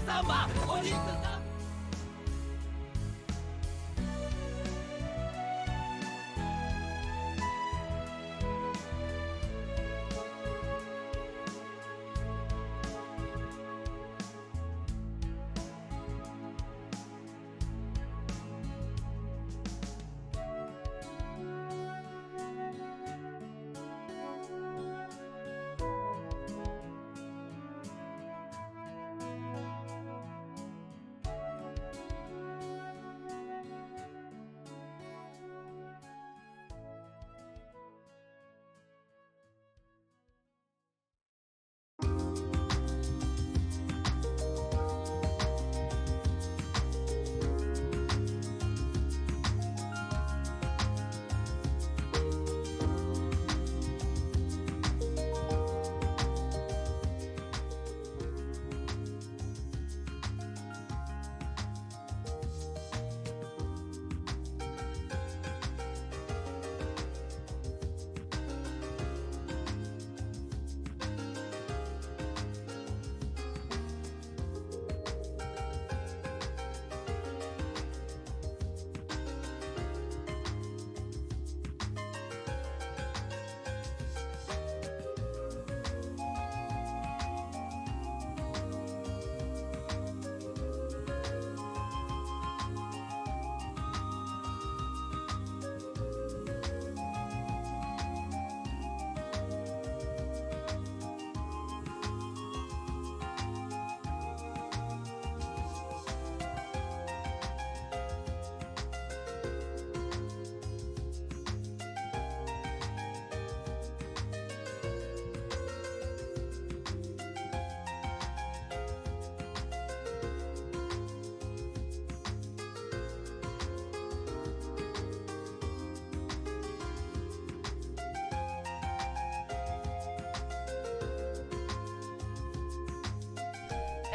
様お肉様。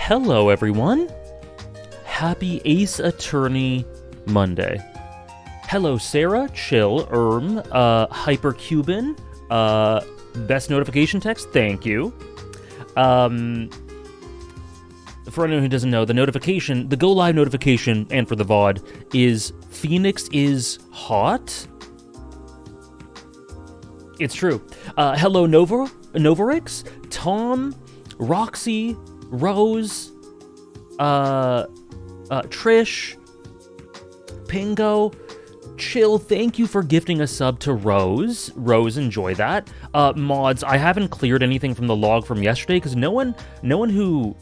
Hello, everyone. Happy Ace Attorney Monday. Hello, Sarah, Chill, Hypercuban, best notification text, thank you. For anyone who doesn't know, the go live notification, and for the VOD, is Phoenix is hot. It's true. Hello, Novarix, Tom, Roxy, Rose, Trish, Pingo, Chill, thank you for gifting a sub to Rose. Rose, enjoy that. Mods, I haven't cleared anything from the log from yesterday because no one who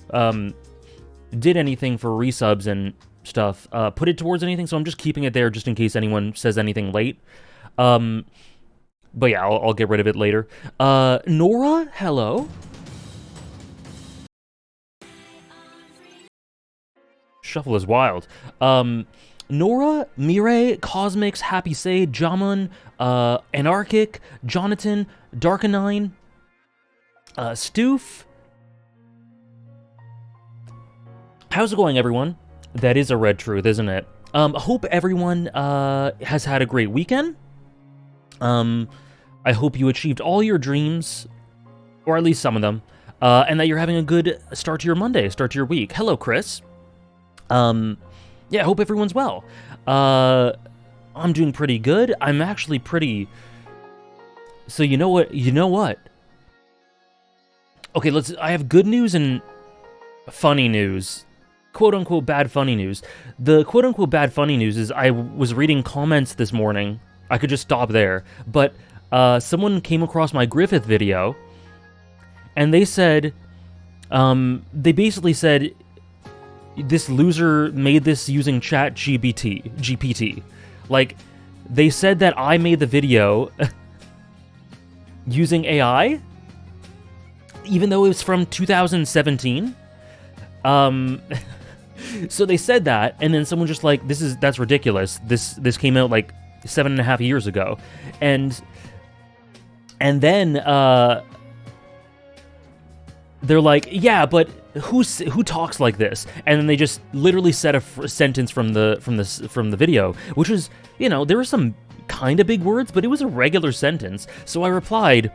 did anything for resubs and stuff put it towards anything, so I'm just keeping it there just in case anyone says anything late. But yeah, I'll get rid of it later. Nora, hello. Shuffle is wild. Nora, Mireille, Cosmix, Happy Sade, Jamun, Anarchic, Jonathan, Darkanine, Stoof. How's it going, everyone? That is a red truth, isn't it? Hope everyone has had a great weekend. I hope you achieved all your dreams, or at least some of them, and that you're having a good start to your Monday, start to your week. Hello, Chris. Yeah, I hope everyone's well. I'm doing pretty good. I'm actually pretty... So you know what? Okay, I have good news and funny news. Quote-unquote bad funny news. The quote-unquote bad funny news is I was reading comments this morning. I could just stop there. But someone came across my Griffith video, and they said... they basically said... This loser made this using GPT. Like, they said that I made the video using AI, even though it was from 2017. So they said that, and then someone just like, that's ridiculous. This came out like 7.5 years ago, and then they're like, yeah, but who talks like this? And then they just literally said a sentence from the video, which was, there were some kind of big words, but it was a regular sentence. So I replied,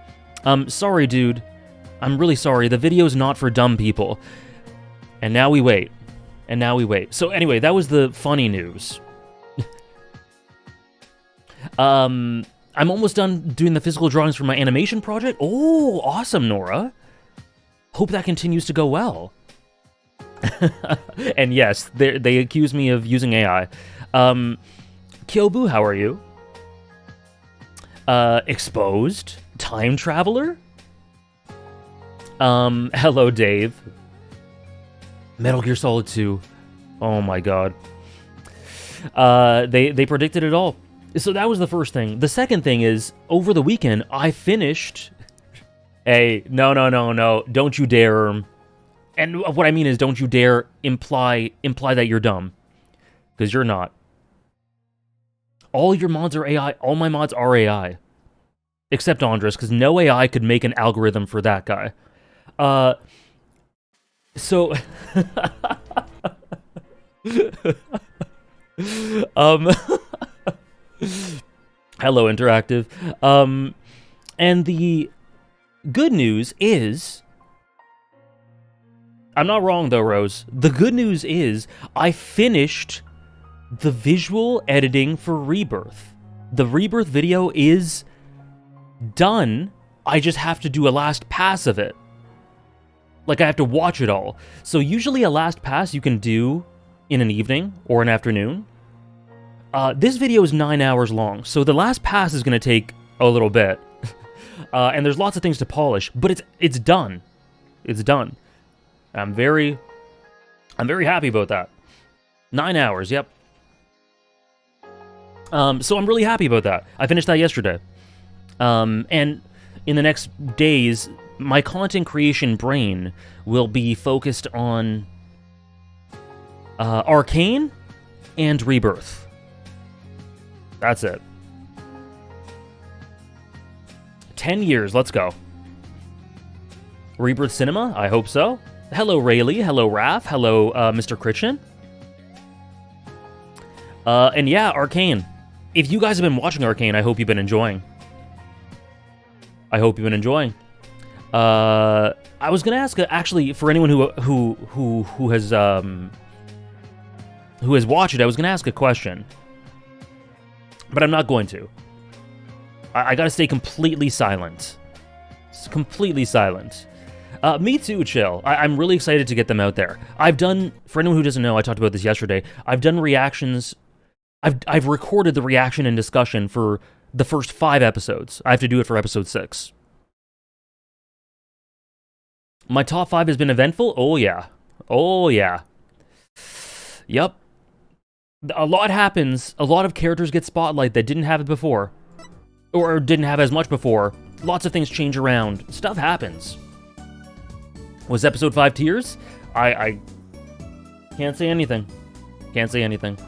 sorry, dude. I'm really sorry. The video's not for dumb people. And now we wait. And now we wait. So anyway, that was the funny news. I'm almost done doing the physical drawings for my animation project. Oh, awesome, Nora. Hope that continues to go well. And yes, they accuse me of using AI. Kyobu, how are you? Exposed? Time Traveler? Hello, Dave. Metal Gear Solid 2. Oh my god. They predicted it all. So that was the first thing. The second thing is, over the weekend, I finished... Hey, no. Don't you dare... And what I mean is, don't you dare imply that you're dumb. Because you're not. All your mods are AI. All my mods are AI. Except Andres, because no AI could make an algorithm for that guy. So... Hello, Interactive. And the good news is... I'm not wrong, though, Rose. The good news is I finished the visual editing for Rebirth. The Rebirth video is done. I just have to do a last pass of it. Like, I have to watch it all. So usually a last pass you can do in an evening or an afternoon. This video is 9 hours long, so the last pass is going to take a little bit. And there's lots of things to polish, but it's done. It's done. I'm very happy about that. 9 hours, yep. So I'm really happy about that. I finished that yesterday. And in the next days, my content creation brain will be focused on Arcane and Rebirth. That's it. 10 years, let's go. Rebirth Cinema? I hope so. Hello, Rayleigh. Hello, Raph. Hello, Mr. Critchen. And yeah, Arcane. If you guys have been watching Arcane, I hope you've been enjoying. I hope you've been enjoying. I was gonna ask, actually, for anyone who has watched it, I was gonna ask a question, but I'm not going to. I gotta stay completely silent. Completely silent. Me too, Chill. I'm really excited to get them out there. I've done, for anyone who doesn't know, I talked about this yesterday, I've done reactions, I've recorded the reaction and discussion for the first 5 episodes. I have to do it for episode 6. My top 5 has been eventful? Oh yeah. Oh yeah. Yep. A lot happens, a lot of characters get spotlight that didn't have it before. Or didn't have as much before. Lots of things change around. Stuff happens. Was episode 5 tears? I can't say anything. Can't say anything.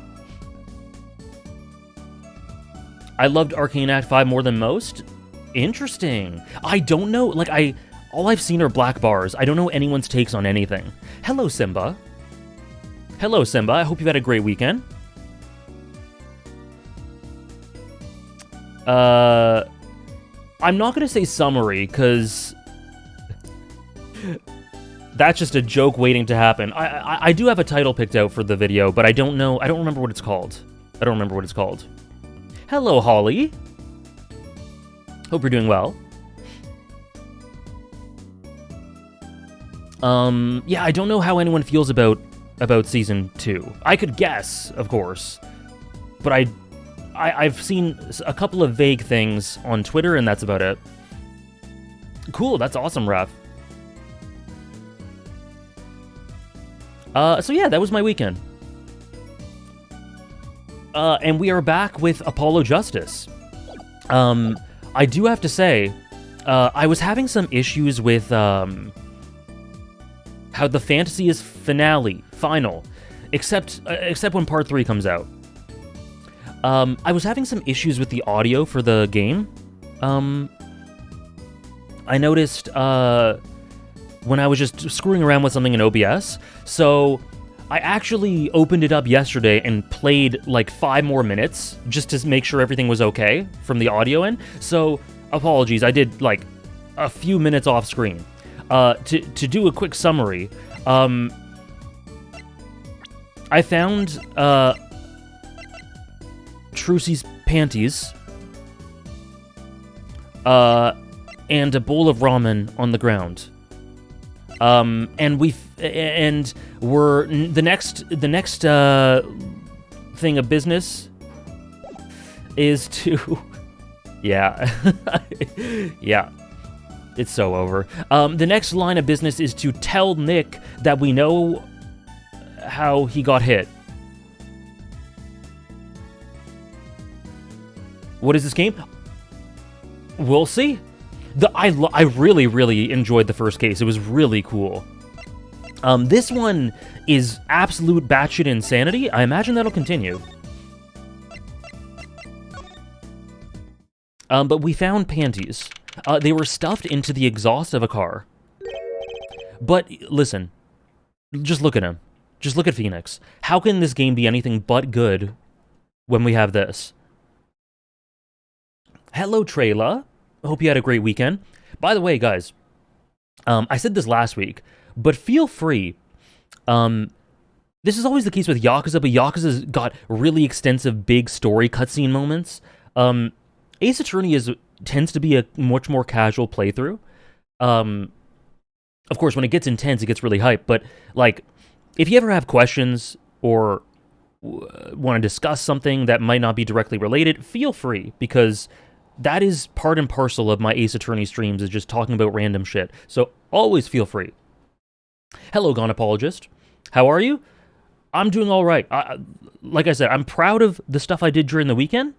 I loved Arcane Act 5 more than most. Interesting. I don't know, like, all I've seen are black bars. I don't know anyone's takes on anything. Hello, Simba. Hello, Simba. I hope you've had a great weekend. I'm not gonna say summary, because that's just a joke waiting to happen. I do have a title picked out for the video, but I don't know. I don't remember what it's called. I don't remember what it's called. Hello, Holly. Hope you're doing well. Yeah, I don't know how anyone feels about Season 2. I could guess, of course, but I've seen a couple of vague things on Twitter, and that's about it. Cool, that's awesome, Raph. So yeah, that was my weekend. And we are back with Apollo Justice. I do have to say, I was having some issues with, how the fantasy is final, except when part 3 comes out. I was having some issues with the audio for the game. I noticed, when I was just screwing around with something in OBS, so I actually opened it up yesterday and played like 5 more minutes just to make sure everything was okay from the audio end. So apologies, I did like a few minutes off screen. To do a quick summary, I found Trucy's panties and a bowl of ramen on the ground. And we're the next thing of business is to yeah. Yeah. It's so over. The next line of business is to tell Nick that we know how he got hit. What is this game? We'll see. I really, really enjoyed the first case. It was really cool. This one is absolute batshit insanity. I imagine that'll continue. But we found panties. They were stuffed into the exhaust of a car. But listen, just look at him. Just look at Phoenix. How can this game be anything but good when we have this? Hello, Trayla. I hope you had a great weekend. By the way, guys, I said this last week, but feel free. This is always the case with Yakuza, but Yakuza's got really extensive, big story cutscene moments. Ace Attorney tends to be a much more casual playthrough. Of course, when it gets intense, it gets really hype. But like, if you ever have questions or want to discuss something that might not be directly related, feel free, because that is part and parcel of my Ace Attorney streams, is just talking about random shit. So always feel free. Hello, Gonapologist. How are you? I'm doing all right. Like I said, I'm proud of the stuff I did during the weekend.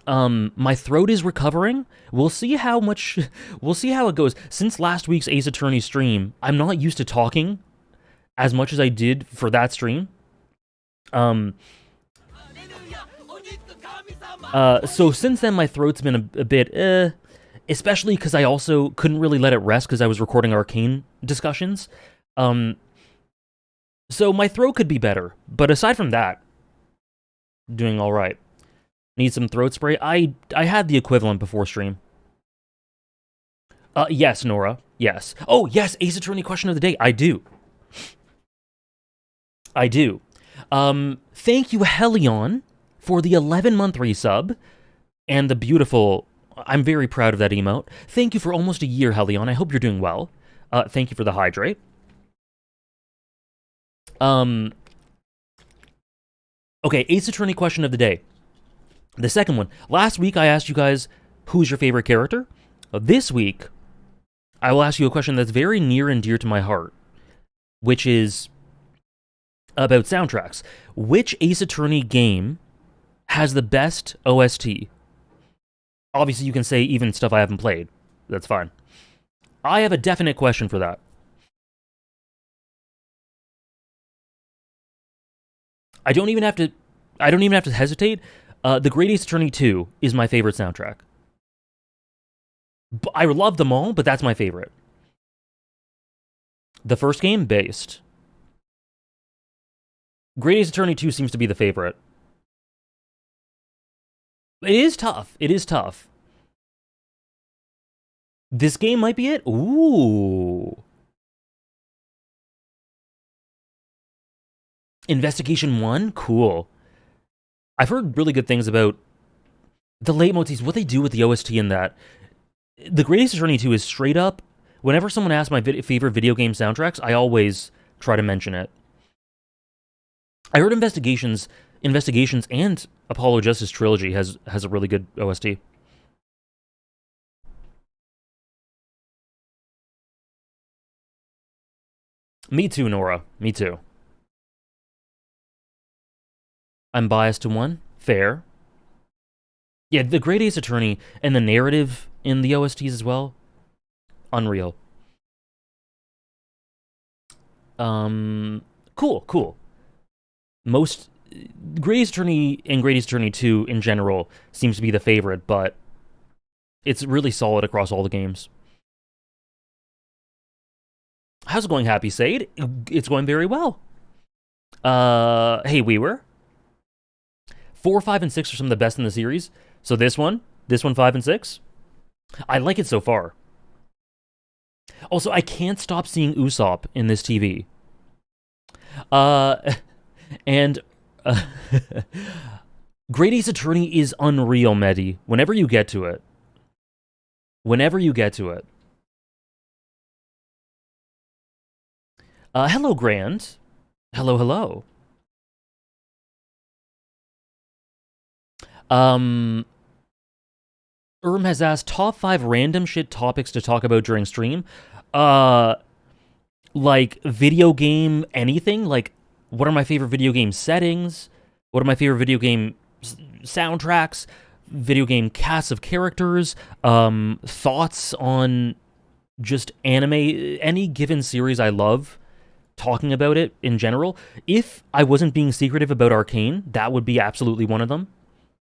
My throat is recovering. We'll see how it goes. Since last week's Ace Attorney stream, I'm not used to talking as much as I did for that stream. So since then, my throat's been a bit, especially because I also couldn't really let it rest because I was recording Arcane discussions. So my throat could be better, but aside from that, doing all right. Need some throat spray? I had the equivalent before stream. Yes, Nora. Yes. Oh, yes, Ace Attorney question of the day. I do. Thank you, Helion, for the 11-month resub and the beautiful... I'm very proud of that emote. Thank you for almost a year, Helion. I hope you're doing well. Thank you for the hydrate. Okay, Ace Attorney question of the day. The second one. Last week, I asked you guys, who's your favorite character? This week, I will ask you a question that's very near and dear to my heart, which is about soundtracks. Which Ace Attorney game has the best OST? Obviously, you can say even stuff I haven't played. That's fine. I have a definite question for that. I don't even have to hesitate. The Great Ace Attorney 2 is my favorite soundtrack. I love them all, but that's my favorite. The first game, Based. Great Ace Attorney 2 seems to be the favorite. It is tough. It is tough. This game might be it? Ooh. Investigation 1? Cool. I've heard really good things about the leitmotifs, what they do with the OST in that. The Great Ace Attorney 2 is straight up, whenever someone asks my favorite video game soundtracks, I always try to mention it. I heard Investigations and Apollo Justice Trilogy has a really good OST. Me too, Nora. Me too. I'm biased to one. Fair. Yeah, the Great Ace Attorney and the narrative in the OSTs as well. Unreal. Cool. Most Great Ace Attorney and Great Ace Attorney 2 in general seems to be the favorite, but it's really solid across all the games. How's it going, Happy Sade? It's going very well. Hey, Weaver. 4, 5, and 6 are some of the best in the series. So this one, 5, and 6. I like it so far. Also, I can't stop seeing Usopp in this TV. And Great Ace Attorney is unreal, Medi. Whenever you get to it. Whenever you get to it. Hello, Grand. Hello, hello. has asked top 5 random shit topics to talk about during stream. Like video game anything. Like, what are my favorite video game settings? What are my favorite video game soundtracks? Video game casts of characters? Thoughts on just anime, any given series I love, talking about it in general. If I wasn't being secretive about Arcane, that would be absolutely one of them.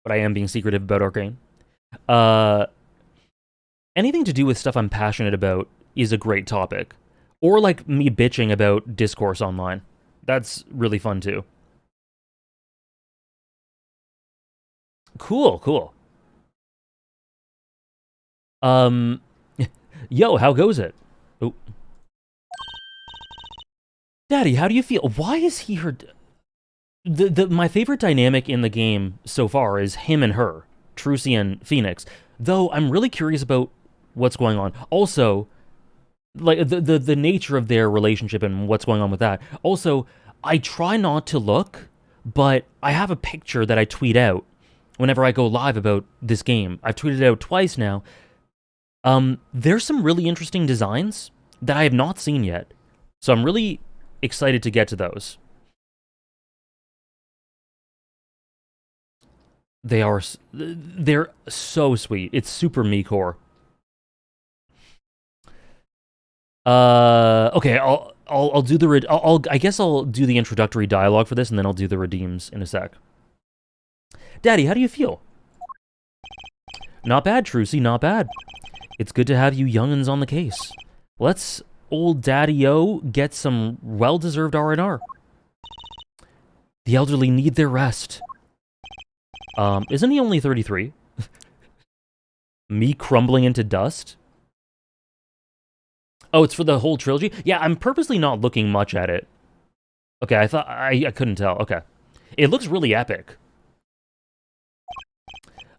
But I am being secretive about Arcane. Anything to do with stuff I'm passionate about is a great topic. Or like me bitching about discourse online. That's really fun too. Cool, cool. Yo, how goes it? Oh. Daddy, how do you feel? Why is he her... My favorite dynamic in the game so far is him and her, Trucy and Phoenix. Though I'm really curious about what's going on. Also, like the nature of their relationship and what's going on with that. Also, I try not to look, but I have a picture that I tweet out whenever I go live about this game. I've tweeted it out twice now. There's some really interesting designs that I have not seen yet. So I'm really excited to get to those. They're so sweet. It's super me-core. Okay, I'll do the I guess I'll do the introductory dialogue for this, and then I'll do the redeems in a sec. Daddy, how do you feel? Not bad, Trucy, not bad. It's good to have you young'uns on the case. Let's old Daddy-O get some well-deserved R&R. The elderly need their rest. Isn't he only 33? Me crumbling into dust? Oh, it's for the whole trilogy? Yeah, I'm purposely not looking much at it. Okay, I thought... I couldn't tell. Okay. It looks really epic.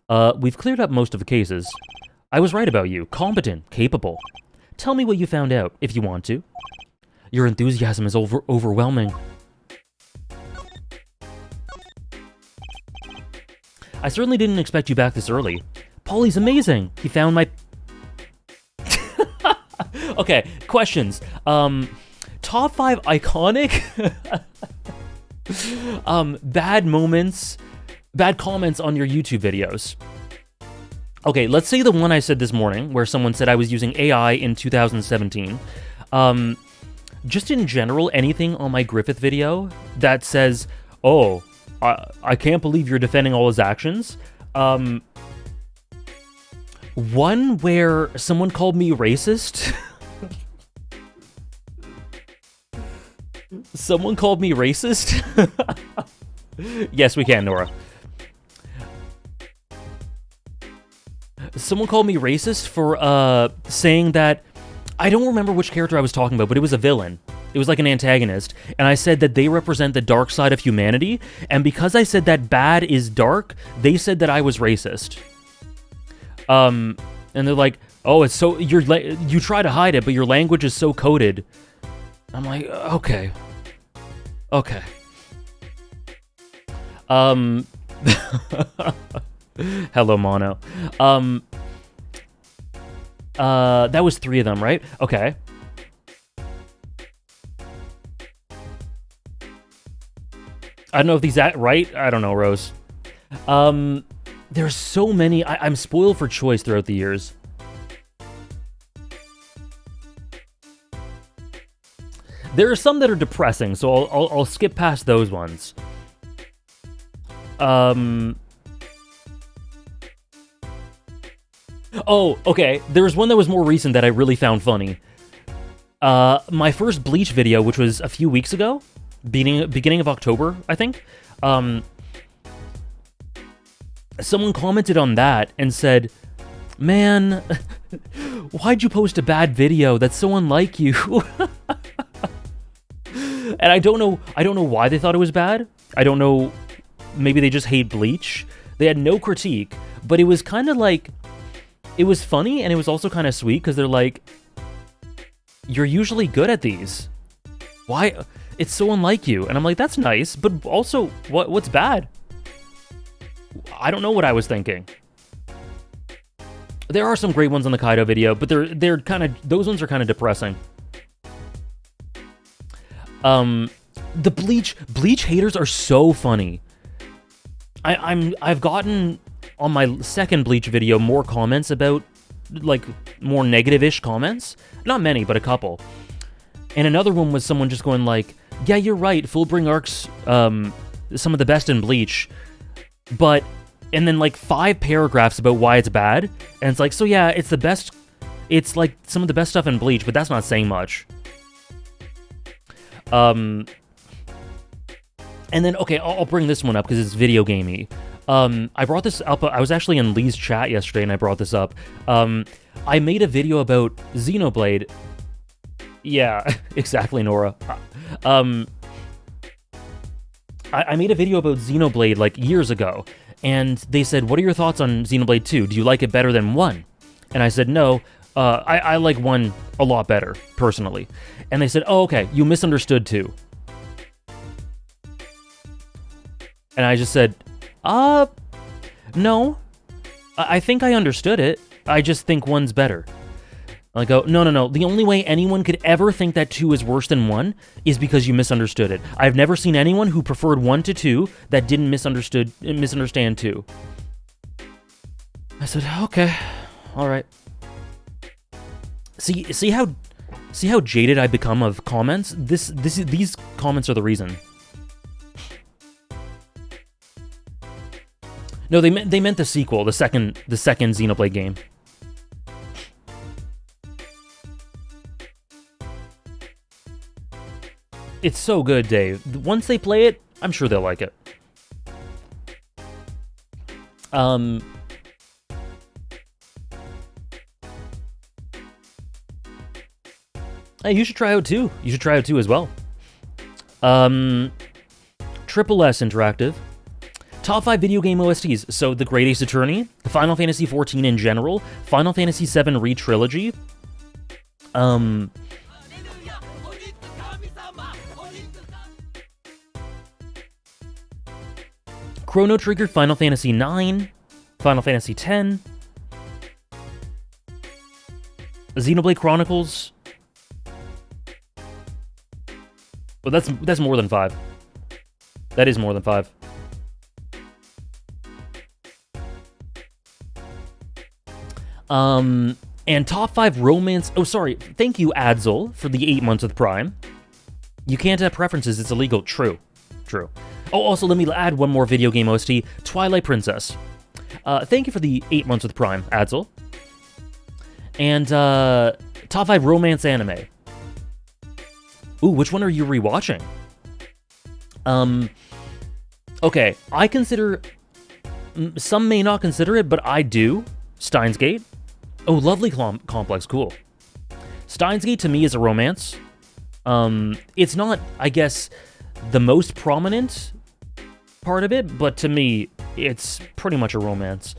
We've cleared up most of the cases. I was right about you. Competent. Capable. Tell me what you found out, if you want to. Your enthusiasm is overwhelming. I certainly didn't expect you back this early. Paulie's amazing. He found my... Okay, questions. Top 5 iconic... bad moments... Bad comments on your YouTube videos. Okay, let's say the one I said this morning, where someone said I was using AI in 2017. Just in general, anything on my Griffith video that says, oh... I can't believe you're defending all his actions. One where someone called me racist. Someone called me racist? Yes, we can, Nora. Someone called me racist for saying that... I don't remember which character I was talking about, but it was a villain. It was like an antagonist, and I said that they represent the dark side of humanity, and because I said that bad is dark, they said that I was racist. And they're like, oh, it's so... you try to hide it, but your language is so coded. I'm like, okay. Okay. Hello, Mono. That was 3 of them, right? Okay. I don't know if these right. I don't know, Rose. There's so many. I'm spoiled for choice throughout the years. There are some that are depressing, so I'll skip past those ones. Oh, okay. There was one that was more recent that I really found funny. My first Bleach video, which was a few weeks ago. Beginning of October, I think. Someone commented on that and said, man, why'd you post a bad video? That's so unlike you. And I don't know why they thought it was bad. I don't know, maybe they just hate Bleach. They had no critique, but it was kind of like, it was funny and it was also kind of sweet because they're like, you're usually good at these. Why? It's so unlike you. And I'm like, that's nice, but also, what's bad? I don't know what I was thinking. There are some great ones on the Kaido video, but they're kind of, those ones are kind of depressing. The Bleach haters are so funny. I've gotten on my second Bleach video more comments about, like, more negative-ish comments. Not many, but a couple. And another one was someone just going like, yeah, you're right, Fullbring Arc's some of the best in Bleach, but, and then like 5 paragraphs about why it's bad, and it's like, so yeah, it's the best, it's like some of the best stuff in Bleach, but that's not saying much. And then, okay, I'll bring this one up because it's video gamey. I brought this up, I was actually in Lee's chat yesterday and I brought this up. I made a video about Xenoblade. Yeah, exactly, Nora. I made a video about Xenoblade like years ago, and they said, what are your thoughts on Xenoblade 2? Do you like it better than 1? And I said, no, I like 1 a lot better, personally. And they said, oh, okay, you misunderstood 2. And I just said, no. I think I understood it. I just think 1's better. I go, no. The only way anyone could ever think that 2 is worse than 1 is because you misunderstood it. I've never seen anyone who preferred 1 to 2 that didn't misunderstand 2. I said, okay, all right. See how jaded I become of comments? These comments are the reason. No, they meant the sequel, the second Xenoblade game. It's so good, Dave. Once they play it, I'm sure they'll like it. Hey, you should try out 2. You should try out 2 as well. Triple S Interactive. Top 5 video game OSTs. So, The Great Ace Attorney, Final Fantasy XIV in general, Final Fantasy VII Re-Trilogy, Chrono Trigger, Final Fantasy IX, Final Fantasy X, Xenoblade Chronicles. Well, that's more than 5. That is more than 5. And top 5 romance... Oh, sorry. Thank you, Adzel, for the 8 months with Prime. You can't have preferences. It's illegal. True. True. Oh, also, let me add one more video game OST. Twilight Princess. Thank you for the 8 months with Prime, Adzel. And, top 5 romance anime. Ooh, which one are you rewatching? Okay, I consider... Some may not consider it, but I do. Steins Gate. Oh, Lovely Complex, cool. Steins Gate to me is a romance. It's not, I guess, the most prominent part of it, but to me, it's pretty much a romance.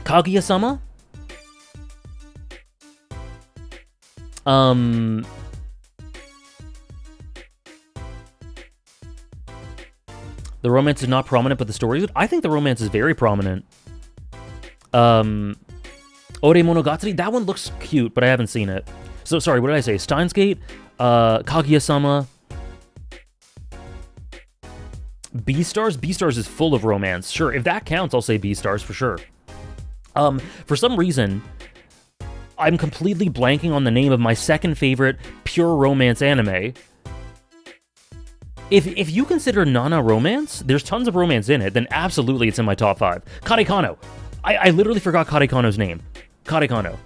Kaguya-sama? The romance is not prominent, but the story is... I think the romance is very prominent. Ore Monogatari, that one looks cute, but I haven't seen it. So, sorry, what did I say? Steins Gate, Kaguya-sama, Beastars? Beastars is full of romance. Sure, if that counts, I'll say Beastars for sure. For some reason, I'm completely blanking on the name of my second favorite pure romance anime. If you consider Nana romance, there's tons of romance in it, then absolutely it's in my top 5. Karekano. I literally forgot Karekano's name. Karekano.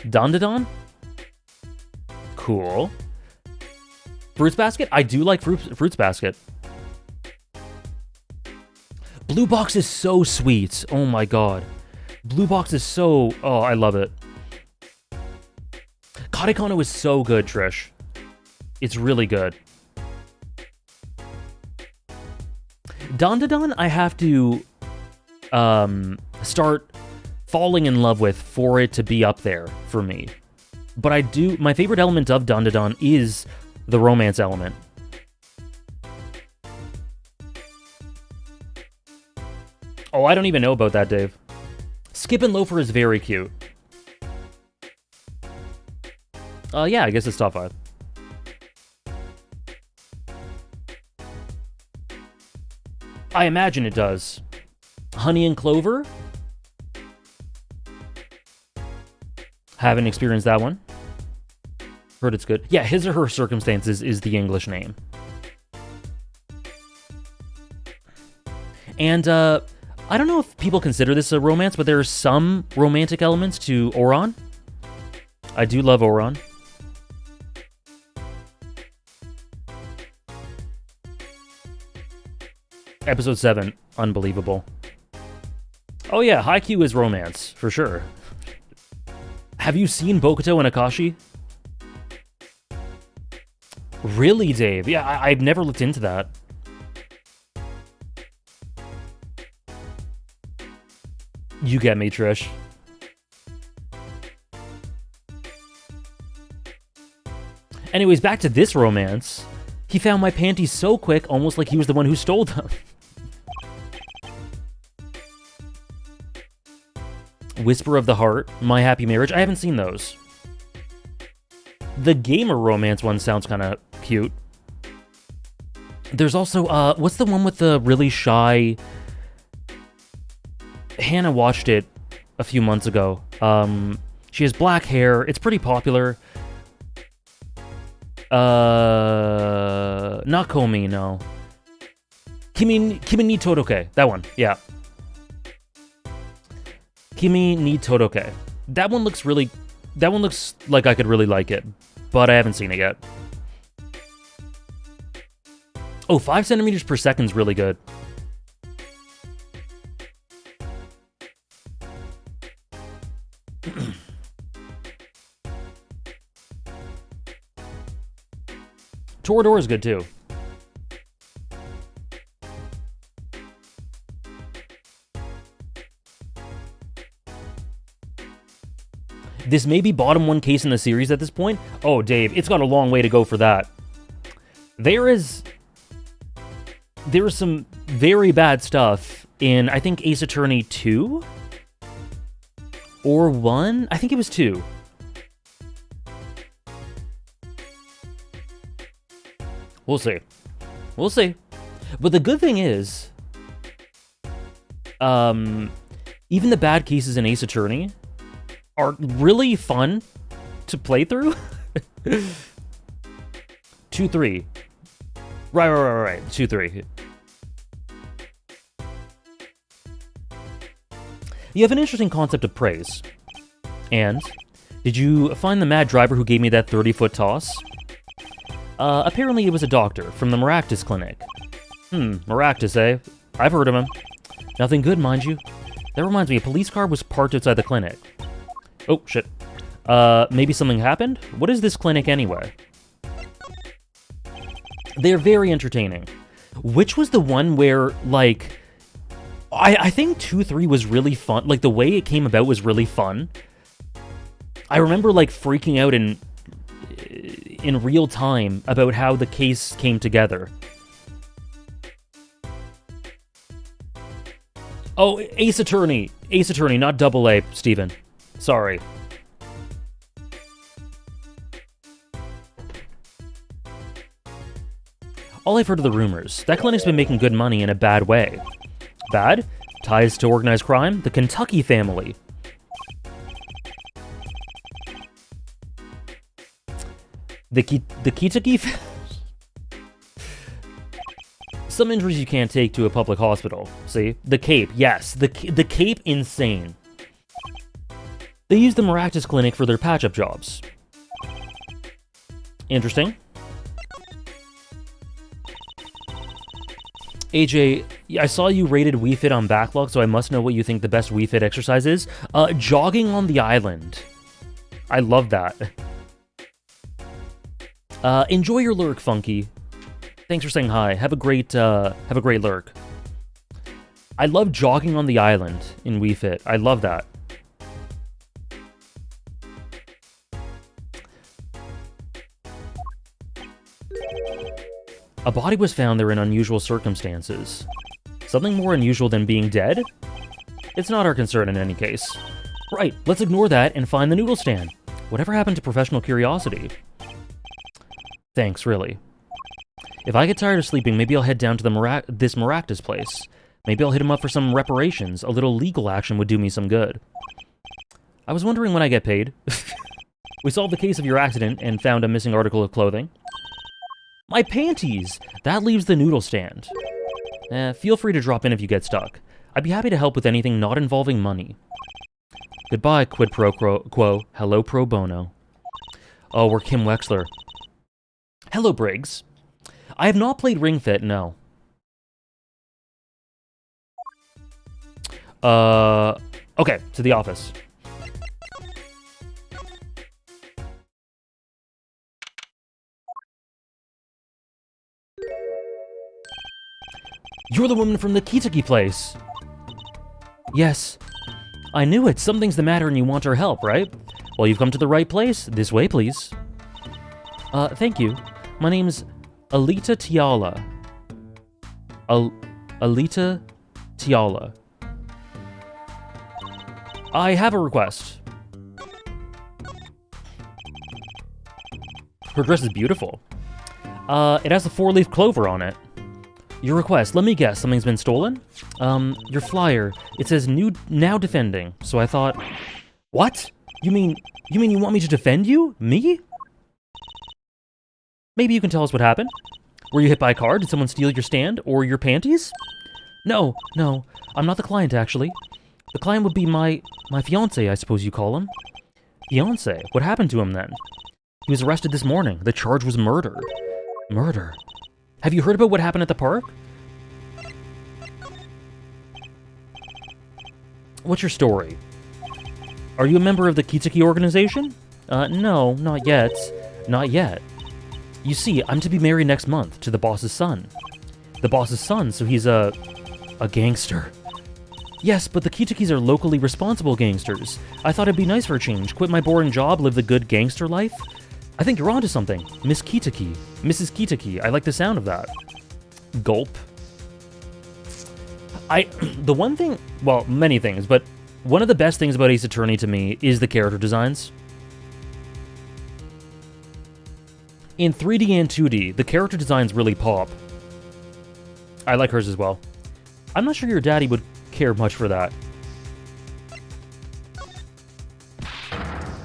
Dandadan? Cool. Fruits Basket? I do like Fruits Basket. Blue Box is so sweet. Oh my god. Blue Box is so... Oh, I love it. Katakana is so good, Trish. It's really good. Dandadan, I have to start falling in love with for it to be up there for me. But I do... My favorite element of Dandadan is the romance element. Oh, I don't even know about that, Dave. Skip and Loafer is very cute. Yeah, I guess it's top 5. I imagine it does. Honey and Clover? Haven't experienced that one. Heard it's good. Yeah, His or Her Circumstances is the English name. And, I don't know if people consider this a romance, but there are some romantic elements to Ouran. I do love Ouran. Episode 7, unbelievable. Oh yeah, Haikyuu is romance, for sure. Have you seen Bokuto and Akashi? Really, Dave? Yeah, I've never looked into that. You get me, Trish. Anyways, back to this romance. He found my panties so quick, almost like he was the one who stole them. Whisper of the Heart, My Happy Marriage. I haven't seen those. The gamer romance one sounds kind of cute. There's also, what's the one with the really shy... Hannah watched it a few months ago. She has black hair. It's pretty popular. Not Komi, no. Kimi ni Todoke. That one, yeah. Kimi ni Todoke. That one looks like I could really like it, but I haven't seen it yet. Oh, 5 centimeters per second is really good. Toradora is good too. This may be bottom one case in the series at this point. Oh, Dave, it's got a long way to go for that. There is some very bad stuff in, I think, Ace Attorney 2? Or 1? I think it was 2. We'll see. We'll see. But the good thing is, even the bad cases in Ace Attorney are really fun to play through. 2-3. Right. 2-3. You have an interesting concept of praise. And did you find the mad driver who gave me that 30-foot toss? Apparently it was a doctor from the Maractus Clinic. Maractus, eh? I've heard of him. Nothing good, mind you. That reminds me, a police car was parked outside the clinic. Oh, shit. Maybe something happened? What is this clinic anyway? They're very entertaining. Which was the one where, like... I think 2-3 was really fun. Like, the way it came about was really fun. I remember, like, freaking out in real time about how the case came together. Oh, Ace Attorney. Ace Attorney, not Double A, Steven. Sorry. All I've heard of the rumors. That clinic's been making good money in a bad way. Bad? Ties to organized crime? The Kentucky family. The Kitaki... Some injuries you can't take to a public hospital. See? The Cape, yes. The Cape, insane. They use the Maractus Clinic for their patch-up jobs. Interesting. AJ, Yeah, I saw you rated Wii Fit on Backlog, so I must know what you think the best Wii Fit exercise is. Jogging on the island. I love that. Enjoy your lurk, Funky. Thanks for saying hi. Have a great lurk. I love jogging on the island in Wii Fit. I love that. A body was found there in unusual circumstances. Something more unusual than being dead? It's not our concern in any case. Right, let's ignore that and find the noodle stand. Whatever happened to professional curiosity? Thanks, really. If I get tired of sleeping, maybe I'll head down to this Maractus place. Maybe I'll hit him up for some reparations. A little legal action would do me some good. I was wondering when I get paid. We solved the case of your accident and found a missing article of clothing. My panties! That leaves the noodle stand. Feel free to drop in if you get stuck. I'd be happy to help with anything not involving money. Goodbye, quid pro quo. Hello, pro bono. Oh, we're Kim Wexler. Hello, Briggs. I have not played Ring Fit, no. Okay, to the office. You're the woman from the Kitaki place. Yes. I knew it. Something's the matter and you want our help, right? Well, you've come to the right place. This way, please. Thank you. My name's Alita Tiala. Alita Tiala. I have a request. Her dress is beautiful. It has a 4-leaf clover on it. Your request, let me guess, something's been stolen? Your flyer, it says now defending, so I thought... What? You mean you want me to defend you? Me? Maybe you can tell us what happened? Were you hit by a car? Did someone steal your stand? Or your panties? No, I'm not the client, actually. The client would be my fiancé, I suppose you call him. Fiancé? What happened to him, then? He was arrested this morning. The charge was murder. Murder? Have you heard about what happened at the park? What's your story? Are you a member of the Kitaki organization? No, not yet. Not yet. You see, I'm to be married next month to the boss's son. The boss's son, so he's a gangster. Yes, but the Kitakis are locally responsible gangsters. I thought it'd be nice for a change. Quit my boring job, live the good gangster life. I think you're onto something. Miss Kitaki. Mrs. Kitaki. I like the sound of that. Gulp. The one thing... Well, many things, but one of the best things about Ace Attorney to me is the character designs. In 3D and 2D, the character designs really pop. I like hers as well. I'm not sure your daddy would care much for that.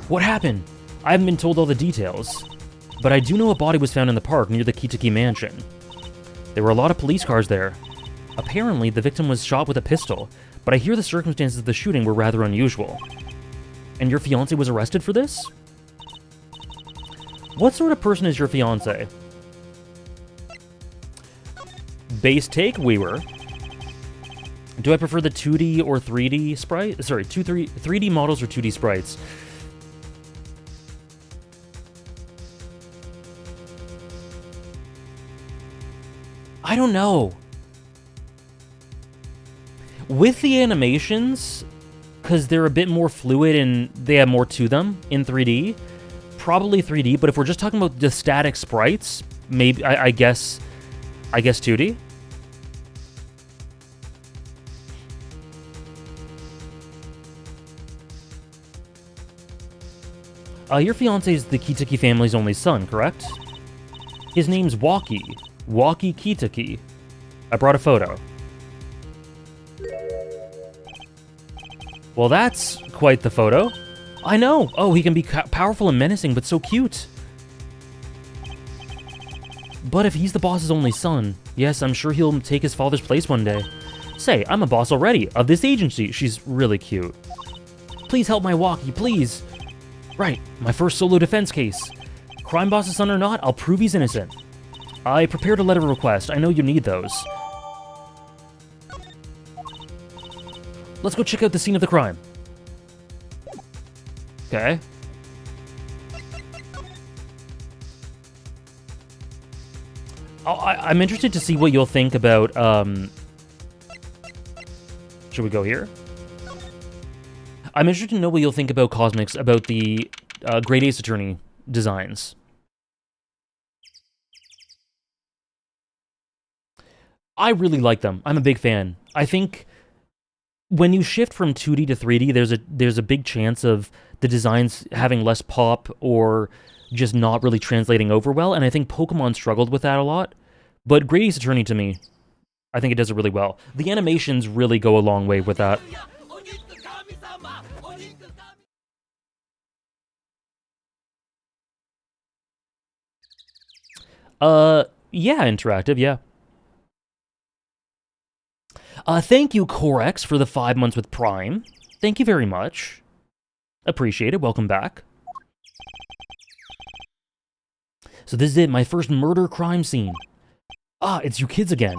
What happened? I haven't been told all the details, but I do know a body was found in the park near the Kitaki mansion. There were a lot of police cars there. Apparently, the victim was shot with a pistol, but I hear the circumstances of the shooting were rather unusual. And your fiancé was arrested for this? What sort of person is your fiancé? Base take, we were. Do I prefer the 2D or 3D sprite? Sorry, 3D models or 2D sprites? I don't know. With the animations, because they're a bit more fluid and they have more to them in 3D, probably 3D, but if we're just talking about the static sprites, maybe, I guess 2D? Your fiancé is the Kitaki family's only son, correct? His name's Waki. Waki Kitaki. I brought a photo. Well, that's quite the photo. I know! Oh, he can be powerful and menacing, but so cute. But if he's the boss's only son, yes, I'm sure he'll take his father's place one day. Say, I'm a boss already, of this agency. She's really cute. Please help my Waki, please! Right, my first solo defense case. Crime boss's son or not, I'll prove he's innocent. I prepared a letter of request. I know you need those. Let's go check out the scene of the crime. Okay. I'm interested to see what you'll think about, Should we go here? I'm interested to know what you'll think about Cosmix, about the Great Ace Attorney designs. I really like them. I'm a big fan. I think when you shift from 2D to 3D, there's a big chance of the designs having less pop or just not really translating over well, and I think Pokemon struggled with that a lot. But Great Ace Attorney, to me, I think it does it really well. The animations really go a long way with that. Yeah, interactive, yeah. Thank you, Corex, for the 5 months with Prime. Thank you very much. Appreciate it. Welcome back. So this is it, my first murder crime scene. Ah, it's you kids again.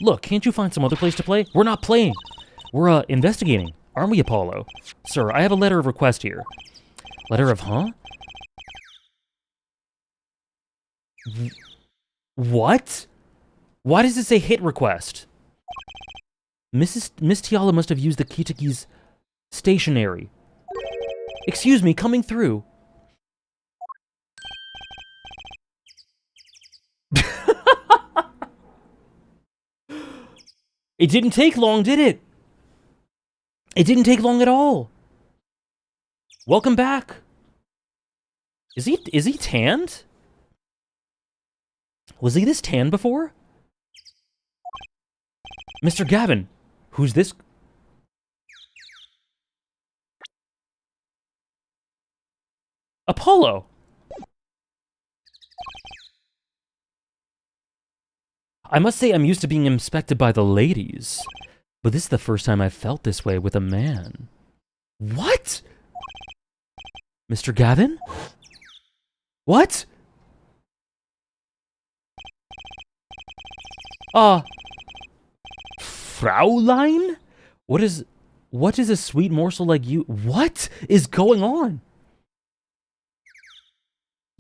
Look, can't you find some other place to play? We're not playing. We're, investigating. Aren't we, Apollo? Sir, I have a letter of request here. Letter of huh? What? Why does it say hit request? Miss Tiala must have used the Kitaki's stationery. Excuse me, coming through. It didn't take long, did it? It didn't take long at all. Welcome back. Is he tanned? Was he this tan before? Mr. Gavin, who's this? Apollo. I must say I'm used to being inspected by the ladies, but this is the first time I've felt this way with a man. What? Mr. Gavin? What? Fraulein? What is a sweet morsel like you? What is going on?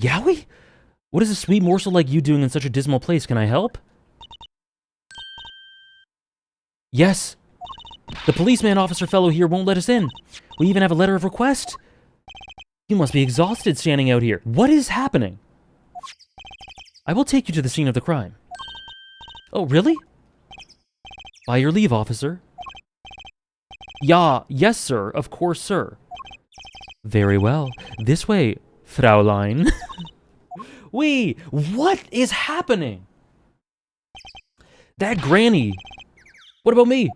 Yowie? What is a sweet morsel like you doing in such a dismal place? Can I help? Yes. The policeman officer fellow here won't let us in. We even have a letter of request. You must be exhausted standing out here. What is happening? I will take you to the scene of the crime. Oh, really? By your leave, officer. Ja, yes, sir. Of course, sir. Very well. This way, Fraulein. What is happening? That granny. What about me?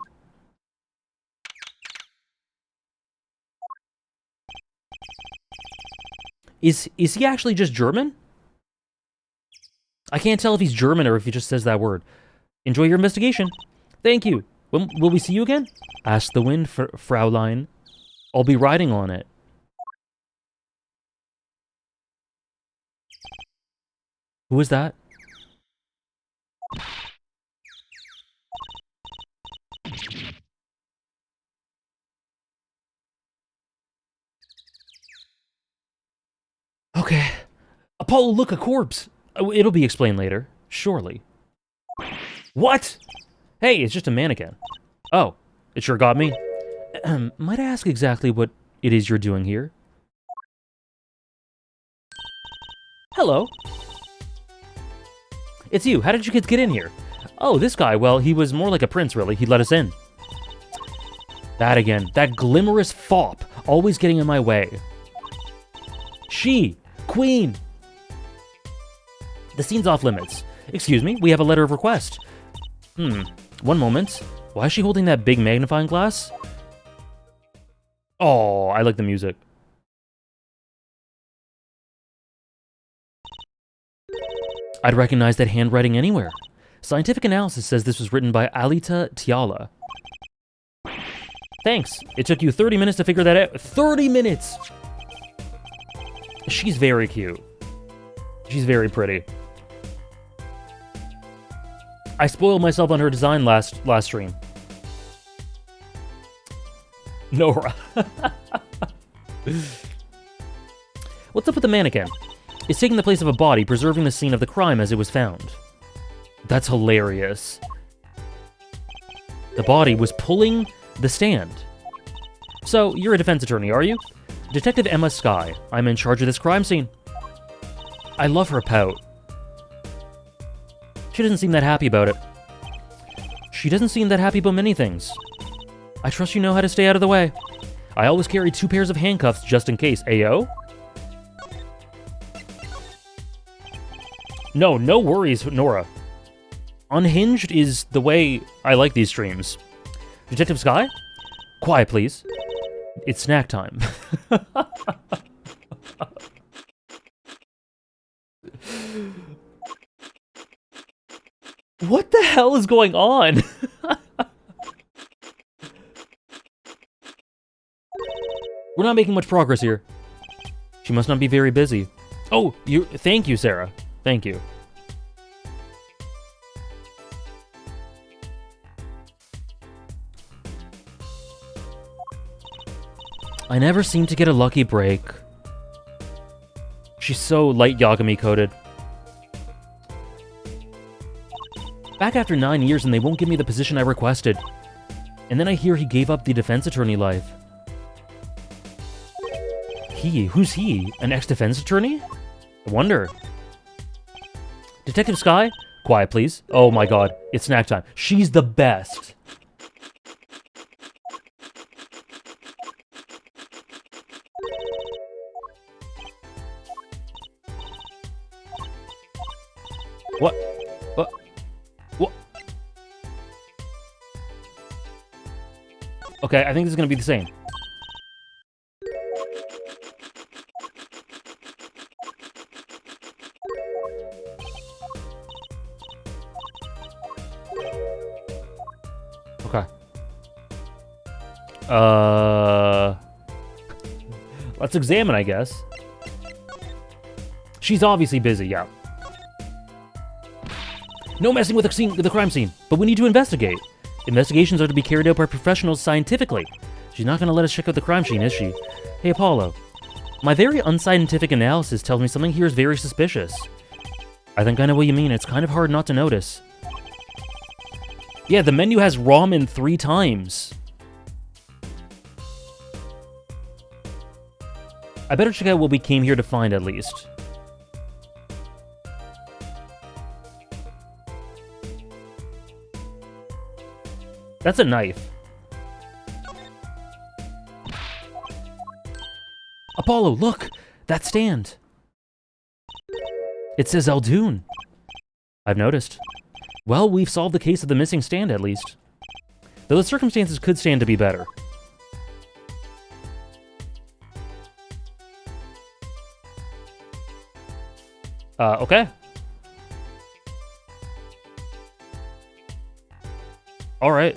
Is he actually just German? I can't tell if he's German or if he just says that word. Enjoy your investigation. Thank you. When will we see you again? Ask the wind, Fraulein. I'll be riding on it. Who is that? Okay. Apollo, look, a corpse. It'll be explained later. Surely. What? Hey, it's just a mannequin. Oh, it sure got me. Might I ask exactly what it is you're doing here? Hello. It's you. How did you kids get in here? Oh, this guy. Well, he was more like a prince, really. He let us in. That again. That glimmerous fop. Always getting in my way. She. Queen. The scene's off limits. Excuse me, we have a letter of request. One moment. Why is she holding that big magnifying glass? Oh, I like the music. I'd recognize that handwriting anywhere. Scientific analysis says this was written by Alita Tiala. Thanks. It took you 30 minutes to figure that out. 30 minutes! She's very cute. She's very pretty. I spoiled myself on her design last stream. Nora. What's up with the mannequin? It's taking the place of a body, preserving the scene of the crime as it was found. That's hilarious. The body was pulling the stand. So, you're a defense attorney, are you? Detective Emma Skye. I'm in charge of this crime scene. I love her pout. She doesn't seem that happy about it. She doesn't seem that happy about many things. I trust you know how to stay out of the way. I always carry 2 pairs of handcuffs just in case. Ayo? No, no worries, Nora. Unhinged is the way I like these streams. Detective Skye? Quiet, please. It's snack time. What the hell is going on? We're not making much progress here. She must not be very busy. Oh, thank you, Sarah. Thank you. I never seem to get a lucky break. She's so light Yagami coded. Back after 9 years and they won't give me the position I requested. And then I hear he gave up the defense attorney life. He? Who's he? An ex-defense attorney? I wonder. Detective Skye? Quiet, please. Oh my god, it's snack time. She's the best. What? What? What? Okay, I think this is gonna be the same. Okay. Let's examine, I guess. She's obviously busy, yeah. No messing with the crime scene, but we need to investigate. Investigations are to be carried out by professionals scientifically. She's not going to let us check out the crime scene, is she? Hey, Apollo. My very unscientific analysis tells me something here is very suspicious. I think I know what you mean. It's kind of hard not to notice. Yeah, the menu has ramen 3 times. I better check out what we came here to find, at least. That's a knife. Apollo, look! That stand! It says Eldoon. I've noticed. Well, we've solved the case of the missing stand, at least. Though the circumstances could stand to be better. Okay. Alright.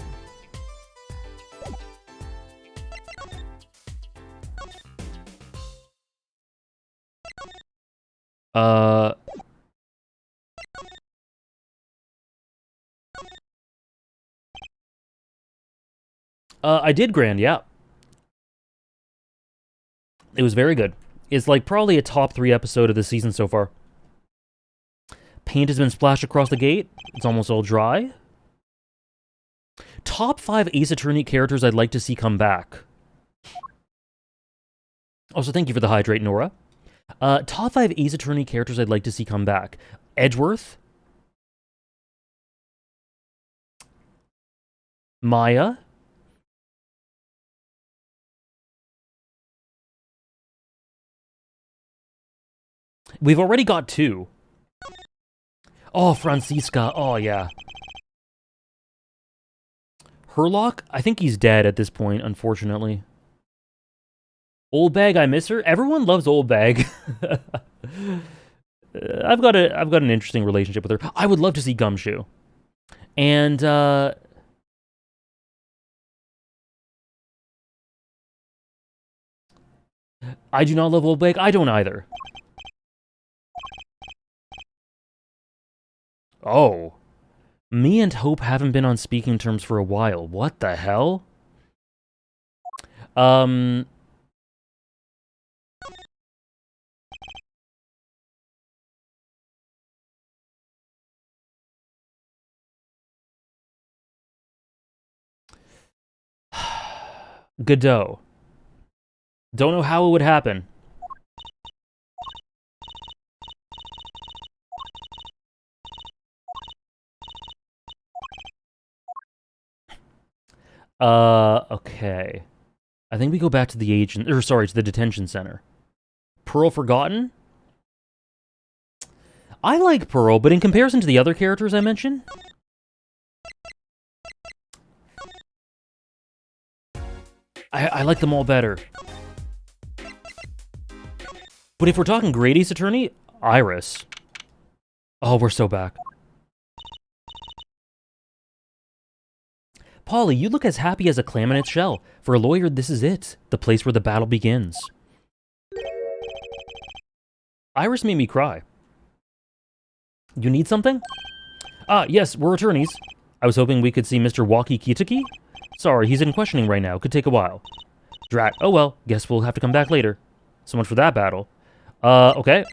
I did Grand, yeah. It was very good. It's like probably a top 3 episode of the season so far. Paint has been splashed across the gate. It's almost all dry. Top 5 Ace Attorney characters I'd like to see come back. Also, thank you for the hydrate, Nora. Top 5 Ace Attorney characters I'd like to see come back. Edgeworth. Maya. We've already got 2. Oh, Francisca. Oh, yeah. Herlock? I think he's dead at this point, unfortunately. Old Bag, I miss her. Everyone loves Old Bag. I've got an interesting relationship with her. I would love to see Gumshoe. And I do not love Old Bag. I don't either. Oh. Me and Hope haven't been on speaking terms for a while. What the hell? Um, Godot. Don't know how it would happen. Okay. I think we go back to the agent, or sorry, to the detention center. Pearl Forgotten? I like Pearl, but in comparison to the other characters I mentioned, I like them all better. But if we're talking Great Ace Attorney, Iris. Oh, we're so back. Polly, you look as happy as a clam in its shell. For a lawyer, this is it. The place where the battle begins. Iris made me cry. You need something? Ah, yes, we're attorneys. I was hoping we could see Mr. Walkie Kitaki. Sorry, he's in questioning right now. Could take a while. Drat. Oh well, guess we'll have to come back later. So much for that battle. Okay.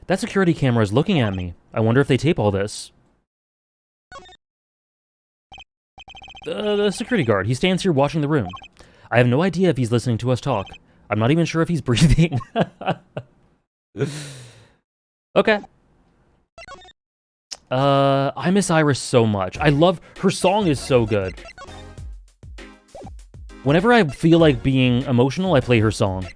That security camera is looking at me. I wonder if they tape all this. The security guard. He stands here watching the room. I have no idea if he's listening to us talk. I'm not even sure if he's breathing. Okay. I miss Iris so much. I love... Her song is so good. Whenever I feel like being emotional, I play her song.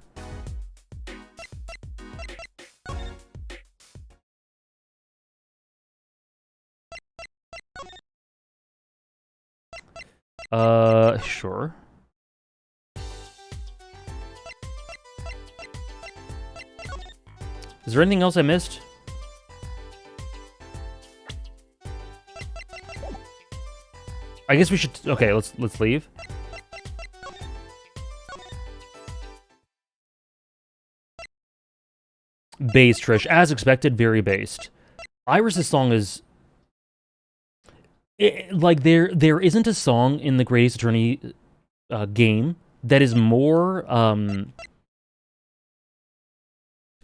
Sure. Is there anything else I missed? I guess we should... Okay, let's leave. Based, Trish. As expected, very based. Iris' song is... like, there isn't a song in the Great Ace Attorney game that is more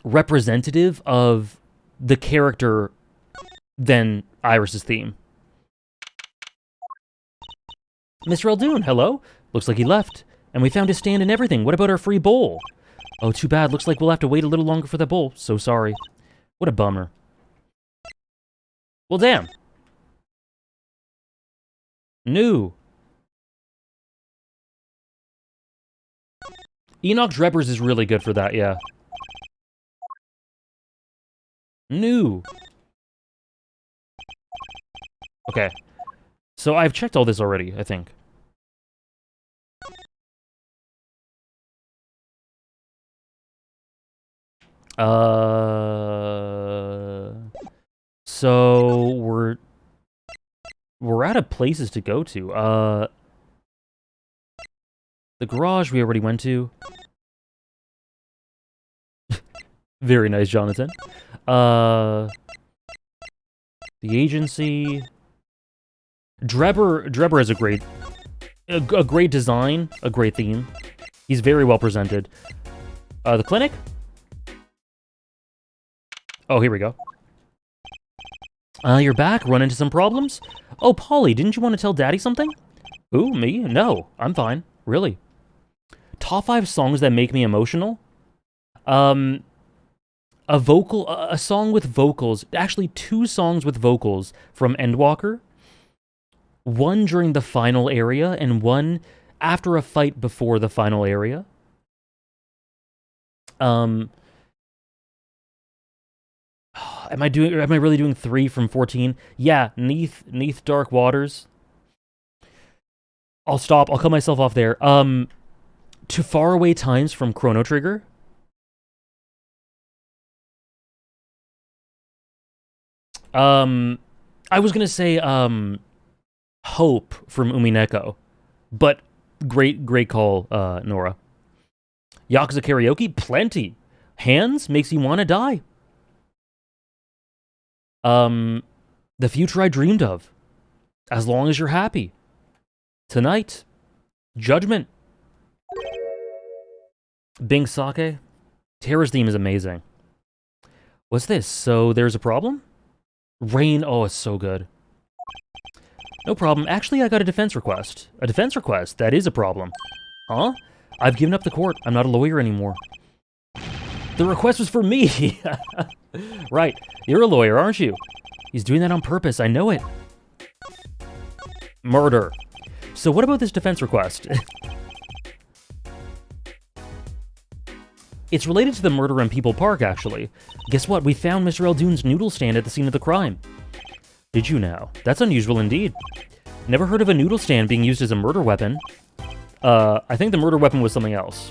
representative of the character than Iris' theme. Mr. Eldoon, hello? Looks like he left. And we found his stand and everything. What about our free bowl? Oh, too bad. Looks like we'll have to wait a little longer for the bowl. So sorry. What a bummer. Well, damn. New. Enoch Drebbers is really good for that, yeah. New. Okay. So I've checked all this already, I think. So we're out of places to go to. The garage we already went to. Very nice, Jonathan. The agency. Drebber has a great design, a great theme. He's very well presented. The clinic? Oh, here we go. You're back? Run into some problems? Oh, Polly, didn't you want to tell Daddy something? Ooh, me? No, I'm fine. Really. Top 5 songs that make me emotional? A song with vocals. Actually, 2 songs with vocals from Endwalker. One during the final area, and one after a fight before the final area. Am I really doing 3 from 14? Yeah, Neath Dark Waters. I'll stop. I'll cut myself off there. To Faraway Times from Chrono Trigger. I was gonna say, Hope from Umineko. But great call, Nora. Yakuza Karaoke? Plenty. Hands? Makes you want to die. The Future I Dreamed of. As long as you're happy. Tonight, Judgment. Bing Sake. Terra's theme is amazing. What's this? So there's a problem? Rain. Oh, it's so good. No problem. Actually, I got a defense request. A defense request? That is a problem. Huh? I've given up the court. I'm not a lawyer anymore. The request was for me. Right. You're a lawyer, aren't you? He's doing that on purpose. I know it. Murder. So what about this defense request? It's related to the murder in People Park, actually. Guess what? We found Mr. Eldoon's noodle stand at the scene of the crime. Did you now? That's unusual indeed. Never heard of a noodle stand being used as a murder weapon. I think the murder weapon was something else.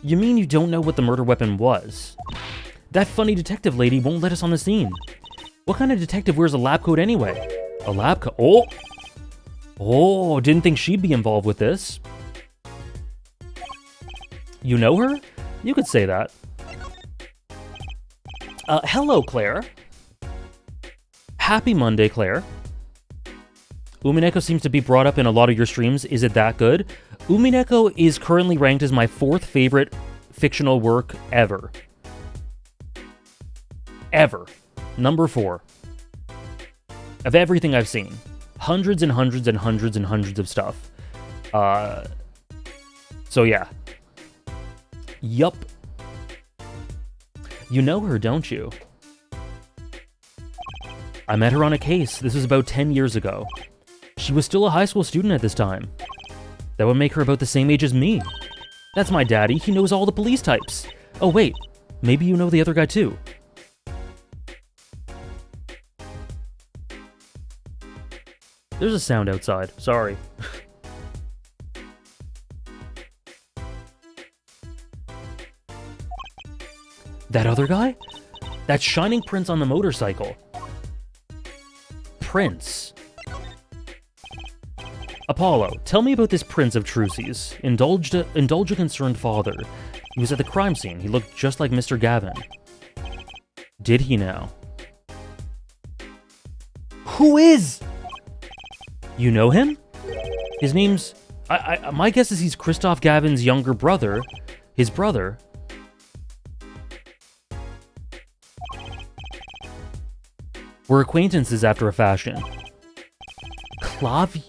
You mean you don't know what the murder weapon was? That funny detective lady won't let us on the scene. What kind of detective wears a lab coat anyway? A lab coat? Oh! Oh, didn't think she'd be involved with this. You know her? You could say that. Hello, Claire. Happy Monday, Claire. Umineko seems to be brought up in a lot of your streams. Is it that good? Umineko is currently ranked as my 4th favorite fictional work ever. Ever. Number 4. Of everything I've seen. Hundreds and hundreds and hundreds and hundreds of stuff. So yeah. Yup. You know her, don't you? I met her on a case. This was about 10 years ago. She was still a high school student at this time. That would make her about the same age as me. That's my daddy. He knows all the police types. Oh, wait. Maybe you know the other guy, too. There's a sound outside. Sorry. That other guy? That shining prince on the motorcycle. Prince. Apollo, tell me about this Prince of Trucies. Indulge a concerned father. He was at the crime scene. He looked just like Mr. Gavin. Did he now? Who is? You know him? His name's... my guess is he's Christoph Gavin's younger brother. His brother. We're acquaintances after a fashion. Clavier?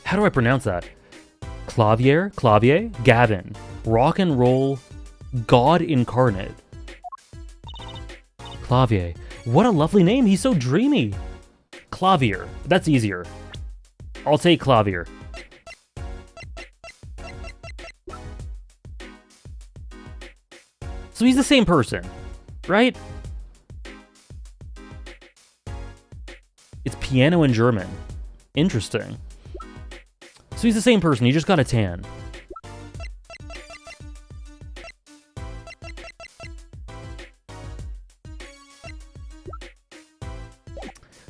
How do I pronounce that? Clavier? Gavin. Rock and roll God incarnate. Clavier. What a lovely name. He's so dreamy. Clavier. That's easier. I'll take Clavier. So he's the same person, right? It's piano in German. Interesting. So he's the same person, he just got a tan.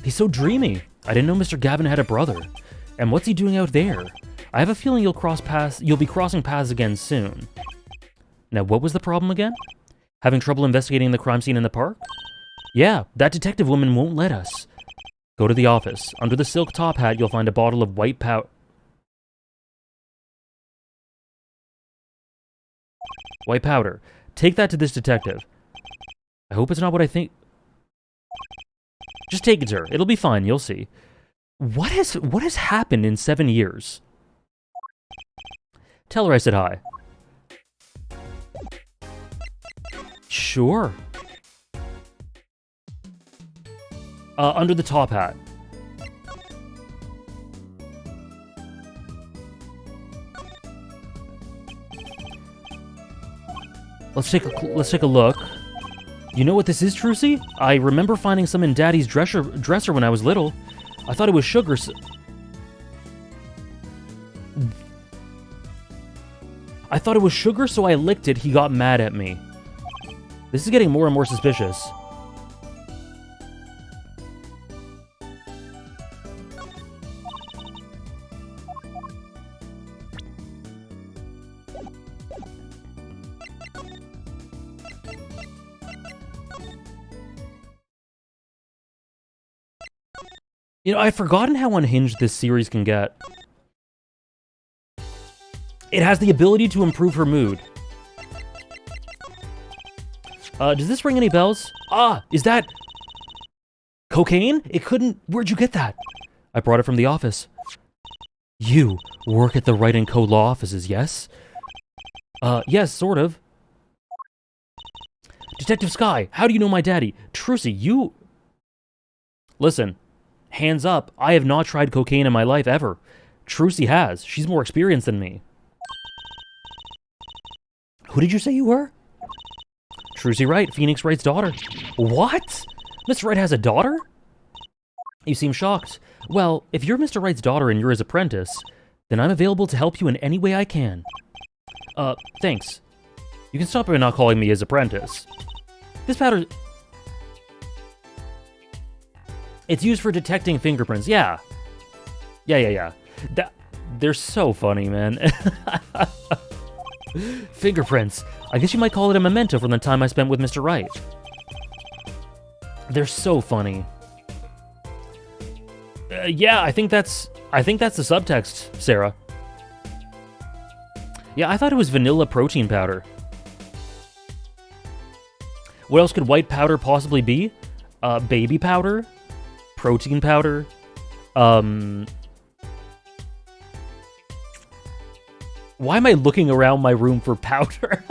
He's so dreamy. I didn't know Mr. Gavin had a brother. And what's he doing out there? I have a feeling you'll be crossing paths again soon. Now, what was the problem again? Having trouble investigating the crime scene in the park? Yeah, that detective woman won't let us. Go to the office. Under the silk top hat, you'll find a bottle of white powder. White powder. Take that to this detective. I hope it's not what I think. Just take it to her. It'll be fine, you'll see. What has happened in 7 years? Tell her I said hi. Sure. Under the top hat. Let's take a look. You know what this is, Trucy? I remember finding some in Daddy's dresser when I was little. I thought it was sugar. I thought it was sugar, so I licked it. He got mad at me. This is getting more and more suspicious. You know, I've forgotten how unhinged this series can get. It has the ability to improve her mood. Does this ring any bells? Ah, is that... cocaine? It couldn't... Where'd you get that? I brought it from the office. You work at the Wright & Co. law offices, yes? Yes, sort of. Detective Sky, how do you know my daddy? Trucy, you... Listen, hands up, I have not tried cocaine in my life ever. Trucy has. She's more experienced than me. Who did you say you were? Trucy Wright, Phoenix Wright's daughter. What? Mr. Wright has a daughter? You seem shocked. Well, if you're Mr. Wright's daughter and you're his apprentice, then I'm available to help you in any way I can. Thanks. You can stop by not calling me his apprentice. This powder... It's used for detecting fingerprints, yeah. Yeah. They're so funny, man. Fingerprints. I guess you might call it a memento from the time I spent with Mr. Wright. They're so funny. Yeah, I think that's the subtext, Sarah. Yeah, I thought it was vanilla protein powder. What else could white powder possibly be? Baby powder? Protein powder? Why am I looking around my room for powder?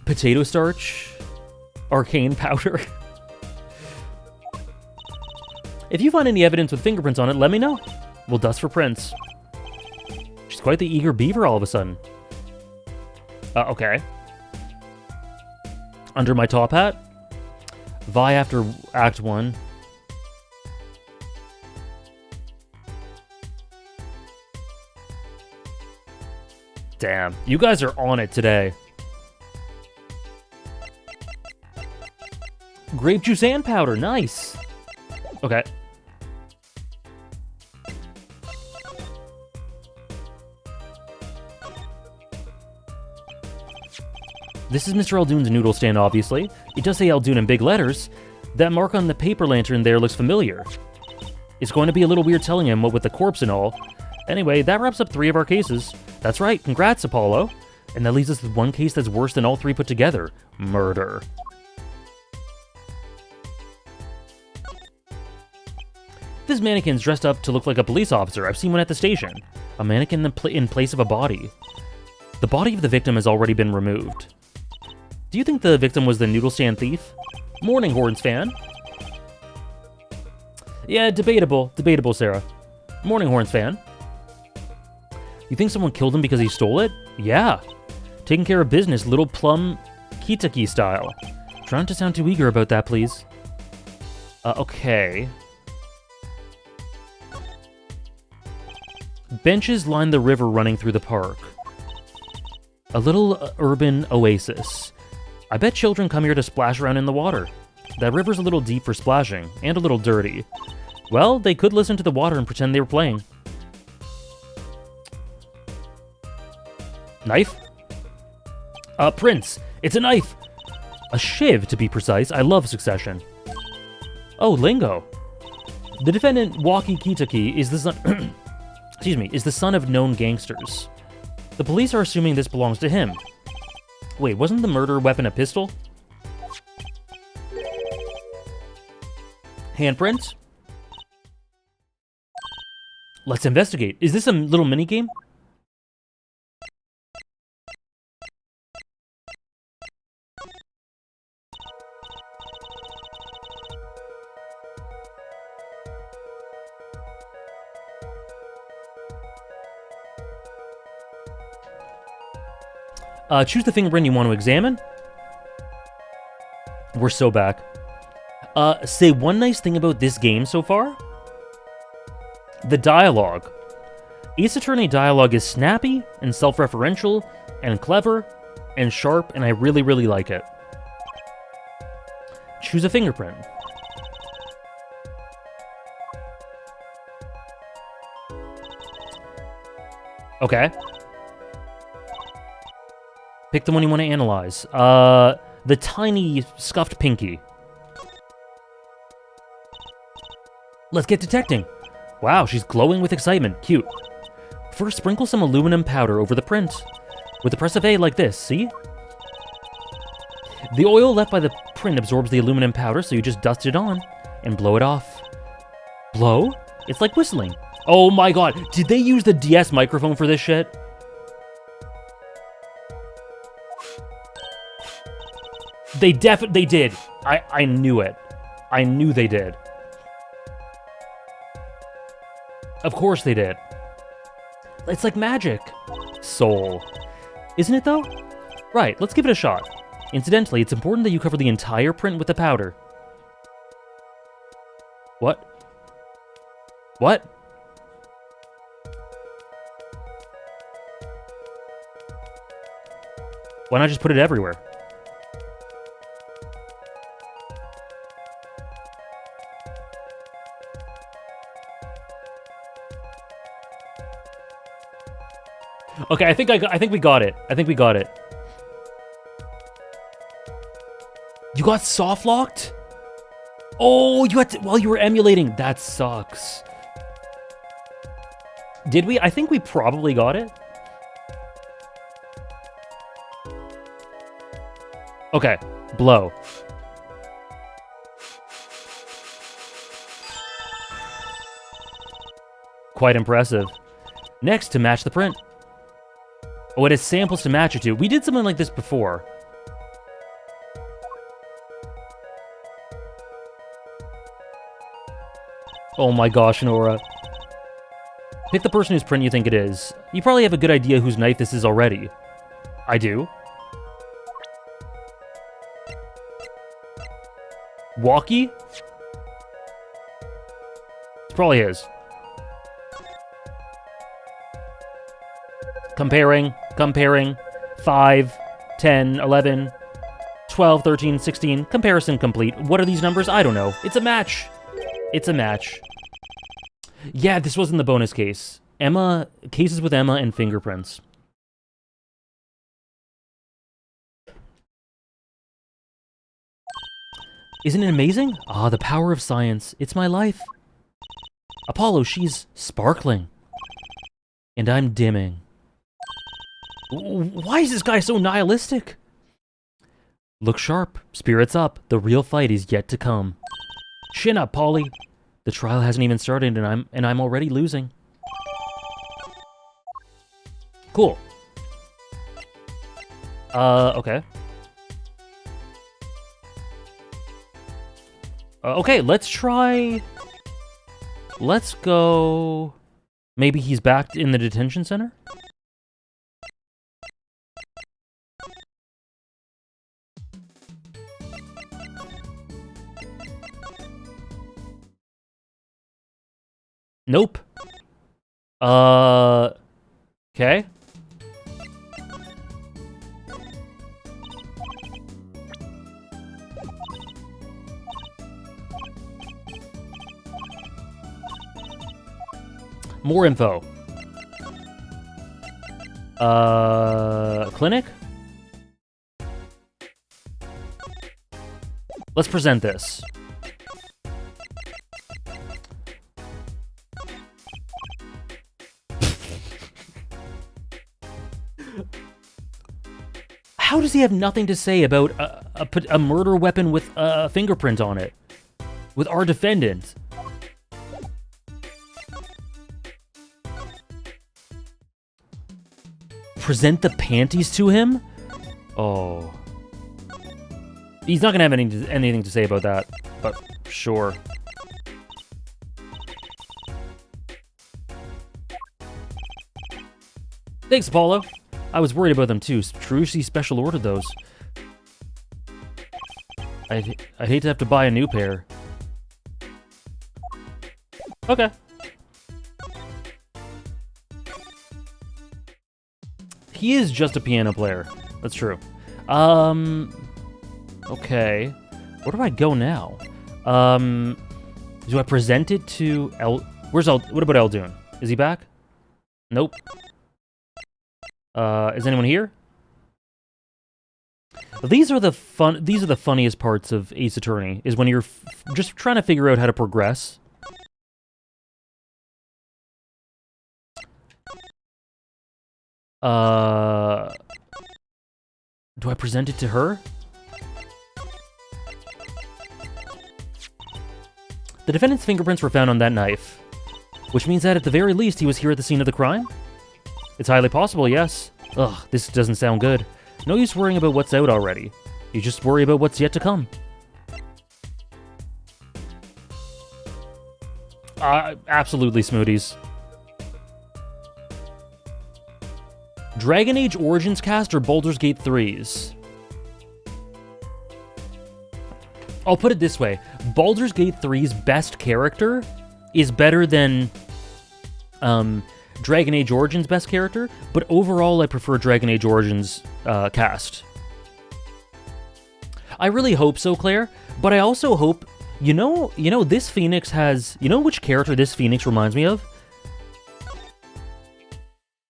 Potato starch? Arcane powder? If you find any evidence with fingerprints on it, let me know. We'll dust for prints. She's quite the eager beaver all of a sudden. Okay. Under my top hat? Vi after Act 1. Damn, you guys are on it today. Grape juice and powder, nice. Okay. This is Mr. Eldoon's noodle stand, obviously. It does say Eldoon in big letters. That mark on the paper lantern there looks familiar. It's going to be a little weird telling him what with the corpse and all. Anyway, that wraps up 3 of our cases. That's right, congrats, Apollo. And that leaves us with one case that's worse than all 3 put together. Murder. This mannequin's dressed up to look like a police officer. I've seen one at the station. A mannequin in place of a body. The body of the victim has already been removed. Do you think the victim was the noodle stand thief? Morning, Horns fan. Yeah, debatable. Debatable, Sarah. Morning, Horns fan. You think someone killed him because he stole it? Yeah. Taking care of business, Little Plum Kitaki style. Try not to sound too eager about that, please. Okay. Benches line the river running through the park. A little urban oasis. I bet children come here to splash around in the water. That river's a little deep for splashing, and a little dirty. Well, they could listen to the water and pretend they were playing. Knife? Prince! It's a knife! A shiv, to be precise. I love Succession. Oh, lingo. The defendant, Waki Kitaki, is the son... excuse me, is the son of known gangsters. The police are assuming this belongs to him. Wait, wasn't the murder weapon a pistol? Handprints? Let's investigate. Is this a little minigame? Choose the fingerprint you want to examine. We're so back. Say one nice thing about this game so far. The dialogue. Ace Attorney dialogue is snappy and self-referential and clever and sharp, and I really, really like it. Choose a fingerprint. Okay. Pick the one you want to analyze. The tiny scuffed pinky. Let's get detecting. Wow, she's glowing with excitement. Cute. First, sprinkle some aluminum powder over the print. With the press of A like this, see? The oil left by the print absorbs the aluminum powder, so you just dust it on and blow it off. Blow? It's like whistling. Oh my god, did they use the DS microphone for this shit? They did. I knew it. I knew they did. Of course they did. It's like magic. Soul. Isn't it though? Right, let's give it a shot. Incidentally, it's important that you cover the entire print with the powder. What? What? Why not just put it everywhere? Okay, I think we got it. I think we got it. You got soft locked? Oh, you had to, while you were emulating. That sucks. Did we? I think we probably got it. Okay, blow. Quite impressive. Next, to match the print. Oh, it has samples to match it to. We did something like this before. Oh my gosh, Nora. Pick the person whose print you think it is. You probably have a good idea whose knife this is already. I do. Walkie? It's probably his. Comparing. 5, 10, 11, 12, 13, 16. Comparison complete. What are these numbers? I don't know. It's a match. It's a match. Yeah, this was in the bonus case. Emma, cases with Emma and fingerprints. Isn't it amazing? Ah, the power of science. It's my life. Apollo, she's sparkling. And I'm dimming. Why is this guy so nihilistic? Look sharp. Spirits up. The real fight is yet to come. Chin up, Polly. The trial hasn't even started and I'm already losing. Cool. Okay. Okay, let's try... Let's go... Maybe he's back in the detention center? Nope. Okay. More info. Clinic? Let's present this. How does he have nothing to say about a murder weapon with a fingerprint on it? With our defendant? Present the panties to him? Oh. He's not gonna have anything to say about that, but sure. Thanks, Apollo. I was worried about them too. Trucy special ordered those. I'd hate to have to buy a new pair. Okay. He is just a piano player. That's true. Okay. Where do I go now? Do I present it to El... Where's El... What about Eldoon? Is he back? Nope. Is anyone here? These are the funniest parts of Ace Attorney, is when you're just trying to figure out how to progress. Do I present it to her? The defendant's fingerprints were found on that knife, which means that at the very least he was here at the scene of the crime? It's highly possible, yes. Ugh, this doesn't sound good. No use worrying about what's out already. You just worry about what's yet to come. Absolutely, Smoothies. Dragon Age Origins cast or Baldur's Gate 3's? I'll put it this way. Baldur's Gate 3's best character is better than Dragon Age Origins' best character, but overall I prefer Dragon Age Origins cast. I really hope so, Claire, but I also hope... You know, this Phoenix has... You know which character this Phoenix reminds me of?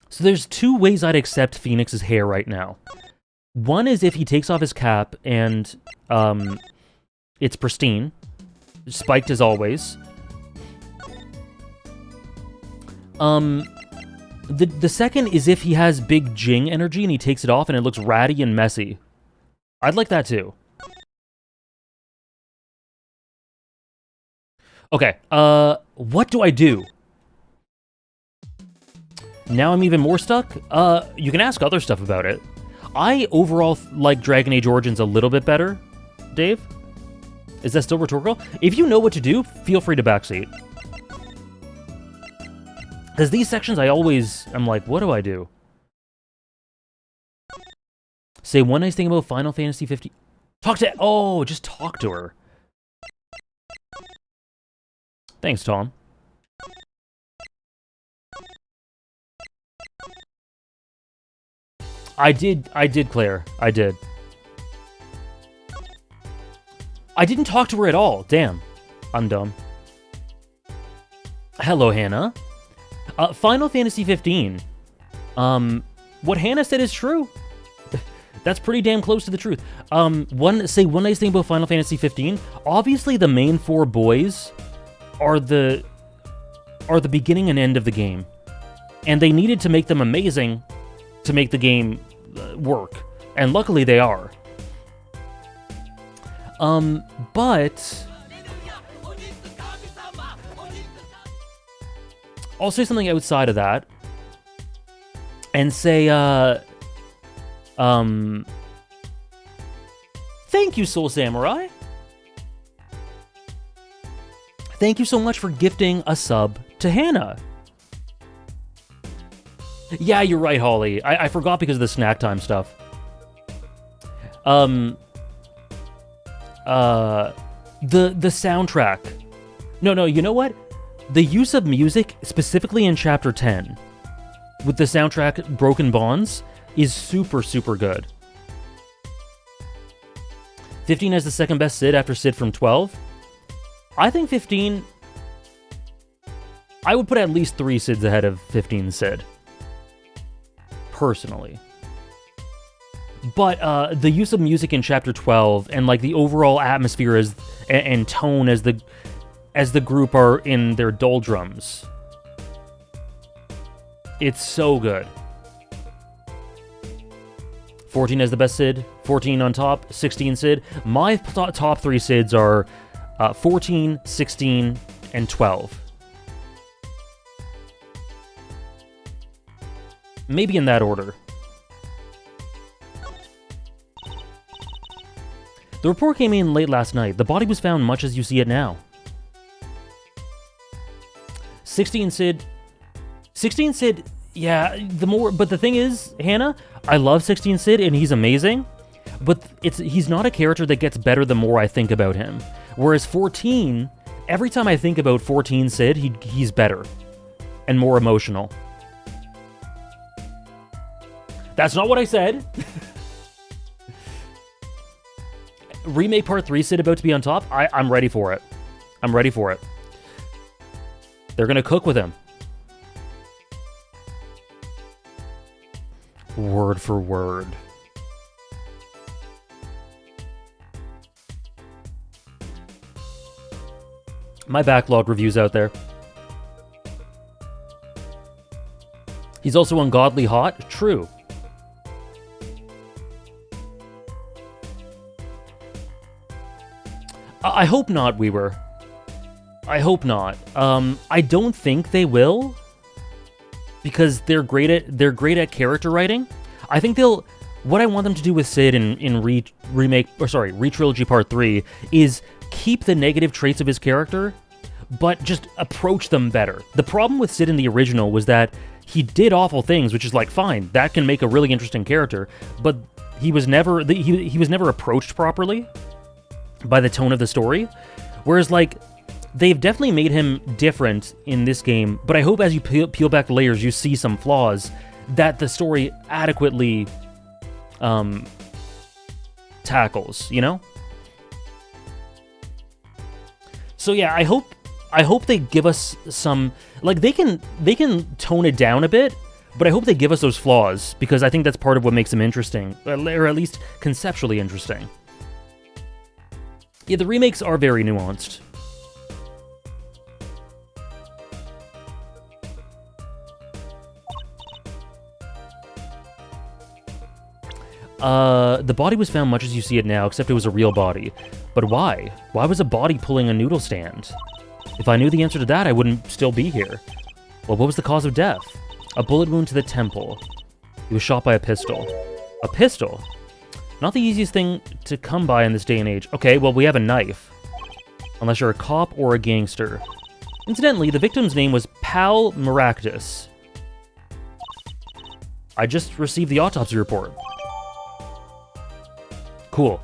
So there's two ways I'd accept Phoenix's hair right now. One is if he takes off his cap and it's pristine, spiked as always. The second is if he has big Jing energy and he takes it off and it looks ratty and messy. I'd like that too. Okay, what do I do? Now I'm even more stuck? You can ask other stuff about it. I overall like Dragon Age Origins a little bit better, Dave. Is that still rhetorical? If you know what to do, feel free to backseat. Because these sections I'm like, what do I do? Say one nice thing about Final Fantasy 15. Just talk to her. Thanks, Tom. I did, Claire. I did. I didn't talk to her at all. Damn. I'm dumb. Hello, Hannah. Final Fantasy 15. What Hannah said is true. That's pretty damn close to the truth. One nice thing about Final Fantasy 15. Obviously, the main four boys are the beginning and end of the game, and they needed to make them amazing to make the game work, and luckily they are. But I'll say something outside of that, and say, thank you, Soul Samurai. Thank you so much for gifting a sub to Hannah. Yeah, you're right, Holly. I forgot because of the snack time stuff. The soundtrack. No, you know what? The use of music, specifically in Chapter 10, with the soundtrack Broken Bonds, is super, super good. 15 has the second best Cid after Cid from 12. I think 15... I would put at least 3 Cids ahead of 15 Cid. Personally. But the use of music in Chapter 12 and like the overall atmosphere and tone as the group are in their doldrums. It's so good. 14 has the best Cid, 14 on top, 16 Cid. My top 3 Cids are 14, 16, and 12. Maybe in that order. The report came in late last night. The body was found much as you see it now. 16 Cid, yeah, but the thing is, Hannah, I love 16 Cid and he's amazing, but he's not a character that gets better the more I think about him. Whereas 14, every time I think about 14 Cid, he's better and more emotional. That's not what I said. Remake Part 3 Cid about to be on top? I'm ready for it. I'm ready for it. They're gonna cook with him. Word for word. My backlog review's out there. He's also ungodly hot. True. I hope not, Weaver. I hope not. I don't think they will, because they're great at character writing. I think they'll. What I want them to do with Sid in Retrilogy Part 3 is keep the negative traits of his character, but just approach them better. The problem with Sid in the original was that he did awful things, which is like, fine, that can make a really interesting character, but he was never approached properly by the tone of the story. Whereas, like, they've definitely made him different in this game, but I hope as you peel back the layers, you see some flaws that the story adequately tackles, you know? So yeah, I hope they give us some, like, they can tone it down a bit, but I hope they give us those flaws, because I think that's part of what makes them interesting, or at least conceptually interesting. Yeah, the remakes are very nuanced. The body was found much as you see it now, except it was a real body. But why? Why was a body pulling a noodle stand? If I knew the answer to that, I wouldn't still be here. Well, what was the cause of death? A bullet wound to the temple. He was shot by a pistol. A pistol? Not the easiest thing to come by in this day and age. Okay, well, we have a knife. Unless you're a cop or a gangster. Incidentally, the victim's name was Pal Maractus. I just received the autopsy report. Cool.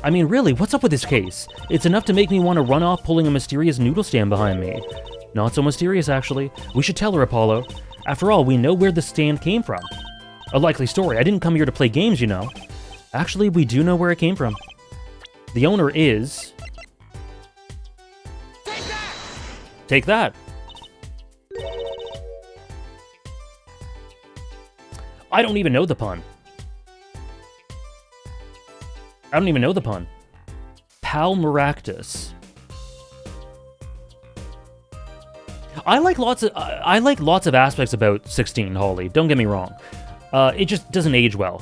I mean, really, what's up with this case? It's enough to make me want to run off pulling a mysterious noodle stand behind me. Not so mysterious, actually. We should tell her, Apollo. After all, we know where the stand came from. A likely story. I didn't come here to play games, you know. Actually, we do know where it came from. The owner is... Take that! Take that. I don't even know the pun. I don't even know the pun. Pal Maractus. I like lots of aspects about 16, Holly. Don't get me wrong. It just doesn't age well.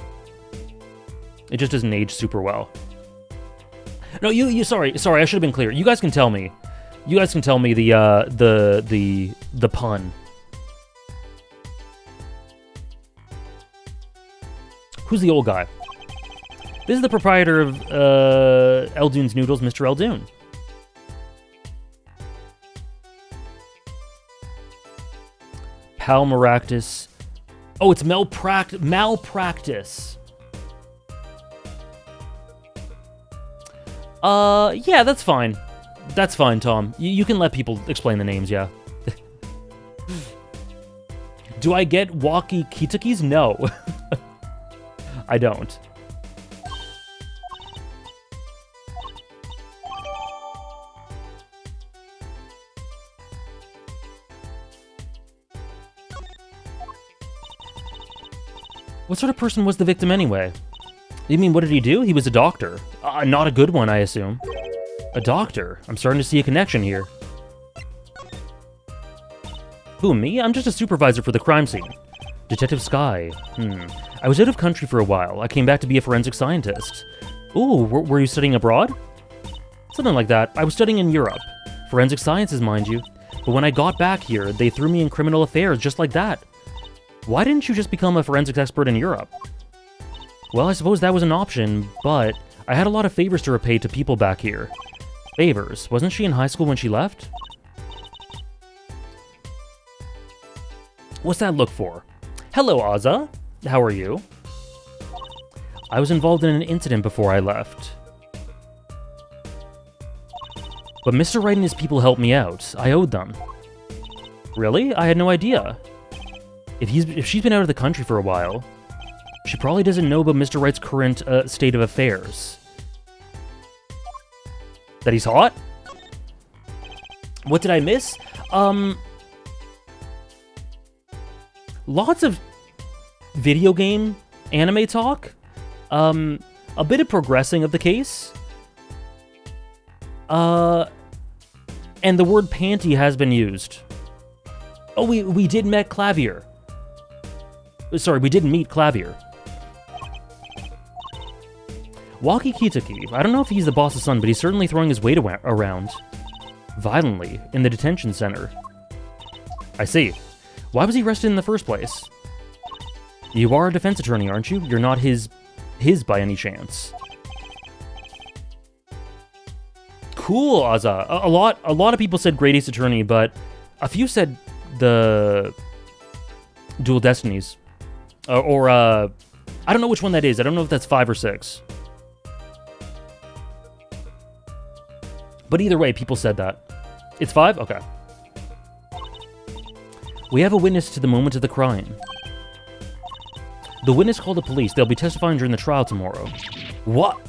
It just doesn't age super well. No, sorry, I should have been clear. You guys can tell me. You guys can tell me the pun. Who's the old guy? This is the proprietor of Eldoon's Noodles, Mr. Eldoon. Pal Maractus. Oh, it's malpractice. Yeah, that's fine. That's fine, Tom. You can let people explain the names, yeah. Do I get walkie-talkies? No. I don't. What sort of person was the victim anyway? You mean, what did he do? He was a doctor. Not a good one, I assume. A doctor? I'm starting to see a connection here. Who, me? I'm just a supervisor for the crime scene. Detective Sky. I was out of country for a while. I came back to be a forensic scientist. Ooh, were you studying abroad? Something like that. I was studying in Europe. Forensic sciences, mind you. But when I got back here, they threw me in criminal affairs just like that. Why didn't you just become a forensics expert in Europe? Well, I suppose that was an option, but I had a lot of favors to repay to people back here. Favors? Wasn't she in high school when she left? What's that look for? Hello, Ozza. How are you? I was involved in an incident before I left. But Mr. Wright and his people helped me out. I owed them. Really? I had no idea. If she's been out of the country for a while, she probably doesn't know about Mr. Wright's current state of affairs. That he's hot? What did I miss? Lots of video game anime talk. A bit of progressing of the case. And the word panty has been used. Oh, we did met Clavier. Sorry, we didn't meet Clavier. Walkie Kitaki. I don't know if he's the boss's son, but he's certainly throwing his weight around. Violently, in the detention center. I see. Why was he arrested in the first place? You are a defense attorney, aren't you? You're not his by any chance. Cool, Azza. A lot of people said Great Ace Attorney, but a few said the Dual Destinies. I don't know which one that is. I don't know if that's 5 or 6. But either way, people said that. It's 5? Okay. We have a witness to the moment of the crime. The witness called the police. They'll be testifying during the trial tomorrow. What?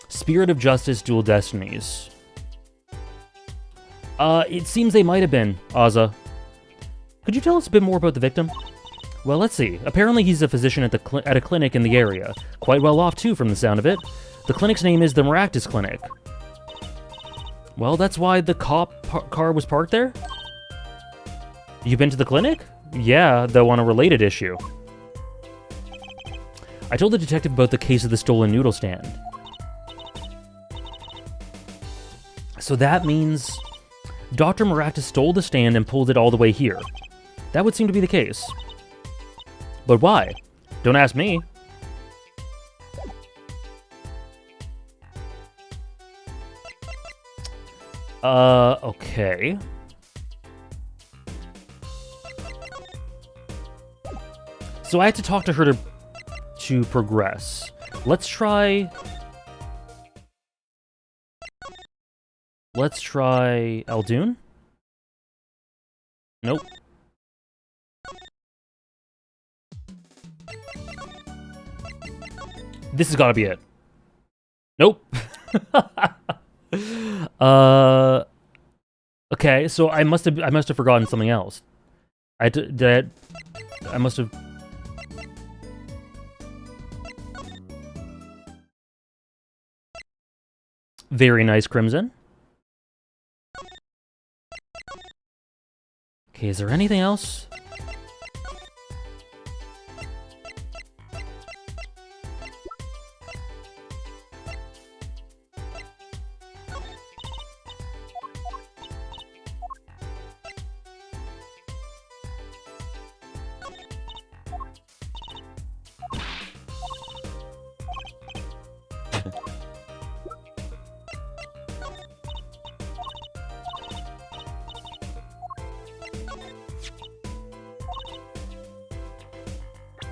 Spirit of Justice, Dual Destinies. It seems they might have been, Azza. Could you tell us a bit more about the victim? Well, let's see. Apparently he's a physician at a clinic in the area. Quite well off, too, from the sound of it. The clinic's name is the Maractus Clinic. Well, that's why the car was parked there? You've been to the clinic? Yeah, though on a related issue. I told the detective about the case of the stolen noodle stand. So that means Dr. Maractus stole the stand and pulled it all the way here. That would seem to be the case. But why? Don't ask me. Okay. So I had to talk to her to progress. Let's try Eldoon? Nope. This has got to be it. Nope. Okay, so I must have forgotten something else. I must have. Very nice, Crimson. Okay, is there anything else?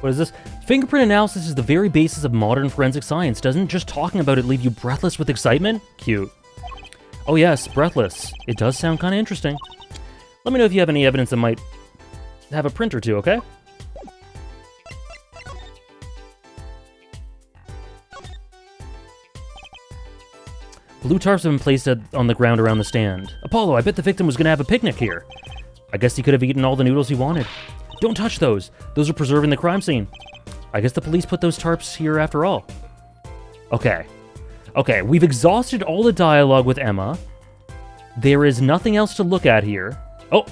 What is this? Fingerprint analysis is the very basis of modern forensic science. Doesn't just talking about it leave you breathless with excitement? Cute. Oh yes, breathless. It does sound kind of interesting. Let me know if you have any evidence that might have a print or two, okay? Blue tarps have been placed on the ground around the stand. Apollo, I bet the victim was going to have a picnic here. I guess he could have eaten all the noodles he wanted. Don't touch those. Those are preserving the crime scene. I guess the police put those tarps here after all. Okay. Okay, we've exhausted all the dialogue with Emma. There is nothing else to look at here. Oh!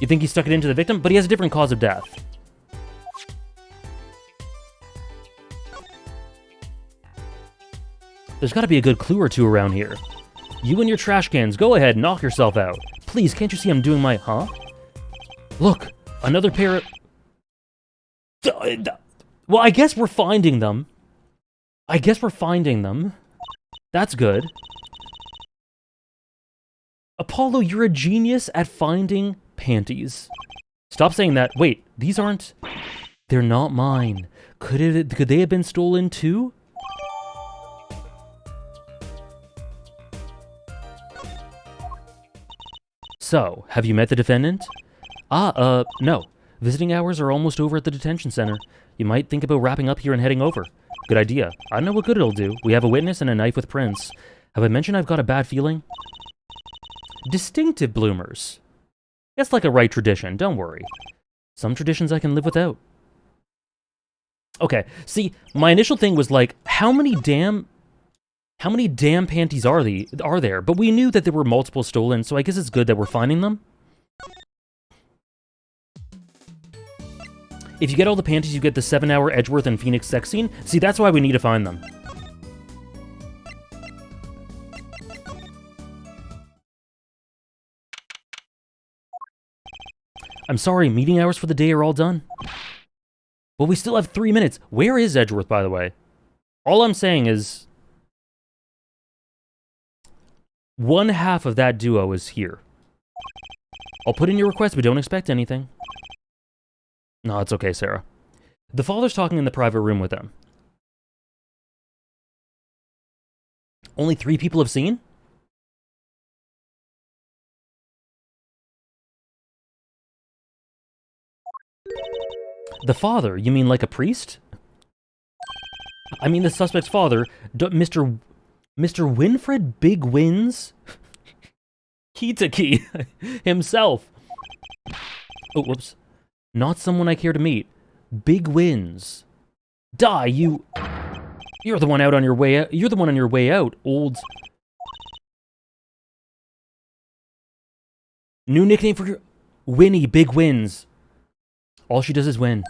You think he stuck it into the victim? But he has a different cause of death. There's gotta be a good clue or two around here. You and your trash cans, go ahead, knock yourself out. Please, can't you see I'm doing my... Huh? Look, another pair of... Well, I guess we're finding them. That's good. Apollo, you're a genius at finding panties. Stop saying that. Wait, these aren't... They're not mine. Could they have been stolen too? So, have you met the defendant? No. Visiting hours are almost over at the detention center. You might think about wrapping up here and heading over. Good idea. I don't know what good it'll do. We have a witness and a knife with prints. Have I mentioned I've got a bad feeling? Distinctive bloomers. It's like a right tradition, don't worry. Some traditions I can live without. Okay, see, my initial thing was like, how many damn panties are there? But we knew that there were multiple stolen, so I guess it's good that we're finding them. If you get all the panties, you get the 7-hour Edgeworth and Phoenix sex scene. See, that's why we need to find them. I'm sorry, meeting hours for the day are all done. Well, we still have 3 minutes. Where is Edgeworth, by the way? All I'm saying is... one half of that duo is here. I'll put in your request, but don't expect anything. No, it's okay, Sarah. The father's talking in the private room with them. Only 3 people have seen? The father? You mean like a priest? I mean the suspect's father, Mr. Winfred Big Wins? Kitaki himself. Oh, whoops. Not someone I care to meet. Big Wins. Die, you... You're the one out on your way out. You're the one on your way out, old... New nickname for Winnie, Big Wins. All she does is win.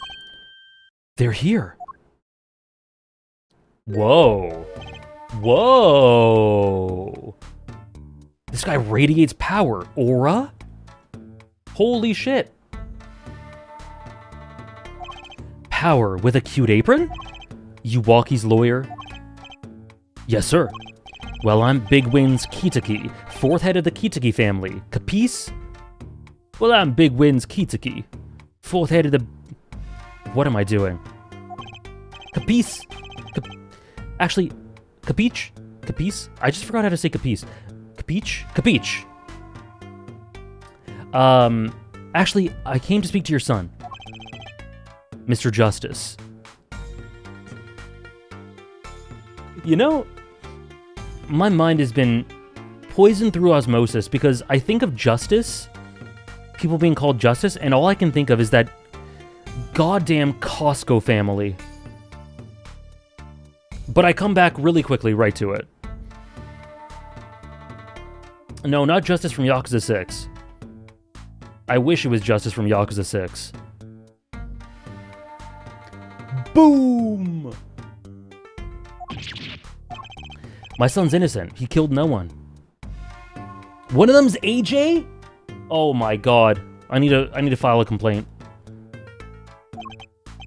They're here. Whoa. Whoa. This guy radiates power. Aura? Holy shit. Power with a cute apron? You Walkie's lawyer? Yes, sir. Well, I'm Big Wins Kitaki, 4th head of the Kitaki family. Capice? Well, I'm Big Wins Kitaki, 4th head of the... What am I doing? Capice? Actually, Capiche? Capice? I just forgot how to say Capice. Capiche? Capiche. Actually, I came to speak to your son. Mr. Justice. You know, my mind has been poisoned through osmosis because I think of justice, people being called Justice, and all I can think of is that goddamn Costco family. But I come back really quickly right to it. No, not Justice from Yakuza 6. I wish it was Justice from Yakuza 6. Boom! My son's innocent. He killed no one. One of them's AJ? Oh my god. I need to file a complaint.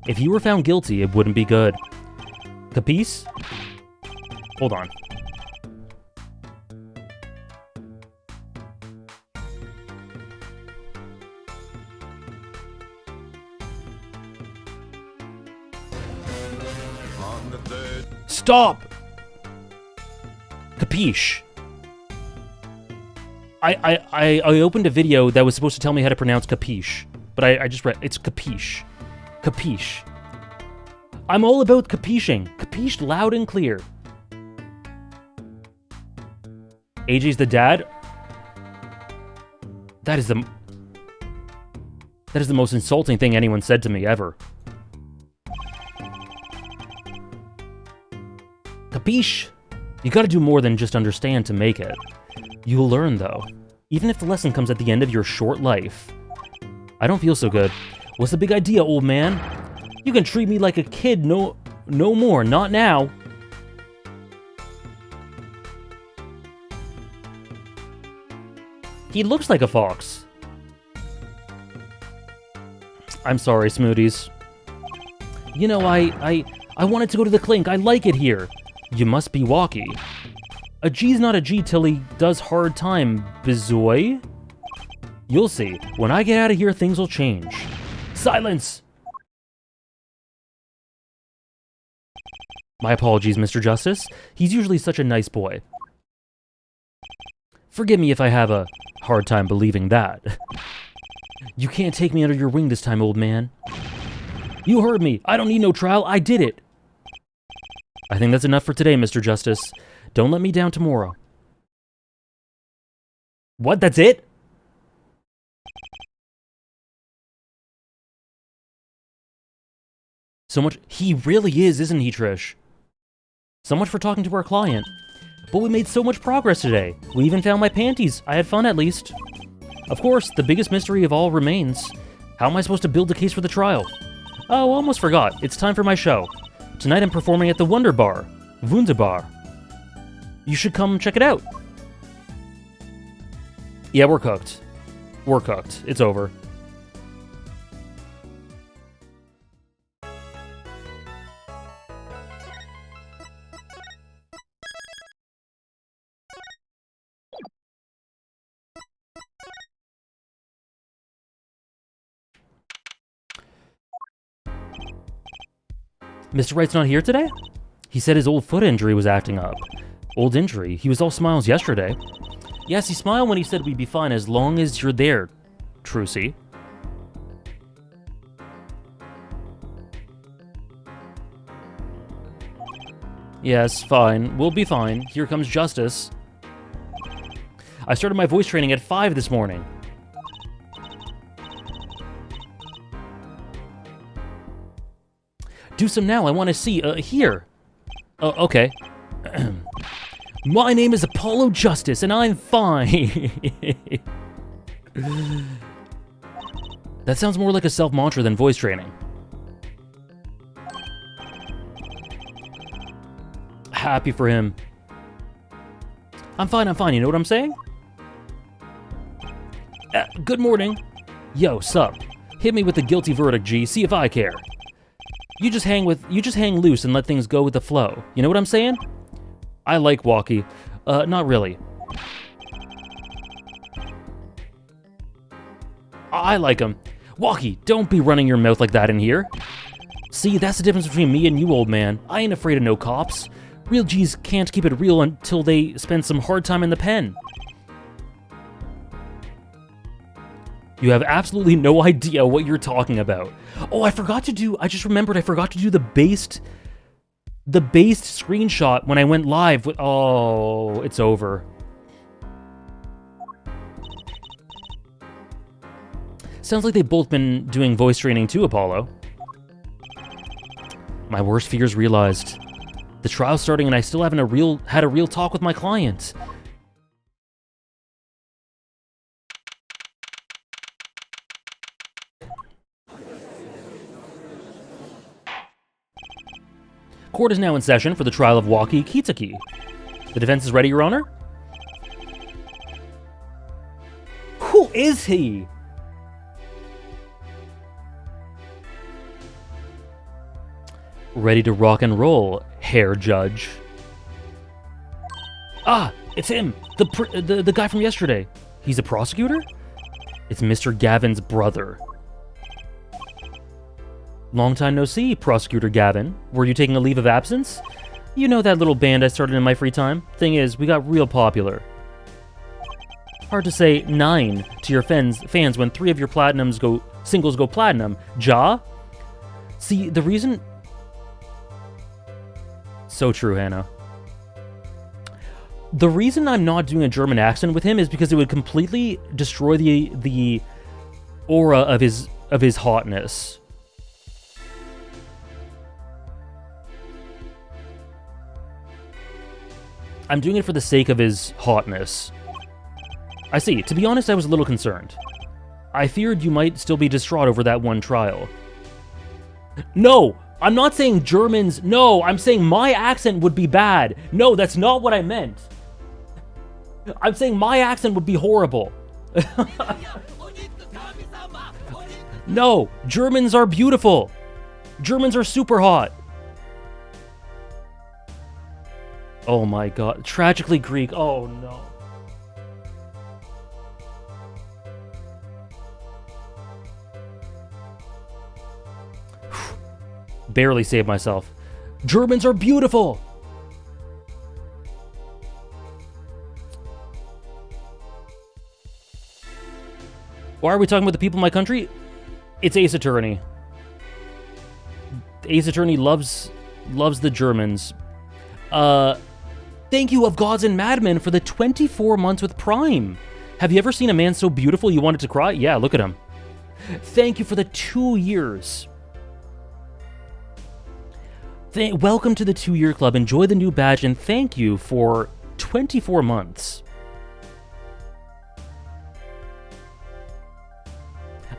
If you were found guilty, it wouldn't be good. Capice? Hold on. Stop! Capiche. I opened a video that was supposed to tell me how to pronounce capiche, but I just read, it's capiche. Capiche. I'm all about capiching. Capiche loud and clear. AJ's the dad? That is the most insulting thing anyone said to me ever. Capiche? You gotta do more than just understand to make it. You'll learn, though. Even if the lesson comes at the end of your short life. I don't feel so good. What's the big idea, old man? You can treat me like a kid, no more, not now. He looks like a fox. I'm sorry, Smoothies. You know, I wanted to go to the clink. I like it here. You must be Walkie. A G's not a G till he does hard time, bizoy. You'll see. When I get out of here, things will change. Silence! My apologies, Mr. Justice. He's usually such a nice boy. Forgive me if I have a hard time believing that. You can't take me under your wing this time, old man. You heard me. I don't need no trial. I did it. I think that's enough for today, Mr. Justice. Don't let me down tomorrow. What? That's it? So much. He really is, isn't he, Trish? So much for talking to our client. But we made so much progress today. We even found my panties. I had fun, at least. Of course, the biggest mystery of all remains. How am I supposed to build a case for the trial? Oh, almost forgot. It's time for my show. Tonight I'm performing at the Wunderbar. Wunderbar. You should come check it out. Yeah, we're cooked. We're cooked. It's over. Mr. Wright's not here today? He said his old foot injury was acting up. Old injury? He was all smiles yesterday. Yes, he smiled when he said we'd be fine as long as you're there, Trucy. Yes, fine. We'll be fine. Here comes Justice. I started my voice training at 5 this morning. Do some now. I want to see. Here. Okay. My name is Apollo Justice, and I'm fine. That sounds more like a self-mantra than voice training. Happy for him. I'm fine, you know what I'm saying? Good morning. Yo, sup? Hit me with the guilty verdict, G. See if I care. You just hang loose and let things go with the flow. You know what I'm saying? I like Walkie. Not really. I like him. Walkie, don't be running your mouth like that in here. See, that's the difference between me and you, old man. I ain't afraid of no cops. Real G's can't keep it real until they spend some hard time in the pen. You have absolutely no idea what you're talking about. Oh, I just remembered I forgot to do the based screenshot when I went live with, oh, it's over. Sounds like they've both been doing voice training too, Apollo. My worst fears realized. The trial's starting and I still haven't had a real talk with my client. Court is now in session for the trial of Walkie Kitsuki. The defense is ready, Your Honor? Who is he? Ready to rock and roll, Herr Judge. Ah, it's him, the guy from yesterday. He's a prosecutor? It's Mr. Gavin's brother. Long time no see, Prosecutor Gavin. Were you taking a leave of absence? You know that little band I started in my free time? Thing is, we got real popular. Hard to say 9 to your fans when 3 of your singles go platinum. Ja? See, the reason... So true, Hannah. The reason I'm not doing a German accent with him is because it would completely destroy the aura of his hotness. I'm doing it for the sake of his hotness. I see. To be honest, I was a little concerned. I feared you might still be distraught over that one trial. No! I'm not saying Germans... No, I'm saying my accent would be bad. No, that's not what I meant. I'm saying my accent would be horrible. No, Germans are beautiful. Germans are super hot. Oh my god. Tragically Greek. Oh no. Barely saved myself. Germans are beautiful! Why are we talking about the people in my country? It's Ace Attorney. Ace Attorney loves the Germans. Thank you of Gods and Madmen for the 24 months with Prime. Have you ever seen a man so beautiful you wanted to cry? Yeah, look at him. Thank you for the 2 years. Welcome to the 2-year club. Enjoy the new badge and thank you for 24 months.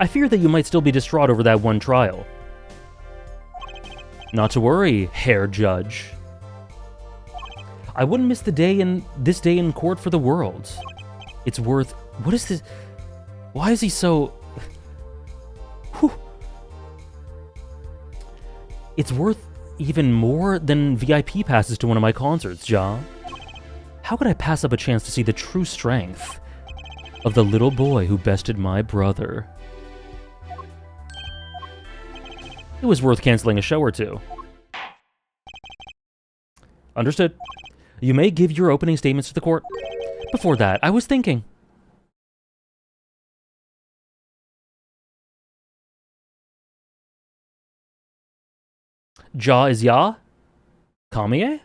I fear that you might still be distraught over that one trial. Not to worry, Herr Judge. I wouldn't miss this day in court for the world. It's worth... What is this? Why is he so... Whew. It's worth even more than VIP passes to one of my concerts, Ja. How could I pass up a chance to see the true strength of the little boy who bested my brother? It was worth canceling a show or two. Understood. You may give your opening statements to the court. Before that, I was thinking. Ja is ya? Kamiye?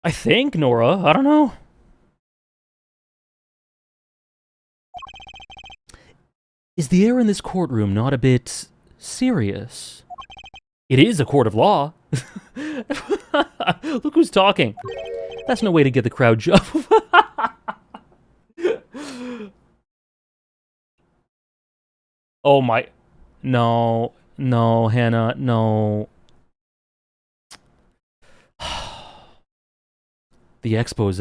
I think, Nora. I don't know. Is the air in this courtroom not a bit serious? It is a court of law. Look who's talking. That's no way to get the crowd jump. Oh my... No, no, Hannah, no. The expose.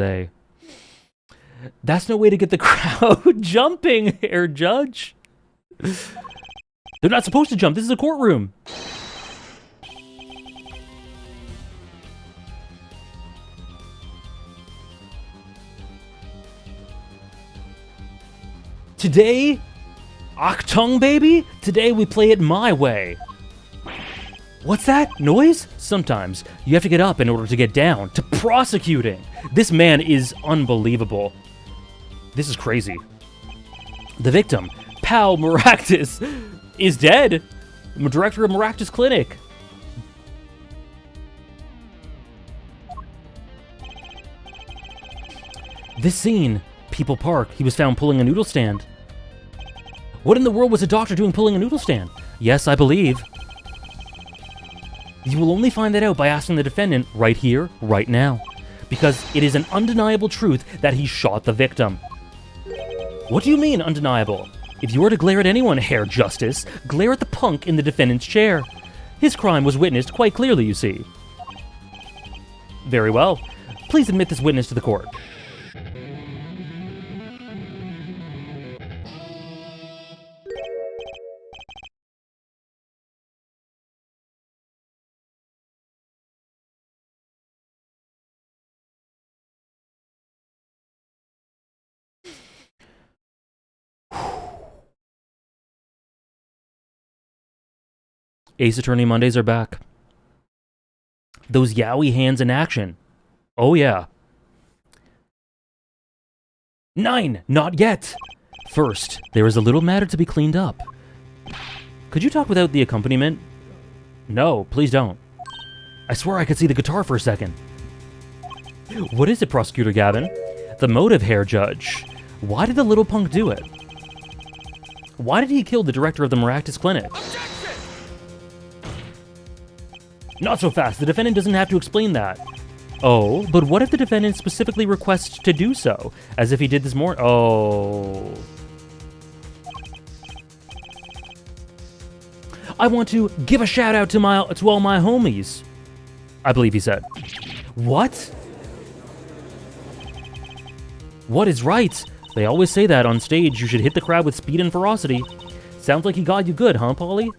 That's no way to get the crowd jumping, Herr Judge. They're not supposed to jump. This is a courtroom. Today, Achtung, baby? Today we play it my way. What's that? Noise? Sometimes you have to get up in order to get down. To prosecuting. This man is unbelievable. This is crazy. The victim, Pal Maractus, is dead. I'm a director of Maractus Clinic. This scene, People Park, he was found pulling a noodle stand. What in the world was a doctor doing pulling a noodle stand? Yes, I believe. You will only find that out by asking the defendant right here, right now. Because it is an undeniable truth that he shot the victim. What do you mean, undeniable? If you were to glare at anyone, Herr Justice, glare at the punk in the defendant's chair. His crime was witnessed quite clearly, you see. Very well. Please admit this witness to the court. Ace Attorney Mondays are back. Those yaoi hands in action. Oh yeah. 9, not yet. First, there is a little matter to be cleaned up. Could you talk without the accompaniment? No, please don't. I swear I could see the guitar for a second. What is it, Prosecutor Gavin? The motive, Herr Judge. Why did the little punk do it? Why did he kill the director of the Maractus Clinic? Not so fast. The defendant doesn't have to explain that. Oh, but what if the defendant specifically requests to do so? As if he did this more... Oh. I want to give a shout out to all my homies. I believe he said. What? What is right? They always say that on stage you should hit the crowd with speed and ferocity. Sounds like he got you good, huh, Polly?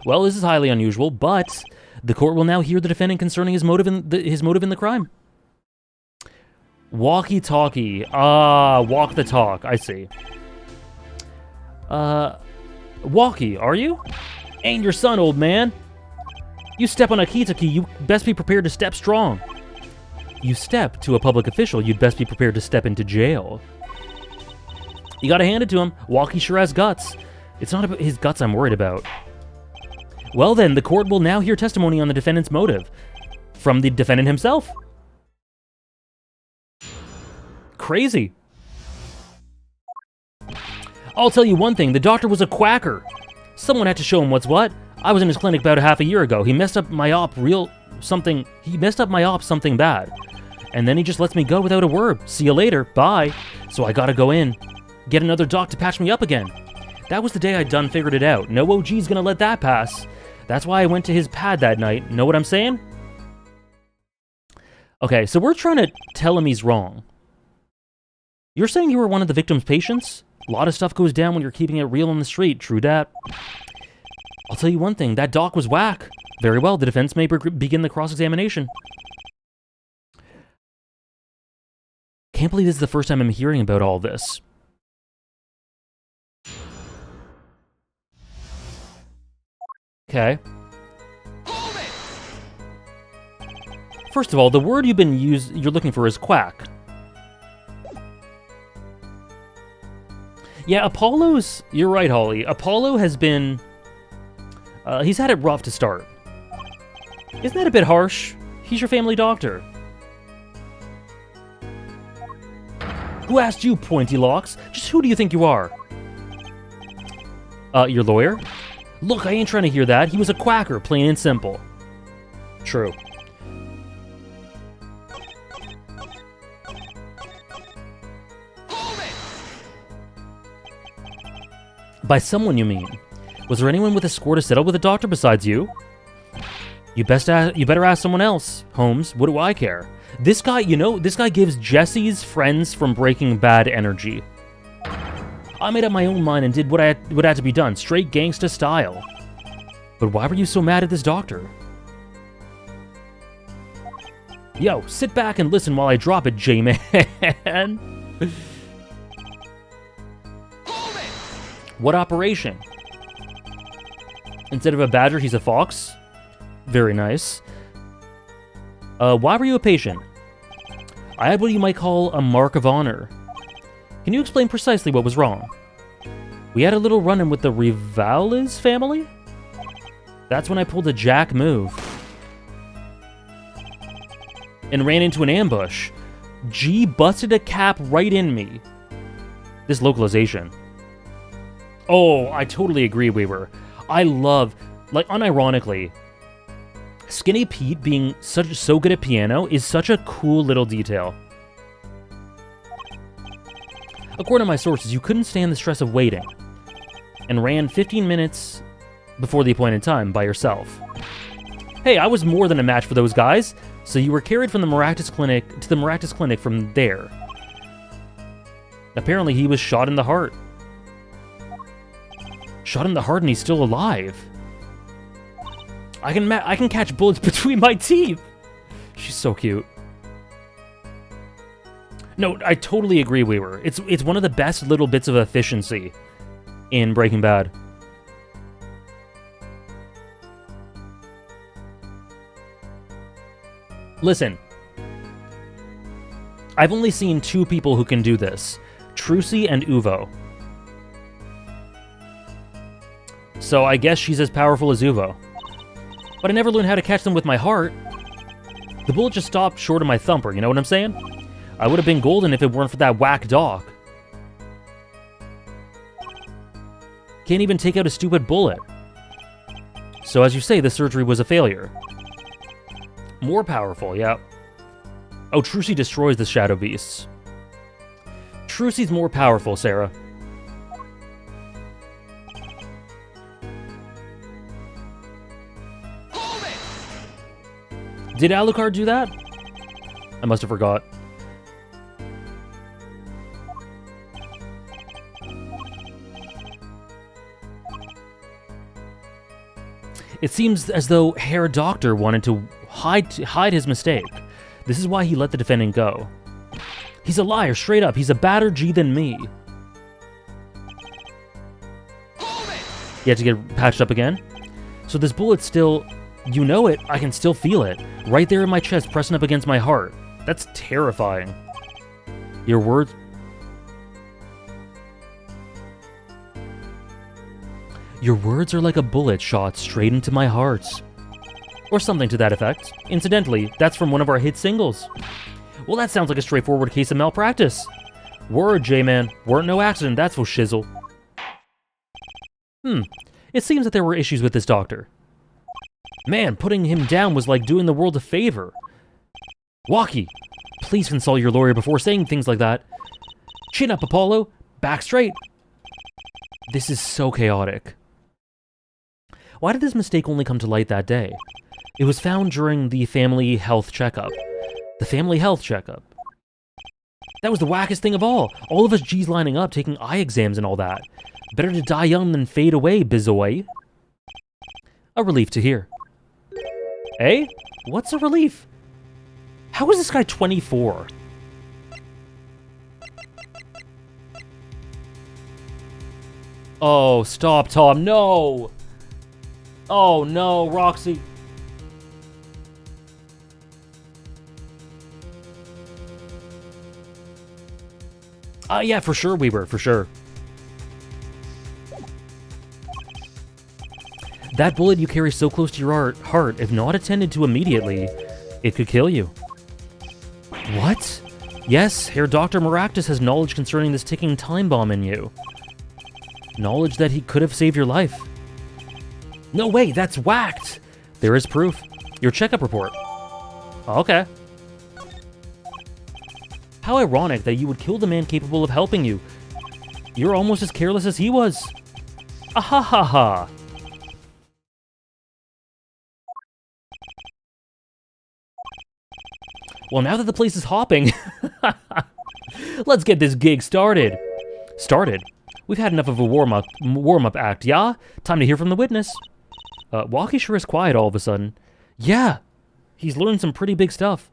Well, this is highly unusual, but the court will now hear the defendant concerning his motive in the crime. Walkie-talkie. Walk the talk. I see. Walkie, are you? Ain't your son, old man. You step on a Kitaki, you best be prepared to step strong. You step to a public official, you'd best be prepared to step into jail. You gotta hand it to him. Walkie sure has guts. It's not about his guts I'm worried about. Well then, the court will now hear testimony on the defendant's motive. From the defendant himself. Crazy. I'll tell you one thing, the doctor was a quacker. Someone had to show him what's what. I was in his clinic about a half a year ago. He messed up my op something bad. And then he just lets me go without a word. See you later. Bye. So I gotta go in. Get another doc to patch me up again. That was the day I done figured it out. No OG's gonna let that pass. That's why I went to his pad that night. Know what I'm saying? Okay, so we're trying to tell him he's wrong. You're saying you were one of the victim's patients? A lot of stuff goes down when you're keeping it real on the street. True dat. I'll tell you one thing. That doc was whack. Very well. The defense may begin the cross-examination. Can't believe this is the first time I'm hearing about all this. Okay. First of all, the word you're looking for is quack. Yeah, Apollo's... You're right, Holly. Apollo has been... he's had it rough to start. Isn't that a bit harsh? He's your family doctor. Who asked you, Pointy Locks? Just who do you think you are? Your lawyer? Look, I ain't trying to hear that. He was a quacker, plain and simple. True. By someone, you mean? Was there anyone with a score to settle with a doctor besides you? You better ask someone else, Holmes. What do I care? This guy, this guy gives Jesse's friends from Breaking Bad energy. I made up my own mind and did what had to be done, straight gangsta style. But why were you so mad at this doctor? Yo, sit back and listen while I drop it, J-Man. What operation? Instead of a badger, he's a fox? Very nice. Why were you a patient? I had what you might call a mark of honor. Can you explain precisely what was wrong? We had a little run-in with the Rivales family? That's when I pulled a jack move. And ran into an ambush. G busted a cap right in me. This localization. Oh, I totally agree, Weaver. I love, like, unironically, Skinny Pete being so good at piano is such a cool little detail. According to my sources, you couldn't stand the stress of waiting, and ran 15 minutes before the appointed time by yourself. Hey, I was more than a match for those guys, so you were carried from the Maractus Clinic to the Maractus Clinic from there. Apparently, he was shot in the heart. Shot in the heart and he's still alive. I can catch bullets between my teeth. She's so cute. No, I totally agree, Weaver. It's one of the best little bits of efficiency in Breaking Bad. Listen. I've only seen two people who can do this. Trucy and Uvo. So I guess she's as powerful as Uvo. But I never learned how to catch them with my heart. The bullet just stopped short of my thumper, you know what I'm saying? I would have been golden if it weren't for that whack dog. Can't even take out a stupid bullet. So as you say, the surgery was a failure. More powerful, yeah. Oh, Trucy destroys the Shadow Beasts. Trucy's more powerful, Sarah. Did Alucard do that? I must have forgot. It seems as though Herr Doctor wanted to hide his mistake. This is why he let the defendant go. He's a liar, straight up. He's a badder G than me. You had to get patched up again? So this bullet's still... You know it, I can still feel it. Right there in my chest, pressing up against my heart. That's terrifying. Your words... Your words are like a bullet shot straight into my heart. Or something to that effect. Incidentally, that's from one of our hit singles. Well, that sounds like a straightforward case of malpractice. Word, J-Man. Weren't no accident, that's for shizzle. It seems that there were issues with this doctor. Man, putting him down was like doing the world a favor. Walkie, please consult your lawyer before saying things like that. Chin up, Apollo. Back straight. This is so chaotic. Why did this mistake only come to light that day? It was found during the family health checkup. The family health checkup. That was the wackest thing of all. All of us G's lining up, taking eye exams and all that. Better to die young than fade away, bizoy. A relief to hear. Eh? What's a relief? How is this guy 24? Oh, stop, Tom. No! Oh, no, Roxy. Yeah, for sure, Weber, for sure. That bullet you carry so close to your heart, if not attended to immediately, it could kill you. What? Yes, Herr Dr. Maractus has knowledge concerning this ticking time bomb in you. Knowledge that he could have saved your life. No way, that's whacked! There is proof. Your checkup report. Okay. How ironic that you would kill the man capable of helping you. You're almost as careless as he was. Ahahaha. Well, now that the place is hopping, let's get this gig started. Started? We've had enough of a warm-up act, yeah? Time to hear from the witness. Walkie sure is quiet all of a sudden. Yeah, he's learned some pretty big stuff.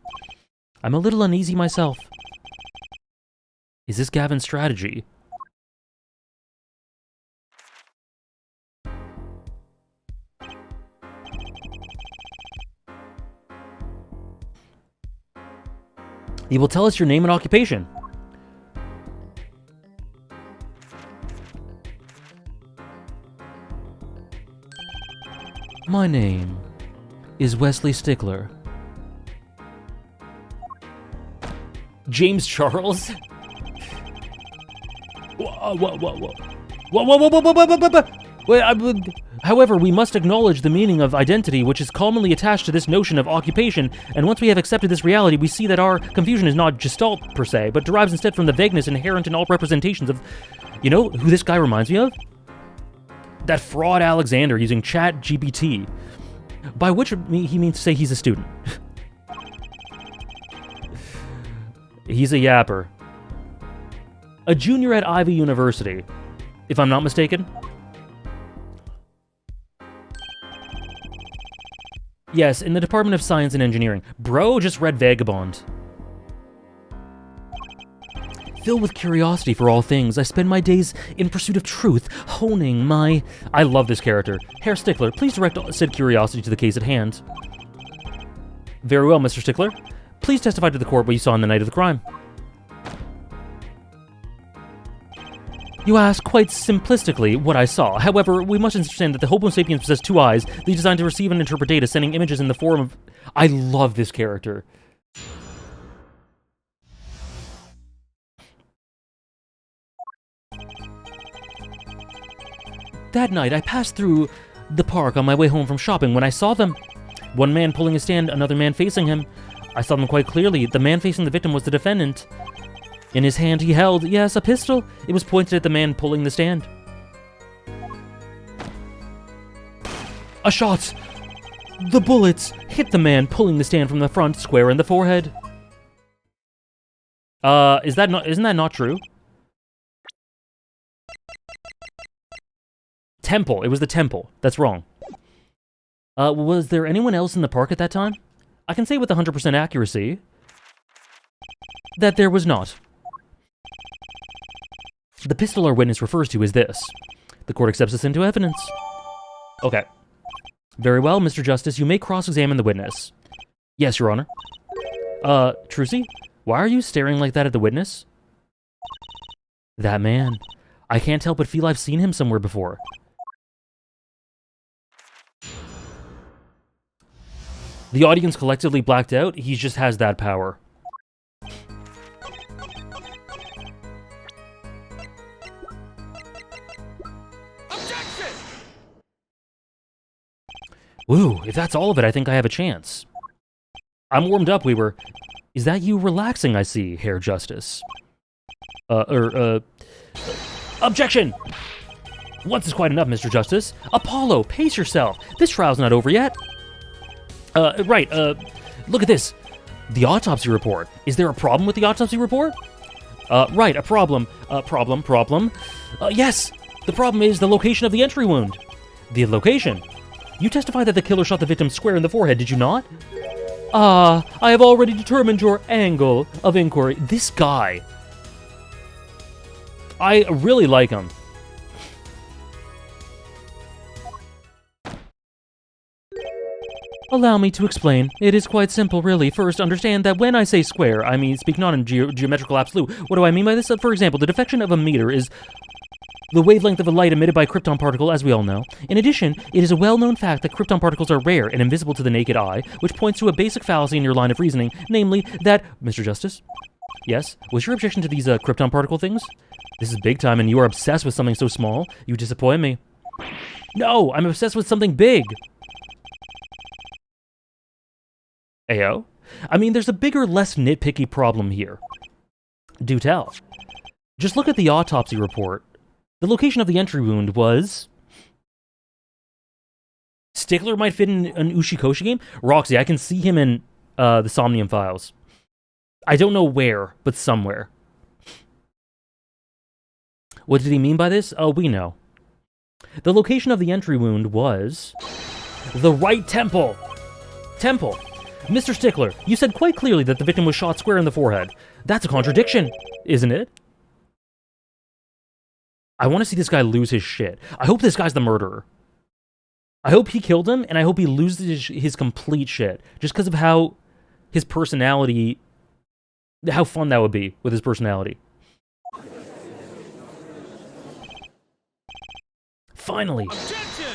I'm a little uneasy myself. Is this Gavin's strategy? You will tell us your name and occupation. My name is Wesley Stickler. James Charles? However, we must acknowledge the meaning of identity, which is commonly attached to this notion of occupation, and once we have accepted this reality, we see that our confusion is not gestalt per se, but derives instead from the vagueness inherent in all representations of... You know who this guy reminds me of? That fraud Alexander using ChatGPT. By which he means to say he's a student. He's a yapper. A junior at Ivy University, if I'm not mistaken. Yes, in the Department of Science and Engineering. Bro just read Vagabond. Filled with curiosity for all things, I spend my days in pursuit of truth, honing my... I love this character. Herr Stickler, please direct said curiosity to the case at hand. Very well, Mr. Stickler. Please testify to the court what you saw on the night of the crime. You ask quite simplistically what I saw. However, we must understand that the Homo sapiens possess two eyes. They designed to receive and interpret data, sending images in the form of... I love this character. That night, I passed through the park on my way home from shopping when I saw them. One man pulling a stand, another man facing him. I saw them quite clearly. The man facing the victim was the defendant. In his hand he held, yes, a pistol. It was pointed at the man pulling the stand. A shot! The bullets hit the man pulling the stand from the front, square in the forehead. Isn't that not true? Temple. It was the temple. That's wrong. Was there anyone else in the park at that time? I can say with 100% accuracy that there was not. The pistol our witness refers to is this. The court accepts this into evidence. Okay. Very well, Mr. Justice, you may cross-examine the witness. Yes, Your Honor. Trucy, why are you staring like that at the witness? That man. I can't help but feel I've seen him somewhere before. The audience collectively blacked out. He just has that power. Objection! Woo, if that's all of it, I think I have a chance. I'm warmed up, Weaver. Is that you relaxing, I see, Herr Justice? Objection! Once is quite enough, Mr. Justice. Apollo, pace yourself. This trial's not over yet. Right, look at this. The autopsy report. Is there a problem with the autopsy report? Right, a problem. Problem. Yes, the problem is the location of the entry wound. The location? You testified that the killer shot the victim square in the forehead, did you not? I have already determined your angle of inquiry. This guy. I really like him. Allow me to explain. It is quite simple, really. First, understand that when I say square, I mean speak not in geometrical absolute. What do I mean by this? For example, the deflection of a meter is the wavelength of a light emitted by a krypton particle, as we all know. In addition, it is a well-known fact that krypton particles are rare and invisible to the naked eye, which points to a basic fallacy in your line of reasoning, namely that... Mr. Justice? Yes? Was your objection to these krypton particle things? This is big time, and you are obsessed with something so small. You disappoint me. No, I'm obsessed with something big. Ayo? I mean, there's a bigger, less nitpicky problem here. Do tell. Just look at the autopsy report. The location of the entry wound was... Stickler might fit in an Ushikoshi game? Roxy, I can see him in the Somnium Files. I don't know where, but somewhere. What did he mean by this? Oh, we know. The location of the entry wound was... the right temple! Temple! Mr. Stickler, you said quite clearly that the victim was shot square in the forehead. That's a contradiction, isn't it? I want to see this guy lose his shit. I hope this guy's the murderer. I hope he killed him, and I hope he loses his complete shit. Just because of how his personality... how fun that would be with his personality. Finally! Objection!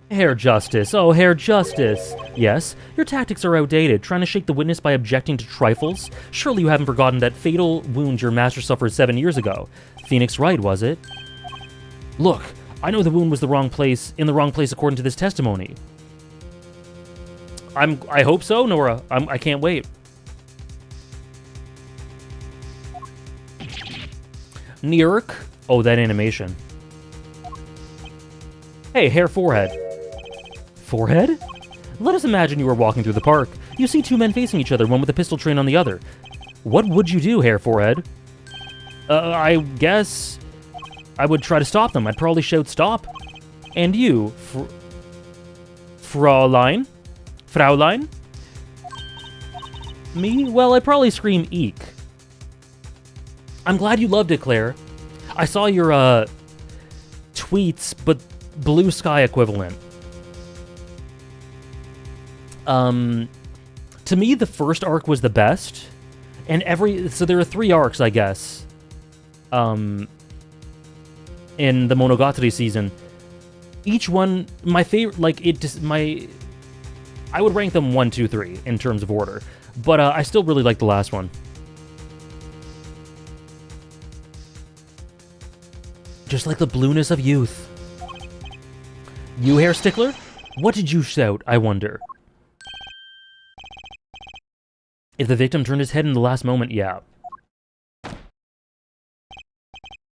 Herr Justice, oh, Herr Justice. Yes, your tactics are outdated, trying to shake the witness by objecting to trifles. Surely you haven't forgotten that fatal wound your master suffered 7 years ago. Phoenix Wright, was it? Look, I know the wound was in the wrong place according to this testimony. I hope so, Nora. I can't wait. Nierk. Oh, that animation. Hey, Herr Forehead. Forehead? Let us imagine you are walking through the park. You see two men facing each other, one with a pistol trained on the other. What would you do, Herr Forehead? I guess I would try to stop them. I'd probably shout, stop. And you, Fraulein? Fraulein? Me? Well, I'd probably scream, eek. I'm glad you loved it, Claire. I saw your, tweets, but blue sky equivalent. To me, the first arc was the best, and so there are 3 arcs, I guess, in the Monogatari season. Each one, my favorite, like, I would rank them 1, 2, 3 in terms of order, but, I still really like the last one. Just like the blueness of youth. You, Herr Stickler? What did you shout, I wonder? If the victim turned his head in the last moment, yeah.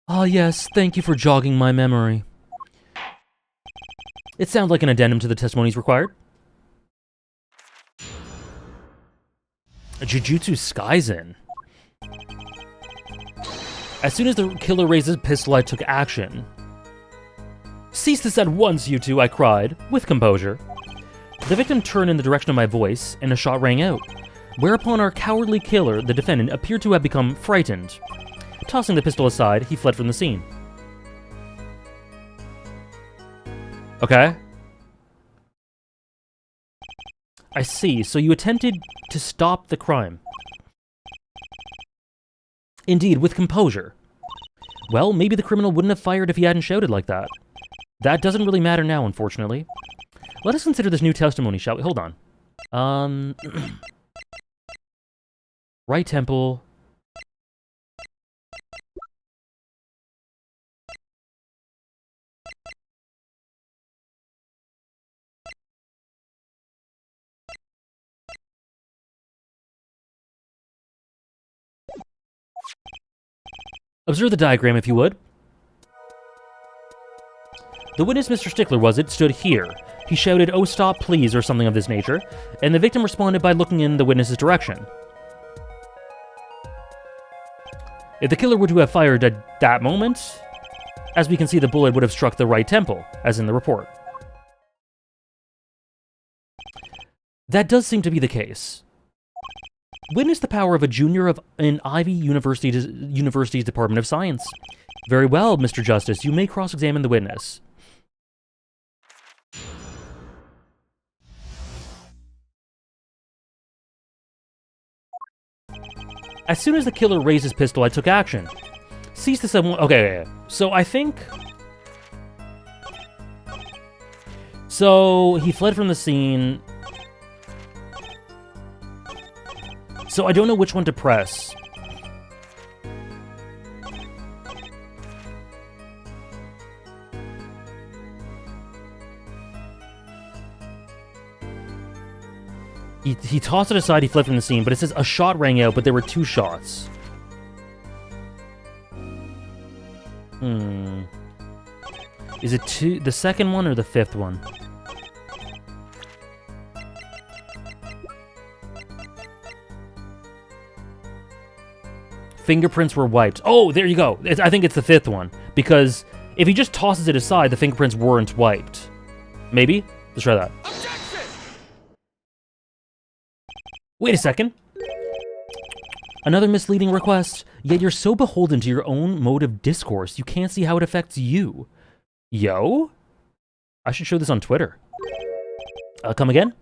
Ah, yes, thank you for jogging my memory. It sounds like an addendum to the testimonies required. Jujutsu Kaisen. As soon as the killer raised his pistol, I took action. Cease this at once, you two, I cried, with composure. The victim turned in the direction of my voice, and a shot rang out. Whereupon our cowardly killer, the defendant, appeared to have become frightened. Tossing the pistol aside, he fled from the scene. Okay. I see, so you attempted to stop the crime. Indeed, with composure. Well, maybe the criminal wouldn't have fired if he hadn't shouted like that. That doesn't really matter now, unfortunately. Let us consider this new testimony, shall we? Hold on. Right temple. Observe the diagram, if you would. The witness, Mr. Stickler, was it, stood here. He shouted, "Oh, stop, please," or something of this nature, and the victim responded by looking in the witness's direction. If the killer were to have fired at that moment, as we can see, the bullet would have struck the right temple, as in the report. That does seem to be the case. Witness the power of a junior in Ivy University's Department of Science. Very well, Mr. Justice, you may cross-examine the witness. As soon as the killer raised his pistol, I took action. Cease the someone. Okay. So I think. So he fled from the scene. So I don't know which one to press. He tossed it aside, he fled from the scene, but it says a shot rang out, but there were 2 shots. Is it the second one or the 5th one? Fingerprints were wiped. Oh, there you go. I think it's the 5th one. Because if he just tosses it aside, the fingerprints weren't wiped. Maybe? Let's try that. Wait a second. Another misleading request. Yet you're so beholden to your own mode of discourse, you can't see how it affects you. Yo? I should show this on Twitter. Come again?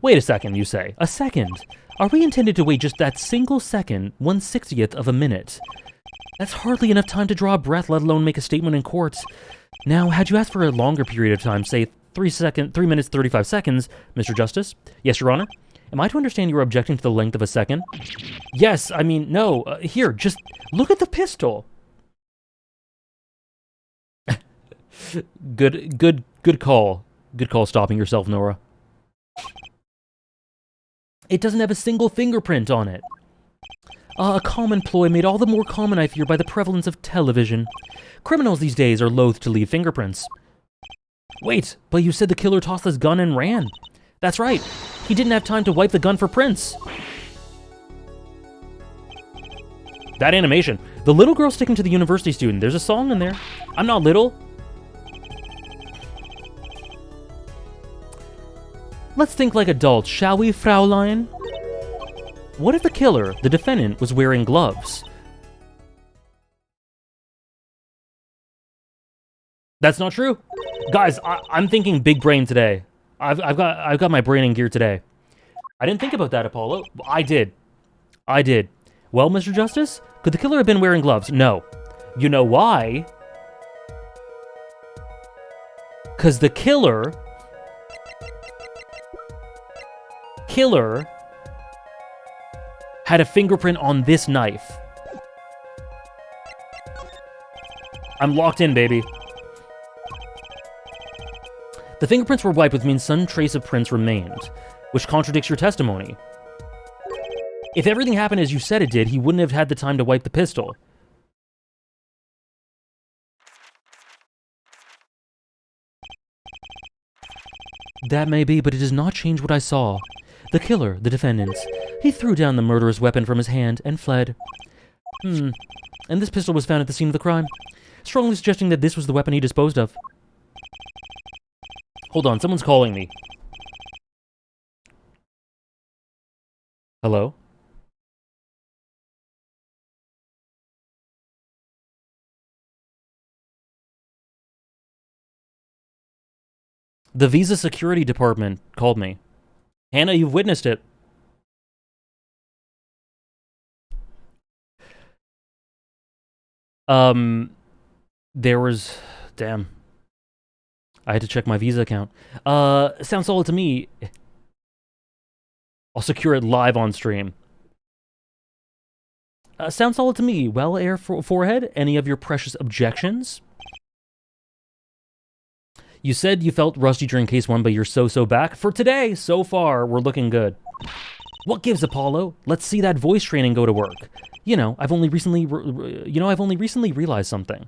Wait a second, you say. A second? Are we intended to wait just that single second, 1/60th of a minute? That's hardly enough time to draw a breath, let alone make a statement in court. Now, had you asked for a longer period of time, say 3 minutes 35 seconds, Mr. Justice? Yes, Your Honor? Am I to understand you're objecting to the length of a second? Yes, I mean, no. Here, just look at the pistol. Good call. Good call stopping yourself, Nora. It doesn't have a single fingerprint on it. A common ploy made all the more common, I fear, by the prevalence of television. Criminals these days are loath to leave fingerprints. Wait, but you said the killer tossed his gun and ran. That's right. He didn't have time to wipe the gun for prints. That animation. The little girl sticking to the university student. There's a song in there. I'm not little. Let's think like adults, shall we, Fraulein? What if the killer, the defendant, was wearing gloves? That's not true. Guys, I'm thinking big brain today. I've got my brain in gear today. I didn't think about that, Apollo. I did. Well, Mr. Justice, could the killer have been wearing gloves? No. You know why? Because the killer had a fingerprint on this knife. I'm locked in, baby. The fingerprints were wiped, which means some trace of prints remained, which contradicts your testimony. If everything happened as you said it did, he wouldn't have had the time to wipe the pistol. That may be, but it does not change what I saw. The killer, the defendant, he threw down the murderous weapon from his hand and fled. And this pistol was found at the scene of the crime, strongly suggesting that this was the weapon he disposed of. Hold on, someone's calling me. Hello? The Visa Security Department called me. Hannah, you've witnessed it. There was... Damn. I had to check my Visa account. Sounds solid to me. I'll secure it live on stream. Sounds solid to me. Well, Air Forehead, any of your precious objections? You said you felt rusty during case 1, but you're so back. For today, so far, we're looking good. What gives, Apollo? Let's see that voice training go to work. I've only recently realized something.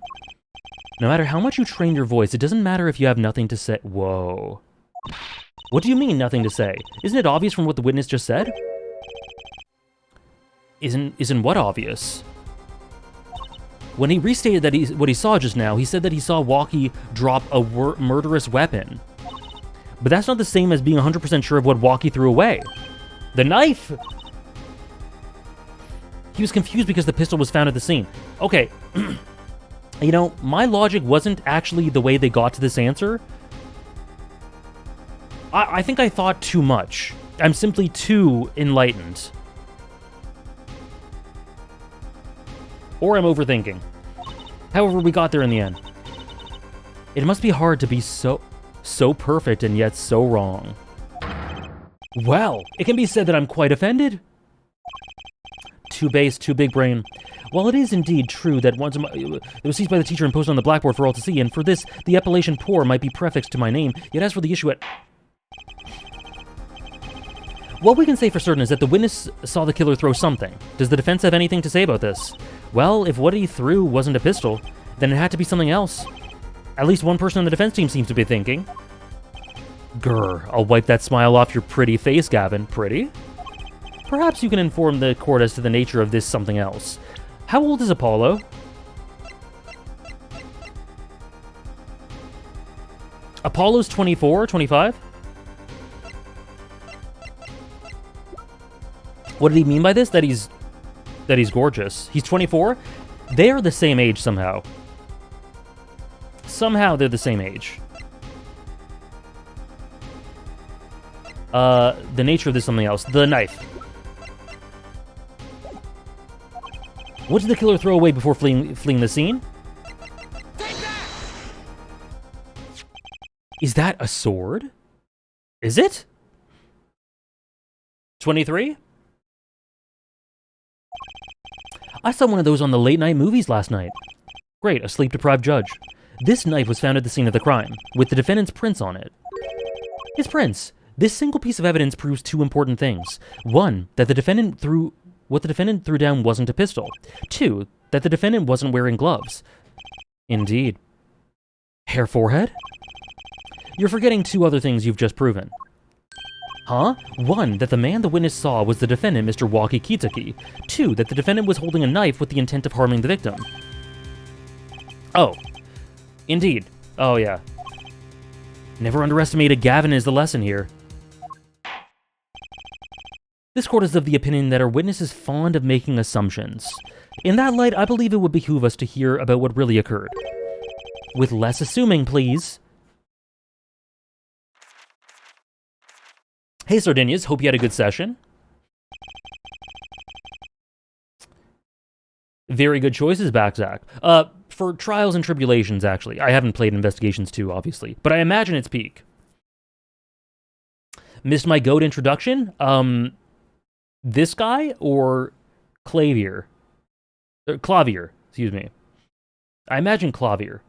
No matter how much you train your voice, it doesn't matter if you have nothing to say. Whoa. What do you mean, nothing to say? Isn't it obvious from what the witness just said? Isn't what obvious? When he restated that what he saw just now, he said that he saw Walkie drop a murderous weapon. But that's not the same as being 100% sure of what Walkie threw away. The knife! He was confused because the pistol was found at the scene. Okay. My logic wasn't actually the way they got to this answer. I think I thought too much. I'm simply too enlightened. Or I'm overthinking. However, we got there in the end. It must be hard to be so perfect and yet so wrong. Well, it can be said that I'm quite offended. Too base, too big brain. While it is indeed true that it was seized by the teacher and posted on the blackboard for all to see, and for this, the appellation poor might be prefixed to my name, yet as for the issue at... What we can say for certain is that the witness saw the killer throw something. Does the defense have anything to say about this? Well, if what he threw wasn't a pistol, then it had to be something else. At least one person on the defense team seems to be thinking. Grr, I'll wipe that smile off your pretty face, Gavin. Pretty? Perhaps you can inform the court as to the nature of this something else. How old is Apollo? Apollo's 24, 25? What did he mean by this? That he's gorgeous. He's 24? They are the same age somehow. Somehow they're the same age. The nature of this something else. The knife. What did the killer throw away before fleeing the scene? Take that! Is that a sword? Is it? 23? I saw one of those on the late-night movies last night. Great, a sleep-deprived judge. This knife was found at the scene of the crime, with the defendant's prints on it. His prints. This single piece of evidence proves two important things. One, that what the defendant threw down wasn't a pistol. Two, that the defendant wasn't wearing gloves. Indeed. Hair forehead? You're forgetting two other things you've just proven. Huh? One, that the man the witness saw was the defendant, Mr. Walkie Kitaki. Two, that the defendant was holding a knife with the intent of harming the victim. Oh. Indeed. Oh, yeah. Never underestimated Gavin is the lesson here. This court is of the opinion that our witness is fond of making assumptions. In that light, I believe it would behoove us to hear about what really occurred. With less assuming, please. Hey, Sardinias, hope you had a good session. Very good choices, Backzack. For Trials and Tribulations, actually. I haven't played Investigations 2, obviously, but I imagine it's peak. Missed my goat introduction? This guy or Clavier? Clavier, excuse me. I imagine Clavier.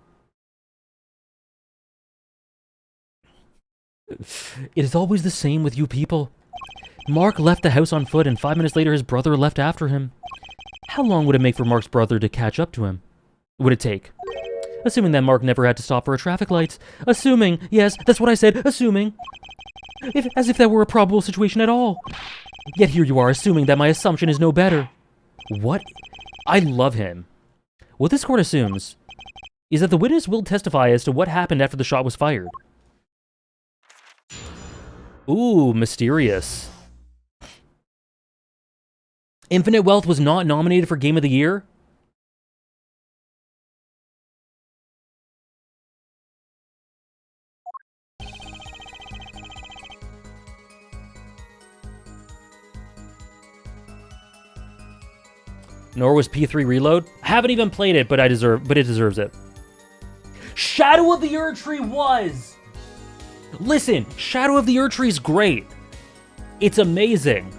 It is always the same with you people. Mark left the house on foot, and 5 minutes later his brother left after him. How long would it make for Mark's brother to catch up to him? Would it take? Assuming that Mark never had to stop for a traffic light. Assuming, yes, that's what I said, assuming. As if that were a probable situation at all. Yet here you are assuming that my assumption is no better. What? I love him. What this court assumes is that the witness will testify as to what happened after the shot was fired. Ooh, mysterious. Infinite Wealth was not nominated for Game of the Year? Nor was P3 Reload. I haven't even played it, but it deserves it. Shadow of the Erdtree was! Listen, Shadow of the Erdtree is great. It's amazing.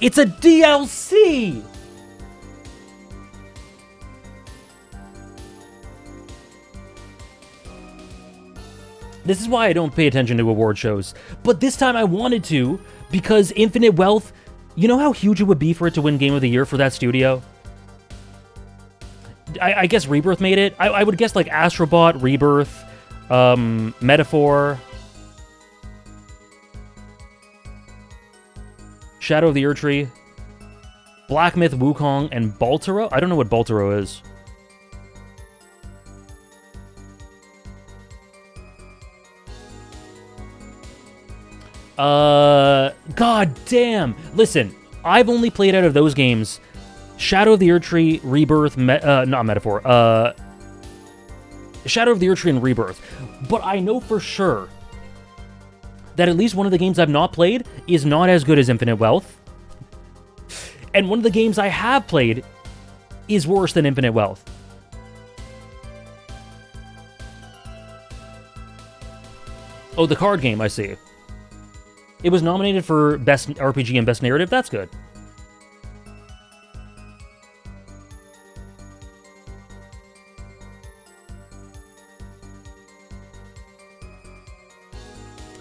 It's a DLC! This is why I don't pay attention to award shows. But this time I wanted to, Because Infinite Wealth, you know how huge it would be for it to win Game of the Year for that studio? I guess Rebirth made it. I would guess like Astrobot, Rebirth, Metaphor, Shadow of the Erdtree, Black Myth Wukong, and Baltoro? I don't know what Baltoro is. God damn. Listen, I've only played out of those games Shadow of the Erdtree, Rebirth, not Metaphor, Shadow of the Erdtree and Rebirth. But I know for sure that at least one of the games I've not played is not as good as Infinite Wealth. And one of the games I have played is worse than Infinite Wealth. Oh, the card game, I see. It was nominated for Best RPG and Best Narrative. That's good.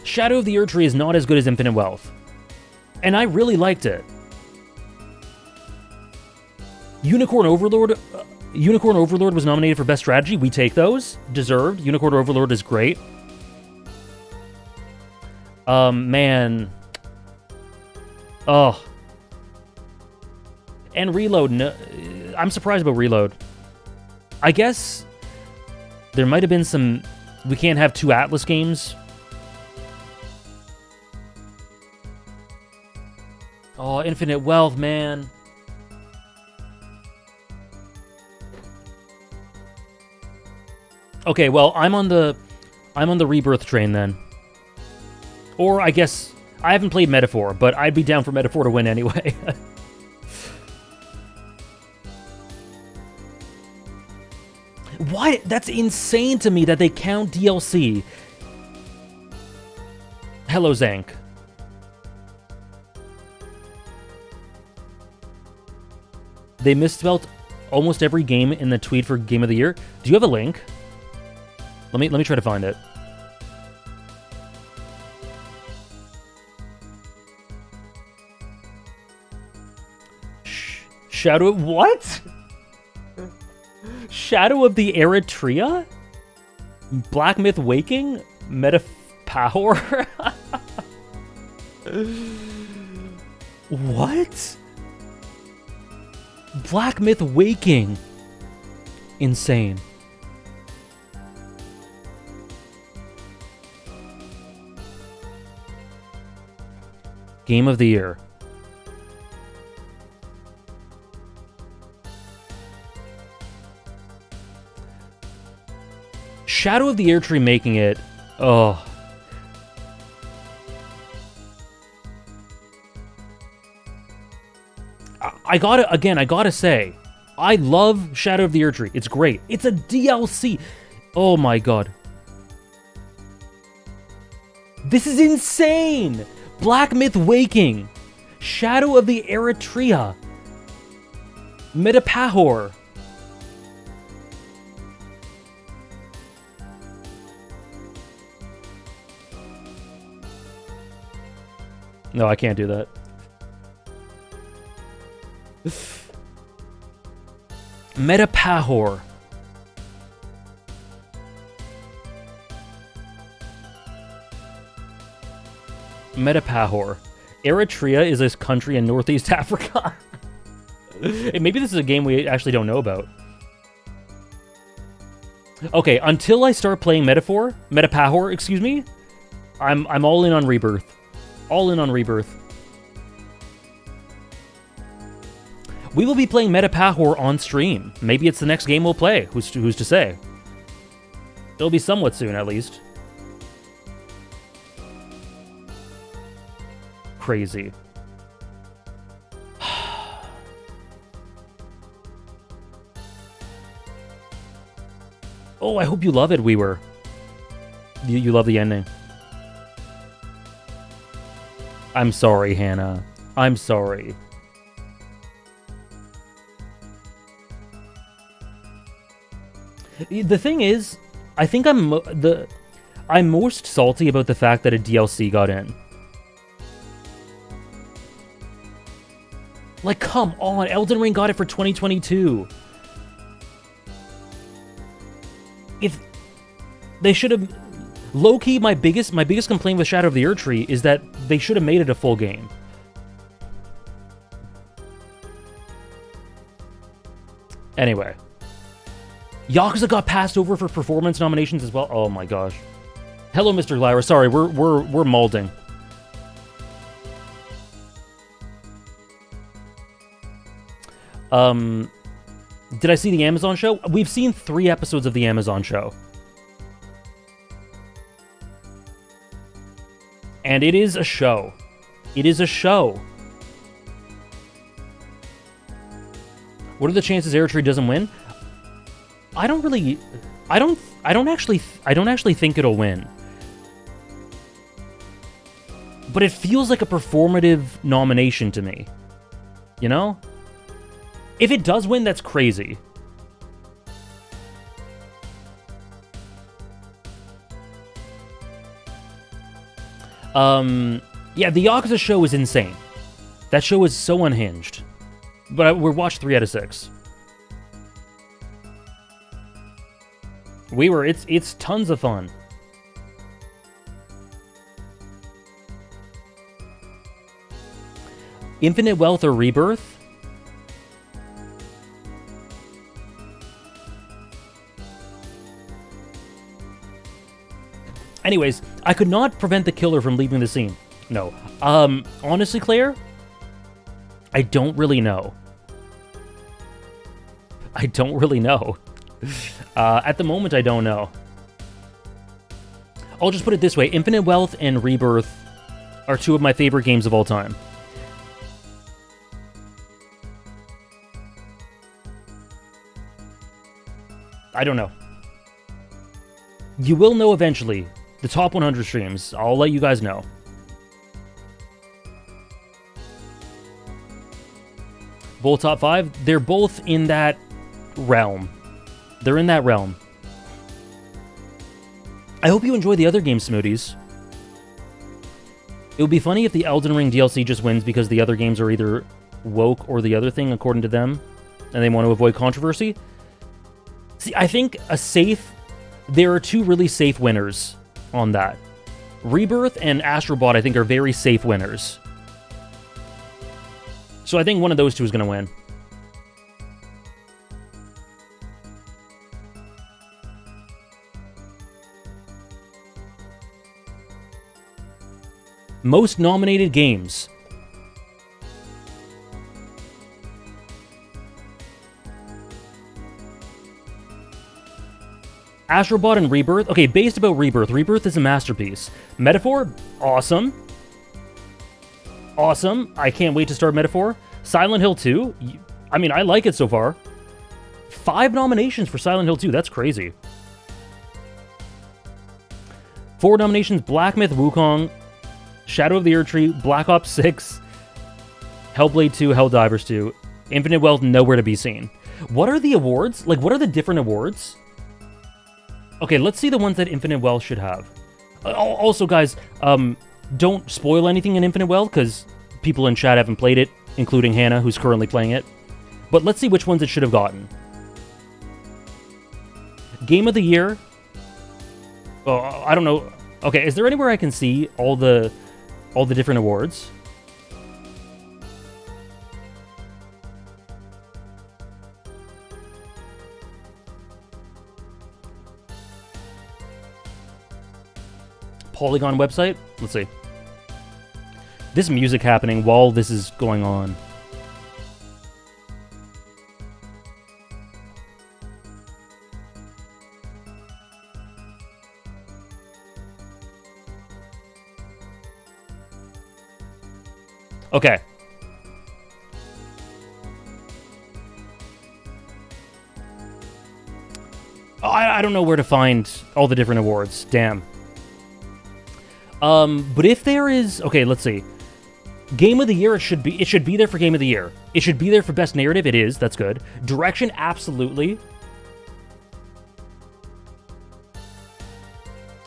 Shadow of the Erdtree is not as good as Infinite Wealth. And I really liked it. Unicorn Overlord was nominated for Best Strategy. We take those. Deserved. Unicorn Overlord is great. Man. Oh. And Reload. No, I'm surprised about Reload. I guess there might have been some... We can't have two Atlas games. Oh, Infinite Wealth, man. Okay, well, I'm on the Rebirth train then. Or I guess I haven't played Metaphor, but I'd be down for Metaphor to win anyway. What? That's insane to me that they count DLC. Hello, Zank. They misspelled almost every game in the tweet for Game of the Year. Do you have a link? Let me try to find it. Shadow... What? Shadow of the Eritrea? Black Myth Waking? Metaphor? What? Black Myth Waking. Insane. Game of the Year. Shadow of the Erdtree making it. Oh. I gotta say, I love Shadow of the Erdtree. It's great. It's a DLC. Oh my god. This is insane! Black Myth Waking. Shadow of the Eritrea. Metapahor. No, I can't do that. Metapahor. Metapahor. Eritrea is a country in Northeast Africa. Maybe this is a game we actually don't know about. Okay, until I start playing Metapahor, excuse me, I'm all in on Rebirth. All in on Rebirth. We will be playing Metapahor on stream. Maybe it's the next game we'll play. Who's to say? It'll be somewhat soon, at least. Crazy. Oh, I hope you love it, Weewer. You love the ending. I'm sorry, Hannah. I'm sorry. The thing is, I think I'm most salty about the fact that a DLC got in. Like, come on, Elden Ring got it for 2022. If they should have, low-key, my biggest complaint with Shadow of the Erdtree is that they should have made it a full game. Anyway, Yakuza got passed over for performance nominations as well. Oh my gosh. Hello, Mr. Lyra. Sorry, we're molding. Did I see the Amazon show? We've seen 3 episodes of the Amazon show. And it is a show. It is a show. What are the chances Erdtree doesn't win? I don't actually think it'll win. But it feels like a performative nomination to me. You know? If it does win, that's crazy. Yeah, the Yakuza show is insane. That show is so unhinged. But we're watched 3 out of 6. It's tons of fun. Infinite Wealth or Rebirth? Anyways, I could not prevent the killer from leaving the scene. No. Honestly, Claire, I don't really know. I don't really know. At the moment, I don't know. I'll just put it this way. Infinite Wealth and Rebirth are 2 of my favorite games of all time. I don't know. You will know eventually. The top 100 streams. I'll let you guys know. Both top 5. They're both in that realm. They're in that realm. I hope you enjoy the other game, Smoothies. It would be funny if the Elden Ring DLC just wins because the other games are either woke or the other thing, according to them, and they want to avoid controversy. See, I think there are 2 really safe winners on that. Rebirth and Astrobot, I think, are very safe winners. So I think one of those 2 is going to win. Most nominated games. Astrobot and Rebirth. Okay, based about Rebirth. Rebirth is a masterpiece. Metaphor, awesome. Awesome. I can't wait to start Metaphor. Silent Hill 2. I mean, I like it so far. 5 nominations for Silent Hill 2. That's crazy. 4 nominations. Black Myth Wukong, Shadow of the Erdtree, Black Ops 6, Hellblade 2, Helldivers 2, Infinite Wealth, nowhere to be seen. What are the awards? Like, what are the different awards? Okay, let's see the ones that Infinite Wealth should have. Also, guys, don't spoil anything in Infinite Wealth, because people in chat haven't played it, including Hannah, who's currently playing it. But let's see which ones it should have gotten. Game of the Year. Oh, I don't know. Okay, is there anywhere I can see all the different awards? Polygon website? Let's see. This music happening while this is going on. Okay. I don't know where to find all the different awards. Damn. But if there is... Okay, let's see. Game of the Year, it should be there for Game of the Year. It should be there for Best Narrative. It is. That's good. Direction, absolutely.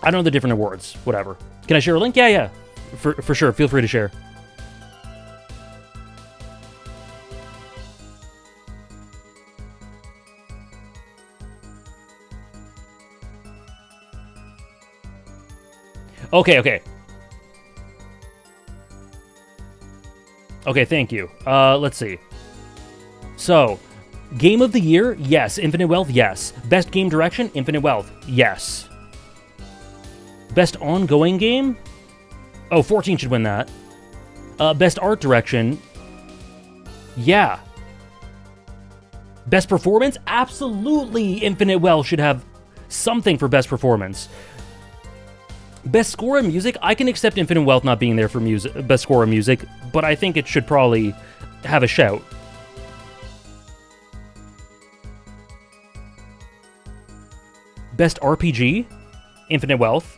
I don't know the different awards. Whatever. Can I share a link? Yeah. For sure. Feel free to share. Okay. Okay, thank you. Let's see. So, Game of the Year, yes. Infinite Wealth, yes. Best Game Direction, Infinite Wealth, yes. Best Ongoing Game? Oh, 14 should win that. Best Art Direction, yeah. Best Performance, absolutely Infinite Wealth should have something for Best Performance. Best Score of Music, I can accept Infinite Wealth not being there for music, Best Score of Music, but I think it should probably have a shout. Best RPG, Infinite Wealth.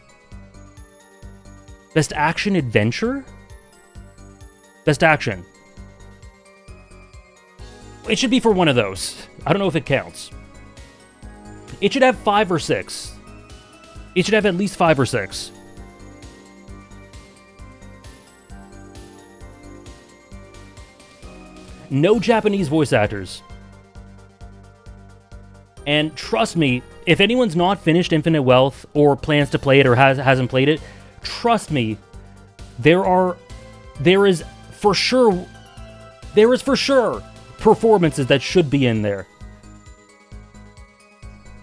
Best Action Adventure? Best Action. It should be for one of those. I don't know if it counts. It should have 5 or 6. It should have at least 5 or 6. No Japanese voice actors. And trust me, if anyone's not finished Infinite Wealth or plans to play it or hasn't played it, trust me, there is for sure performances that should be in there.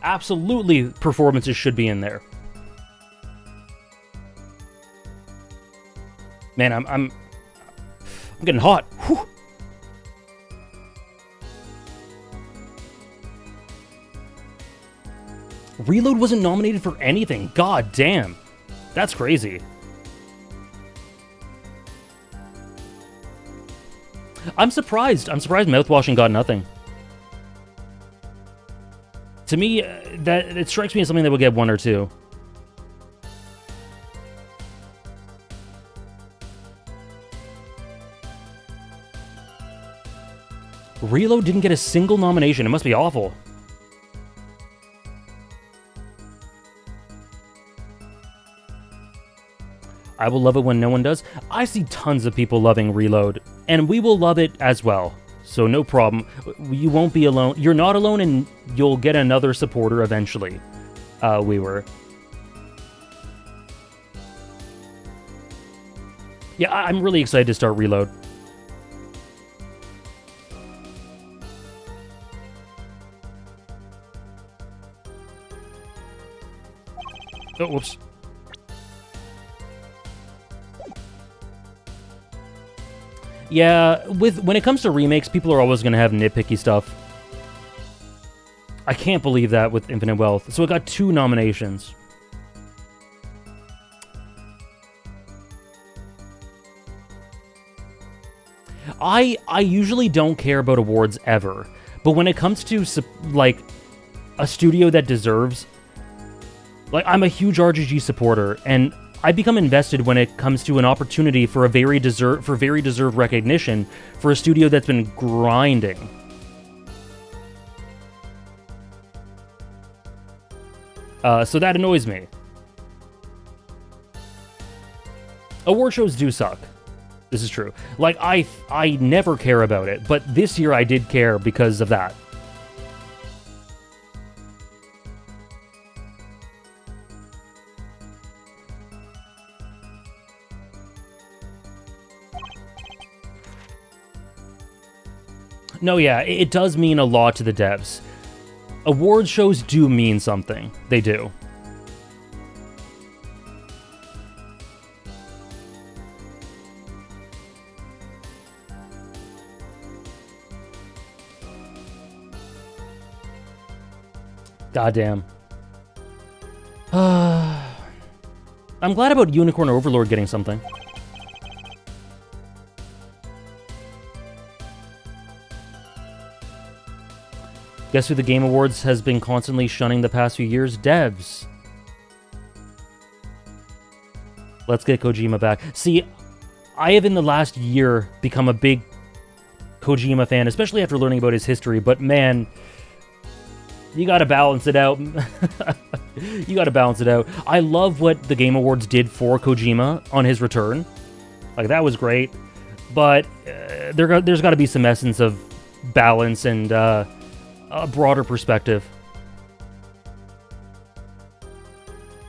Absolutely, performances should be in there. Man, I'm getting hot. Whew. Reload wasn't nominated for anything. God damn. That's crazy. I'm surprised. Mouthwashing got nothing. To me, that it strikes me as something that would get 1 or 2. Reload didn't get a single nomination. It must be awful. I will love it when no one does. I see tons of people loving Reload, and we will love it as well. So no problem. You won't be alone. You're not alone, and you'll get another supporter eventually. We were. Yeah, I'm really excited to start Reload. Oh, whoops. Yeah, when it comes to remakes, people are always going to have nitpicky stuff. I can't believe that with Infinite Wealth. So it got 2 nominations. I usually don't care about awards ever, but when it comes to like a studio that deserves, like I'm a huge RGG supporter, and I become invested when it comes to an opportunity for very deserved recognition for a studio that's been grinding. So that annoys me. Award shows do suck. This is true. Like, I never care about it, but this year I did care because of that. No, yeah, it does mean a lot to the devs. Award shows do mean something. They do. Goddamn. I'm glad about Unicorn Overlord getting something. Guess who the Game Awards has been constantly shunning the past few years? Devs. Let's get Kojima back. See, I have in the last year become a big Kojima fan, especially after learning about his history, but man, you gotta balance it out. You gotta balance it out. I love what the Game Awards did for Kojima on his return. Like, that was great, but there's gotta be some essence of balance and a broader perspective.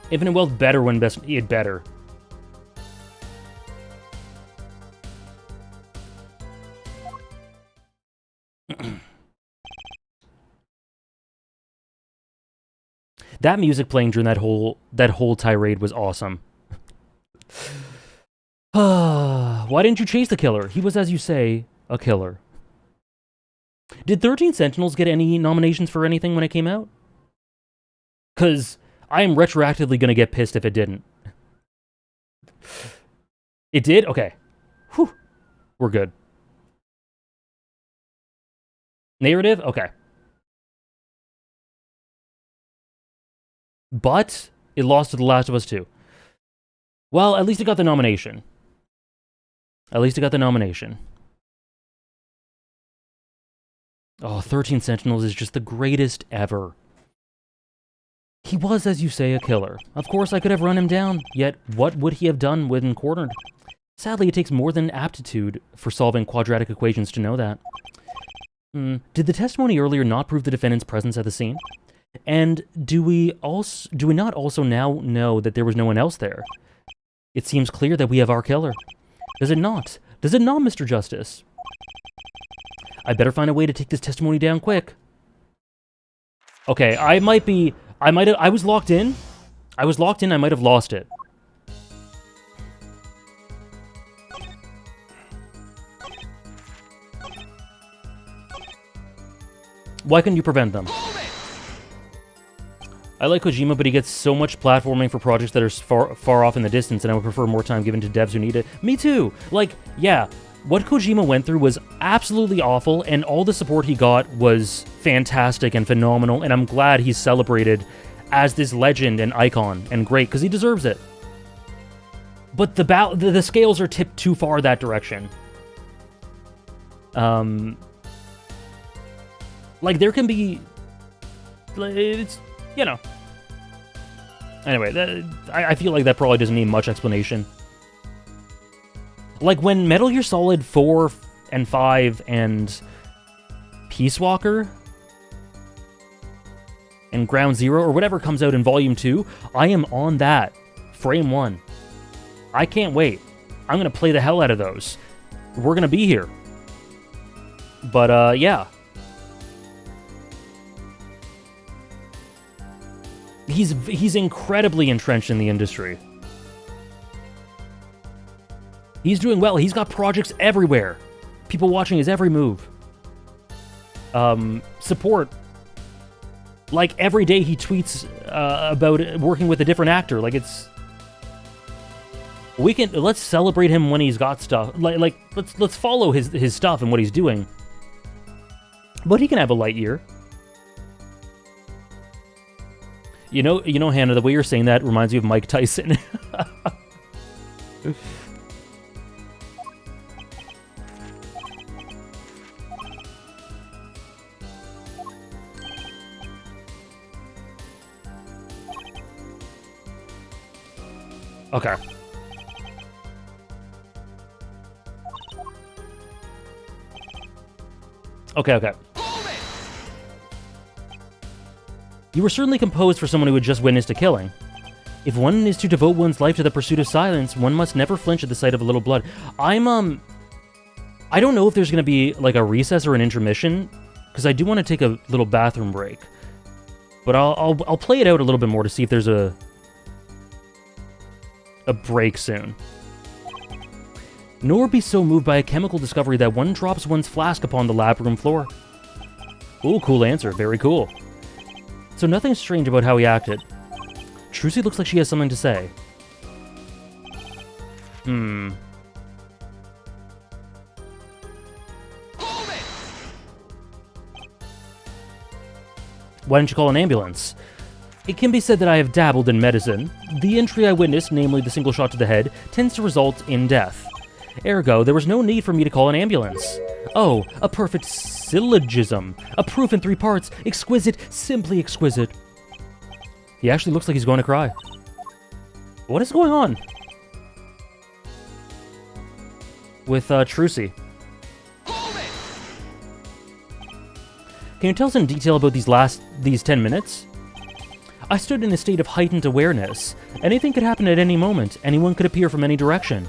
Infinite Wealth better when best... It better. That music playing during that whole tirade was awesome. Why didn't you chase the killer? He was, as you say, a killer. Did 13 Sentinels get any nominations for anything when it came out? Because I am retroactively going to get pissed if it didn't. It did? Okay. Whew. We're good. Narrative? Okay. But it lost to The Last of Us 2. Well, at least it got the nomination. At least it got the nomination. Oh, 13 Sentinels is just the greatest ever. He was, as you say, a killer. Of course, I could have run him down, yet what would he have done when cornered? Sadly, it takes more than aptitude for solving quadratic equations to know that. Did the testimony earlier not prove the defendant's presence at the scene? And do we not also now know that there was no one else there? It seems clear that we have our killer. Does it not? Does it not, Mr. Justice? I better find a way to take this testimony down quick. Okay, I was locked in. I might have lost it. Why couldn't you prevent them? I like Kojima, but he gets so much platforming for projects that are far off in the distance, and I would prefer more time given to devs who need it. Me too! Like, yeah, what Kojima went through was absolutely awful, and all the support he got was fantastic and phenomenal, and I'm glad he's celebrated as this legend and icon, and great, because he deserves it. But the scales are tipped too far that direction. Like, there can be... It's... You know. Anyway, I feel like that probably doesn't need much explanation. Like, when Metal Gear Solid 4 and 5 and Peace Walker and Ground Zero or whatever comes out in Volume 2, I am on that. Frame 1. I can't wait. I'm going to play the hell out of those. We're going to be here. But, yeah. He's incredibly entrenched in the industry. He's doing well. He's got projects everywhere. People watching his every move. Support. Like, every day he tweets about working with a different actor. Like, it's... Let's celebrate him when he's got stuff. Like let's follow his stuff and what he's doing. But he can have a light year. You know, Hannah, the way you're saying that reminds me of Mike Tyson. Okay. Okay. You were certainly composed for someone who had just witnessed a killing. If one is to devote one's life to the pursuit of silence, one must never flinch at the sight of a little blood. I don't know if there's gonna be, like, a recess or an intermission, because I do want to take a little bathroom break. But I'll play it out a little bit more to see if there's a break soon. Nor be so moved by a chemical discovery that one drops one's flask upon the lab room floor. Ooh, cool answer. Very cool. So nothing strange about how he acted. Trucy looks like she has something to say. Why didn't you call an ambulance? It can be said that I have dabbled in medicine. The injury I witnessed, namely the single shot to the head, tends to result in death. Ergo, there was no need for me to call an ambulance. Oh, a perfect syllogism. A proof in 3 parts. Exquisite, simply exquisite. He actually looks like he's going to cry. What is going on with Trucy? Can you tell us in detail about these 10 minutes? I stood in a state of heightened awareness. Anything could happen at any moment. Anyone could appear from any direction.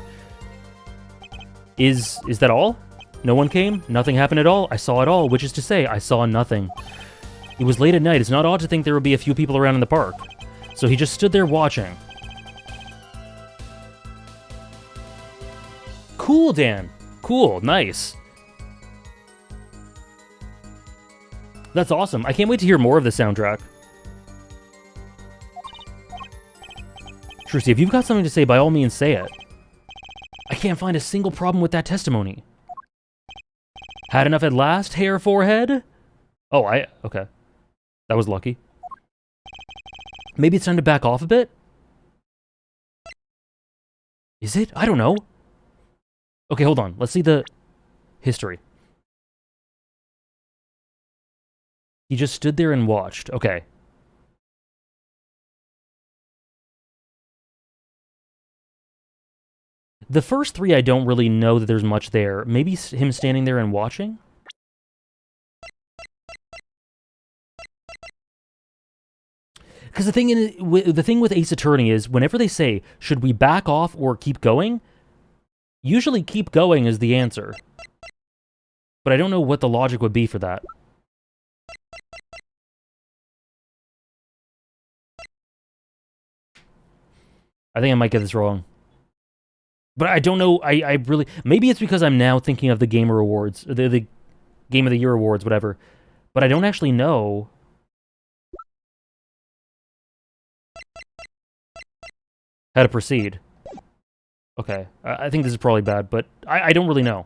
Is that all? No one came? Nothing happened at all? I saw it all, which is to say, I saw nothing. It was late at night. It's not odd to think there would be a few people around in the park. So he just stood there watching. Cool, Dan. Cool. Nice. That's awesome. I can't wait to hear more of the soundtrack. Trucy, if you've got something to say, by all means, say it. I can't find a single problem with that testimony. Had enough at last, hair forehead? Oh, okay. That was lucky. Maybe it's time to back off a bit? Is it? I don't know. Okay, hold on. Let's see the history. He just stood there and watched. Okay. The first three, I don't really know that there's much there. Maybe him standing there and watching? Because the thing with Ace Attorney is, whenever they say, should we back off or keep going? Usually keep going is the answer. But I don't know what the logic would be for that. I think I might get this wrong. But I don't know, I really... Maybe it's because I'm now thinking of the Gamer Awards, the Game of the Year Awards, whatever. But I don't actually know... how to proceed. Okay, I think this is probably bad, but I don't really know.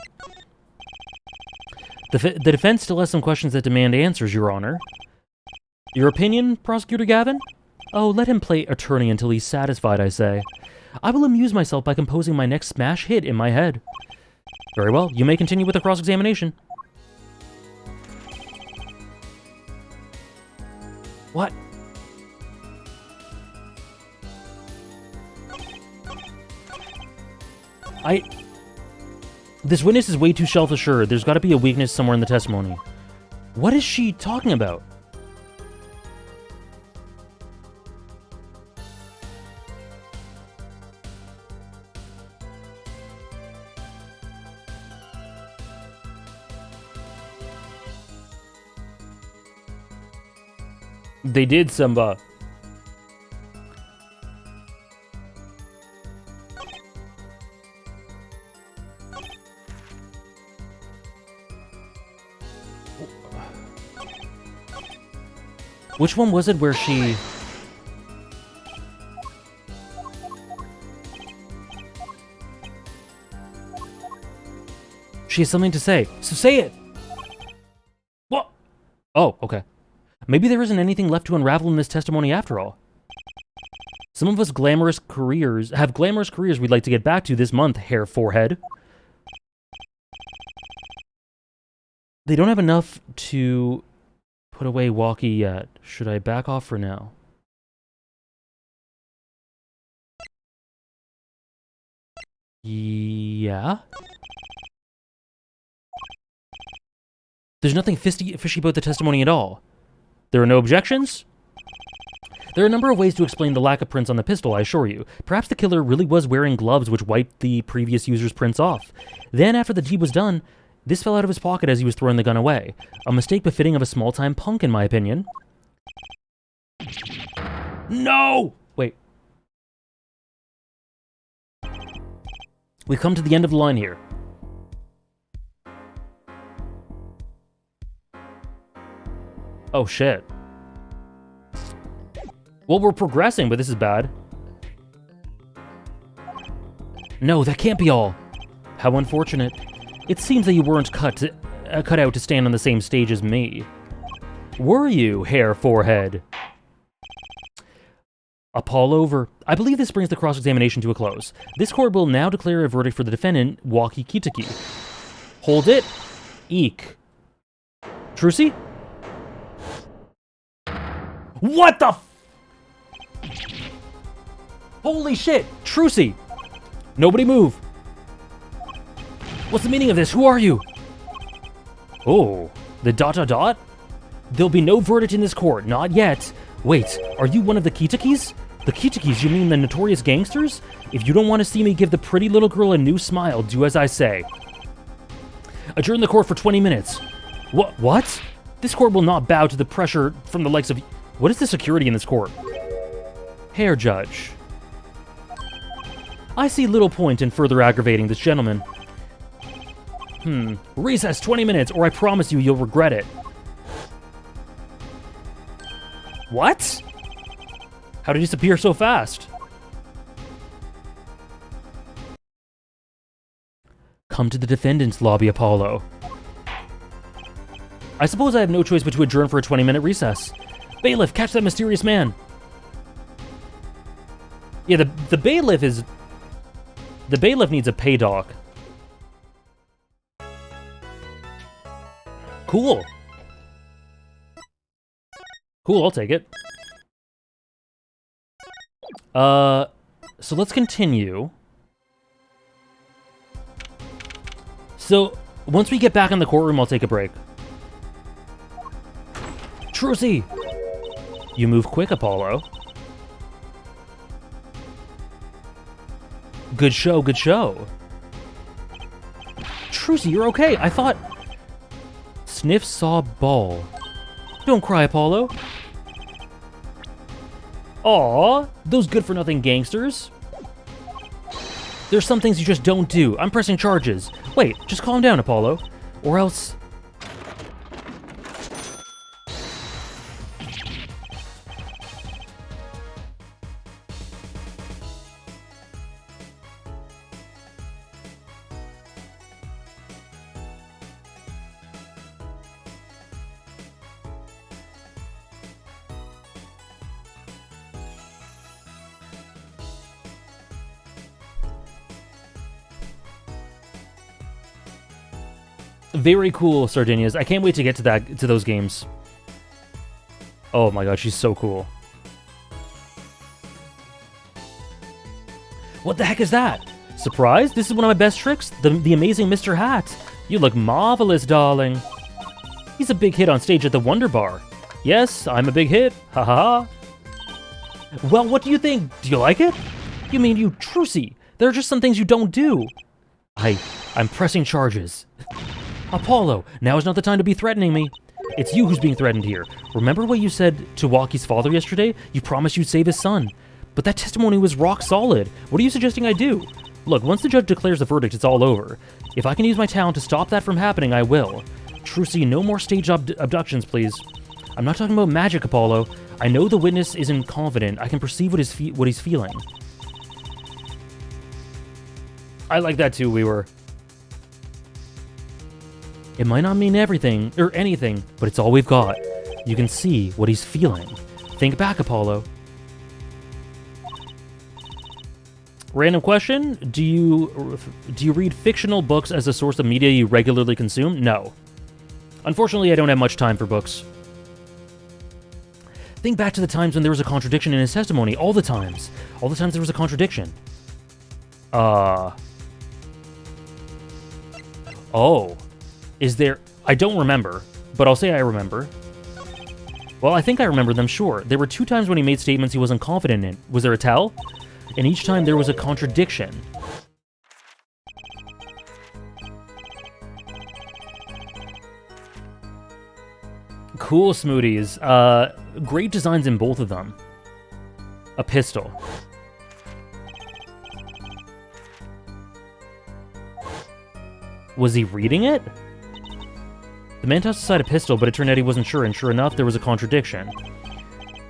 The defense still has some questions that demand answers, Your Honor. Your opinion, Prosecutor Gavin? Oh, let him play attorney until he's satisfied, I say. I will amuse myself by composing my next smash hit in my head. Very well, you may continue with the cross-examination. What? This witness is way too self-assured. There's got to be a weakness somewhere in the testimony. What is she talking about? They did, Simba. Which one was it where she... She has something to say, so say it! What? Oh, okay. Maybe there isn't anything left to unravel in this testimony after all. Some of us have glamorous careers we'd like to get back to this month, hair forehead. They don't have enough to put away Walkie yet. Should I back off for now? Yeah? There's nothing fishy about the testimony at all. There are no objections? There are a number of ways to explain the lack of prints on the pistol, I assure you. Perhaps the killer really was wearing gloves which wiped the previous user's prints off. Then, after the deed was done, this fell out of his pocket as he was throwing the gun away. A mistake befitting of a small-time punk, in my opinion. No! Wait. We've come to the end of the line here. Oh, shit. Well, we're progressing, but this is bad. No, that can't be all. How unfortunate. It seems that you weren't cut out to stand on the same stage as me. Were you, hair forehead? All over. I believe this brings the cross-examination to a close. This court will now declare a verdict for the defendant, Walkie Kitaki. Hold it. Eek. Trucy? What the f- Holy shit! Trucy! Nobody move! What's the meaning of this? Who are you? Oh, the ... There'll be no verdict in this court, not yet. Wait, are you one of the Kitakis? The Kitakis, you mean the notorious gangsters? If you don't want to see me give the pretty little girl a new smile, do as I say. Adjourn the court for 20 minutes. What? This court will not bow to the pressure from the likes of... What is the security in this court? Hair Judge. I see little point in further aggravating this gentleman. Recess 20 minutes, or I promise you'll regret it. What? How did he disappear so fast? Come to the defendant's lobby, Apollo. I suppose I have no choice but to adjourn for a 20-minute recess. Bailiff, catch that mysterious man. Yeah, the bailiff is... The bailiff needs a pay doc. Cool. Cool, I'll take it. So let's continue. So, once we get back in the courtroom, I'll take a break. Trucy! You move quick, Apollo. Good show, good show. Trucy, you're okay. I thought... Sniff saw ball. Don't cry, Apollo. Aw, those good-for-nothing gangsters. There's some things you just don't do. I'm pressing charges. Wait, just calm down, Apollo. Or else... Very cool, Sardinias. I can't wait to get to those games. Oh my god, she's so cool. What the heck is that? Surprise? This is one of my best tricks. The amazing Mr. Hat. You look marvelous, darling. He's a big hit on stage at the Wonder Bar. Yes, I'm a big hit. Ha ha ha. Well, what do you think? Do you like it? You mean you Trucy? There are just some things you don't do. I'm pressing charges. Apollo, now is not the time to be threatening me. It's you who's being threatened here. Remember what you said to Waki's father yesterday? You promised you'd save his son. But that testimony was rock solid. What are you suggesting I do? Look, once the judge declares the verdict, it's all over. If I can use my talent to stop that from happening, I will. Trucy, no more stage abductions, please. I'm not talking about magic, Apollo. I know the witness isn't confident. I can perceive what he's feeling. I like that too, Weaver. It might not mean everything, or anything, but it's all we've got. You can see what he's feeling. Think back, Apollo. Random question, do you read fictional books as a source of media you regularly consume? No. Unfortunately, I don't have much time for books. Think back to the times when there was a contradiction in his testimony. All the times. All the times there was a contradiction. Oh. Is there... I don't remember, but I'll say I remember. Well, I think I remember them, sure. There were 2 times when he made statements he wasn't confident in. Was there a tell? And each time there was a contradiction. Cool smoothies. Great designs in both of them. A pistol. Was he reading it? The man tossed aside a pistol, but it turned out he wasn't sure, and sure enough, there was a contradiction.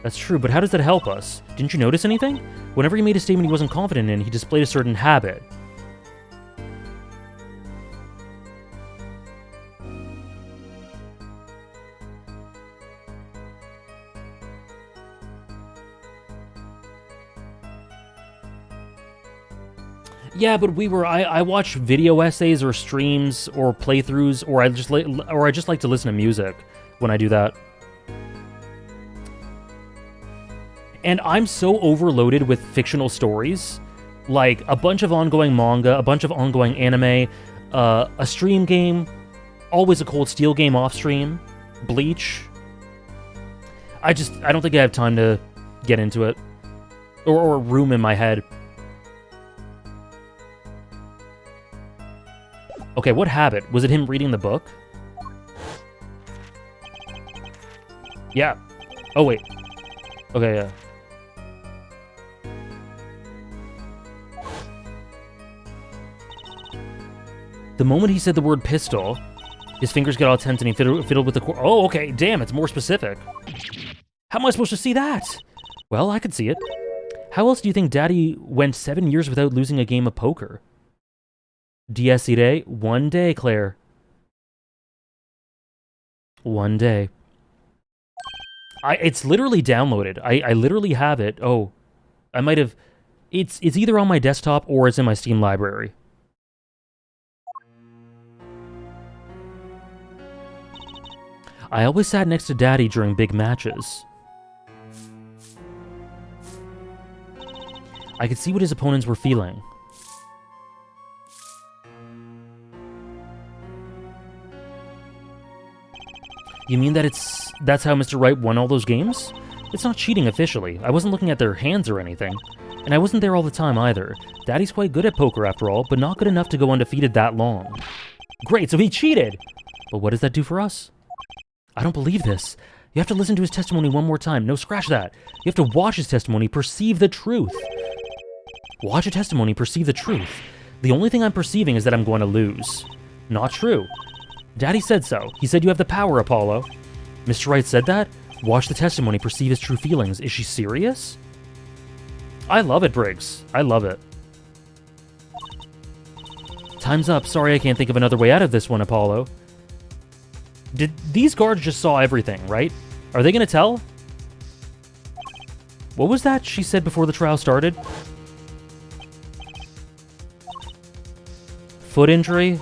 That's true, but how does that help us? Didn't you notice anything? Whenever he made a statement he wasn't confident in, he displayed a certain habit. Yeah, but I watch video essays or streams or playthroughs, or I just like to listen to music when I do that. And I'm so overloaded with fictional stories, like a bunch of ongoing manga, a bunch of ongoing anime, a stream game, always a Cold Steel game off stream, Bleach. I don't think I have time to get into it, or room in my head. Okay, what habit? Was it him reading the book? Yeah. Oh, wait. Okay, yeah. The moment he said the word pistol, his fingers got all tense and he fiddled with the cord. Oh, okay, damn, it's more specific. How am I supposed to see that? Well, I could see it. How else do you think Daddy went 7 years without losing a game of poker? Diez iré, 1 day, Claire. 1 day. It's literally downloaded. I literally have it. Oh, I might have... It's either on my desktop or it's in my Steam library. I always sat next to Daddy during big matches. I could see what his opponents were feeling. You mean that's how Mr. Wright won all those games? It's not cheating officially. I wasn't looking at their hands or anything. And I wasn't there all the time either. Daddy's quite good at poker after all, but not good enough to go undefeated that long. Great, so he cheated! But what does that do for us? I don't believe this. You have to listen to his testimony one more time. No, scratch that. You have to watch his testimony, perceive the truth. Watch a testimony, perceive the truth. The only thing I'm perceiving is that I'm going to lose. Not true. Daddy said so. He said you have the power, Apollo. Mr. Wright said that? Watch the testimony, perceive his true feelings. Is she serious? I love it, Briggs. I love it. Time's up. Sorry I can't think of another way out of this one, Apollo. These guards just saw everything, right? Are they going to tell? What was that she said before the trial started? Foot injury?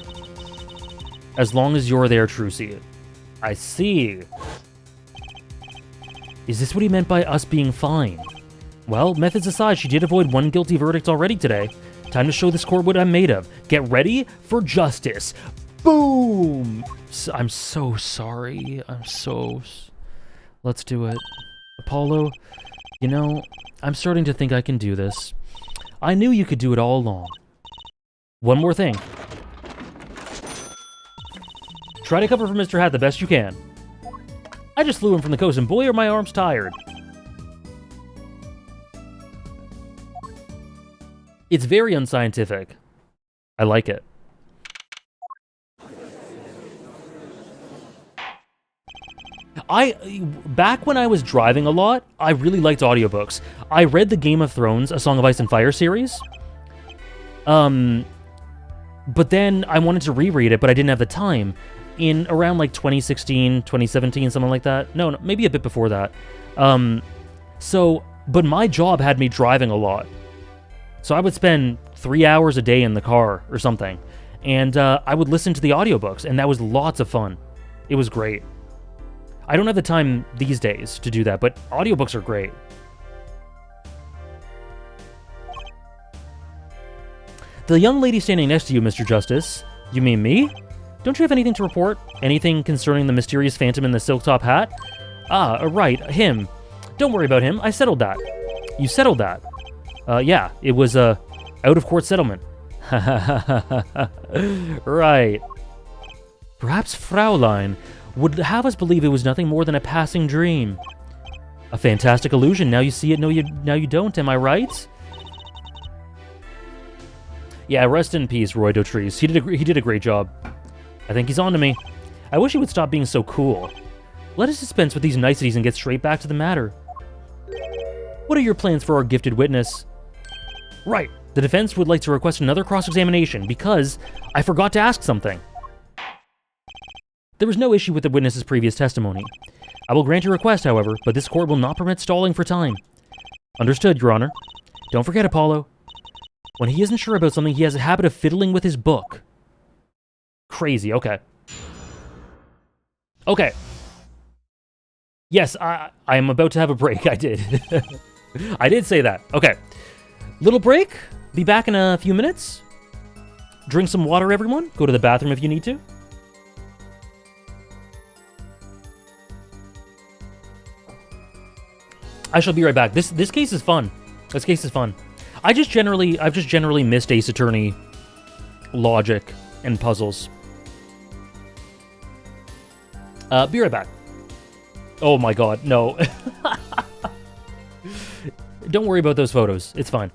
As long as you're there, Trucy. I see. Is this what he meant by us being fine? Well, methods aside, she did avoid one guilty verdict already today. Time to show this court what I'm made of. Get ready for justice. Boom! I'm so sorry. Let's do it. Apollo, you know, I'm starting to think I can do this. I knew you could do it all along. One more thing. Try to cover for Mr. Hat the best you can. I just flew in from the coast, and boy, are my arms tired. It's very unscientific. I like it. Back when I was driving a lot, I really liked audiobooks. I read the Game of Thrones, A Song of Ice and Fire series. But then I wanted to reread it, but I didn't have the time. In around like 2016, 2017, something like that. No, maybe a bit before that. But my job had me driving a lot. So I would spend 3 hours a day in the car or something. And I would listen to the audiobooks, and that was lots of fun. It was great. I don't have the time these days to do that, but audiobooks are great. The young lady standing next to you, Mr. Justice. You mean me? Don't you have anything to report? Anything concerning the mysterious phantom in the silk top hat? Ah, right, him. Don't worry about him, I settled that. You settled that? Yeah, it was a out-of-court settlement. Right. Perhaps Fraulein would have us believe it was nothing more than a passing dream. A fantastic illusion. Now you see it, now you don't, am I right? Yeah, rest in peace, Roy Dotrice. He did a great job. I think he's on to me. I wish he would stop being so cool. Let us dispense with these niceties and get straight back to the matter. What are your plans for our gifted witness? Right. The defense would like to request another cross-examination because I forgot to ask something. There was no issue with the witness's previous testimony. I will grant your request, however, but this court will not permit stalling for time. Understood, Your Honor. Don't forget, Apollo. When he isn't sure about something, he has a habit of fiddling with his book. Crazy, okay. Okay. Yes, I am about to have a break. I did. I did say that. Okay. Little break. Be back in a few minutes. Drink some water, everyone. Go to the bathroom if you need to. I shall be right back. This case is fun. This case is fun. I've just generally missed Ace Attorney logic and puzzles. Be right back. Oh my god, no. Don't worry about those photos. It's fine.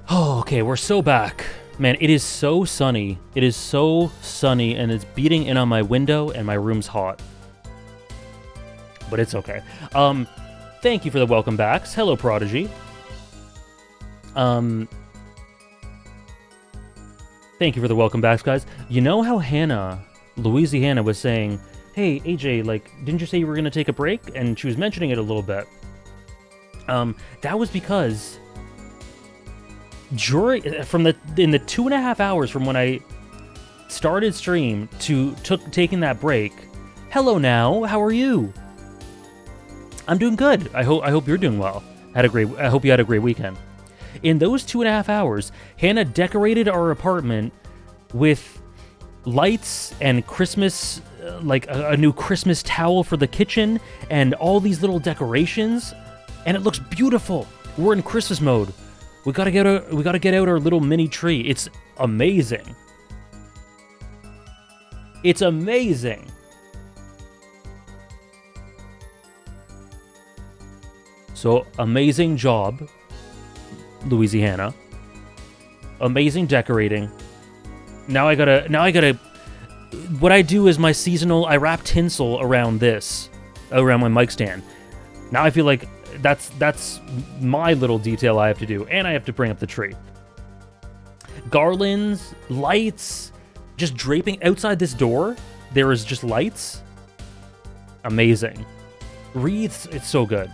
Oh, okay, we're so back. Man, it is so sunny. It is so sunny, and it's beating in on my window, and my room's hot. But it's okay. Thank you for the welcome backs. Hello, Prodigy. Thank you for the welcome backs, guys. You know how Hannah, Louisiana, was saying, hey, AJ, like, didn't you say you were going to take a break? And she was mentioning it a little bit. That was because in the 2.5 hours from when I started stream to taking that break, hello now, how are you? I'm doing good. I hope you're doing well. I hope you had a great weekend. In those 2.5 hours, Hannah decorated our apartment with lights and Christmas, like a new Christmas towel for the kitchen and all these little decorations, and it looks beautiful. We're in Christmas mode. We gotta get out our little mini tree. It's amazing. It's amazing. So amazing job, Louisiana. Amazing decorating. Now I gotta. What I do is my seasonal. I wrap tinsel around my mic stand. Now I feel like that's my little detail I have to do, and I have to bring up the tree. Garlands, lights, just draping outside this door. There is just lights. Amazing. Wreaths. It's so good.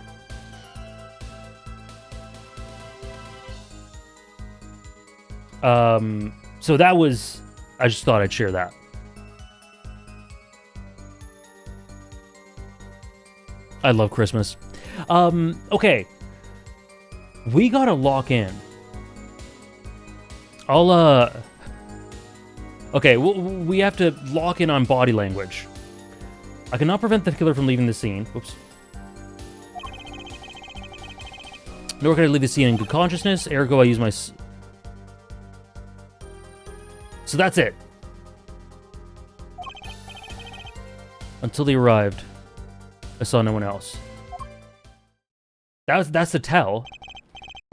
So that was. I just thought I'd share that. I love Christmas. Okay. We gotta lock in. Okay, we have to lock in on body language. I cannot prevent the killer from leaving the scene. Whoops. Nor can I leave the scene in good consciousness, ergo I use my... So that's it. Until they arrived, I saw no one else. That's the tell.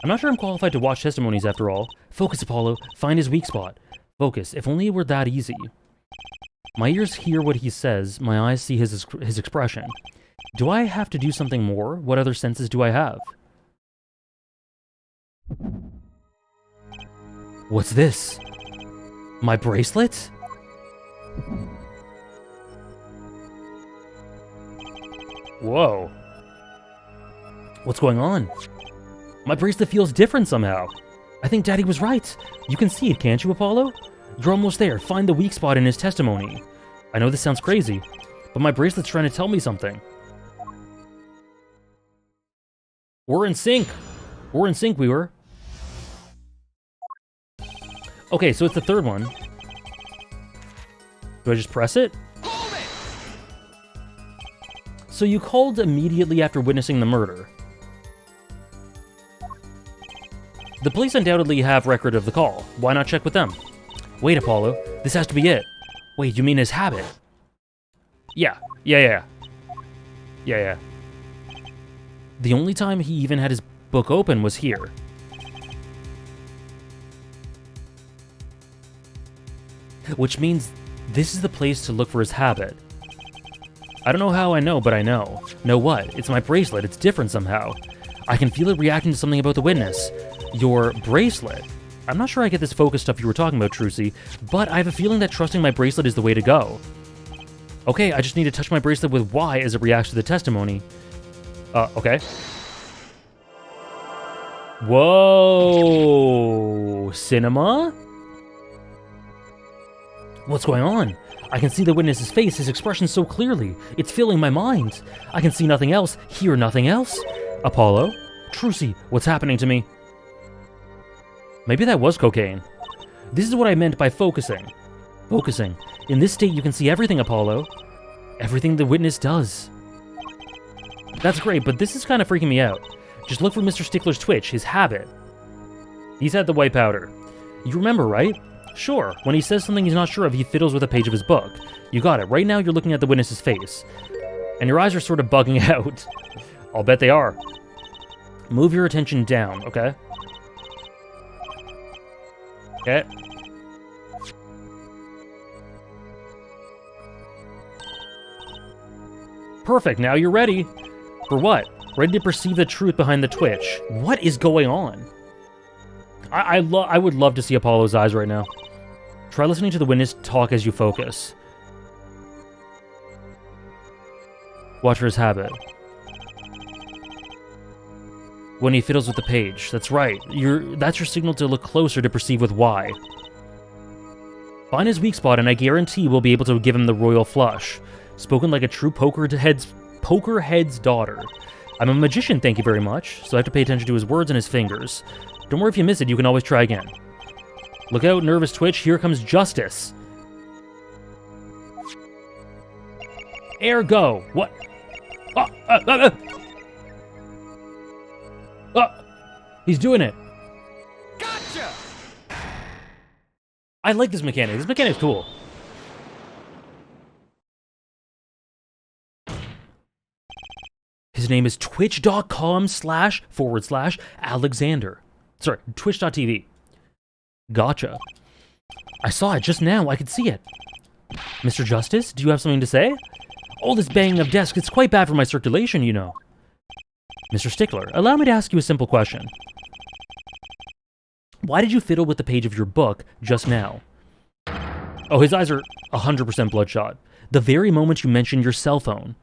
I'm not sure I'm qualified to watch testimonies after all. Focus, Apollo. Find his weak spot. Focus. If only it were that easy. My ears hear what he says. My eyes see his expression. Do I have to do something more? What other senses do I have? What's this? My bracelet? Whoa. What's going on? My bracelet feels different somehow. I think Daddy was right. You can see it, can't you, Apollo? You're almost there. Find the weak spot in his testimony. I know this sounds crazy, but my bracelet's trying to tell me something. We're in sync. We're in sync, Weaver. Okay, so it's the third one. Do I just press it? Hold it! So you called immediately after witnessing the murder. The police undoubtedly have record of the call. Why not check with them? Wait, Apollo. This has to be it. Wait, you mean his habit? Yeah. The only time he even had his book open was here. Which means this is the place to look for his habit. I don't know how I know, but I know. Know what? It's my bracelet. It's different somehow. I can feel it reacting to something about the witness. Your bracelet. I'm not sure I get this focus stuff you were talking about, Trucy, but I have a feeling that trusting my bracelet is the way to go. Okay, I just need to touch my bracelet with Y as it reacts to the testimony. Okay. Whoa! Cinema? What's going on? I can see the witness's face, his expression so clearly. It's filling my mind. I can see nothing else, hear nothing else. Apollo? Trucy, what's happening to me? Maybe that was cocaine. This is what I meant by focusing. Focusing. In this state, you can see everything, Apollo. Everything the witness does. That's great, but this is kind of freaking me out. Just look for Mr. Stickler's twitch, his habit. He's had the white powder. You remember, right? Sure. When he says something he's not sure of, he fiddles with a page of his book. You got it. Right now, you're looking at the witness's face. And your eyes are sort of bugging out. I'll bet they are. Move your attention down, okay? Okay. Perfect, now you're ready. For what? Ready to perceive the truth behind the twitch. What is going on? I would love to see Apollo's eyes right now. Try listening to the witness talk as you focus. Watch for his habit. When he fiddles with the page. That's right. That's your signal to look closer to perceive with Y. Find his weak spot and I guarantee we'll be able to give him the royal flush. Spoken like a true poker head's daughter. I'm a magician, thank you very much, so I have to pay attention to his words and his fingers. Don't worry if you miss it, you can always try again. Look out, nervous twitch, here comes justice. Ergo, what? He's doing it. Gotcha! I like this mechanic. This mechanic's cool. His name is twitch.com//Alexander. Sorry, twitch.tv. Gotcha. I saw it just now. I could see it. Mr. Justice, do you have something to say? All this banging of desks, it's quite bad for my circulation, you know. Mr. Stickler, allow me to ask you a simple question. Why did you fiddle with the page of your book just now? Oh, his eyes are 100% bloodshot. The very moment you mentioned your cell phone.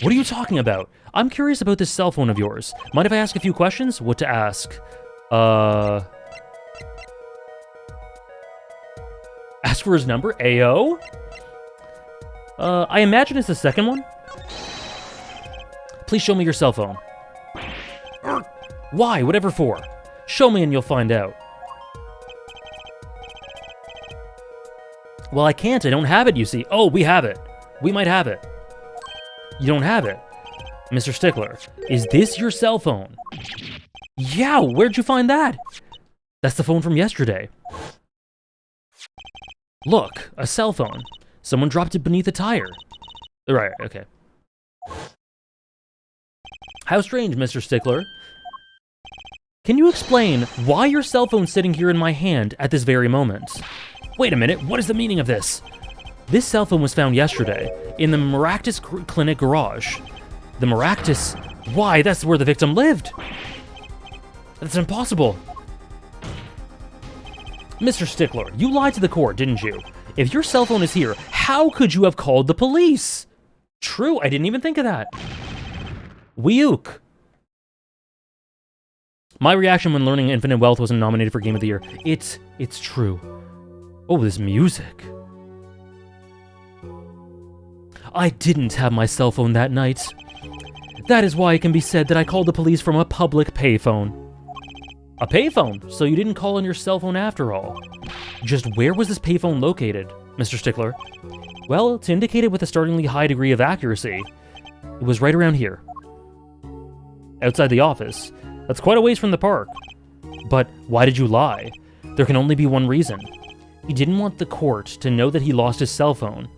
What are you talking about? I'm curious about this cell phone of yours. Mind if I ask a few questions? What to ask? Ask for his number? AO? I imagine it's the second one? Please show me your cell phone. Why? Whatever for. Show me and you'll find out. Well, I can't. I don't have it, you see. Oh, we have it. We might have it. You don't have it. Mr. Stickler, is this your cell phone? Yeah, where'd you find that? That's the phone from yesterday. Look, a cell phone. Someone dropped it beneath a tire. Right, okay. How strange, Mr. Stickler. Can you explain why your cell phone's sitting here in my hand at this very moment? Wait a minute, what is the meaning of this? This cell phone was found yesterday in the Maractus Clinic garage. The Maractus? Why, that's where the victim lived. That's impossible. Mr. Stickler, you lied to the court, didn't you? If your cell phone is here, how could you have called the police? True, I didn't even think of that. Weuk. My reaction when learning Infinite Wealth wasn't nominated for Game of the Year. It's true. Oh, this music. I didn't have my cell phone that night. That is why it can be said that I called the police from a public payphone. A payphone? So you didn't call on your cell phone after all. Just where was this payphone located, Mr. Stickler? Well, to indicate it with a startlingly high degree of accuracy, it was right around here. Outside the office. That's quite a ways from the park. But why did you lie? There can only be one reason. He didn't want the court to know that he lost his cell phone.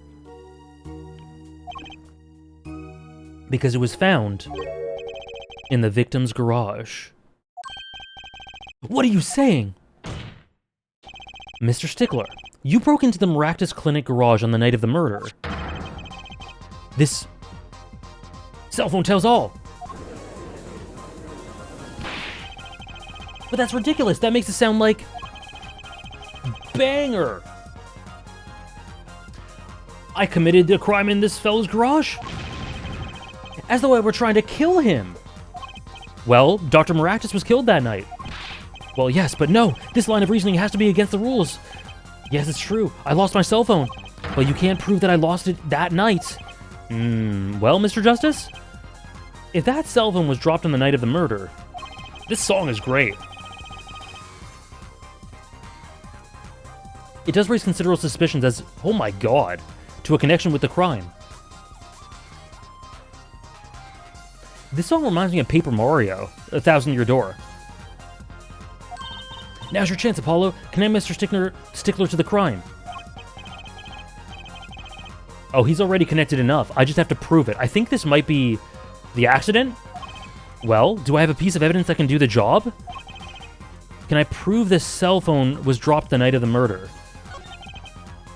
Because it was found in the victim's garage. What are you saying? Mr. Stickler, you broke into the Maractus Clinic garage on the night of the murder. This cell phone tells all. But that's ridiculous. That makes it sound like banger. I committed a crime in this fellow's garage? As though I were trying to kill him. Well, Dr. Maractus was killed that night. Well, yes, but no. This line of reasoning has to be against the rules. Yes, it's true. I lost my cell phone. But you can't prove that I lost it that night. Well, Mr. Justice? If that cell phone was dropped on the night of the murder, this song is great. It does raise considerable suspicions as, oh my god, to a connection with the crime. This song reminds me of Paper Mario, A Thousand Year Door. Now's your chance, Apollo. Connect Mr. Stickler to the crime. Oh, he's already connected enough. I just have to prove it. I think this might be the accident. Well, do I have a piece of evidence that can do the job? Can I prove this cell phone was dropped the night of the murder?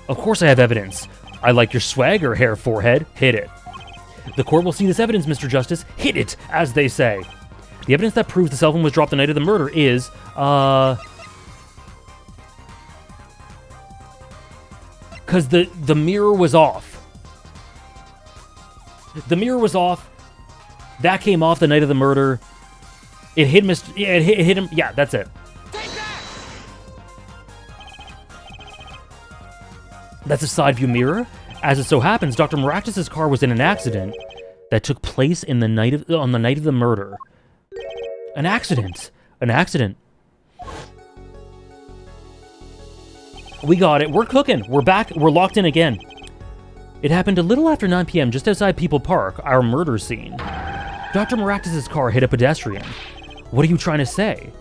Of course I have evidence. I like your swagger, hair forehead. Hit it. The court will see this evidence, Mr. Justice. Hit it, as they say. The evidence that proves the cell phone was dropped the night of the murder is, because the mirror was off. The mirror was off. That came off the night of the murder. It hit it hit him. Yeah, that's it. That's a side view mirror. As it so happens, Dr. Maractus' car was in an accident that took place on the night of the murder. An accident. An accident. We got it. We're cooking. We're back. We're locked in again. It happened a little after 9 p.m. just outside People Park, our murder scene. Dr. Maractus' car hit a pedestrian. What are you trying to say?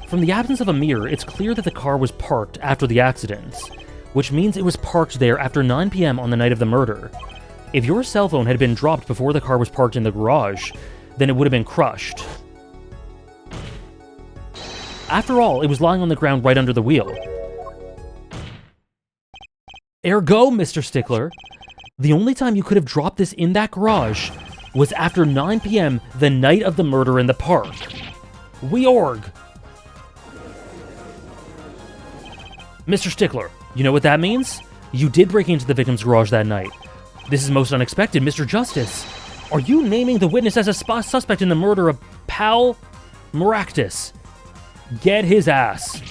From the absence of a mirror, it's clear that the car was parked after the accident, which means it was parked there after 9 p.m. on the night of the murder. If your cell phone had been dropped before the car was parked in the garage, then it would have been crushed. After all, it was lying on the ground right under the wheel. Ergo, Mr. Stickler, the only time you could have dropped this in that garage was after 9 p.m. the night of the murder in the park. Weorg. Mr. Stickler, you know what that means? You did break into the victim's garage that night. This is most unexpected, Mr. Justice. Are you naming the witness as a suspect in the murder of Pal Maractus? Get his ass.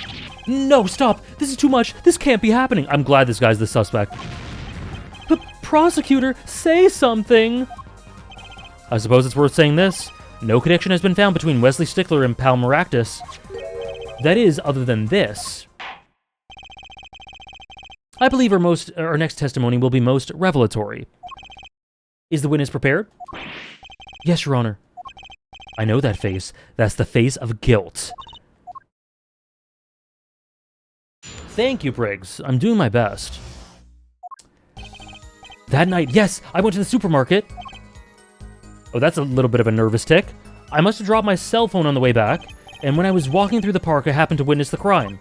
No, stop. This is too much. This can't be happening. I'm glad this guy's the suspect. The prosecutor, say something. I suppose it's worth saying this. No connection has been found between Wesley Stickler and Pal Maractus. That is, other than this. I believe our next testimony will be most revelatory. Is the witness prepared? Yes, Your Honor. I know that face. That's the face of guilt. Thank you, Briggs. I'm doing my best. That night, yes, I went to the supermarket. Oh, that's a little bit of a nervous tick. I must have dropped my cell phone on the way back, and when I was walking through the park, I happened to witness the crime.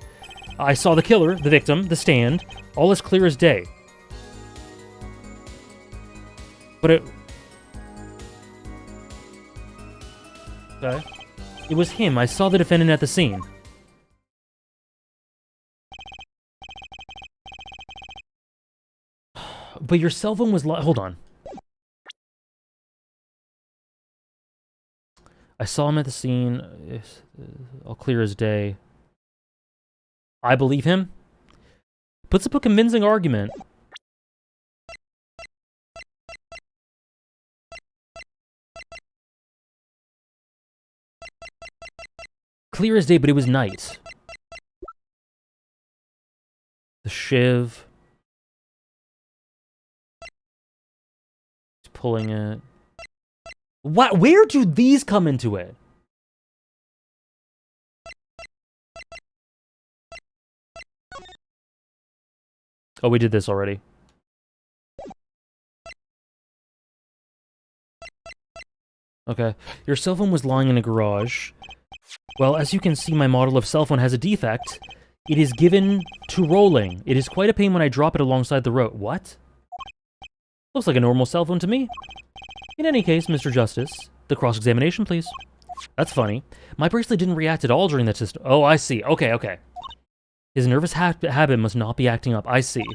I saw the killer, the victim, the stand, all as clear as day. But it was him. I saw the defendant at the scene. But your cell phone was hold on. I saw him at the scene, all clear as day. I believe him. Puts up a convincing argument. Clear as day, but it was night. The shiv. He's pulling it. What? Where do these come into it? Oh, we did this already. Okay. Your cell phone was lying in a garage. Well, as you can see, my model of cell phone has a defect. It is given to rolling. It is quite a pain when I drop it alongside the road. What? Looks like a normal cell phone to me. In any case, Mr. Justice, the cross-examination, please. That's funny. My bracelet didn't react at all during that system. Oh, I see. Okay. His nervous habit must not be acting up. I see.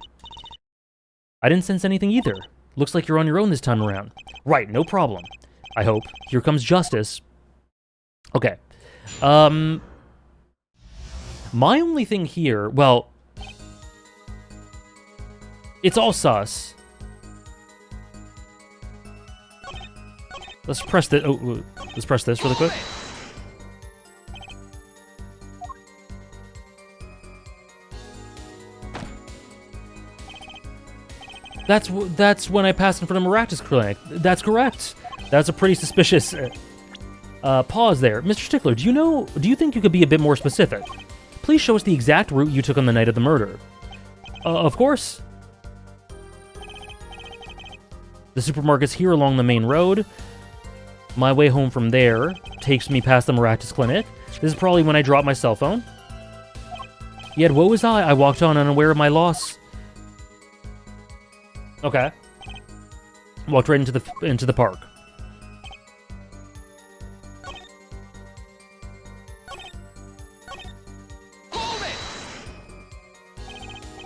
I didn't sense anything either. Looks like you're on your own this time around. Right, no problem. I hope. Here comes Justice. Okay. My only thing here, well, it's all sus. Let's press this. Oh, let's press this really quick. That's when I passed in front of Maractus Clinic. That's correct. That's a pretty suspicious pause there. Mr. Stickler, do you think you could be a bit more specific? Please show us the exact route you took on the night of the murder. Of course. The supermarket's here along the main road. My way home from there takes me past the Maractus Clinic. This is probably when I dropped my cell phone. Yet woe is I walked on unaware of my loss. Okay. Walked right into the park. Hold it!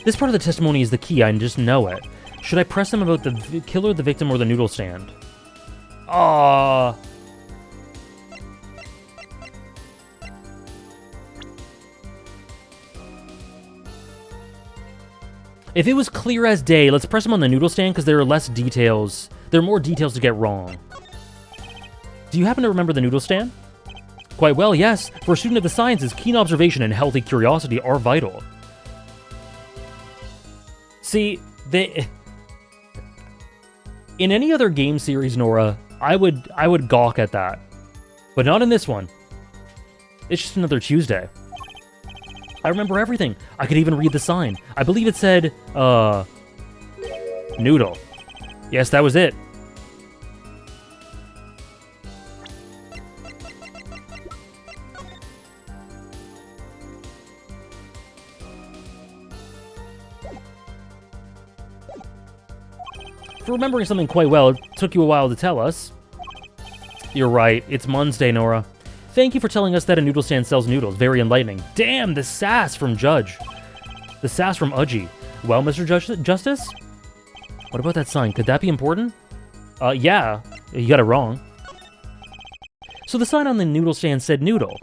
This part of the testimony is the key, I just know it. Should I press him about the killer, the victim, or the noodle stand? Ah. If it was clear as day, let's press him on the noodle stand because there are less details. There are more details to get wrong. Do you happen to remember the noodle stand? Quite well, yes. For a student of the sciences, keen observation and healthy curiosity are vital. See, in any other game series, Nora, I would gawk at that. But not in this one. It's just another Tuesday. I remember everything. I could even read the sign. I believe it said, noodle. Yes, that was it. For remembering something quite well, it took you a while to tell us. You're right. It's Monday, Nora. Thank you for telling us that a noodle stand sells noodles. Very enlightening. Damn, the sass from Judge. The sass from Udgy. Well, Mr. Justice? What about that sign? Could that be important? Yeah. You got it wrong. So the sign on the noodle stand said noodle.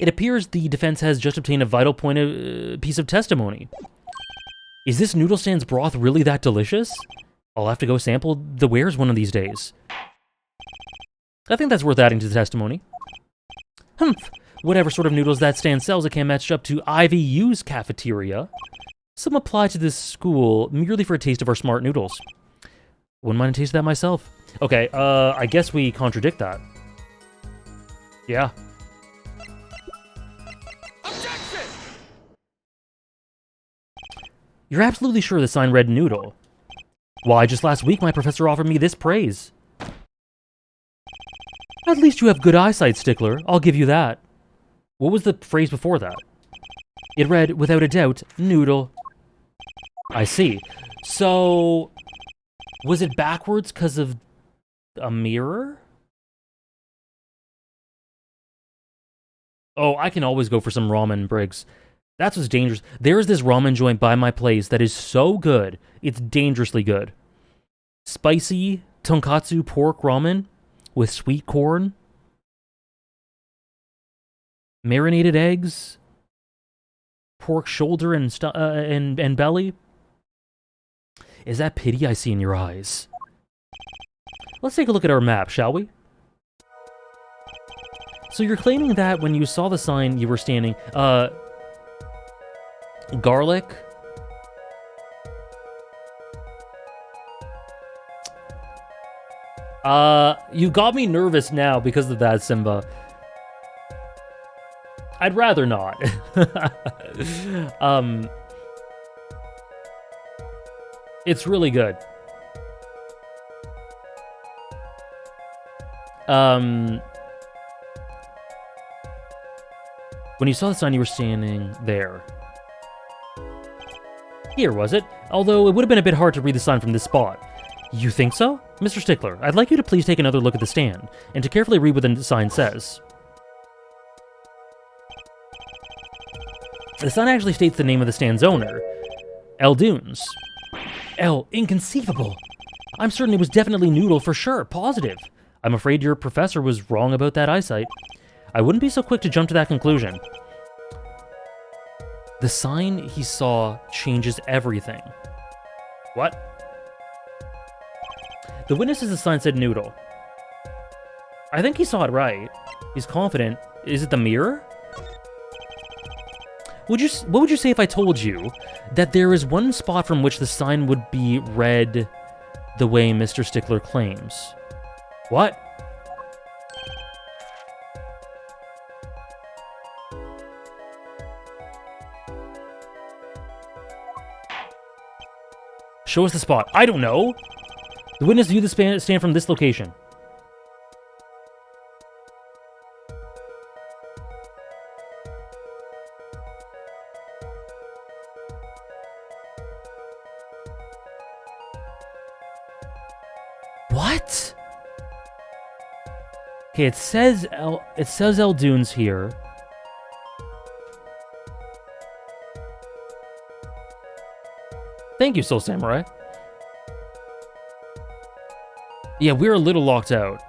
It appears the defense has just obtained a vital piece of testimony. Is this noodle stand's broth really that delicious? I'll have to go sample the wares one of these days. I think that's worth adding to the testimony. Humph. Whatever sort of noodles that stand sells, it can't match up to IVU's cafeteria. Some apply to this school merely for a taste of our smart noodles. Wouldn't mind a taste of that myself. Okay, I guess we contradict that. Yeah. Objection! You're absolutely sure the sign read noodle? Why, just last week my professor offered me this praise. At least you have good eyesight, Stickler. I'll give you that. What was the phrase before that? It read, without a doubt, noodle. I see. So, was it backwards because of a mirror? Oh, I can always go for some ramen, Briggs. That's what's dangerous. There's this ramen joint by my place that is so good. It's dangerously good. Spicy tonkatsu pork ramen with sweet corn, marinated eggs, pork shoulder and belly. Is that pity I see in your eyes? Let's take a look at our map, shall we? So you're claiming that when you saw the sign you were standing, garlic, you got me nervous now because of that, Simba. I'd rather not. It's really good. When you saw the sign, you were standing there. Here, was it? Although it would have been a bit hard to read the sign from this spot. You think so? Mr. Stickler, I'd like you to please take another look at the stand, and to carefully read what the sign says. The sign actually states the name of the stand's owner, El Dunes. El, inconceivable! I'm certain it was definitely Noodle for sure, positive. I'm afraid your professor was wrong about that eyesight. I wouldn't be so quick to jump to that conclusion. The sign he saw changes everything. What? The witness says the sign said noodle. I think he saw it right. He's confident. Is it the mirror? What would you say if I told you that there is one spot from which the sign would be read the way Mr. Stickler claims? What? Show us the spot. I don't know. The witness viewed the stand from this location. What? Okay, it says Eldunes here. Thank you, Soul Samurai. Yeah, we're a little locked out.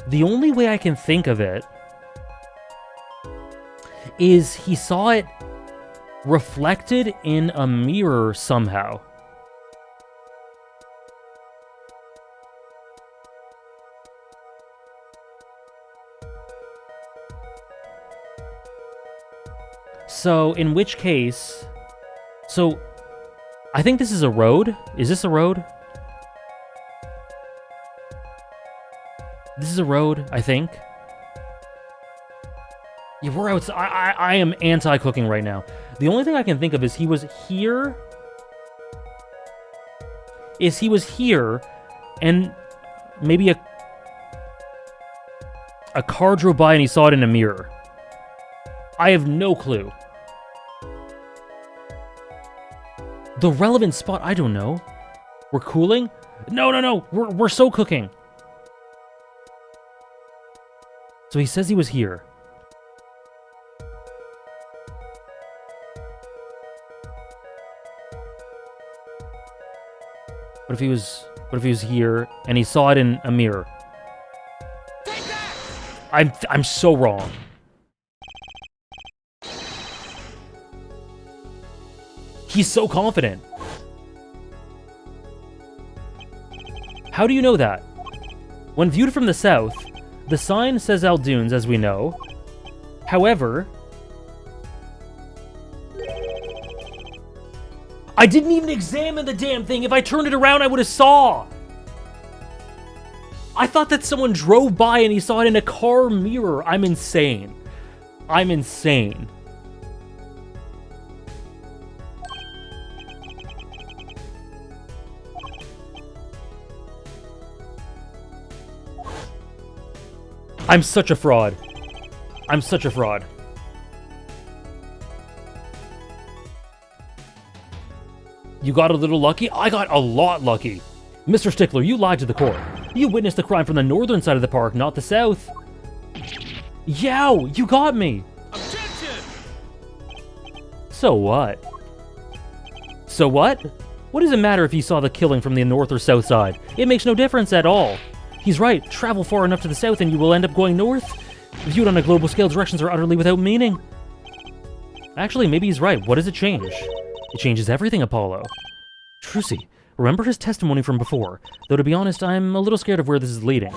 The only way I can think of it is he saw it reflected in a mirror somehow. So, in which case... So, I think this is a road. Is this a road? This is a road, I think. Yeah, we're outside. I am anti-cooking right now. The only thing I can think of is he was here. And maybe a car drove by and he saw it in a mirror. I have no clue. The relevant spot, I don't know. We're cooling? No. We're so cooking. So he says he was here. What if he was here and he saw it in a mirror? Take that! I'm so wrong. He's so confident. How do you know that? When viewed from the south, the sign says Eldunes, as we know. However, I didn't even examine the damn thing. If I turned it around, I would have saw. I thought that someone drove by and he saw it in a car mirror. I'm insane. I'm insane. I'm such a fraud. I'm such a fraud. You got a little lucky? I got a lot lucky. Mr. Stickler, you lied to the court. You witnessed the crime from the northern side of the park, not the south. Yow, you got me. Objection! So what? So what? What does it matter if you saw the killing from the north or south side? It makes no difference at all. He's right. Travel far enough to the south and you will end up going north. Viewed on a global scale, directions are utterly without meaning. Actually, maybe he's right. What does it change? It changes everything, Apollo. Trucy, remember his testimony from before. Though to be honest, I'm a little scared of where this is leading.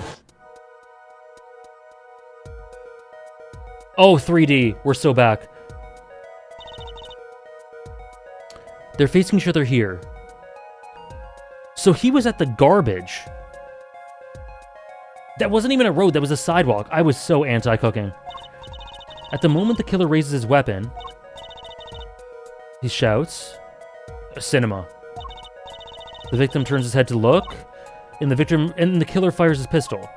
Oh, 3D. We're so back. They're facing each other here. So he was at the garbage. That wasn't even a road, that was a sidewalk. I was so anti-cooking. At the moment the killer raises his weapon, he shouts, "Cinema." The victim turns his head to look, and the killer fires his pistol.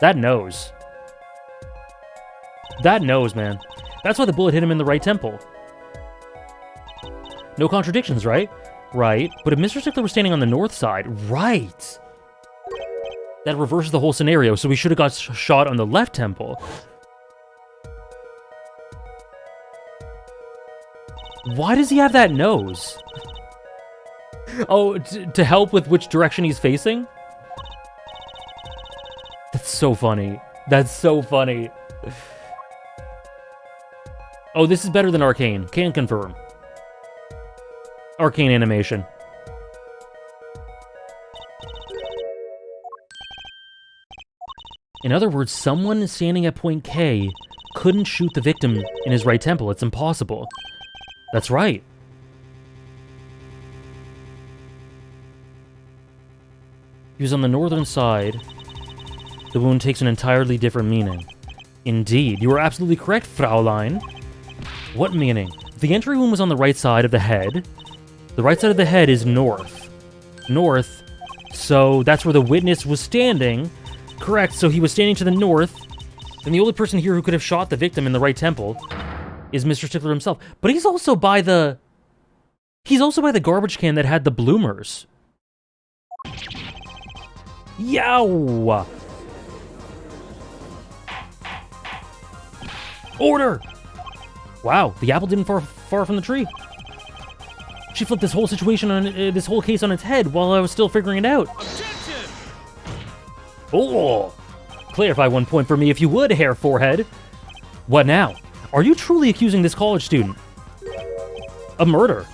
That nose. That nose, man. That's why the bullet hit him in the right temple. No contradictions, right? Right. But if Mr. Stickler was standing on the north side, right. That reverses the whole scenario, so we should have got shot on the left temple. Why does he have that nose? Oh, to help with which direction he's facing? That's so funny. That's so funny. Oh, this is better than Arcane. Can confirm. Arcane animation. In other words, someone standing at point K couldn't shoot the victim in his right temple. It's impossible. That's right. He was on the northern side. The wound takes an entirely different meaning. Indeed, you are absolutely correct, Fraulein. What meaning? The entry wound was on the right side of the head. The right side of the head is north. North, so that's where the witness was standing. Correct, so he was standing to the north, and the only person here who could have shot the victim in the right temple is Mr. Stickler himself. But he's also by the He's also by the garbage can that had the bloomers. Yow! Order! Wow, the apple didn't far from the tree. She flipped this whole situation on this whole case on its head while I was still figuring it out. Objection! Oh! Clarify one point for me if you would, Hair Forehead. What now? Are you truly accusing this college student of murder?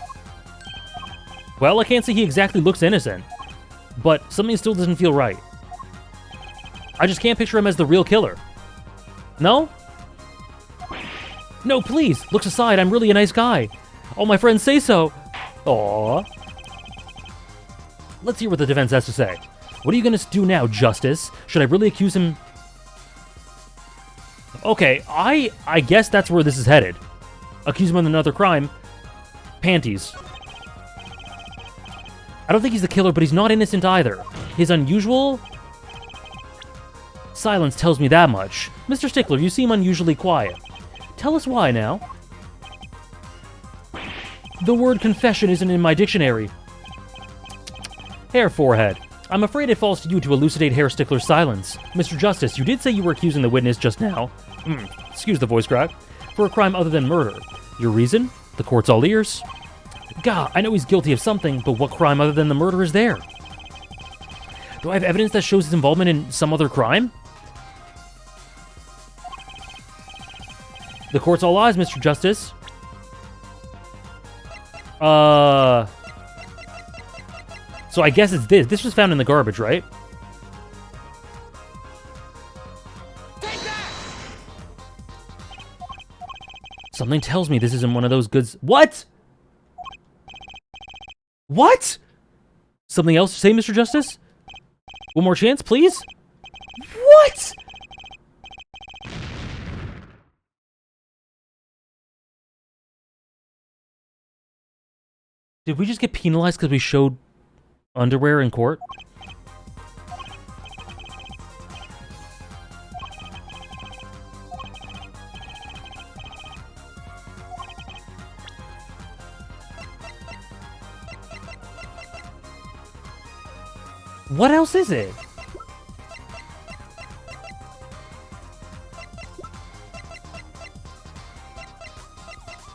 Well, I can't say he exactly looks innocent, but something still doesn't feel right. I just can't picture him as the real killer. No? No, please, looks aside, I'm really a nice guy. All my friends say so. Aww. Let's hear what the defense has to say. What are you gonna do now, Justice? Should I really accuse him? Okay, I guess that's where this is headed. Accuse him of another crime. Panties. I don't think he's the killer, but he's not innocent either. His unusual silence tells me that much. Mr. Stickler, you seem unusually quiet. Tell us why now. The word confession isn't in my dictionary. Hair Forehead. I'm afraid it falls to you to elucidate Hair Stickler's silence. Mr. Justice, you did say you were accusing the witness just now. Excuse the voice crack. For a crime other than murder. Your reason? The court's all ears. Gah, I know he's guilty of something, but what crime other than the murder is there? Do I have evidence that shows his involvement in some other crime? The court's all eyes, Mr. Justice. So I guess it's this. This was found in the garbage, right? Take that! Something tells me this isn't one of those goods. What? What? Something else to say, Mr. Justice? One more chance, please? What? Did we just get penalized because we showed underwear in court? What else is it?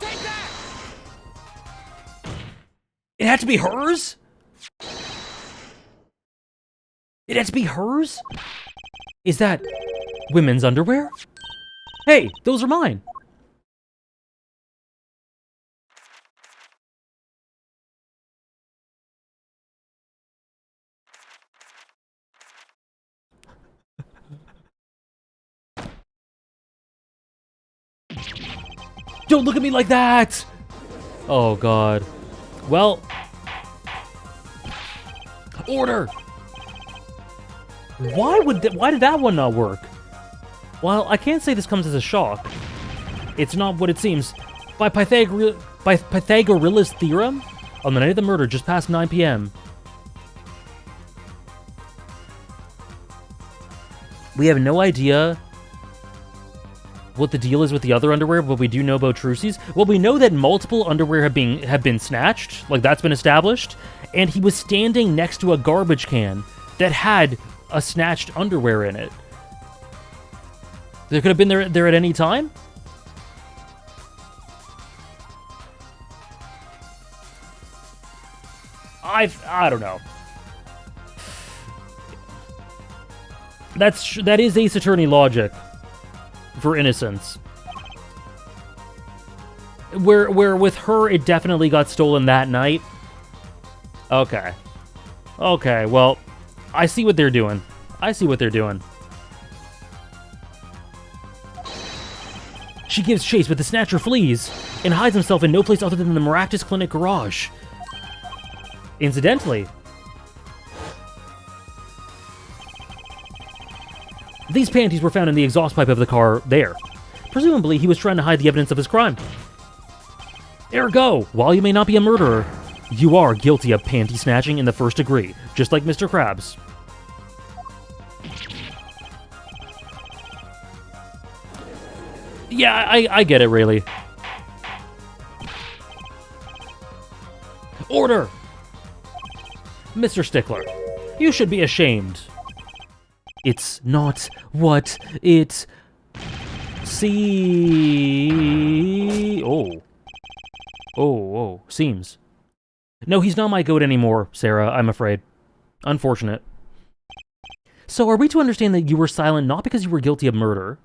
Take that! It had to be hers? It had to be hers? Is that women's underwear? Hey, those are mine. Don't look at me like that! Oh, God. Well... Order! Why did that one not work? Well, I can't say this comes as a shock. It's not what it seems. By Pythagoras' theorem, on the night of the murder, just past 9 p.m., we have no idea what the deal is with the other underwear, but we do know about Trucy's. Well, we know that multiple underwear have been snatched, like that's been established, and he was standing next to a garbage can that had a snatched underwear in it. They could have been there at any time? I don't know. That is Ace Attorney logic for innocence. Where with her it definitely got stolen that night. Okay. Okay, well, I see what they're doing. I see what they're doing. She gives chase, but the Snatcher flees and hides himself in no place other than the Maractus Clinic garage. Incidentally, these panties were found in the exhaust pipe of the car there. Presumably, he was trying to hide the evidence of his crime. Ergo, while you may not be a murderer, you are guilty of panty snatching in the first degree, just like Mr. Krabs. Yeah, I get it, really. Order! Mr. Stickler, you should be ashamed. It's not what it... seems. No, he's not my goat anymore, Sarah, I'm afraid. Unfortunate. So are we to understand that you were silent not because you were guilty of murder?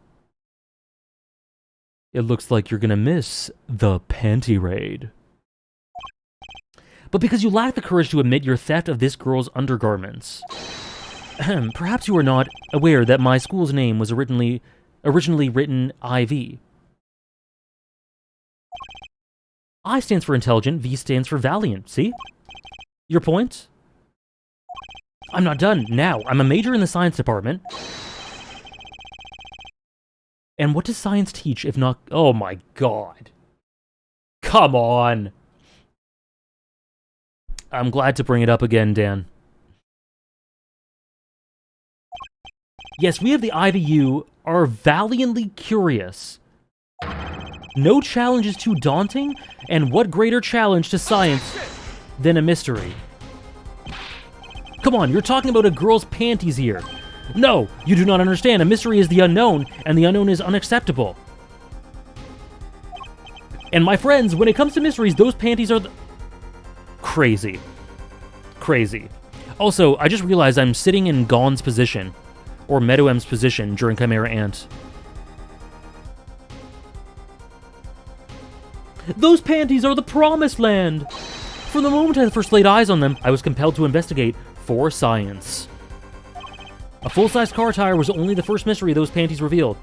It looks like you're gonna miss the panty raid. But because you lack the courage to admit your theft of this girl's undergarments. Perhaps you are not aware that my school's name was originally written IV. I stands for intelligent, V stands for valiant, see? Your point? I'm not done. Now, I'm a major in the science department. And what does science teach if not... Oh my god. Come on. I'm glad to bring it up again, Dan. Yes, we of the IVU are valiantly curious. No challenge is too daunting, and what greater challenge to science than a mystery? Come on, you're talking about a girl's panties here. No, you do not understand. A mystery is the unknown, and the unknown is unacceptable. And my friends, when it comes to mysteries, those panties are crazy. Crazy. Also, I just realized I'm sitting in Gon's position, or Meadowem's position during Chimera Ant. Those panties are the promised land! From the moment I first laid eyes on them, I was compelled to investigate for science. A full-size car tire was only the first mystery those panties revealed.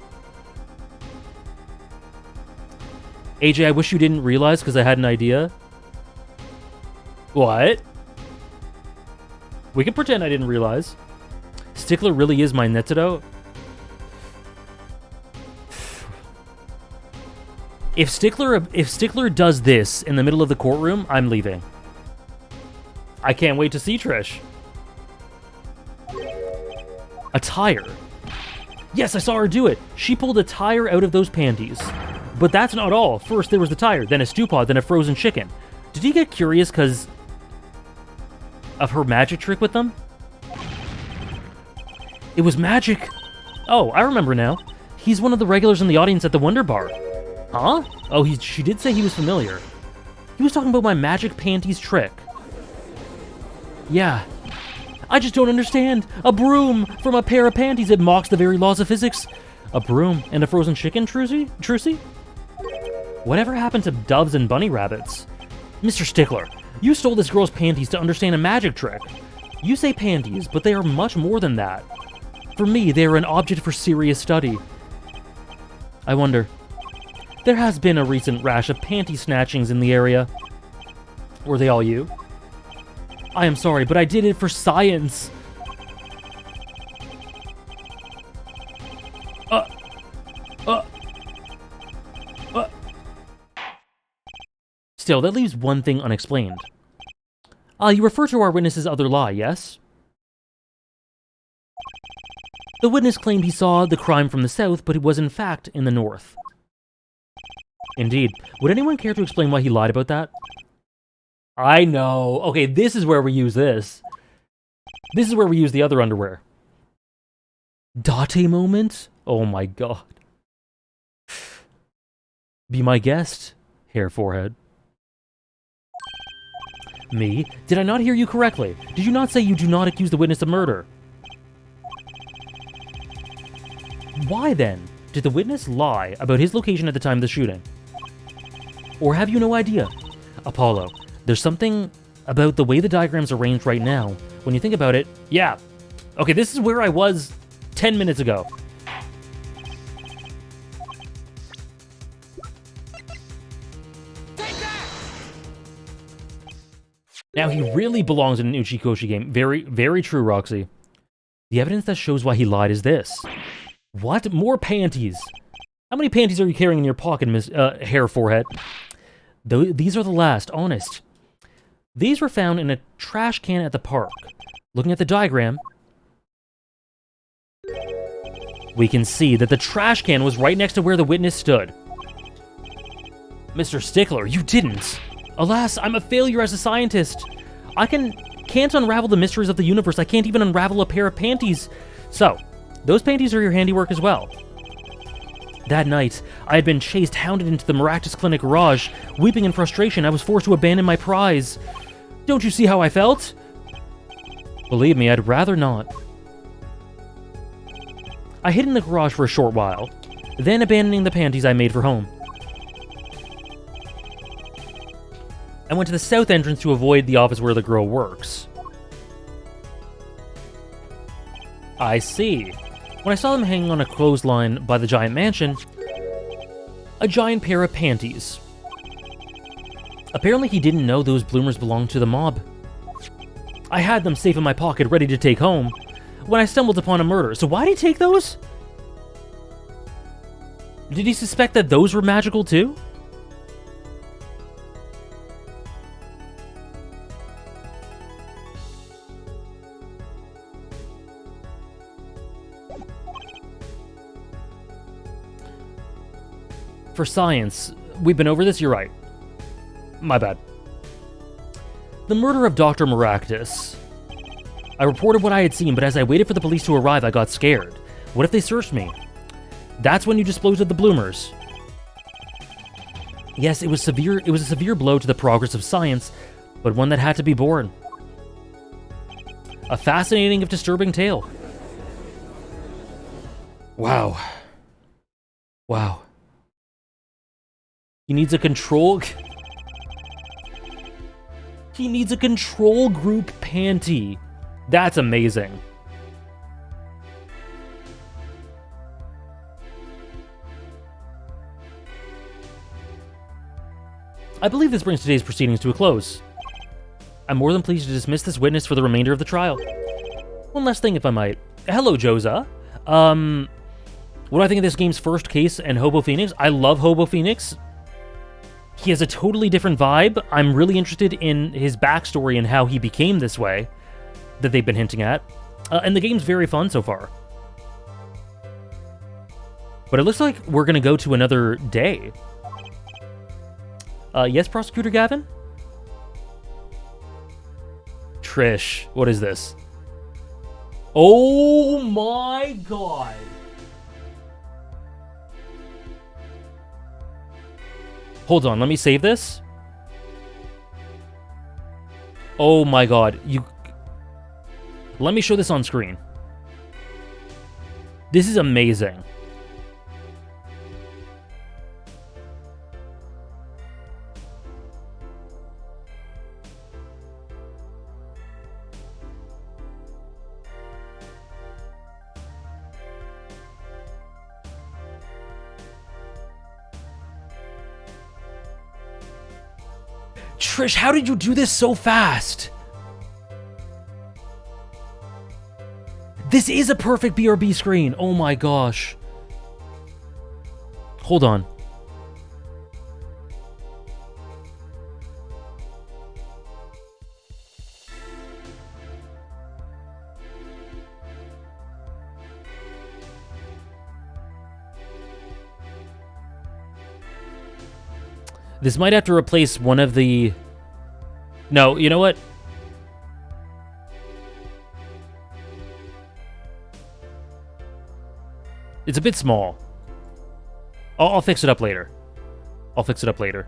AJ, I wish you didn't realize because I had an idea. What? We can pretend I didn't realize. Stickler really is my Netsudo? If Stickler does this in the middle of the courtroom, I'm leaving. I can't wait to see Trish. A tire. Yes, I saw her do it. She pulled a tire out of those panties. But that's not all. First there was the tire, then a stew pot, then a frozen chicken. Did he get curious because of her magic trick with them? It was magic. Oh, I remember now. He's one of the regulars in the audience at the Wonder Bar. Huh? Oh, she did say he was familiar. He was talking about my magic panties trick. Yeah. I just don't understand. A broom from a pair of panties. It mocks the very laws of physics. A broom and a frozen chicken, Trucy? Whatever happened to doves and bunny rabbits? Mr. Stickler, you stole this girl's panties to understand a magic trick. You say panties, but they are much more than that. For me, they are an object for serious study. I wonder. There has been a recent rash of panty snatchings in the area. Were they all you? I am sorry, but I did it for science. Still, that leaves one thing unexplained. You refer to our witness's other lie, yes? The witness claimed he saw the crime from the south, but it was in fact in the north. Indeed. Would anyone care to explain why he lied about that? I know. Okay, this is where we use this. This is where we use the other underwear. Date moment? Oh my god. Be my guest, hair forehead. Me? Did I not hear you correctly? Did you not say you do not accuse the witness of murder? Why then did the witness lie about his location at the time of the shooting? Or have you no idea? Apollo, there's something about the way the diagram's arranged right now. When you think about it, yeah. Okay, this is where I was 10 minutes ago. Now, he really belongs in an Uchikoshi game. Very, very true, Roxy. The evidence that shows why he lied is this. What? More panties? How many panties are you carrying in your pocket, Miss Hair Forehead? These are the last, honest. These were found in a trash can at the park. Looking at the diagram, we can see that the trash can was right next to where the witness stood. Mr. Stickler, you didn't. Alas, I'm a failure as a scientist. I can't unravel the mysteries of the universe. I can't even unravel a pair of panties. So, those panties are your handiwork as well. That night, I had been chased, hounded into the Maractus Clinic garage. Weeping in frustration, I was forced to abandon my prize. Don't you see how I felt? Believe me, I'd rather not. I hid in the garage for a short while, then abandoning the panties I made for home. I went to the south entrance to avoid the office where the girl works. I see. When I saw them hanging on a clothesline by the giant mansion, a giant pair of panties. Apparently he didn't know those bloomers belonged to the mob. I had them safe in my pocket, ready to take home, when I stumbled upon a murder. So why did he take those? Did he suspect that those were magical too? For science, we've been over this, you're right. My bad. The murder of Dr. Maractus. I reported what I had seen, but as I waited for the police to arrive, I got scared. What if they searched me? That's when you disposed of the bloomers. Yes, it was a severe blow to the progress of science, but one that had to be borne. A fascinating if disturbing tale. Wow. Wow. He needs a control... He needs a control group panty. That's amazing. I believe this brings today's proceedings to a close. I'm more than pleased to dismiss this witness for the remainder of the trial. One last thing, if I might. Hello, Joza. What do I think of this game's first case and Hobo Phoenix? I love Hobo Phoenix. He has a totally different vibe. I'm really interested in his backstory and how he became this way that they've been hinting at. And the game's very fun so far. But it looks like we're going to go to another day. Yes, Prosecutor Gavin? Trish, what is this? Oh my god! Hold on, let me save this. Oh my god, let me show this on screen. This is amazing. Trish, how did you do this so fast? This is a perfect BRB screen. Oh my gosh. Hold on. This might have to replace one of the... No, you know what? It's a bit small. I'll fix it up later. I'll fix it up later.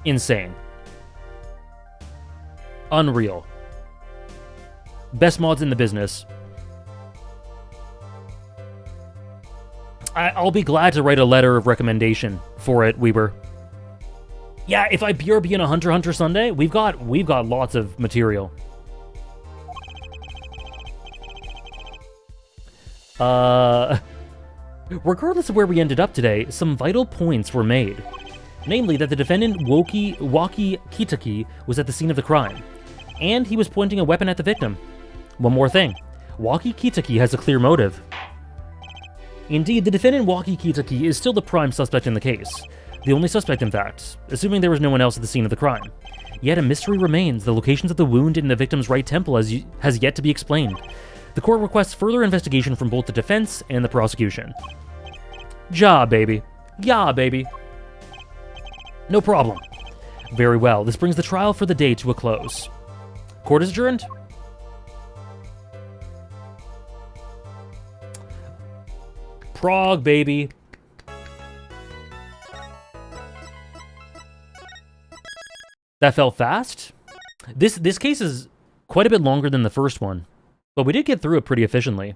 Insane. Unreal. Best mods in the business. I'll be glad to write a letter of recommendation for it, Weber. Yeah, if I BRB in a Hunter x Hunter Sunday, we've got lots of material. Regardless of where we ended up today, some vital points were made. Namely, that the defendant Waki Kitaki was at the scene of the crime, and he was pointing a weapon at the victim. One more thing, Waki Kitaki has a clear motive. Indeed, the defendant Waki Kitaki is still the prime suspect in the case. The only suspect, in fact, assuming there was no one else at the scene of the crime. Yet a mystery remains. The locations of the wound in the victim's right temple has yet to be explained. The court requests further investigation from both the defense and the prosecution. Ja, baby. Yeah, baby. No problem. Very well. This brings the trial for the day to a close. Court is adjourned. Prague, baby. That felt fast. This case is quite a bit longer than the first one, but we did get through it pretty efficiently.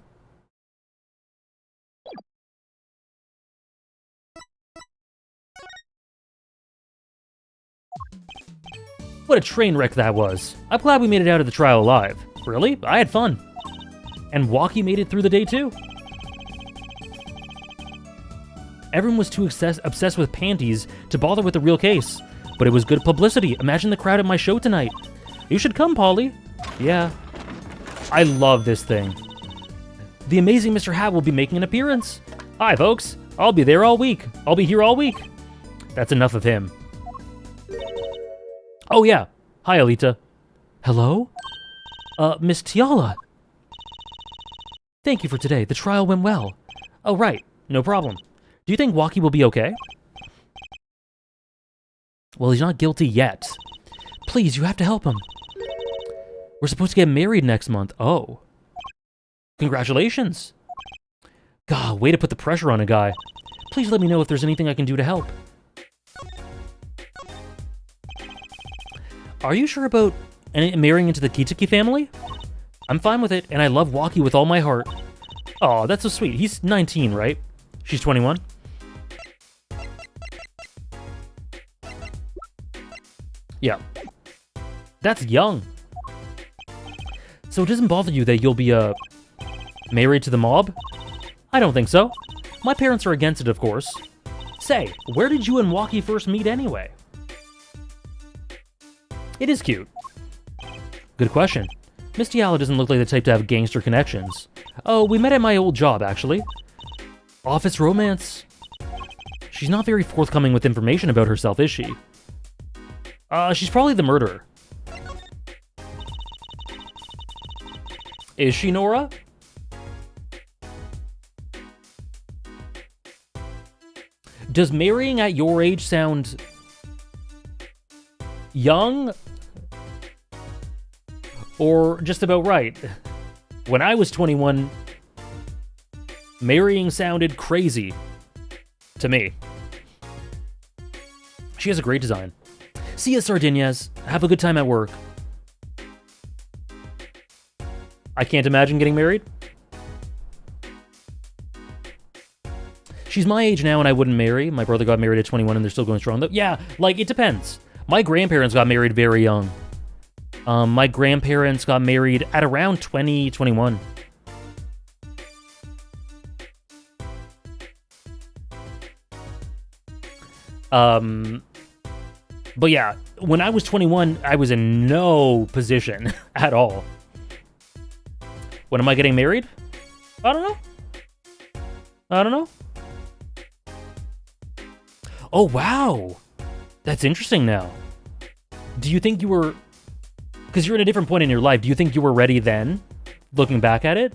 What a train wreck that was. I'm glad we made it out of the trial alive. Really? I had fun. And Walkie made it through the day too. Everyone was too obsessed with panties to bother with the real case. But it was good publicity. Imagine the crowd at my show tonight. You should come, Polly. Yeah. I love this thing. The amazing Mr. Hat will be making an appearance. Hi, folks. I'll be there all week. I'll be here all week. That's enough of him. Oh, yeah. Hi, Alita. Hello? Miss Tiala. Thank you for today. The trial went well. Oh, right. No problem. Do you think Walkie will be okay? Well, he's not guilty yet. Please, you have to help him. We're supposed to get married next month. Oh. Congratulations. God, way to put the pressure on a guy. Please let me know if there's anything I can do to help. Are you sure about marrying into the Kitsuki family? I'm fine with it, and I love Walkie with all my heart. Aw, that's so sweet. He's 19, right? She's 21? Yeah. That's young. So it doesn't bother you that you'll be, married to the mob? I don't think so. My parents are against it, of course. Say, where did you and Walkie first meet anyway? It is cute. Good question. Miss Tiala doesn't look like the type to have gangster connections. Oh, we met at my old job, actually. Office romance. She's not very forthcoming with information about herself, is she? She's probably the murderer. Is she, Nora? Does marrying at your age sound young? Or just about right? When I was 21, marrying sounded crazy to me. She has a great design. See ya, Sardinias. Have a good time at work. I can't imagine getting married. She's my age now and I wouldn't marry. My brother got married at 21 and they're still going strong though. Yeah, like, it depends. My grandparents got married very young. My grandparents got married at around 20, 21. But yeah, when I was 21, I was in no position at all. When am I getting married? I don't know. I don't know. Oh, wow. That's interesting now. Do you think you were... Because you're in a different point in your life. Do you think you were ready then, looking back at it?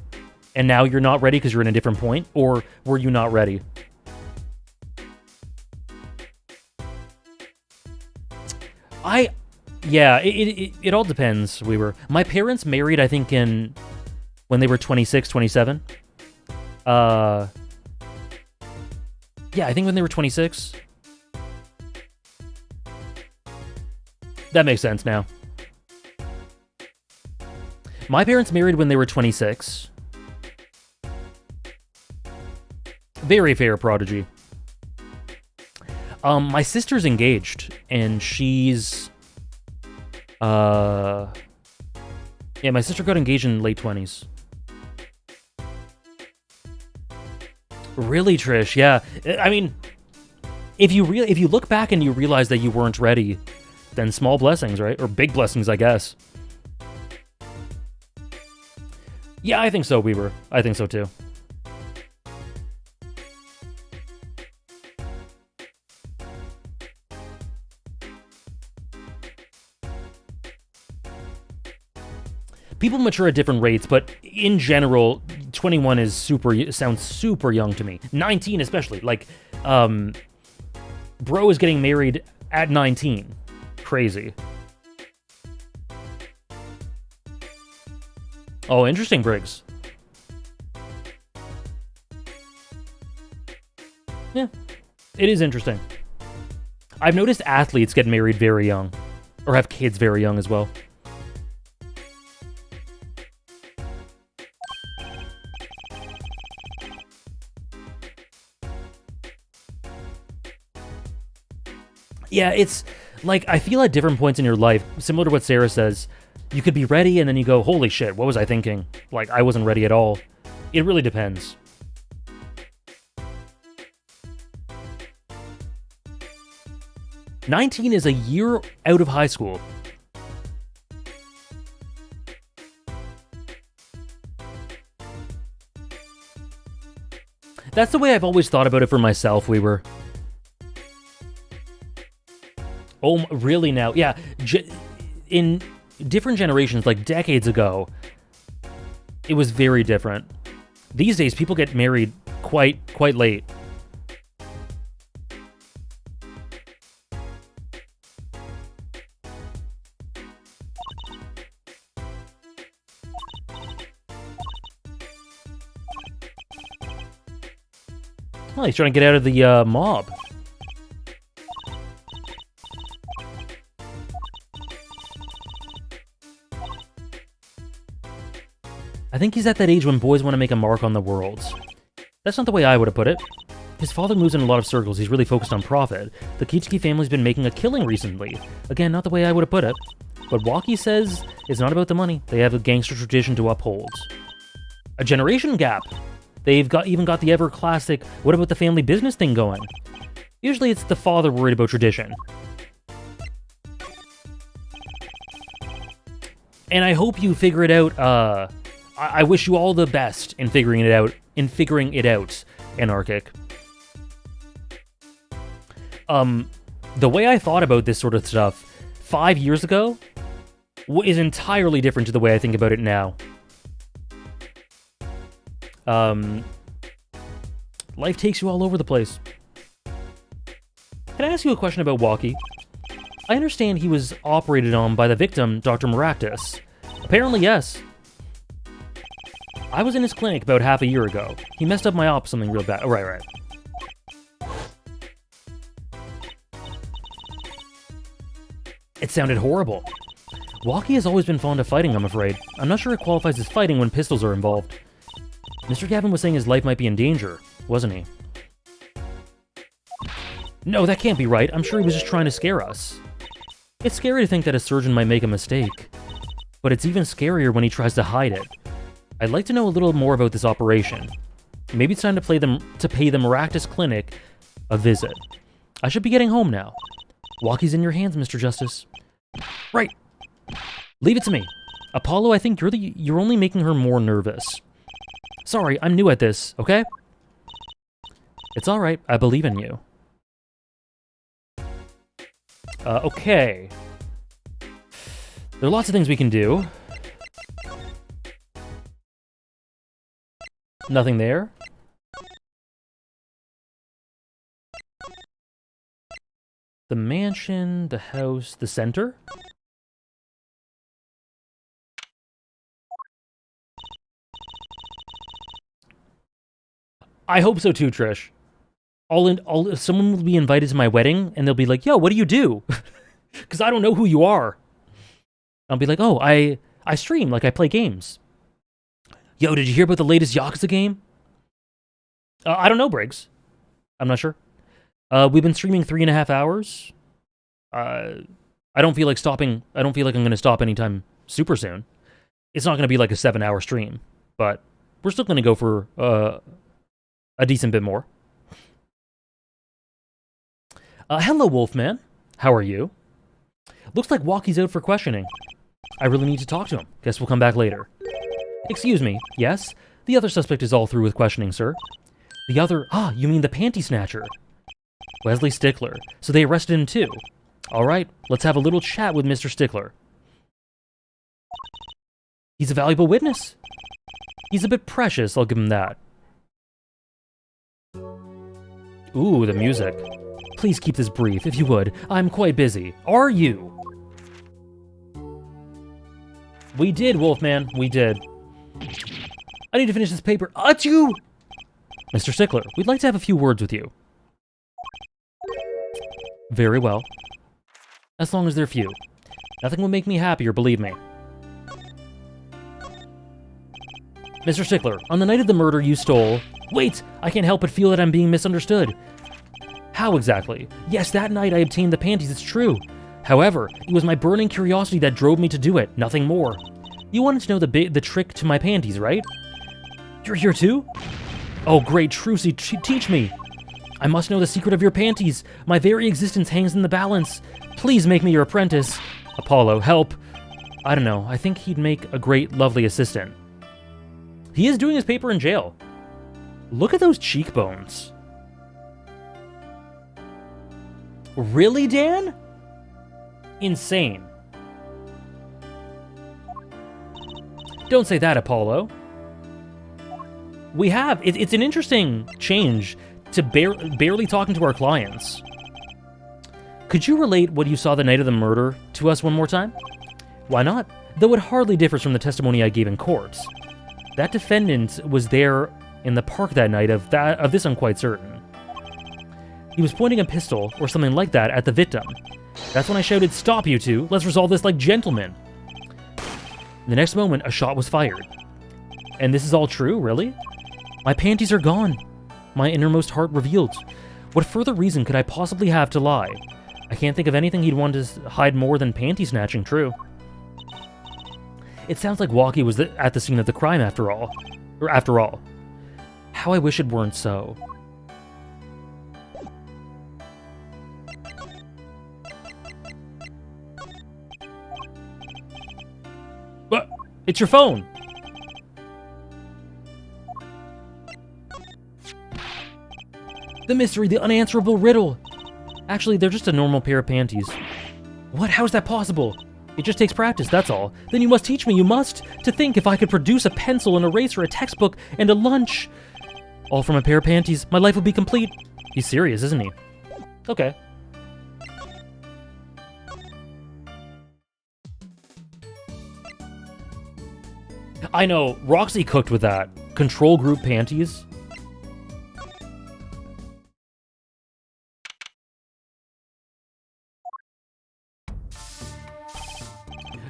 And now you're not ready because you're in a different point? Or were you not ready? Yeah, it all depends. My parents married, I think, when they were 26, 27. Yeah, I think when they were 26. That makes sense now. My parents married when they were 26. Very fair prodigy. My sister's engaged, and she's... Yeah, my sister got engaged in late 20s. Really, Trish? Yeah. I mean, if you look back and you realize that you weren't ready, then small blessings, right? Or big blessings, I guess. Yeah, I think so, Weaver. I think so, too. People mature at different rates, but in general, 21 is sounds super young to me. 19 especially. Like, bro is getting married at 19. Crazy. Oh, interesting, Briggs. Yeah, it is interesting. I've noticed athletes get married very young, or have kids very young as well. Yeah, it's like, I feel at different points in your life, similar to what Sarah says, you could be ready and then you go, holy shit, what was I thinking? Like, I wasn't ready at all. It really depends. "19 is a year out of high school. That's the way I've always thought about it for myself, Weaver. Oh, really now? Yeah, in different generations, like decades ago, it was very different. These days, people get married quite late. Oh, he's trying to get out of the mob. I think he's at that age when boys want to make a mark on the world. That's not the way I would have put it. His father moves in a lot of circles. He's really focused on profit. The Kichiki family's been making a killing recently. Again, not the way I would have put it. But Waki says it's not about the money. They have a gangster tradition to uphold. A generation gap. They've even got the ever classic, what about the family business thing going? Usually it's the father worried about tradition. And I hope you figure it out, I wish you all the best in figuring it out, Anarchic. The way I thought about this sort of stuff 5 years ago is entirely different to the way I think about it now. Life takes you all over the place. Can I ask you a question about Waki? I understand he was operated on by the victim, Dr. Maractus. Apparently, yes. I was in his clinic about half a year ago. He messed up my op something real bad. Oh, right. It sounded horrible. Waki has always been fond of fighting, I'm afraid. I'm not sure it qualifies as fighting when pistols are involved. Mr. Gavin was saying his life might be in danger, wasn't he? No, that can't be right. I'm sure he was just trying to scare us. It's scary to think that a surgeon might make a mistake. But it's even scarier when he tries to hide it. I'd like to know a little more about this operation. Maybe it's time to pay the Maractus Clinic a visit. I should be getting home now. Waki's in your hands, Mr. Justice. Right. Leave it to me. Apollo, I think you're only making her more nervous. Sorry, I'm new at this, okay? It's alright, I believe in you. Okay. There are lots of things we can do. Nothing there. The mansion, the house, the center? I hope so too, Trish. Someone will be invited to my wedding, and they'll be like, yo, what do you do? Because I don't know who you are. I'll be like, oh, I stream, like I play games. Yo, did you hear about the latest Yakuza game? I don't know, Briggs. I'm not sure. We've been streaming 3.5 hours. I don't feel like stopping. I don't feel like I'm going to stop anytime super soon. It's not going to be like a 7-hour stream, but we're still going to go for a decent bit more. Hello, Wolfman. How are you? Looks like Waki's out for questioning. I really need to talk to him. Guess we'll come back later. Excuse me, yes? The other suspect is all through with questioning, sir. The other... Ah, you mean the panty snatcher. Wesley Stickler. So they arrested him too. Alright, let's have a little chat with Mr. Stickler. He's a valuable witness. He's a bit precious, I'll give him that. Ooh, the music. Please keep this brief, if you would. I'm quite busy. Are you? We did, Wolfman. We did. I need to finish this paper. Achoo! Mr. Stickler, we'd like to have a few words with you. Very well. As long as they're few. Nothing will make me happier, believe me. Mr. Stickler, on the night of the murder you stole... Wait! I can't help but feel that I'm being misunderstood. How exactly? Yes, that night I obtained the panties, it's true. However, it was my burning curiosity that drove me to do it, nothing more. You wanted to know the trick to my panties, right? You're here too? Oh great, Trucy, teach me! I must know the secret of your panties. My very existence hangs in the balance. Please make me your apprentice. Apollo, help. I don't know, I think he'd make a great, lovely assistant. He is doing his paper in jail. Look at those cheekbones. Really, Dan? Insane. Don't say that, Apollo. We have. It's an interesting change to barely talking to our clients. Could you relate what you saw the night of the murder to us one more time? Why not? Though it hardly differs from the testimony I gave in court. That defendant was there in the park that night. Of this I'm quite certain. He was pointing a pistol, or something like that, at the victim. That's when I shouted, "Stop, you two! Let's resolve this like gentlemen!" The next moment, a shot was fired. And this is all true, really? My panties are gone. My innermost heart revealed. What further reason could I possibly have to lie? I can't think of anything he'd want to hide more than panty snatching, true. It sounds like Walkie was at the scene of the crime after all. How I wish it weren't so. What? It's your phone! The mystery, the unanswerable riddle! Actually, they're just a normal pair of panties. What? How is that possible? It just takes practice, that's all. Then you must teach me, you must! To think if I could produce a pencil, an eraser, a textbook, and a lunch! All from a pair of panties, my life would be complete. He's serious, isn't he? Okay. I know, Roxy cooked with that. Control group panties.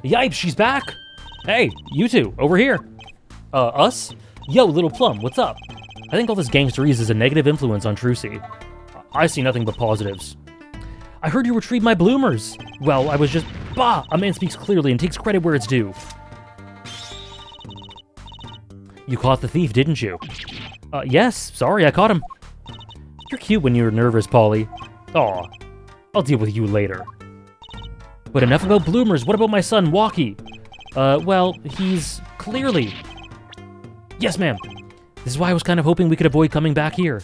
Yipes, she's back! Hey, you two, over here. Us? Yo, Little Plum, what's up? I think all this gangsterese is a negative influence on Trucy. I see nothing but positives. I heard you retrieved my bloomers! Well, I was just... Bah! A man speaks clearly and takes credit where it's due. You caught the thief, didn't you? Yes, sorry, I caught him. You're cute when you're nervous, Polly. Aw, I'll deal with you later. But enough about bloomers, what about my son, Walkie? Well, he's clearly... Yes, ma'am. This is why I was kind of hoping we could avoid coming back here.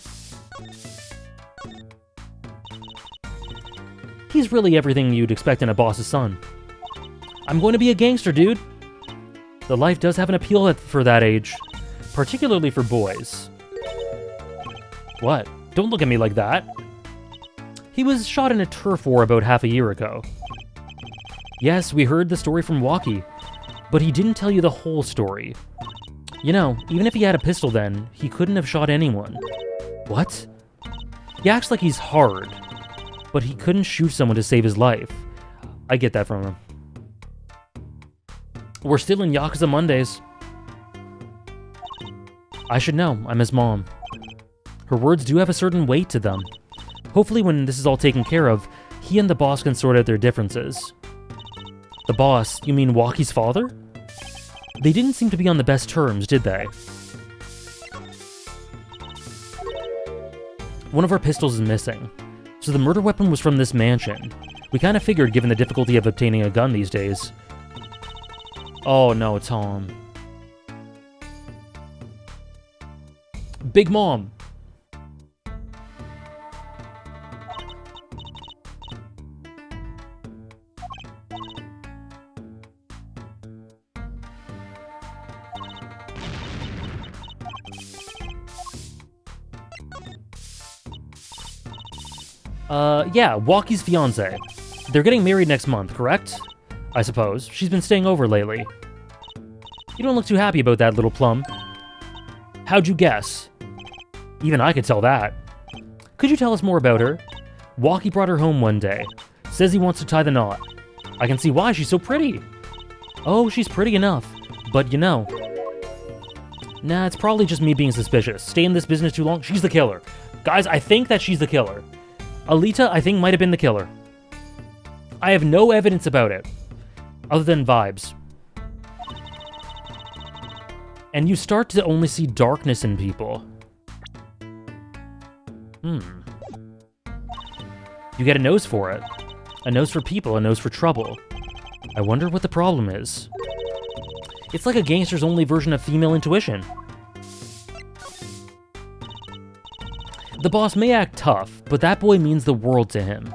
He's really everything you'd expect in a boss's son. I'm going to be a gangster, dude. The life does have an appeal for that age. Particularly for boys. What? Don't look at me like that. He was shot in a turf war about half a year ago. Yes, we heard the story from Walkie, but he didn't tell you the whole story. You know, even if he had a pistol then, he couldn't have shot anyone. What? He acts like he's hard, but he couldn't shoot someone to save his life. I get that from him. We're still in Yakuza Mondays. I should know, I'm his mom. Her words do have a certain weight to them. Hopefully when this is all taken care of, he and the boss can sort out their differences. The boss, you mean Walkie's father? They didn't seem to be on the best terms, did they? One of our pistols is missing, so the murder weapon was from this mansion. We kind of figured given the difficulty of obtaining a gun these days. Oh no, Tom. Big Mom! Yeah, Walkie's fiance. They're getting married next month, correct? I suppose. She's been staying over lately. You don't look too happy about that, little plum. How'd you guess? Even I could tell that. Could you tell us more about her? Walkie brought her home one day. Says he wants to tie the knot. I can see why, she's so pretty. Oh, she's pretty enough. But you know... Nah, it's probably just me being suspicious. Stay in this business too long, she's the killer. Guys, I think that she's the killer. Alita, I think, might have been the killer. I have no evidence about it, other than vibes. And you start to only see darkness in people. You get a nose for it. A nose for people, a nose for trouble. I wonder what the problem is. It's like a gangster's only version of female intuition. The boss may act tough, but that boy means the world to him.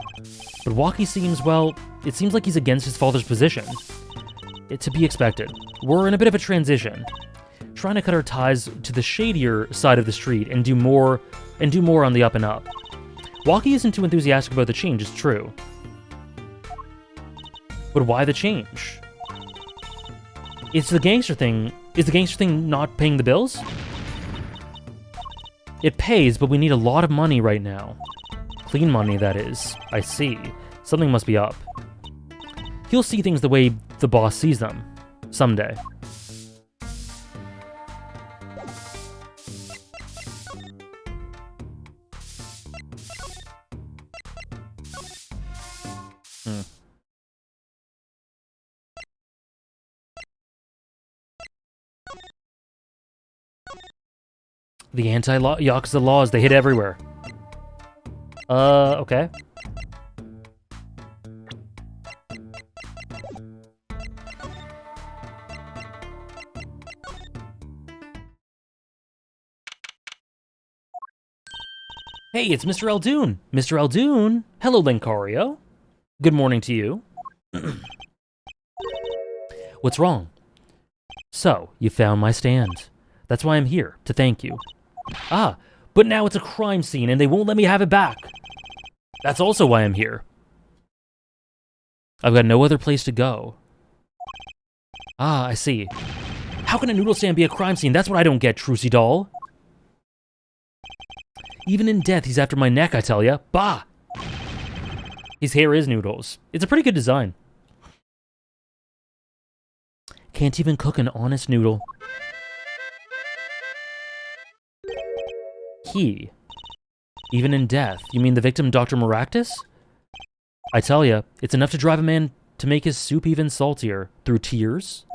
But Walkie seems, well, it seems like he's against his father's position. It's to be expected. We're in a bit of a transition. Trying to cut our ties to the shadier side of the street and do more on the up and up. Walkie isn't too enthusiastic about the change, it's true. But why the change? It's the gangster thing. Is the gangster thing not paying the bills? It pays, but we need a lot of money right now. Clean money, that is. I see. Something must be up. He'll see things the way the boss sees them. Someday. The anti-Yakuza laws, they hit everywhere. Okay. Hey, it's Mr. Eldoon. Mr. Eldoon. Hello, Linkario. Good morning to you. What's wrong? So, you found my stand. That's why I'm here, to thank you. Ah, but now it's a crime scene and they won't let me have it back. That's also why I'm here. I've got no other place to go. Ah, I see. How can a noodle stand be a crime scene? That's what I don't get, Trucy doll. Even in death, he's after my neck, I tell ya. Bah! His hair is noodles. It's a pretty good design. Can't even cook an honest noodle. He. Even in death. You mean the victim, Dr. Maractus? I tell ya, it's enough to drive a man to make his soup even saltier. Through tears?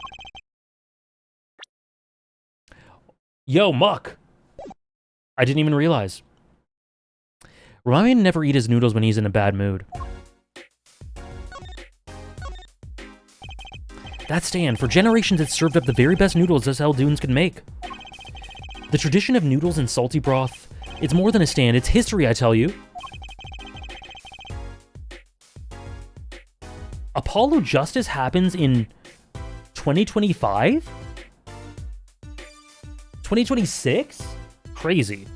Yo, Muck! I didn't even realize. Remind me to never eat his noodles when he's in a bad mood. That stand, for generations it's served up the very best noodles us Eldoons can make. The tradition of noodles and salty broth, it's more than a stand, it's history, I tell you. Apollo Justice happens in 2025? 2026? Crazy.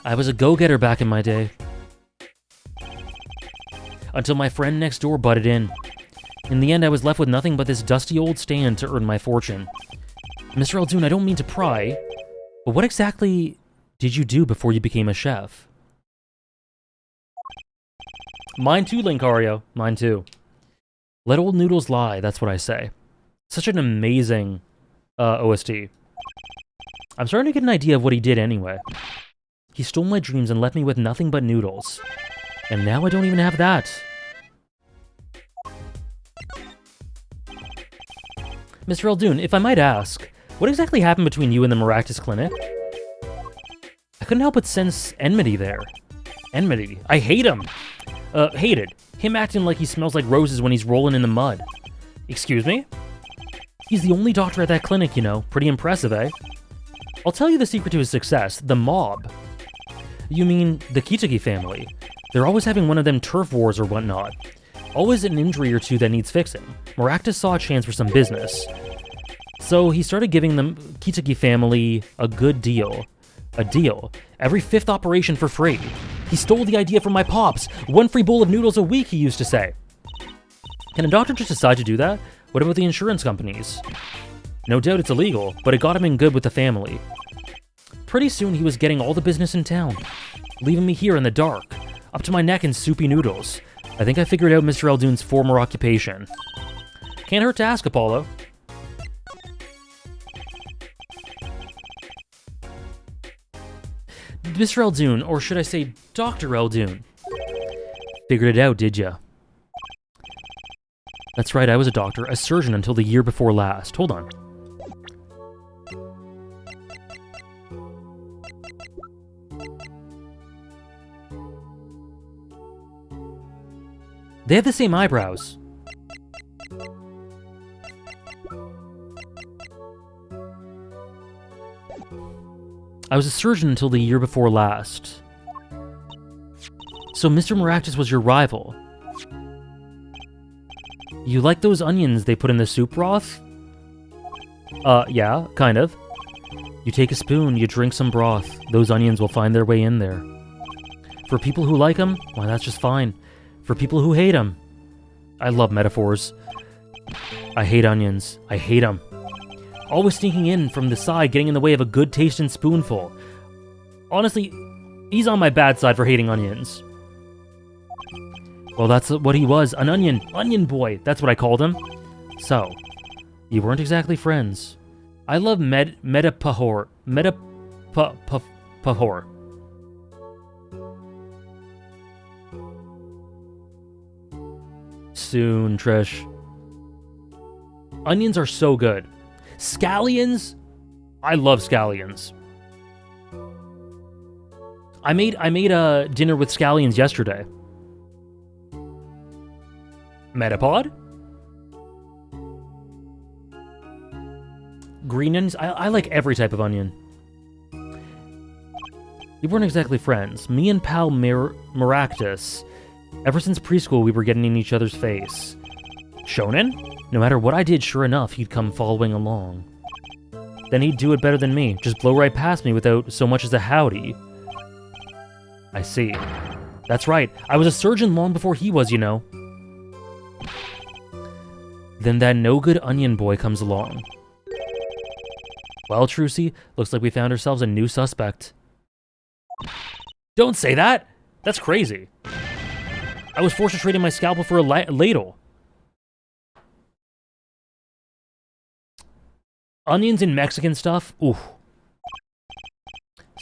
I was a go-getter back in my day. Until my friend next door butted in. In the end, I was left with nothing but this dusty old stand to earn my fortune. Mr. Eldoon, I don't mean to pry, but what exactly did you do before you became a chef? Mine too, Linkario. Mine too. Let old noodles lie, that's what I say. Such an amazing OST. I'm starting to get an idea of what he did anyway. He stole my dreams and left me with nothing but noodles. And now I don't even have that. Mr. Eldoon, if I might ask, what exactly happened between you and the Maractus Clinic? I couldn't help but sense enmity there. Enmity. I hate him. Hated. Him acting like he smells like roses when he's rolling in the mud. Excuse me? He's the only doctor at that clinic, you know. Pretty impressive, eh? I'll tell you the secret to his success. The mob. You mean the Kitagi family. They're always having one of them turf wars or whatnot. Always an injury or two that needs fixing. Maractus saw a chance for some business. So he started giving the Kitagi family a good deal. A deal. Every 5th operation for free. He stole the idea from my pops. 1 free bowl of noodles a week, he used to say. Can a doctor just decide to do that? What about the insurance companies? No doubt it's illegal, but it got him in good with the family. Pretty soon he was getting all the business in town, leaving me here in the dark, up to my neck in soupy noodles. I think I figured out Mr. Eldoon's former occupation. Can't hurt to ask, Apollo. Mr. Eldoon, or should I say Dr. Eldoon. Figured it out, did ya? That's right, I was a doctor, a surgeon until the year before last. Hold on. They have the same eyebrows. I was a surgeon until the year before last. So Mr. Maractus was your rival. You like those onions they put in the soup broth? Yeah, kind of. You take a spoon, you drink some broth. Those onions will find their way in there. For people who like them, why, that's just fine. For people who hate them, I love metaphors. I hate onions. I hate them. Always sneaking in from the side, getting in the way of a good tasting spoonful. Honestly, he's on my bad side for hating onions. Well, that's what he was, an onion boy, that's what I called him. So, you weren't exactly friends. I love Metapahor. Metapahor. Soon, Trish. Onions are so good. Scallions? I love scallions. I made a dinner with scallions yesterday. Metapod? Green onions? I like every type of onion. We weren't exactly friends. Me and pal Maractus. Ever since preschool, we were getting in each other's face. Shonen? No matter what I did, sure enough, he'd come following along. Then he'd do it better than me, just blow right past me without so much as a howdy. I see. That's right, I was a surgeon long before he was, you know. Then that no-good onion boy comes along. Well, Trucy, looks like we found ourselves a new suspect. Don't say that! That's crazy. I was forced to trade in my scalpel for a ladle. Onions and Mexican stuff? Ooh.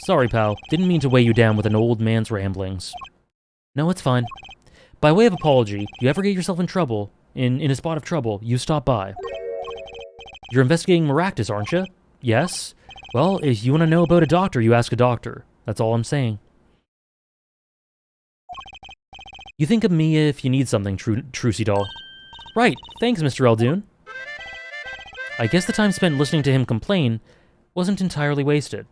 Sorry, pal. Didn't mean to weigh you down with an old man's ramblings. No, it's fine. By way of apology, you ever get yourself in trouble, in a spot of trouble, you stop by. You're investigating Maractus, aren't you? Yes? Well, if you want to know about a doctor, you ask a doctor. That's all I'm saying. You think of me if you need something, Trucy doll. Right, thanks, Mr. Eldoon. I guess the time spent listening to him complain wasn't entirely wasted.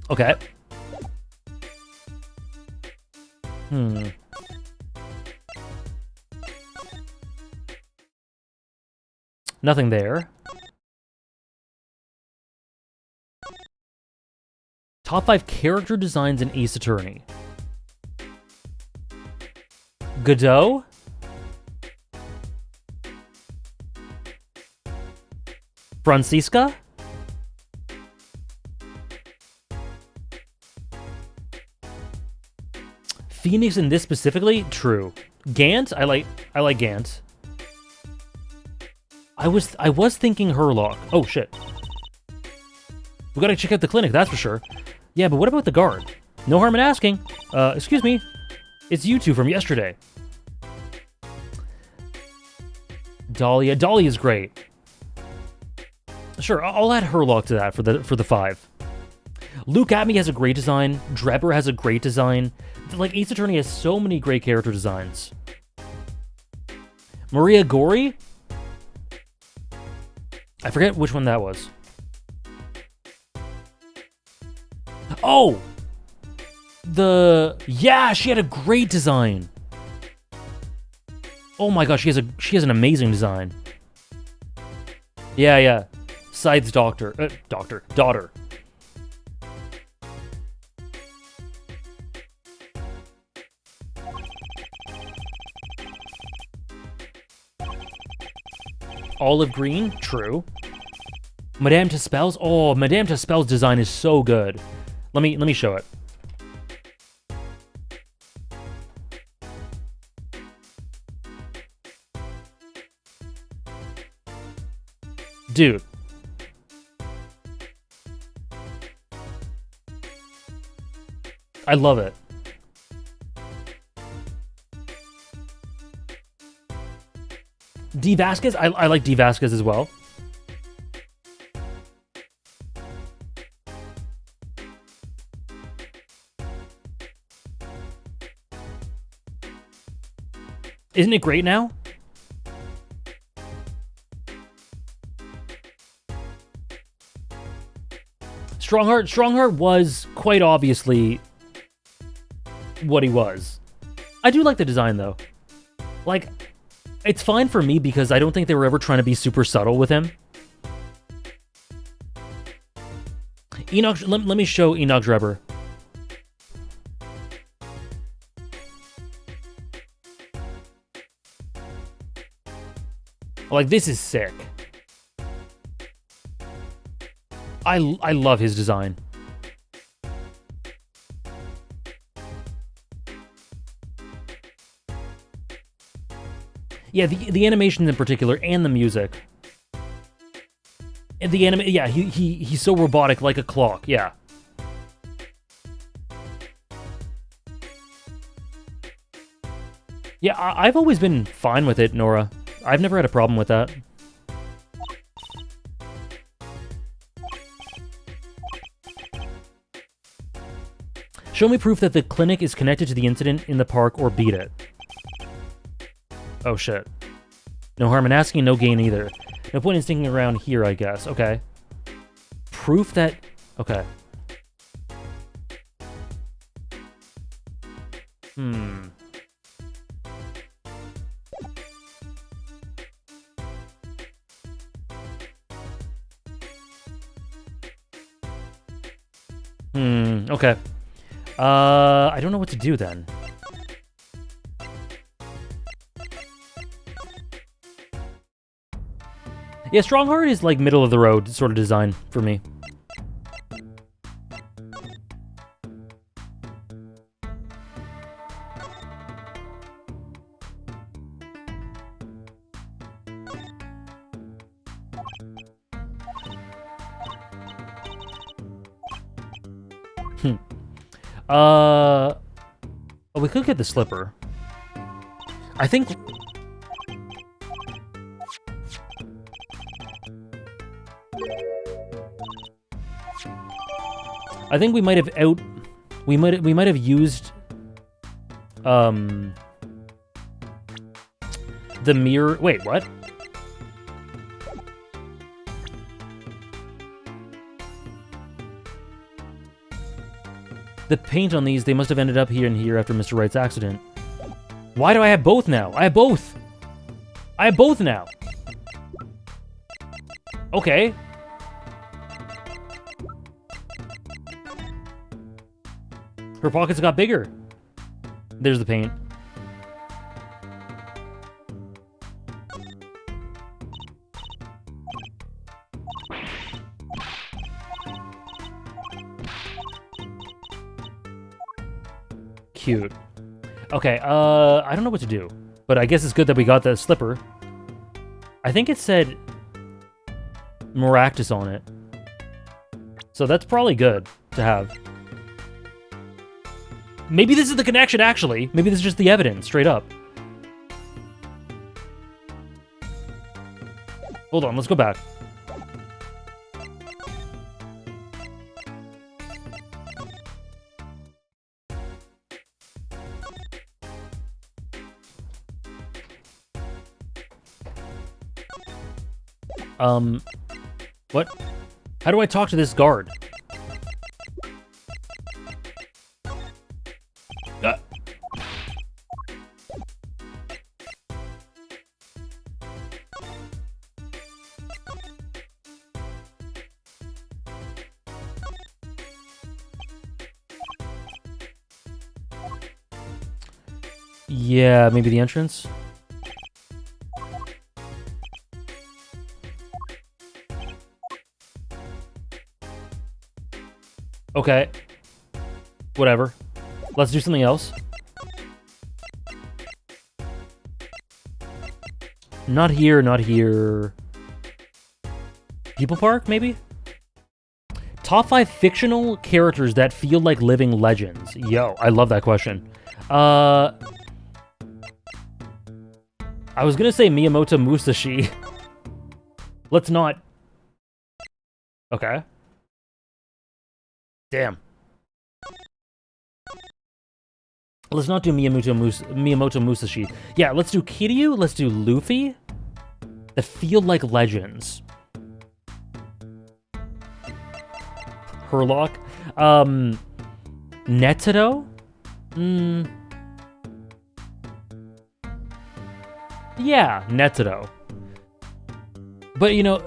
Okay. Nothing there. Top 5 character designs in Ace Attorney. Godot? Francisca? Phoenix in this specifically? True. Gant? I like Gant. I was thinking Herlock. Oh shit. We gotta check out the clinic, that's for sure. Yeah, but what about the guard? No harm in asking. Excuse me. It's you two from yesterday. Dahlia. Dahlia's great. Sure, I'll add Herlock to that for the 5. Luke Abney has a great design. Drebber has a great design. Like, Ace Attorney has so many great character designs. Maria Gori? I forget which one that was. Oh! Yeah, she had a great design. Oh my gosh, she has an amazing design. Yeah. Scythe's daughter. Olive green, true. Madame Tussauds. Oh, Madame Tussauds' design is so good. Let me show it. Dude. I love it. D. Vasquez? I like D. Vasquez as well. Isn't it great now? Strongheart was quite obviously what he was. I do like the design though. Like, it's fine for me because I don't think they were ever trying to be super subtle with him. Enoch, let me show Enoch Drebber. Like, this is sick. I love his design. Yeah, the animations in particular and the music. And the yeah, he's so robotic like a clock, yeah. Yeah, I've always been fine with it, Nora. I've never had a problem with that. Show me proof that the clinic is connected to the incident in the park or beat it. Oh shit. No harm in asking, no gain either. No point in sticking around here, I guess. Okay. Proof that... Okay. Okay. I don't know what to do then. Yeah, Strongheart is like middle of the road sort of design for me. Oh, we could get the slipper. I think... I think we might have we might have used the mirror. Wait, what? The paint on these, they must have ended up here and here after Mr. Wright's accident. Why do I have both now? I have both! I have both now! Okay. Her pockets got bigger. There's the paint. Cute. Okay, I don't know what to do, but I guess it's good that we got the slipper. I think it said Maractus on it. So that's probably good to have. Maybe this is the connection, actually. Maybe this is just the evidence, straight up. Hold on, let's go back. What? How do I talk to this guard? Yeah, maybe the entrance? Okay. Whatever. Let's do something else. Not here, not here. People Park, maybe? Top 5 fictional characters that feel like living legends. Yo, I love that question. I was gonna say Miyamoto Musashi. Let's not... Okay. Damn. Let's not do Miyamoto Musashi. Yeah, let's do Kiryu, let's do Luffy. That feel like legends. Herlock. Netero? Yeah, Netero. But, you know...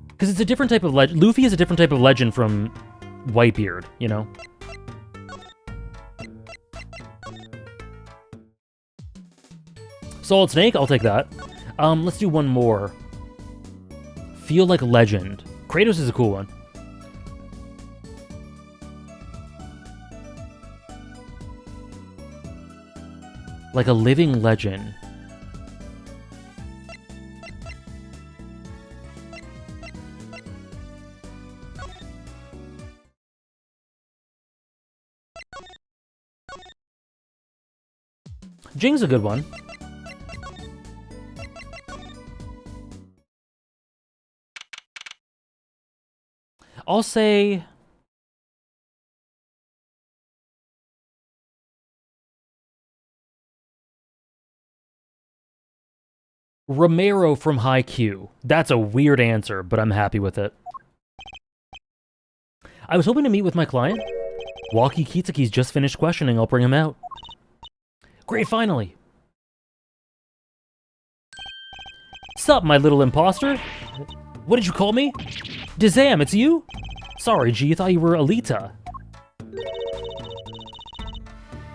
Because it's a different type of legend. Luffy is a different type of legend from Whitebeard, you know? Solid Snake, I'll take that. Let's do one more. Feel like a legend. Kratos is a cool one. Like a living legend. Jing's a good one. I'll say... Romero from Haikyuu. That's a weird answer, but I'm happy with it. I was hoping to meet with my client. Waki Kitsuki's just finished questioning. I'll bring him out. Great, finally. Sup, my little imposter? What did you call me? Dizam, it's you? Sorry, G, I thought you were Alita.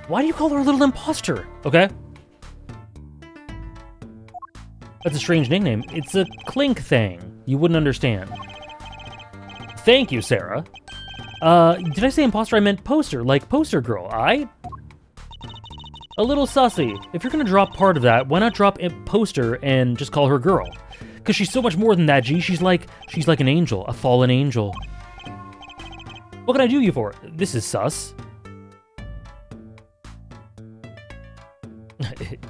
Why do you call her a little imposter? Okay. That's a strange nickname. It's a Clink thing. You wouldn't understand. Thank you, Sarah. Did I say imposter? I meant poster, like poster girl. A little sussy. If you're gonna drop part of that, why not drop a poster and just call her girl? Because she's so much more than that, G. She's like an angel, a fallen angel. What can I do you for? This is sus.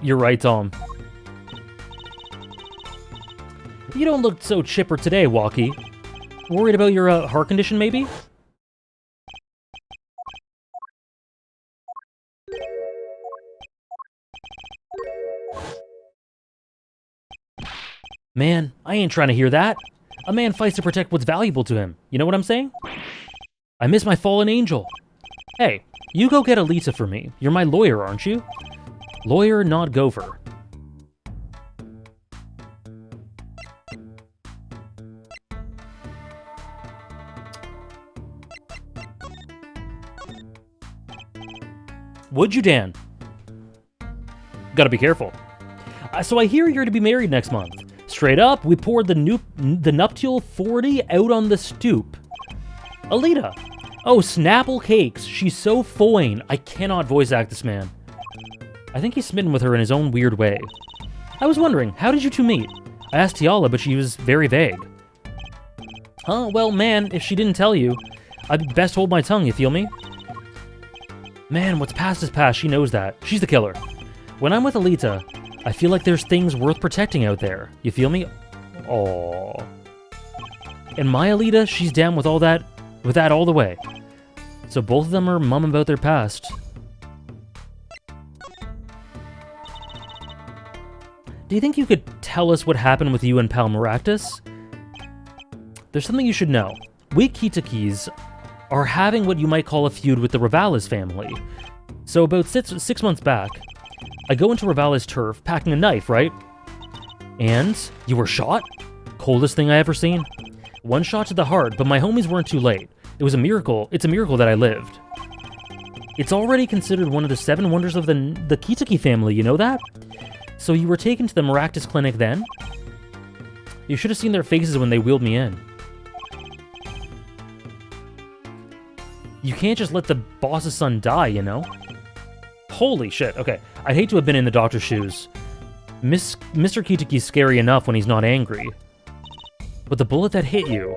You're right, Tom. You don't look so chipper today, Waki. Worried about your heart condition, maybe? Man, I ain't trying to hear that. A man fights to protect what's valuable to him. You know what I'm saying? I miss my fallen angel. Hey, you go get Alita for me. You're my lawyer, aren't you? Lawyer, not gopher. Would you, Dan? Gotta be careful. So I hear you're to be married next month. Straight up, we poured the nuptial 40 out on the stoop. Alita. Oh, Snapple Cakes. She's so fine. I cannot voice act this man. I think he's smitten with her in his own weird way. I was wondering, how did you two meet? I asked Tiala, but she was very vague. Huh? Well, man, if she didn't tell you, I'd best hold my tongue, you feel me? Man, what's past is past, she knows that. She's the killer. When I'm with Alita, I feel like there's things worth protecting out there. You feel me? Aww. And my Alita, she's down with all that, all the way. So both of them are mum about their past. do you think you could tell us what happened with you and Pal Maractus? There's something you should know. We Kitakis are having what you might call a feud with the Ravalis family. So about six months back, I go into Ravalis turf packing a knife, right? And you were shot? Coldest thing I ever seen. One shot to the heart, but my homies weren't too late. It was a miracle. It's a miracle that I lived. It's already considered one of the 7 wonders of the Kitaki family, you know that? So you were taken to the Maractus clinic then? You should have seen their faces when they wheeled me in. You can't just let the boss's son die, you know? Holy shit, okay. I'd hate to have been in the doctor's shoes. Mr. Kitaki's scary enough when he's not angry. But the bullet that hit you,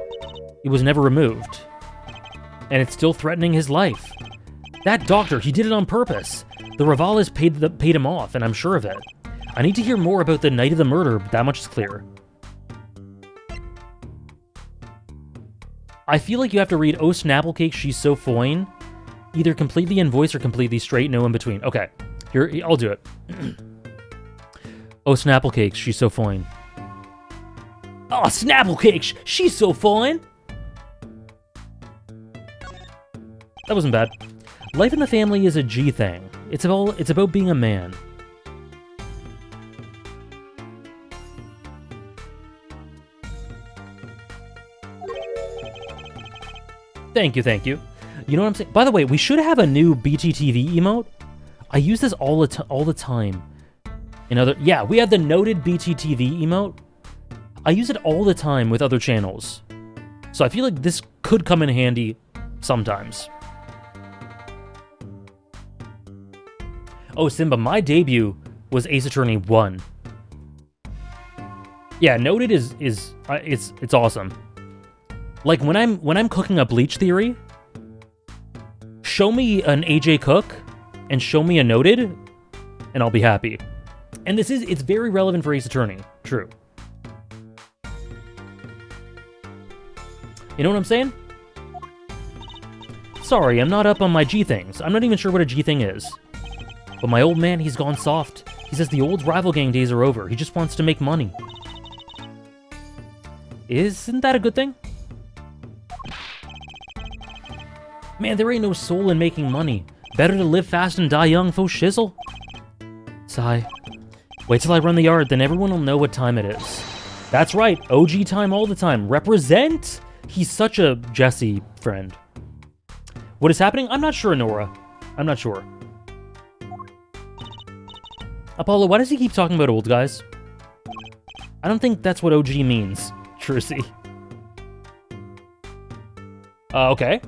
it was never removed. And it's still threatening his life. That doctor, he did it on purpose. The Ravalis paid him off, and I'm sure of it. I need to hear more about the night of the murder, but that much is clear. I feel like you have to read Oh Snapplecake, She's So Foine. Either completely in voice or completely straight, no in between. Okay, here, I'll do it. Oh Snapplecake, She's So Foine. Oh, Snapplecake, she's so fine! That wasn't bad. Life in the family is a G thing. It's about being a man. Thank you, thank you. You know what I'm saying? By the way, we should have a new BTTV emote. I use this all the time. Yeah, we have the noted BTTV emote. I use it all the time with other channels. So I feel like this could come in handy sometimes. Oh, Simba, my debut was Ace Attorney 1. Yeah, noted is it's awesome. Like when I'm cooking up Bleach Theory, show me an AJ Cook and show me a noted, and I'll be happy. And it's very relevant for Ace Attorney. True. You know what I'm saying? Sorry, I'm not up on my G things. I'm not even sure what a G thing is. But my old man, he's gone soft. He says the old rival gang days are over. He just wants to make money. Isn't that a good thing? Man, there ain't no soul in making money. Better to live fast and die young, faux shizzle. Sigh. Wait till I run the yard, then everyone will know what time it is. That's right, OG time all the time. Represent! He's such a Jesse friend. What is happening? I'm not sure, Nora. I'm not sure. Apollo, why does he keep talking about old guys? I don't think that's what OG means, Trucy. Okay.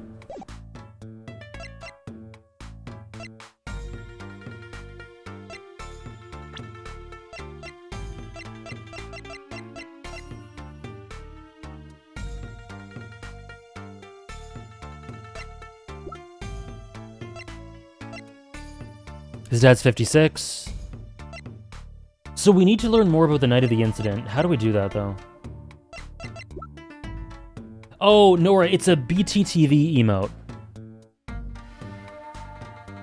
His dad's 56. So we need to learn more about the night of the incident. How do we do that, though? Oh, Nora, it's a BTTV emote.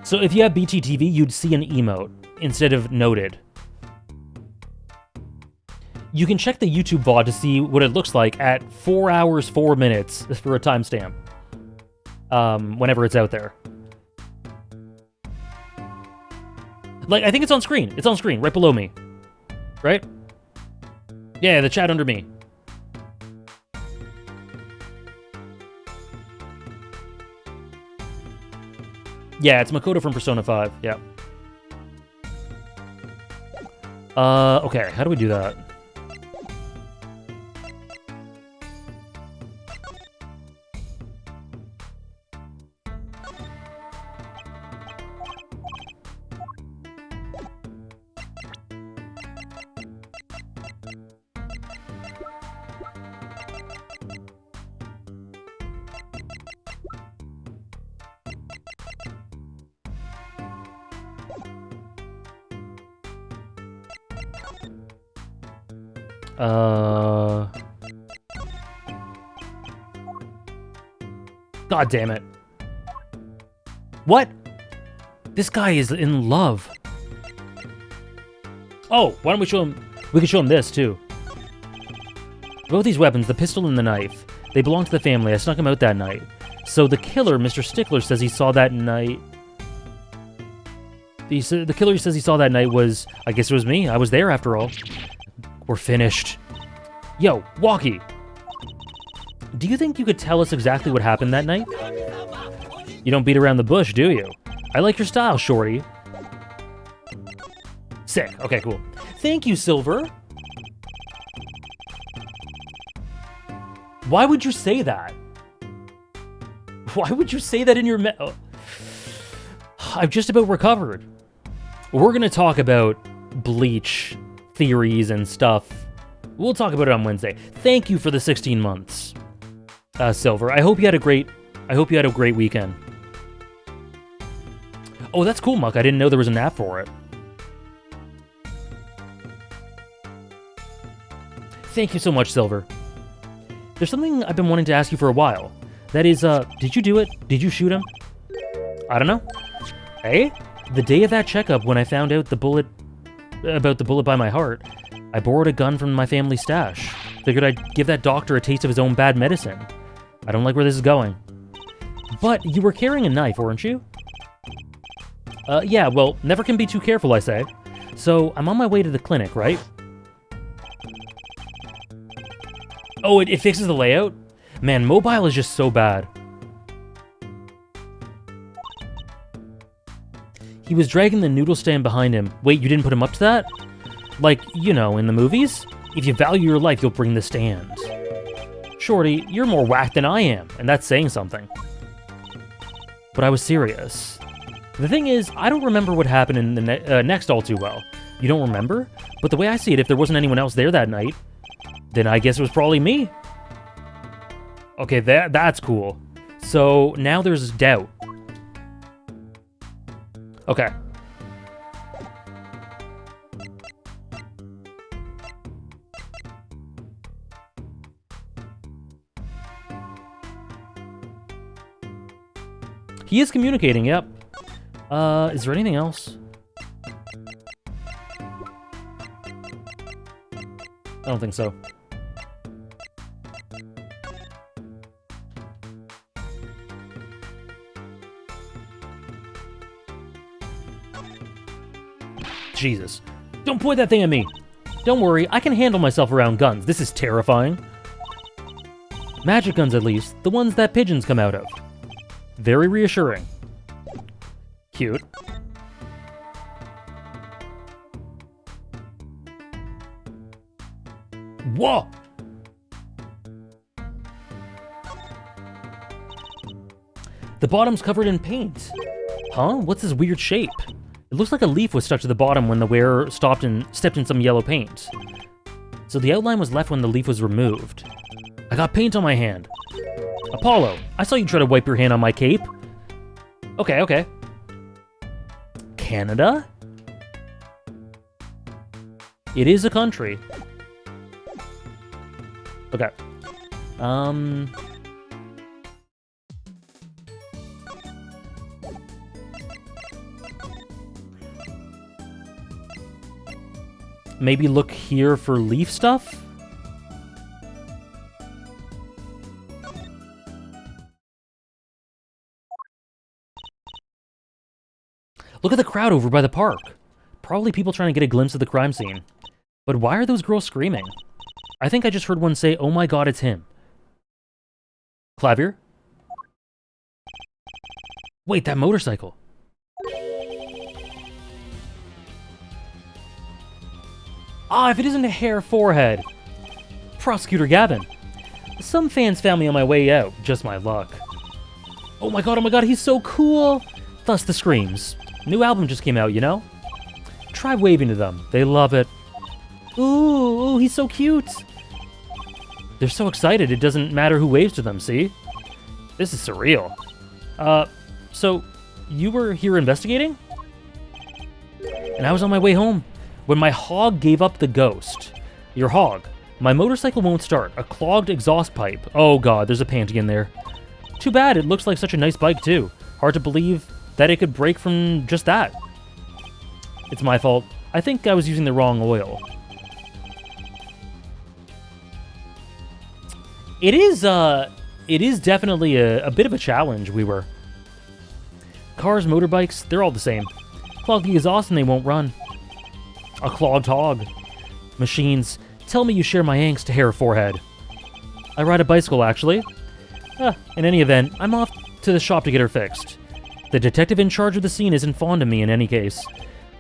So if you have BTTV, you'd see an emote instead of noted. You can check the YouTube VOD to see what it looks like at 4 hours, 4 minutes for a timestamp. Whenever it's out there. Like, I think it's on screen. It's on screen, right below me. Right? Yeah, the chat under me. Yeah, it's Makoto from Persona 5. Yeah. Okay, how do we do that? God damn it. What? This guy is in love. Oh, why don't we show him... We could show him this, too. Both these weapons, the pistol and the knife, they belong to the family. I snuck them out that night. So the killer, Mr. Stickler, says he saw that night... The killer says he saw that night was... I guess it was me. I was there, after all. We're finished. Yo, Walkie! Do you think you could tell us exactly what happened that night? You don't beat around the bush, do you? I like your style, Shorty. Sick. Okay, cool. Thank you, Silver. Why would you say that? Why would you say that in your I've just about recovered. We're gonna talk about Bleach theories and stuff. We'll talk about it on Wednesday. Thank you for the 16 months, Silver. I hope you had a great weekend. Oh, that's cool, Muck. I didn't know there was an app for it. Thank you so much, Silver. There's something I've been wanting to ask you for a while. That is, did you do it? Did you shoot him? I don't know. Hey? The day of that checkup when I found out about the bullet by my heart, I borrowed a gun from my family stash. Figured I'd give that doctor a taste of his own bad medicine. I don't like where this is going. But you were carrying a knife, weren't you? Yeah, well, never can be too careful, I say. So, I'm on my way to the clinic, right? Oh, it fixes the layout? Man, mobile is just so bad. He was dragging the noodle stand behind him. Wait, you didn't put him up to that? Like, you know, in the movies? If you value your life, you'll bring the stand. Shorty, you're more whack than I am, and that's saying something. But I was serious. The thing is, I don't remember what happened in the next all too well. You don't remember? But the way I see it, if there wasn't anyone else there that night, then I guess it was probably me. Okay, that's cool. So now there's doubt. Okay. He is communicating, yep. Is there anything else? I don't think so. Jesus. Don't point that thing at me! Don't worry, I can handle myself around guns. This is terrifying. Magic guns, at least. The ones that pigeons come out of. Very reassuring. Cute. Whoa! The bottom's covered in paint. Huh? What's this weird shape? It looks like a leaf was stuck to the bottom when the wearer stepped in some yellow paint. So the outline was left when the leaf was removed. I got paint on my hand. Apollo, I saw you try to wipe your hand on my cape. Okay. Canada? It is a country. Okay. Maybe look here for leaf stuff? Look at the crowd over by the park. Probably people trying to get a glimpse of the crime scene. But why are those girls screaming? I think I just heard one say, "Oh my god, it's him." Clavier? Wait, that motorcycle. Ah, if it isn't a hair forehead. Prosecutor Gavin. Some fans found me on my way out. Just my luck. Oh my god, he's so cool! Thus the screams. New album just came out, you know? Try waving to them. They love it. Ooh, he's so cute! They're so excited it doesn't matter who waves to them, see? This is surreal. So, you were here investigating? And I was on my way home when my hog gave up the ghost. Your hog. My motorcycle won't start. A clogged exhaust pipe. Oh god, there's a panty in there. Too bad, it looks like such a nice bike too. Hard to believe that it could break from just that. It's my fault. I think I was using the wrong oil. It is definitely a bit of a challenge, we were. Cars, motorbikes, they're all the same. Clog the exhaust and they won't run. A clogged hog. Machines, tell me you share my angst, hair, forehead. I ride a bicycle, actually. In any event, I'm off to the shop to get her fixed. The detective in charge of the scene isn't fond of me in any case.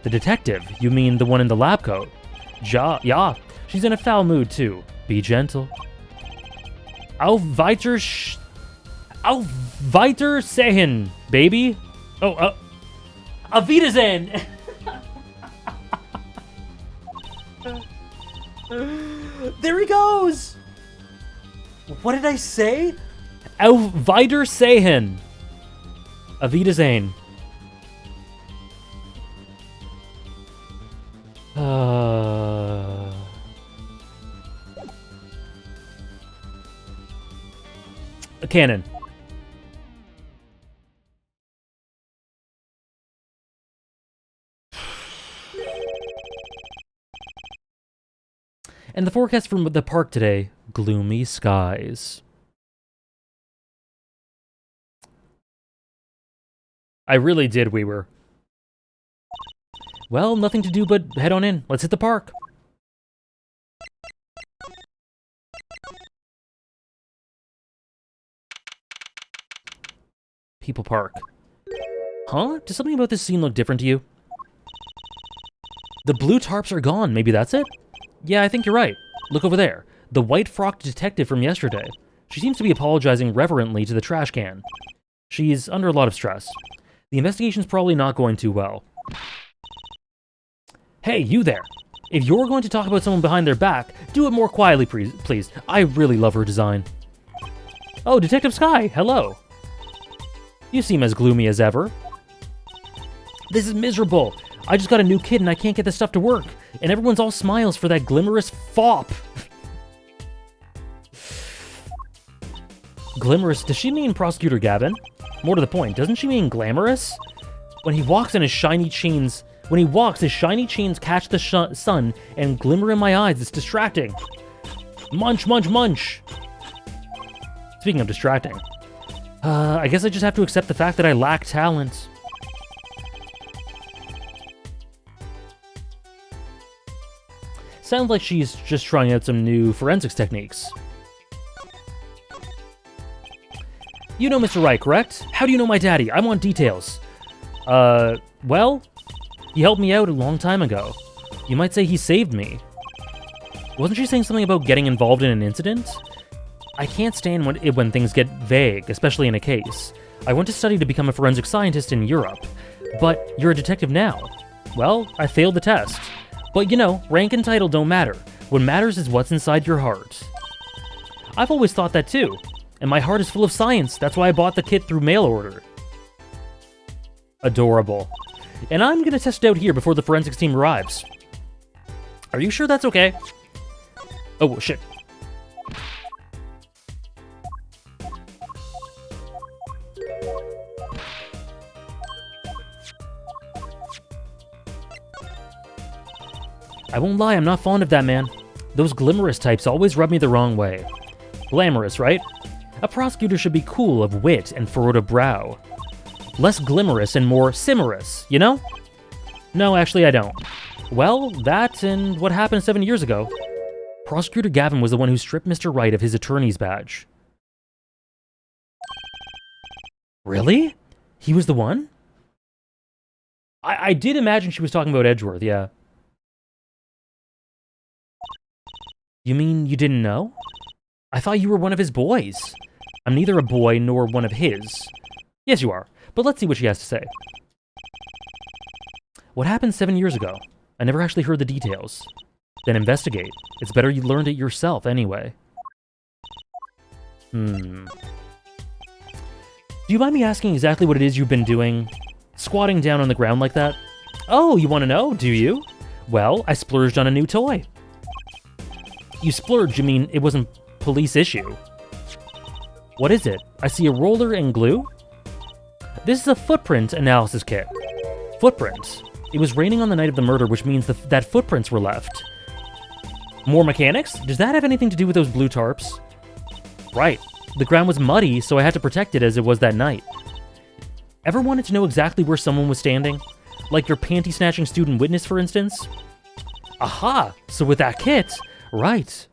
The detective? You mean the one in the lab coat? Yeah. She's in a foul mood, too. Be gentle. Auf weiter sehen, baby. Oh, auf Wiedersehen. There he goes. What did I say? Auf weiter sehen. Auf Wiedersehen. A cannon. And the forecast from the park today, gloomy skies. I really did, we were. Well, nothing to do but head on in. Let's hit the park. People Park. Huh? Does something about this scene look different to you? The blue tarps are gone. Maybe that's it? Yeah, I think you're right. Look over there. The white-frocked detective from yesterday. She seems to be apologizing reverently to the trash can. She's under a lot of stress. The investigation's probably not going too well. Hey, you there. If you're going to talk about someone behind their back, do it more quietly, please. I really love her design. Oh, Detective Sky, hello. You seem as gloomy as ever. This is miserable. I just got a new kid and I can't get this stuff to work. And everyone's all smiles for that glimmerous fop. Glimmerous? Does she mean Prosecutor Gavin? More to the point, doesn't she mean glamorous? When he walks in his shiny chains... When he walks, his shiny chains catch the sun and glimmer in my eyes. It's distracting. Munch, munch, munch. Speaking of distracting. I guess I just have to accept the fact that I lack talent. Sounds like she's just trying out some new forensics techniques. You know Mr. Wright, correct? How do you know my daddy? I want details. Well, he helped me out a long time ago. You might say he saved me. Wasn't she saying something about getting involved in an incident? I can't stand when things get vague, especially in a case. I went to study to become a forensic scientist in Europe. But you're a detective now. Well, I failed the test. But you know, rank and title don't matter. What matters is what's inside your heart. I've always thought that too. And my heart is full of science. That's why I bought the kit through mail order. Adorable. And I'm gonna test it out here before the forensics team arrives. Are you sure that's okay? Oh, shit. I won't lie, I'm not fond of that man. Those glamorous types always rub me the wrong way. Glamorous, right? A prosecutor should be cool, of wit, and furrowed of brow. Less glamorous and more simorous, you know? No, actually I don't. Well, that and what happened 7 years ago. Prosecutor Gavin was the one who stripped Mr. Wright of his attorney's badge. Really? He was the one? I did imagine she was talking about Edgeworth, yeah. You mean you didn't know? I thought you were one of his boys. I'm neither a boy nor one of his. Yes, you are. But let's see what she has to say. What happened 7 years ago? I never actually heard the details. Then investigate. It's better you learned it yourself anyway. Do you mind me asking exactly what it is you've been doing? Squatting down on the ground like that? Oh, you want to know, do you? Well, I splurged on a new toy. You splurged, you mean it wasn't police issue? What is it? I see a roller and glue? This is a footprint analysis kit. Footprints? It was raining on the night of the murder, which means that footprints were left. More mechanics? Does that have anything to do with those blue tarps? Right. The ground was muddy, so I had to protect it as it was that night. Ever wanted to know exactly where someone was standing? Like your panty-snatching student witness, for instance? Aha! So with that kit... Right.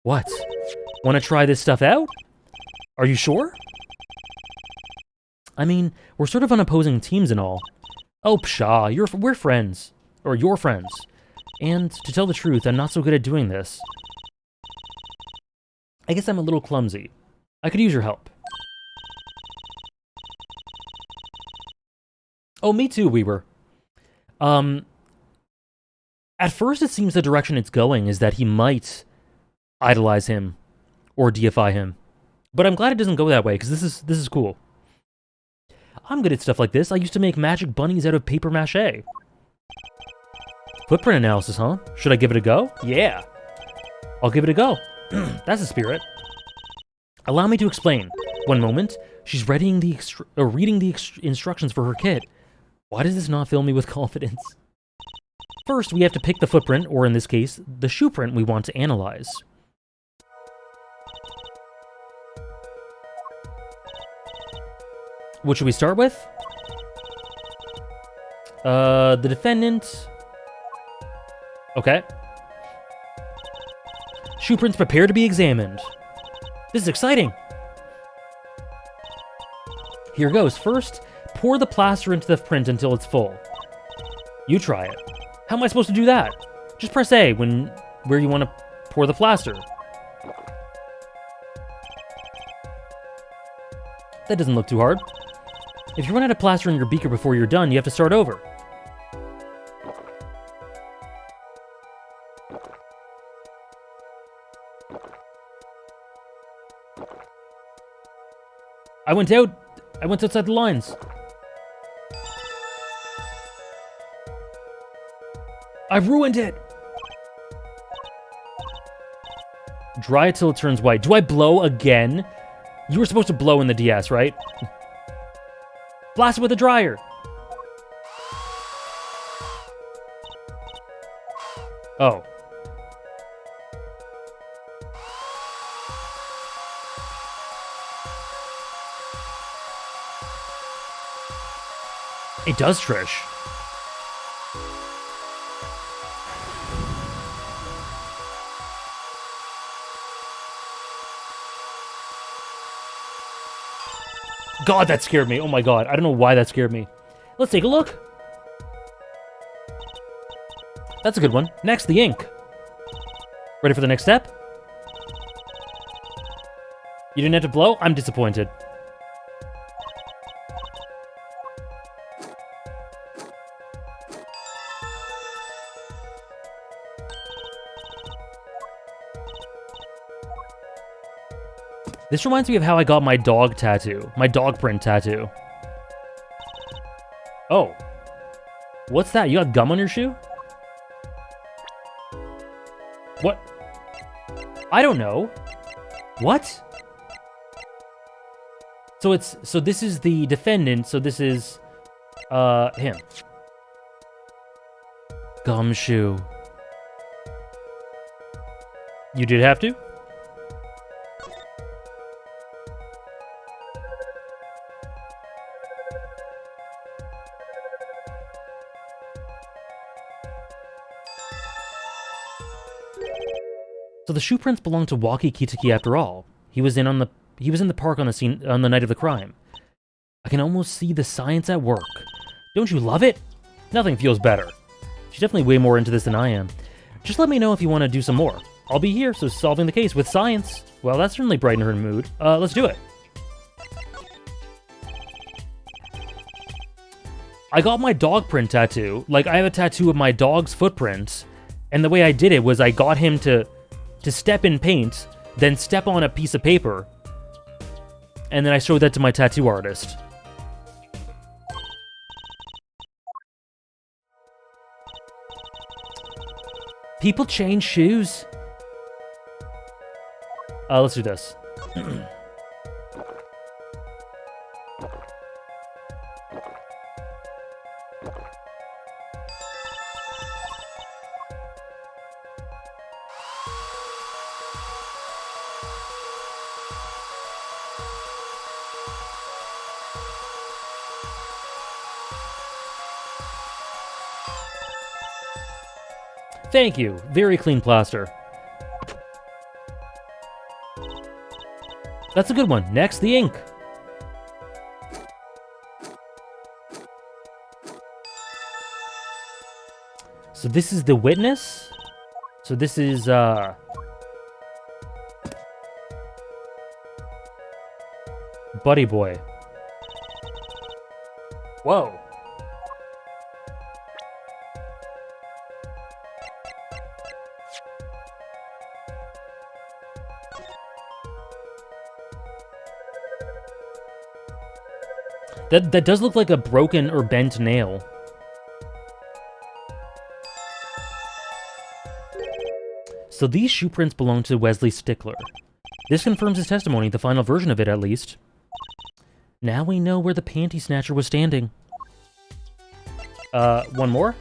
What? Want to try this stuff out? Are you sure? I mean, we're sort of on opposing teams and all. Oh, pshaw, we're friends. Or you're friends. And, to tell the truth, I'm not so good at doing this. I guess I'm a little clumsy. I could use your help. Oh, me too, Weaver. At first it seems the direction it's going is that he might idolize him or deify him. But I'm glad it doesn't go that way, because this is cool. I'm good at stuff like this. I used to make magic bunnies out of paper mache. Footprint analysis, huh? Should I give it a go? Yeah. I'll give it a go. That's the spirit. Allow me to explain. One moment. She's reading the instructions for her kit. Why does this not fill me with confidence? First, we have to pick the footprint, or in this case, the shoe print we want to analyze. What should we start with? The defendant. Okay. Shoe prints prepare to be examined. This is exciting. Here goes. First, pour the plaster into the print until it's full. You try it. How am I supposed to do that? Just press A where you want to pour the plaster. That doesn't look too hard. If you run out of plaster in your beaker before you're done, you have to start over. I went outside the lines. I've ruined it! Dry it till it turns white. Do I blow again? You were supposed to blow in the DS, right? Blast it with a dryer! Oh. It does, Trish. God, that scared me. Oh my god. I don't know why that scared me. Let's take a look. That's a good one. Next, the ink. Ready for the next step? You didn't have to blow? I'm disappointed. This reminds me of how I got my dog tattoo. My dog print tattoo. Oh. What's that? You got gum on your shoe? What? I don't know. What? So this is the defendant, so this is him. Gumshoe. You did have to? So the shoe prints belong to Waki Kitiki after all. He was in the park on the night of the crime. I can almost see the science at work. Don't you love it? Nothing feels better. She's definitely way more into this than I am. Just let me know if you want to do some more. I'll be here, so solving the case with science. Well, that certainly brightened her mood. Let's do it. I got my dog print tattoo. Like, I have a tattoo of my dog's footprints. And the way I did it was I got him to step in paint, then step on a piece of paper, and then I showed that to my tattoo artist. People change shoes. Let's do this. Thank you. Very clean plaster. That's a good one. Next, the ink. So this is the witness? So this is, Buddy Boy. Whoa. That does look like a broken or bent nail. So these shoe prints belong to Wesley Stickler. This confirms his testimony, the final version of it at least. Now we know where the panty snatcher was standing. One more?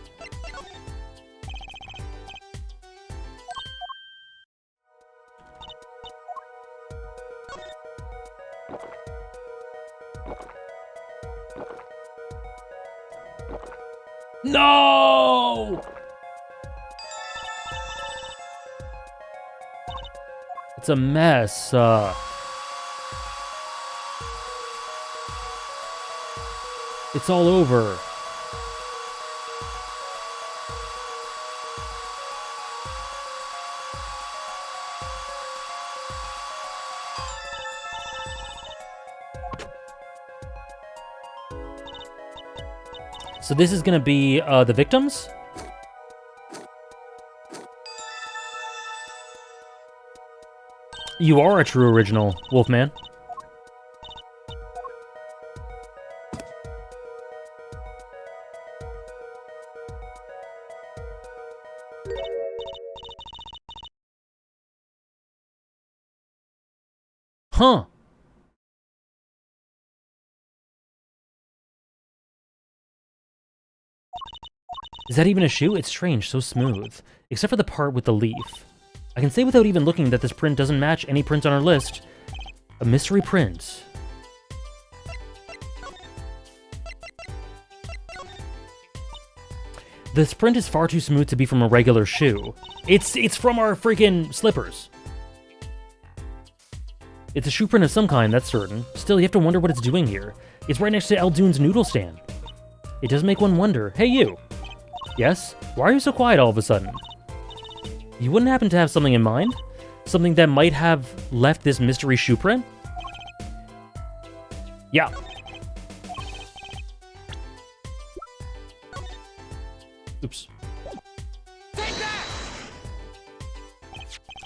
No! It's a mess. It's all over. So this is gonna be the victims? You are a true original, Wolfman. Huh. Is that even a shoe? It's strange, so smooth. Except for the part with the leaf. I can say without even looking that this print doesn't match any print on our list. A mystery print. This print is far too smooth to be from a regular shoe. It's from our freaking slippers. It's a shoe print of some kind, that's certain. Still, you have to wonder what it's doing here. It's right next to Eldoon's noodle stand. It does make one wonder. Hey, you! Yes? Why are you so quiet all of a sudden? You wouldn't happen to have something in mind? Something that might have left this mystery shoe print? Yeah. Oops. Take that!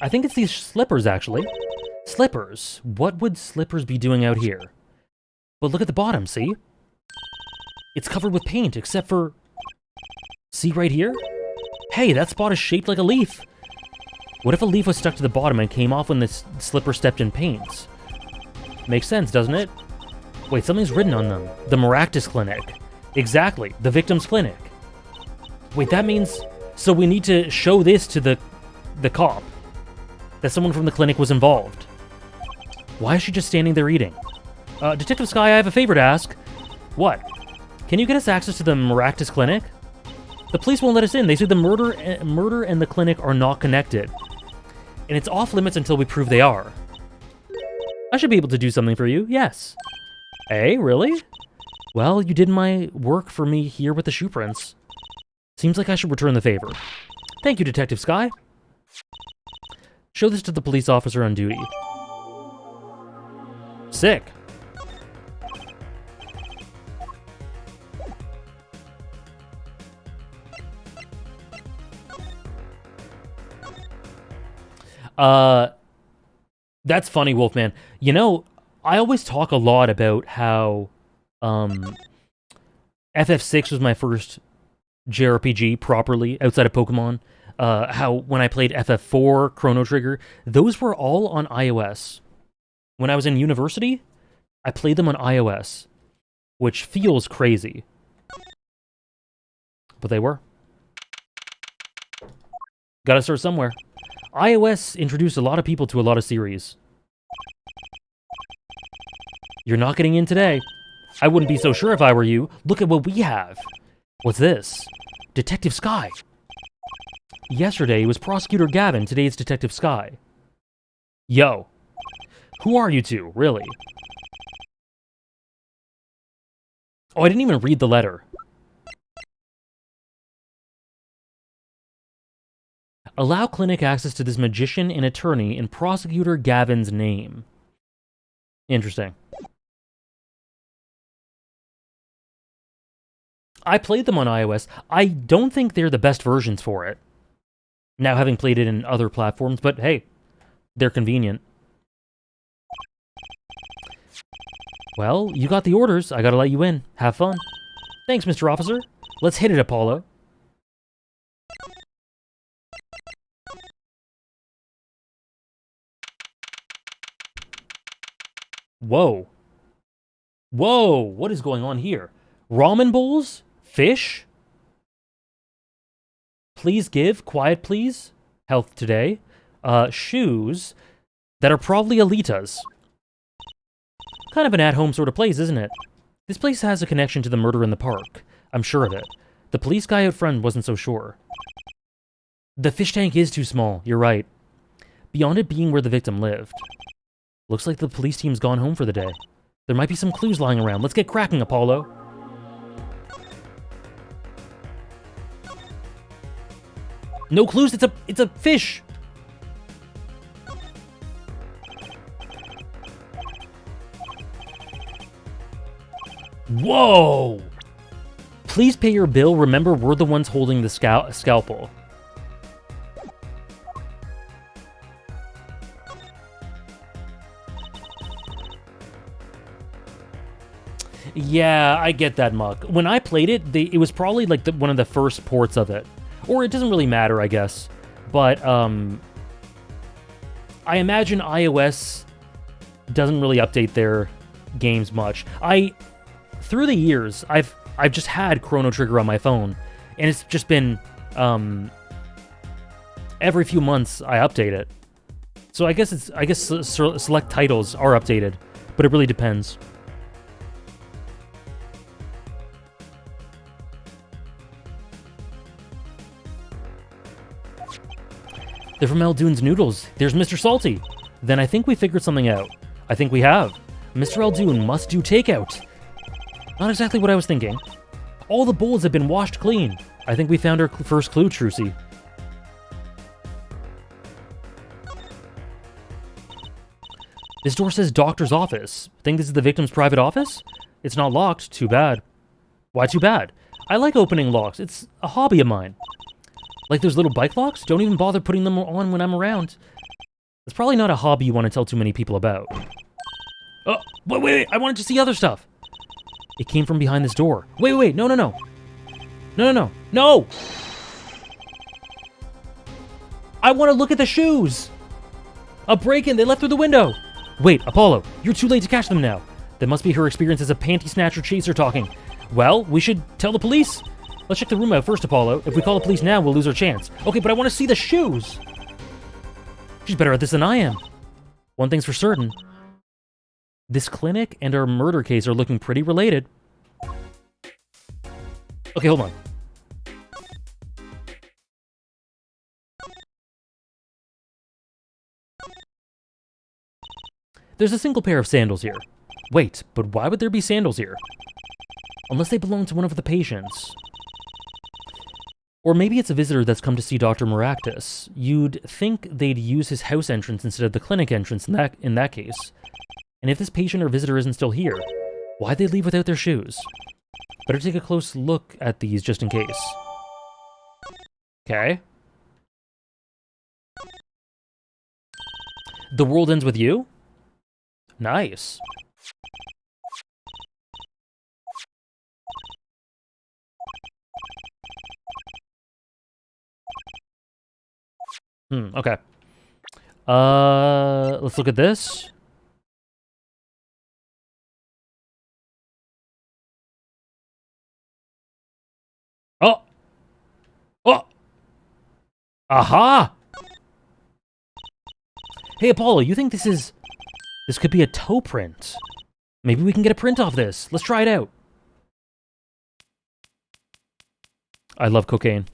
I think it's these slippers, actually. Slippers. What would slippers be doing out here? But look at the bottom, see? It's covered with paint, except for... See right here? Hey, that spot is shaped like a leaf. What if a leaf was stuck to the bottom and came off when the slipper stepped in paint? Makes sense, doesn't it? Wait, something's written on them. The Maractus Clinic. Exactly, the victim's clinic. Wait, that means... So we need to show this to the cop. That someone from the clinic was involved. Why is she just standing there eating? Detective Sky, I have a favor to ask. What? Can you get us access to the Maractus Clinic? The police won't let us in. They say the murder and the clinic are not connected. And it's off limits until we prove they are. I should be able to do something for you, yes. Hey, really? Well, you did my work for me here with the shoe prints. Seems like I should return the favor. Thank you, Detective Sky. Show this to the police officer on duty. Sick. That's funny, Wolfman. You know, I always talk a lot about how, FF6 was my first JRPG properly, outside of Pokemon. How when I played FF4, Chrono Trigger, those were all on iOS. When I was in university, I played them on iOS, which feels crazy. But they were. Gotta start somewhere. iOS introduced a lot of people to a lot of series. You're not getting in today. I wouldn't be so sure if I were you. Look at what we have. What's this? Detective Sky. Yesterday it was Prosecutor Gavin, today it's Detective Sky. Yo. Who are you two, really? Oh, I didn't even read the letter. Allow clinic access to this magician and attorney in Prosecutor Gavin's name. Interesting. I played them on iOS. I don't think they're the best versions for it. Now having played it in other platforms, but hey, they're convenient. Well, you got the orders. I gotta let you in. Have fun. Thanks, Mr. Officer. Let's hit it, Apollo. Whoa. Whoa, what is going on here? Ramen bowls? Fish? Please give. Quiet, please. Health today. Shoes that are probably Alita's. Kind of an at-home sort of place, isn't it? This place has a connection to the murder in the park. I'm sure of it. The police guy out front wasn't so sure. The fish tank is too small, you're right. Beyond it being where the victim lived. Looks like the police team's gone home for the day. There might be some clues lying around. Let's get cracking, Apollo. No clues, it's a fish! Whoa! Please pay your bill. Remember, we're the ones holding the scalpel. Yeah, I get that, Muck. When I played it, it was probably like one of the first ports of it. Or it doesn't really matter, I guess. But, I imagine iOS doesn't really update their games much. Through the years, I've just had Chrono Trigger on my phone, and it's just been, every few months I update it. So I guess select titles are updated, but it really depends. They're from Eldoon's Noodles. There's Mr. Salty. Then I think we figured something out. I think we have. Mr. Eldoon must do takeout. Not exactly what I was thinking. All the bowls have been washed clean. I think we found our first clue, Trucy. This door says doctor's office. Think this is the victim's private office? It's not locked. Too bad. Why too bad? I like opening locks. It's a hobby of mine. Like those little bike locks? Don't even bother putting them on when I'm around. It's probably not a hobby you want to tell too many people about. Oh, wait, I wanted to see other stuff. It came from behind this door. Wait, no. No! I want to look at the shoes! A break-in, they left through the window! Wait, Apollo, you're too late to catch them now. That must be her experience as a panty snatcher chaser talking. Well, we should tell the police. Let's check the room out first, Apollo. If we call the police now, we'll lose our chance. Okay, but I want to see the shoes! She's better at this than I am. One thing's for certain. This clinic and our murder case are looking pretty related. Okay, hold on. There's a single pair of sandals here. Wait, but why would there be sandals here? Unless they belong to one of the patients. Or maybe it's a visitor that's come to see Dr. Maractus. You'd think they'd use his house entrance instead of the clinic entrance in that case. And if this patient or visitor isn't still here, why'd they leave without their shoes? Better take a close look at these just in case. Okay. The world ends with you? Nice. Okay. Let's look at this. Oh! Aha! Hey, Apollo, you think this could be a toe print? Maybe we can get a print off this. Let's try it out. I love cocaine.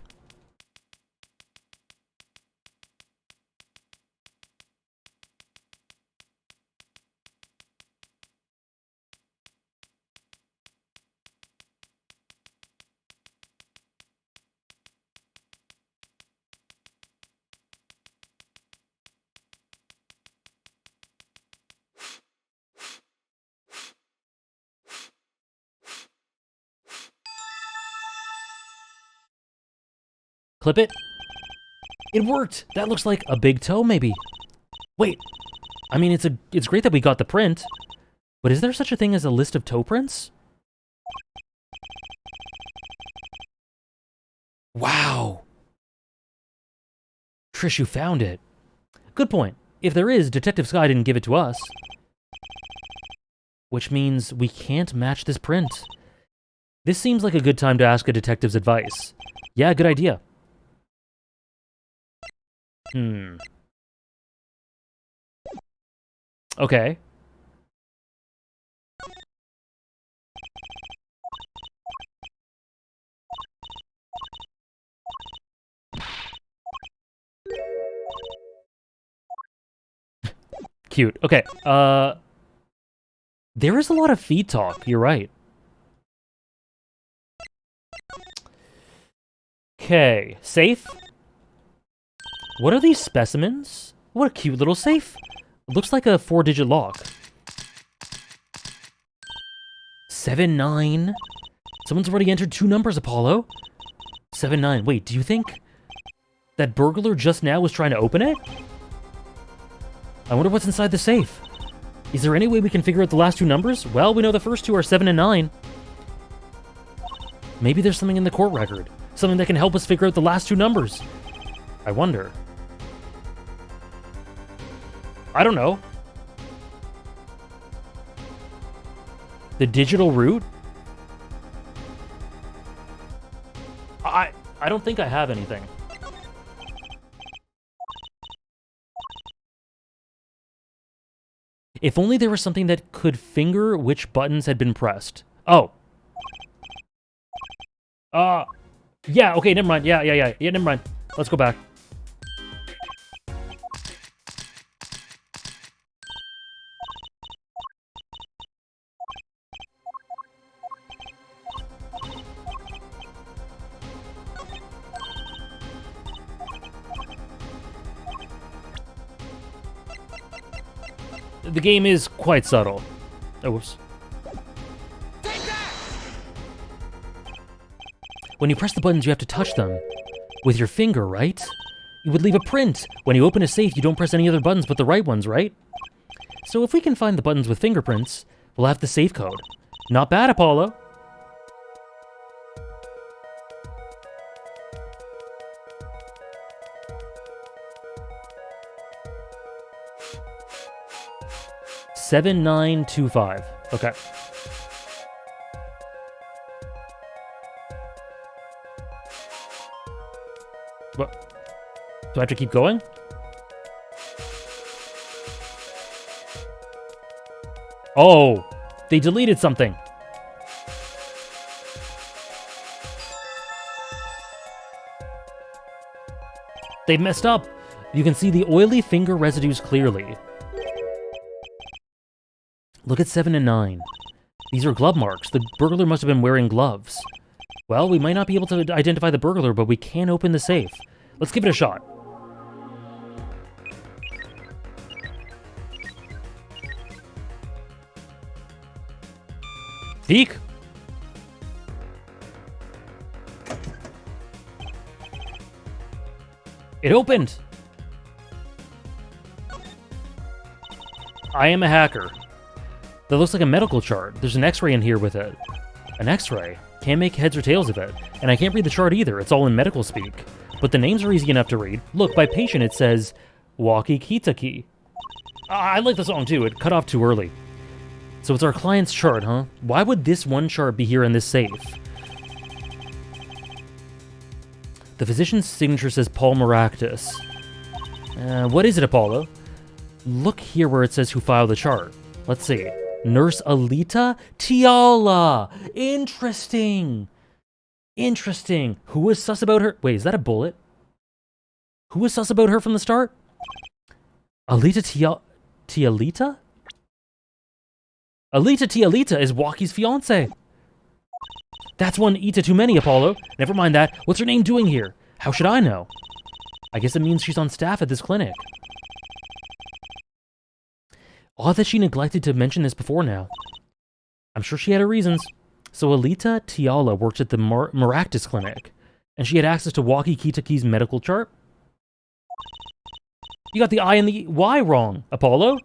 Clip it. It worked! That looks like a big toe, maybe. Wait. I mean, it's great that we got the print, but is there such a thing as a list of toe prints? Wow. Trish, you found it. Good point. If there is, Detective Sky didn't give it to us. Which means we can't match this print. This seems like a good time to ask a detective's advice. Yeah, good idea. Okay. Cute. Okay, there is a lot of feed talk, you're right. Okay, safe? What are these specimens? What a cute little safe. It looks like a 4-digit lock. 79. Someone's already entered 2 numbers, Apollo. 79. Wait, do you think that burglar just now was trying to open it? I wonder what's inside the safe. Is there any way we can figure out the last 2 numbers? Well, we know the first 2 are 7 and 9. Maybe there's something in the court record. Something that can help us figure out the last 2 numbers. I wonder. I don't know. The digital root? I don't think I have anything. If only there was something that could finger which buttons had been pressed. Oh. Yeah, okay, never mind. Yeah, never mind. Let's go back. The game is quite subtle. Oh, whoops. Take that! When you press the buttons, you have to touch them. With your finger, right? You would leave a print. When you open a safe, you don't press any other buttons but the right ones, right? So if we can find the buttons with fingerprints, we'll have the safe code. Not bad, Apollo. $7925. Okay. What? Do I have to keep going? Oh, they deleted something. They messed up. You can see the oily finger residues clearly. Look at 7 and 9. These are glove marks. The burglar must have been wearing gloves. Well, we might not be able to identify the burglar, but we can open the safe. Let's give it a shot. Peek. It opened. I am a hacker. That looks like a medical chart. There's an x-ray in here with it. An x-ray? Can't make heads or tails of it. And I can't read the chart either. It's all in medical speak. But the names are easy enough to read. Look, by patient it says Walkie Kitaki. I like the song too. It cut off too early. So it's our client's chart, huh? Why would this one chart be here in this safe? The physician's signature says Paul Maractus. What is it, Apollo? Look here where it says who filed the chart. Let's see. Nurse Alita Tiala. Interesting. Interesting. Who was sus about her? Wait, is that a bullet? Who was sus about her from the start? Alita Tialita? Alita Tialita is Walkie's fiance. That's one Ita too many, Apollo. Never mind that. What's her name doing here? How should I know? I guess it means she's on staff at this clinic. Odd that she neglected to mention this before now. I'm sure she had her reasons. So Alita Tiala worked at the Maractus clinic. And she had access to Waki Kitaki's medical chart? You got the I and the Y wrong, Apollo.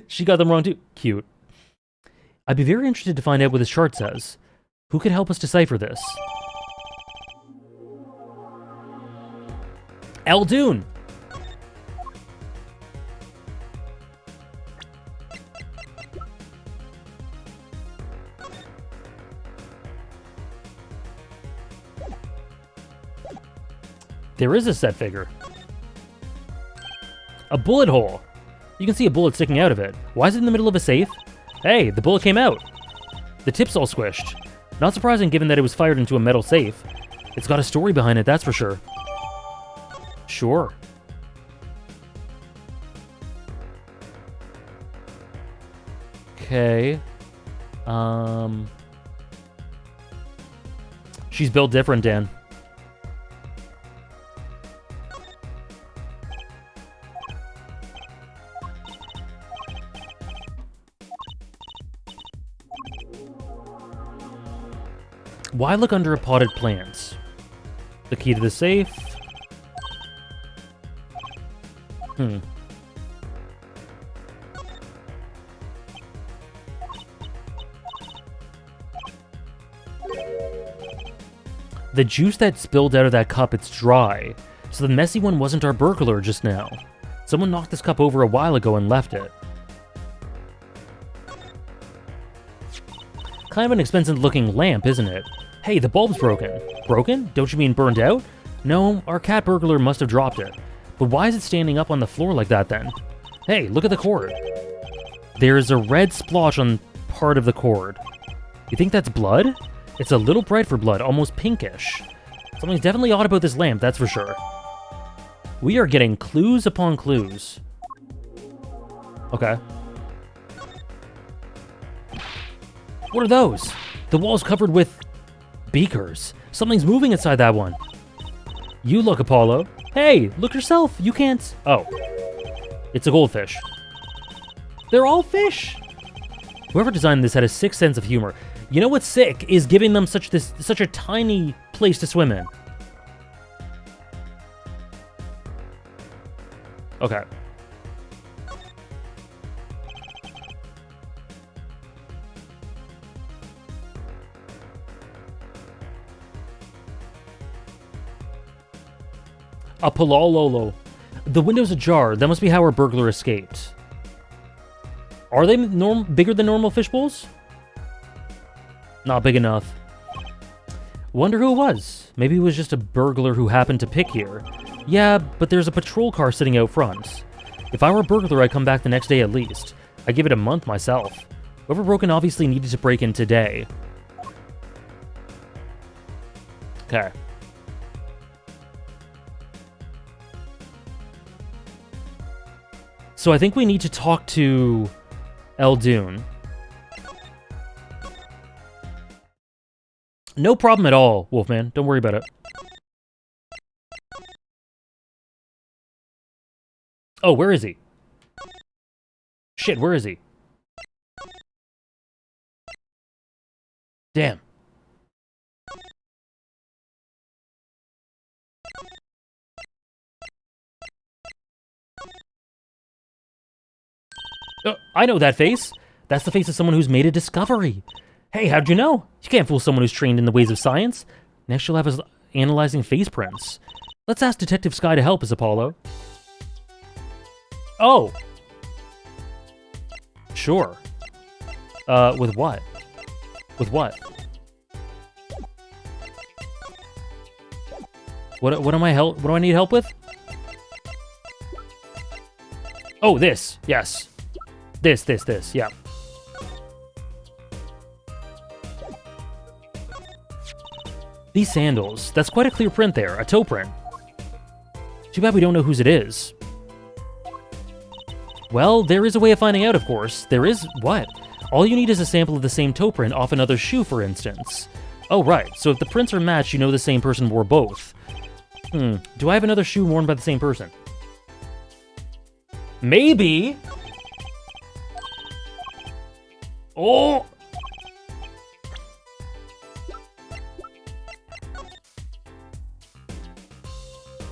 She got them wrong too. Cute. I'd be very interested to find out what this chart says. Who could help us decipher this? Eldoon! There is a set figure. A bullet hole. You can see a bullet sticking out of it. Why is it in the middle of a safe? Hey, the bullet came out. The tip's all squished. Not surprising given that it was fired into a metal safe. It's got a story behind it, that's for sure. Sure. Okay. She's built different, Dan. Why look under a potted plant? The key to the safe? The juice that spilled out of that cup, it's dry. So the messy one wasn't our burglar just now. Someone knocked this cup over a while ago and left it. Kind of an expensive looking lamp, isn't it? Hey, the bulb's broken. Broken? Don't you mean burned out? No, our cat burglar must have dropped it. But why is it standing up on the floor like that then? Hey, look at the cord. There's a red splotch on part of the cord. You think that's blood? It's a little bright for blood, almost pinkish. Something's definitely odd about this lamp, that's for sure. We are getting clues upon clues. Okay. What are those? The wall's covered with beakers. Something's moving inside that one. You look, Apollo. Hey, look yourself. You can't... Oh. It's a goldfish. They're all fish. Whoever designed this had a sick sense of humor. You know what's sick is giving them such a tiny place to swim in. Okay. A Polololo. The window's ajar. That must be how our burglar escaped. Are they bigger than normal fish bowls? Not big enough. Wonder who it was. Maybe it was just a burglar who happened to pick here. Yeah, but there's a patrol car sitting out front. If I were a burglar, I'd come back the next day at least. I'd give it a month myself. Whoever broke in obviously needed to break in today. Okay. So I think we need to talk to Eldoon. No problem at all, Wolfman. Don't worry about it. Oh, where is he? Shit, where is he? Damn. I know that face. That's the face of someone who's made a discovery. Hey, how'd you know? You can't fool someone who's trained in the ways of science. Next you'll have us analyzing face prints. Let's ask Detective Sky to help us, Apollo. Oh. Sure. With what? With what? What do I need help with? Oh, this. Yes. This, yeah. These sandals. That's quite a clear print there. A toe print. Too bad we don't know whose it is. Well, there is a way of finding out, of course. There is... what? All you need is a sample of the same toe print off another shoe, for instance. Oh, right. So if the prints are matched, you know the same person wore both. Do I have another shoe worn by the same person? Maybe! Oh!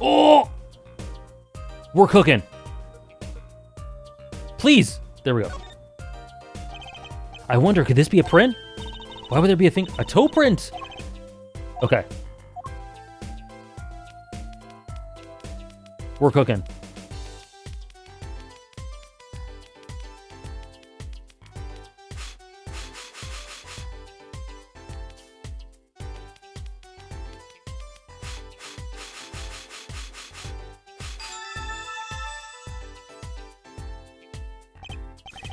Oh! We're cooking. Please. There we go. I wonder, could this be a print? Why would there be a thing? A toe print? Okay. We're cooking.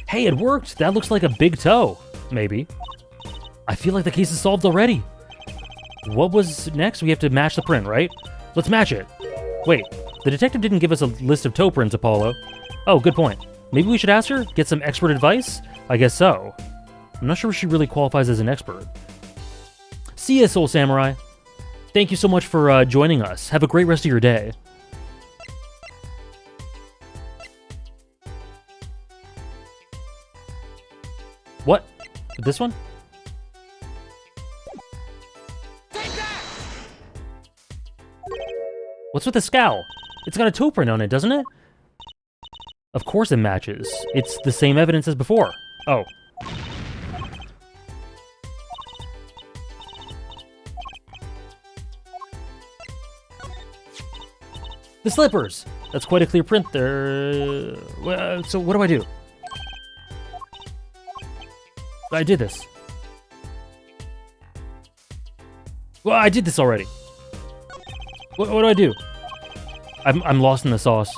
Hey, it worked! That looks like a big toe. Maybe. I feel like the case is solved already. What was next? We have to match the print, right? Let's match it. Wait, the detective didn't give us a list of toe prints, Apollo. Oh, good point. Maybe we should ask her? Get some expert advice? I guess so. I'm not sure she really qualifies as an expert. See ya, Soul Samurai. Thank you so much for joining us. Have a great rest of your day. What? This one? Take that! What's with the scowl? It's got a toe print on it, doesn't it? Of course it matches. It's the same evidence as before. Oh. The slippers! That's quite a clear print there. So what do I do? I did this. Well, I did this already. What do I do? I'm lost in the sauce.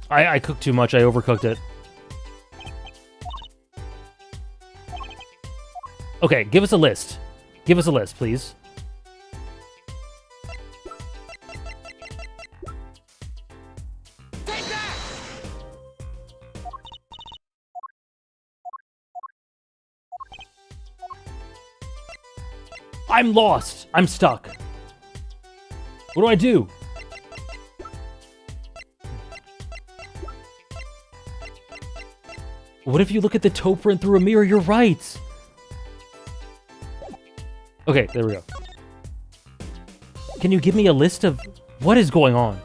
I cooked too much. I overcooked it. Okay, give us a list. Give us a list, please. Take that! I'm lost. I'm stuck. What do I do? What if you look at the toe print through a mirror? You're right. Okay, there we go. Can you give me a list of what is going on?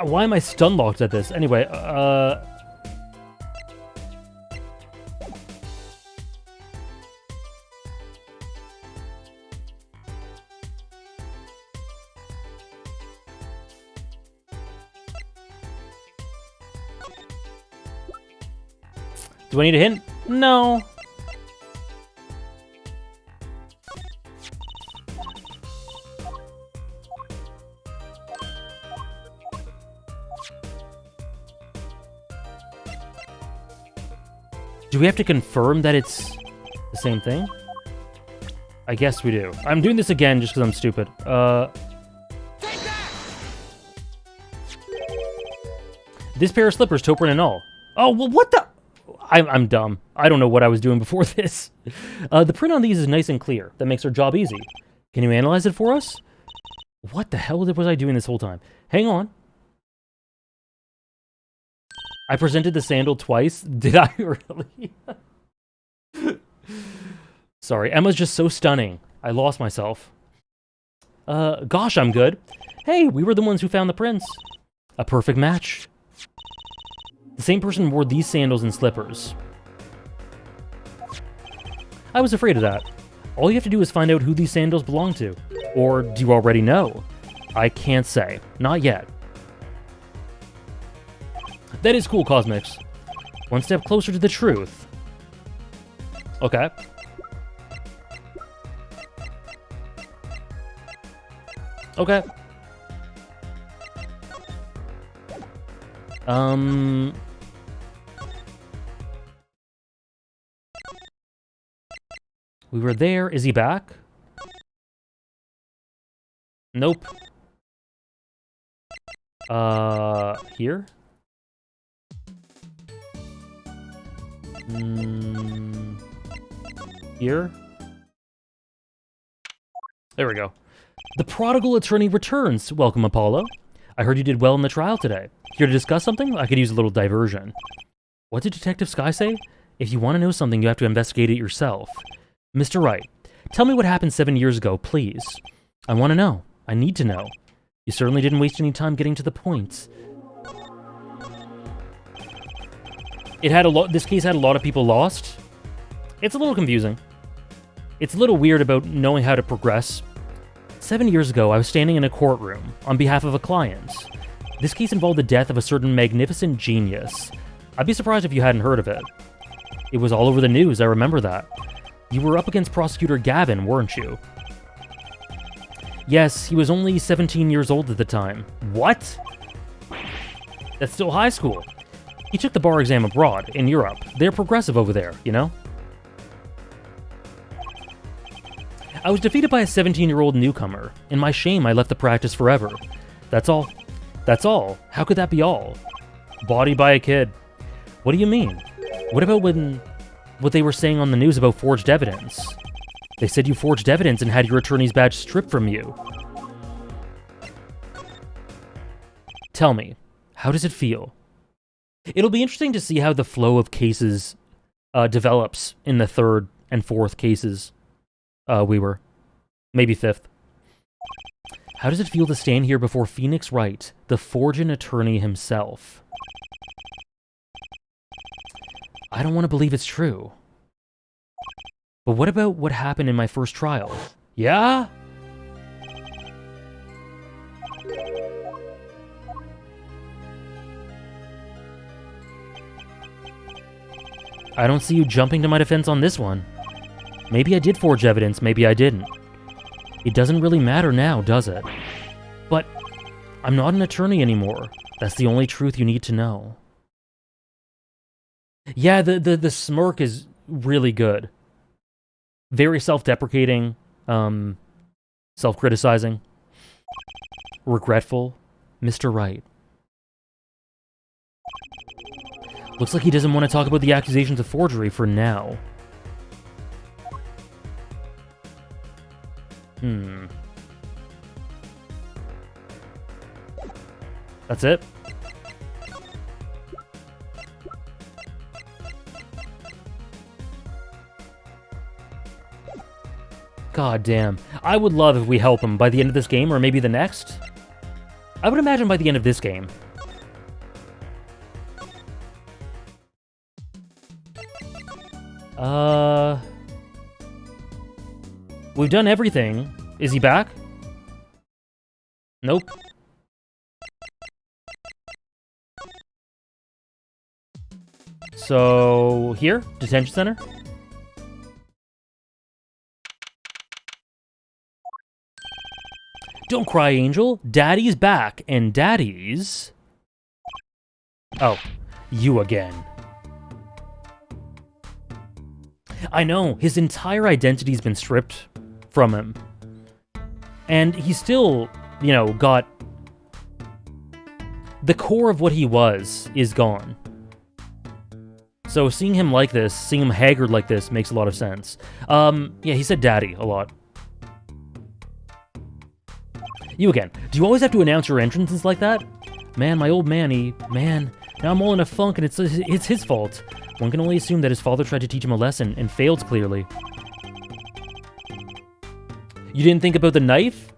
Why am I stun locked at this? Anyway, do I need a hint? No. Do we have to confirm that it's the same thing? I guess we do. I'm doing this again just because I'm stupid. Take that! This pair of slippers, toe print and all. Oh, well, what the... I'm dumb. I don't know what I was doing before this. The print on these is nice and clear. That makes our job easy. Can you analyze it for us? What the hell was I doing this whole time? Hang on. I presented the sandal twice. Did I really? Sorry, Emma's just so stunning. I lost myself. Gosh, I'm good. Hey, we were the ones who found the prints. A perfect match. The same person wore these sandals and slippers. I was afraid of that. All you have to do is find out who these sandals belong to. Or do you already know? I can't say. Not yet. That is cool, Cosmix. One step closer to the truth. Okay. Okay. We were there. Is he back? Nope. Here? Here? There we go. The prodigal attorney returns. Welcome, Apollo. I heard you did well in the trial today. Here to discuss something? I could use a little diversion. What did Detective Sky say? If you want to know something, you have to investigate it yourself. Mr. Wright, tell me what happened 7 years ago, please. I want to know. I need to know. You certainly didn't waste any time getting to the point. This case had a lot of people lost. It's a little confusing. It's a little weird about knowing how to progress. 7 years ago, I was standing in a courtroom on behalf of a client. This case involved the death of a certain magnificent genius. I'd be surprised if you hadn't heard of it. It was all over the news, I remember that. You were up against Prosecutor Gavin, weren't you? Yes, he was only 17 years old at the time. What? That's still high school. He took the bar exam abroad, in Europe. They're progressive over there, you know? I was defeated by a 17-year-old newcomer. In my shame, I left the practice forever. That's all. That's all. How could that be all? Body by a kid. What do you mean? What about what they were saying on the news about forged evidence? They said you forged evidence and had your attorney's badge stripped from you. Tell me, how does it feel? It'll be interesting to see how the flow of cases develops in the third and fourth cases. Maybe fifth. How does it feel to stand here before Phoenix Wright, the forging attorney himself? I don't want to believe it's true. But what about what happened in my first trial? Yeah? I don't see you jumping to my defense on this one. Maybe I did forge evidence, maybe I didn't. It doesn't really matter now, does it? But I'm not an attorney anymore. That's the only truth you need to know. Yeah, the smirk is really good. Very self-deprecating, self-criticizing, regretful. Mr. Wright. Looks like he doesn't want to talk about the accusations of forgery for now. That's it? God damn. I would love if we help him by the end of this game, or maybe the next. I would imagine by the end of this game. We've done everything. Is he back? Nope. So, here? Detention center? Don't cry, Angel. Daddy's back, and Daddy's... Oh, you again. I know, his entire identity's been stripped from him. And he still, you know, got... The core of what he was is gone. So seeing him like this, seeing him haggard like this, makes a lot of sense. Yeah, he said daddy a lot. You again. Do you always have to announce your entrances like that? Man, my old man, Man, now I'm all in a funk and it's his fault. One can only assume that his father tried to teach him a lesson and failed clearly. You didn't think about the knife?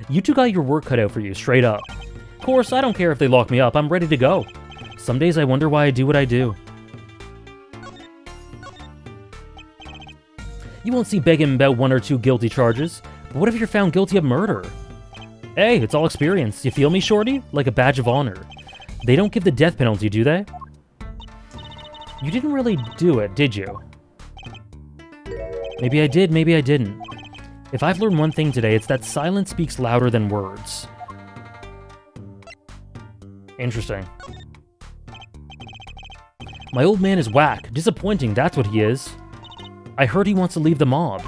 You two got your work cut out for you, straight up. Of course, I don't care if they lock me up. I'm ready to go. Some days I wonder why I do what I do. You won't see begging about 1 or 2 guilty charges. But what if you're found guilty of murder? Hey, it's all experience. You feel me, shorty? Like a badge of honor. They don't give the death penalty, do they? You didn't really do it, did you? Maybe I did, maybe I didn't. If I've learned one thing today, it's that silence speaks louder than words. Interesting. My old man is whack. Disappointing, that's what he is. I heard he wants to leave the mob.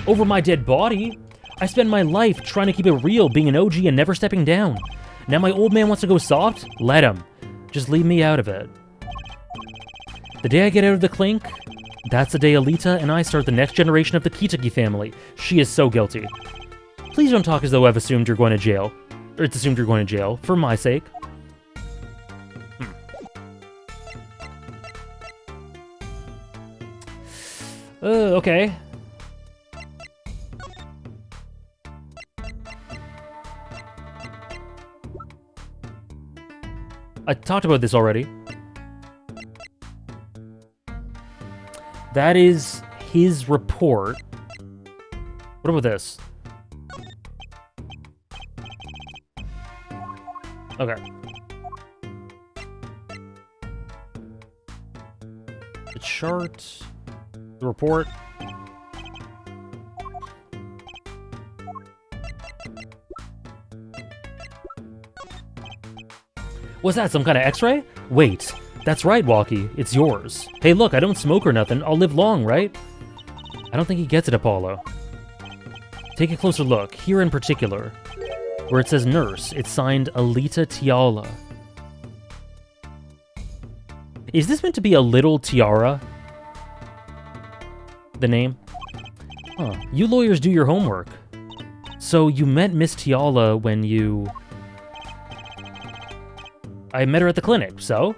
Over my dead body? I spent my life trying to keep it real, being an OG and never stepping down. Now my old man wants to go soft? Let him. Just leave me out of it. The day I get out of the clink, that's the day Alita and I start the next generation of the Kitagi family. She is so guilty. Please don't talk as though I've assumed you're going to jail. Or it's assumed you're going to jail, for my sake. Okay. I talked about this already. That is his report. What about this? Okay. The chart. The report. Was that some kind of x-ray? Wait, that's right, Walkie. It's yours. Hey, look, I don't smoke or nothing. I'll live long, right? I don't think he gets it, Apollo. Take a closer look, here in particular. Where it says nurse, it's signed Alita Tiala. Is this meant to be a little tiara? The name? Huh. You lawyers do your homework. So you met Miss Tiala when you... I met her at the clinic, so?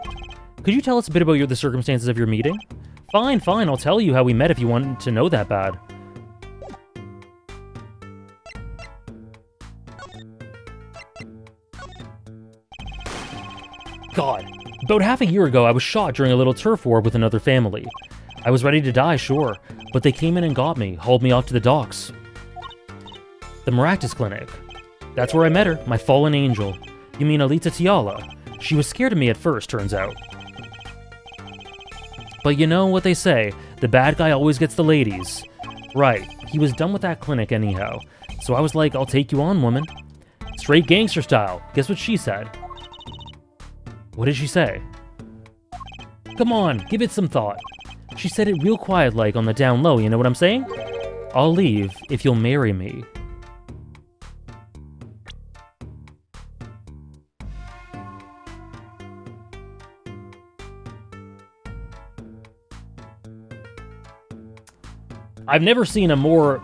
Could you tell us a bit about the circumstances of your meeting? Fine, I'll tell you how we met if you want to know that bad. God. About half a year ago, I was shot during a little turf war with another family. I was ready to die, sure, but they came in and got me, hauled me off to the docks. The Maractus Clinic. That's where I met her, my fallen angel. You mean Alita Tiala? She was scared of me at first, turns out. But you know what they say, the bad guy always gets the ladies. Right, he was done with that clinic anyhow, so I was like, I'll take you on, woman. Straight gangster style. Guess what she said? What did she say? Come on, give it some thought. She said it real quiet like on the down low, you know what I'm saying? I'll leave if you'll marry me. I've never seen a more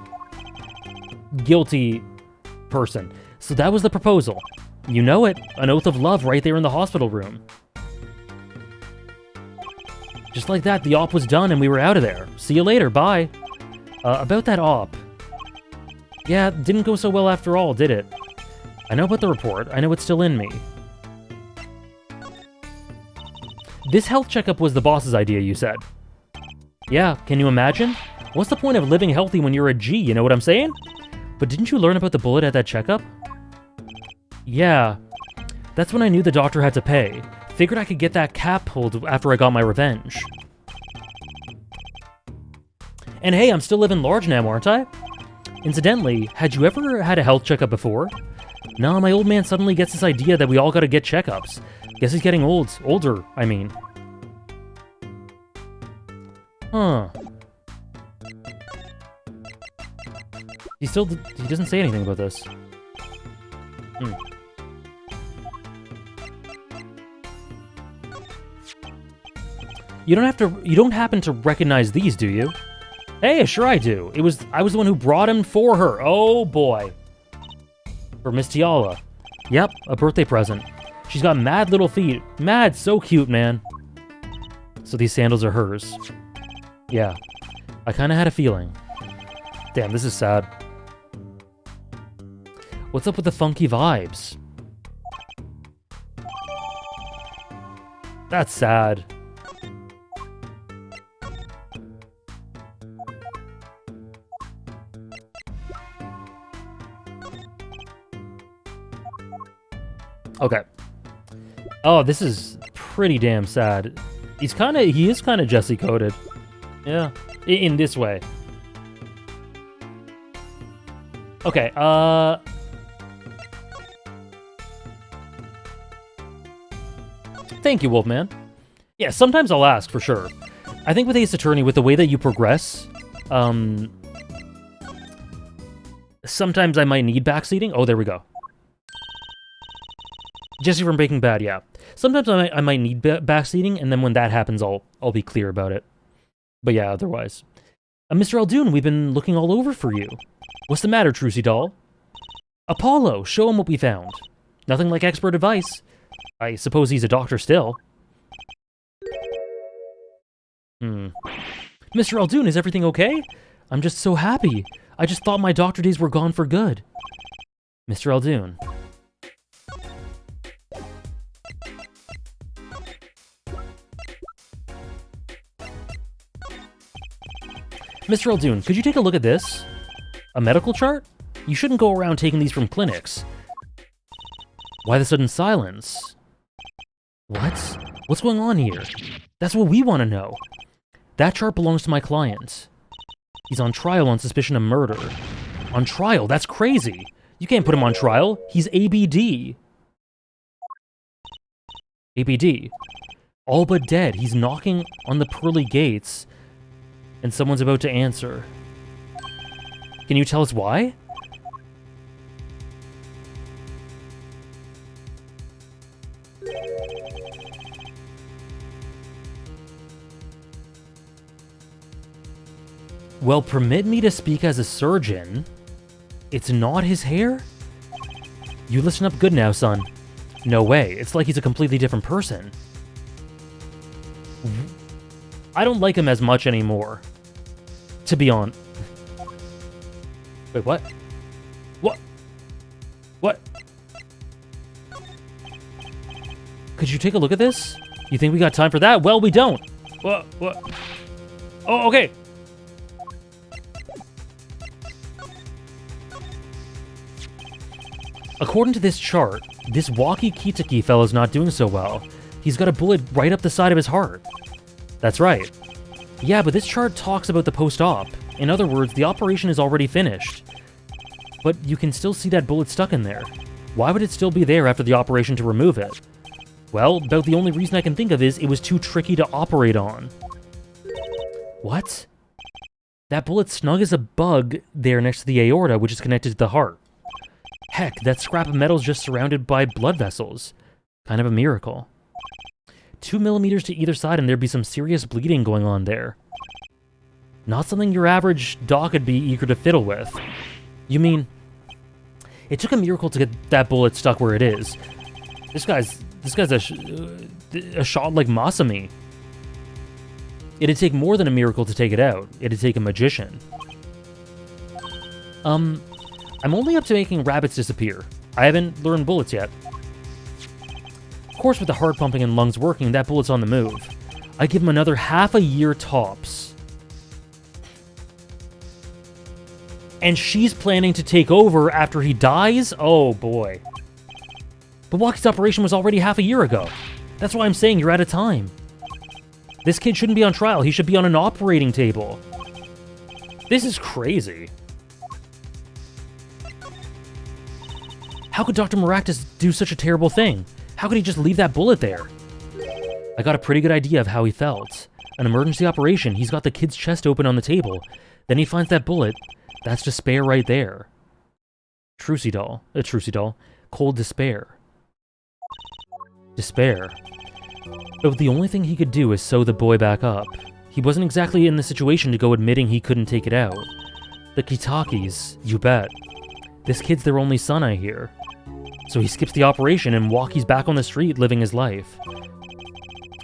guilty person. So that was the proposal. You know it, an oath of love right there in the hospital room. Just like that, the op was done and we were out of there. See you later, bye. About that op. Yeah, didn't go so well after all, did it? I know about the report, I know it's still in me. This health checkup was the boss's idea, you said. Yeah, can you imagine? What's the point of living healthy when you're a G, you know what I'm saying? But didn't you learn about the bullet at that checkup? Yeah. That's when I knew the doctor had to pay. Figured I could get that cap pulled after I got my revenge. And hey, I'm still living large now, aren't I? Incidentally, had you ever had a health checkup before? No, my old man suddenly gets this idea that we all gotta get checkups. Guess he's getting older, I mean. Huh. He doesn't say anything about this. You don't happen to recognize these, do you? Hey, sure I do. I was the one who brought him for her. Oh boy. For Miss Tiala. Yep, a birthday present. She's got mad little feet. Mad, so cute, man. So these sandals are hers. Yeah, I kinda had a feeling. Damn, this is sad. What's up with the funky vibes? That's sad. Okay. Oh, this is pretty damn sad. He is kind of Jesse coded. Yeah, in this way. Okay, thank you, Wolfman. Yeah, sometimes I'll ask, for sure. I think with Ace Attorney, with the way that you progress, sometimes I might need backseating. Oh, there we go. Jesse from Breaking Bad, yeah. Sometimes I might need backseating, and then when that happens, I'll be clear about it. But yeah, otherwise. Mr. Eldoon, we've been looking all over for you. What's the matter, Trucy doll? Apollo, show him what we found. Nothing like expert advice. I suppose he's a doctor still. Mr. Eldoon, is everything okay? I'm just so happy. I just thought my doctor days were gone for good. Mr. Eldoon. Mr. Eldoon, could you take a look at this? A medical chart? You shouldn't go around taking these from clinics. Why the sudden silence? What? What's going on here? That's what we want to know. That chart belongs to my client. He's on trial on suspicion of murder. On trial? That's crazy. You can't put him on trial. He's ABD. ABD. All but dead. He's knocking on the pearly gates, and someone's about to answer. Can you tell us why? Well, permit me to speak as a surgeon. It's not his hair? You listen up good now, son. No way. It's like he's a completely different person. I don't like him as much anymore. To be honest. Wait, what? What? What? Could you take a look at this? You think we got time for that? Well, we don't. What? Oh, okay. According to this chart, this Waki Kitaki fellow's not doing so well. He's got a bullet right up the side of his heart. That's right. Yeah, but this chart talks about the post-op. In other words, the operation is already finished. But you can still see that bullet stuck in there. Why would it still be there after the operation to remove it? Well, about the only reason I can think of is it was too tricky to operate on. What? That bullet's snug as a bug there next to the aorta, which is connected to the heart. Heck, that scrap of metal's just surrounded by blood vessels. Kind of a miracle. 2 millimeters to either side and there'd be some serious bleeding going on there. Not something your average doc would be eager to fiddle with. You mean, it took a miracle to get that bullet stuck where it is. This guy's a shot like Masami. It'd take more than a miracle to take it out. It'd take a magician. I'm only up to making rabbits disappear. I haven't learned bullets yet. Of course, with the heart pumping and lungs working, that bullet's on the move. I give him another half a year tops. And she's planning to take over after he dies? Oh boy. But Waki's operation was already half a year ago. That's why I'm saying you're out of time. This kid shouldn't be on trial. He should be on an operating table. This is crazy. How could Dr. Maractus do such a terrible thing? How could he just leave that bullet there? I got a pretty good idea of how he felt. An emergency operation, he's got the kid's chest open on the table. Then he finds that bullet. That's despair right there. Trucy doll. Cold despair. Despair. But the only thing he could do is sew the boy back up. He wasn't exactly in the situation to go admitting he couldn't take it out. The Kitakis, you bet. This kid's their only son, I hear. So he skips the operation and Waki's back on the street living his life.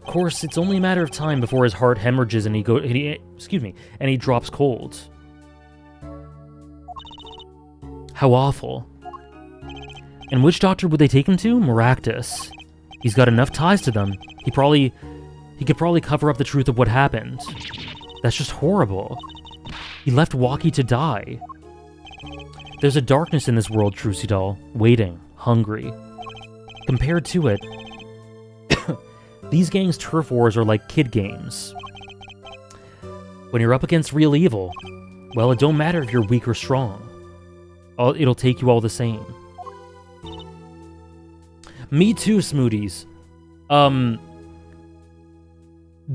Of course, it's only a matter of time before his heart hemorrhages and he drops cold. How awful. And which doctor would they take him to? Maractus. He's got enough ties to them. He could probably cover up the truth of what happened. That's just horrible. He left Waki to die. There's a darkness in this world, Trucy doll, waiting, hungry. Compared to it, these gangs' turf wars are like kid games. When you're up against real evil, well, it don't matter if you're weak or strong. It'll take you all the same. Me too, Smoothies.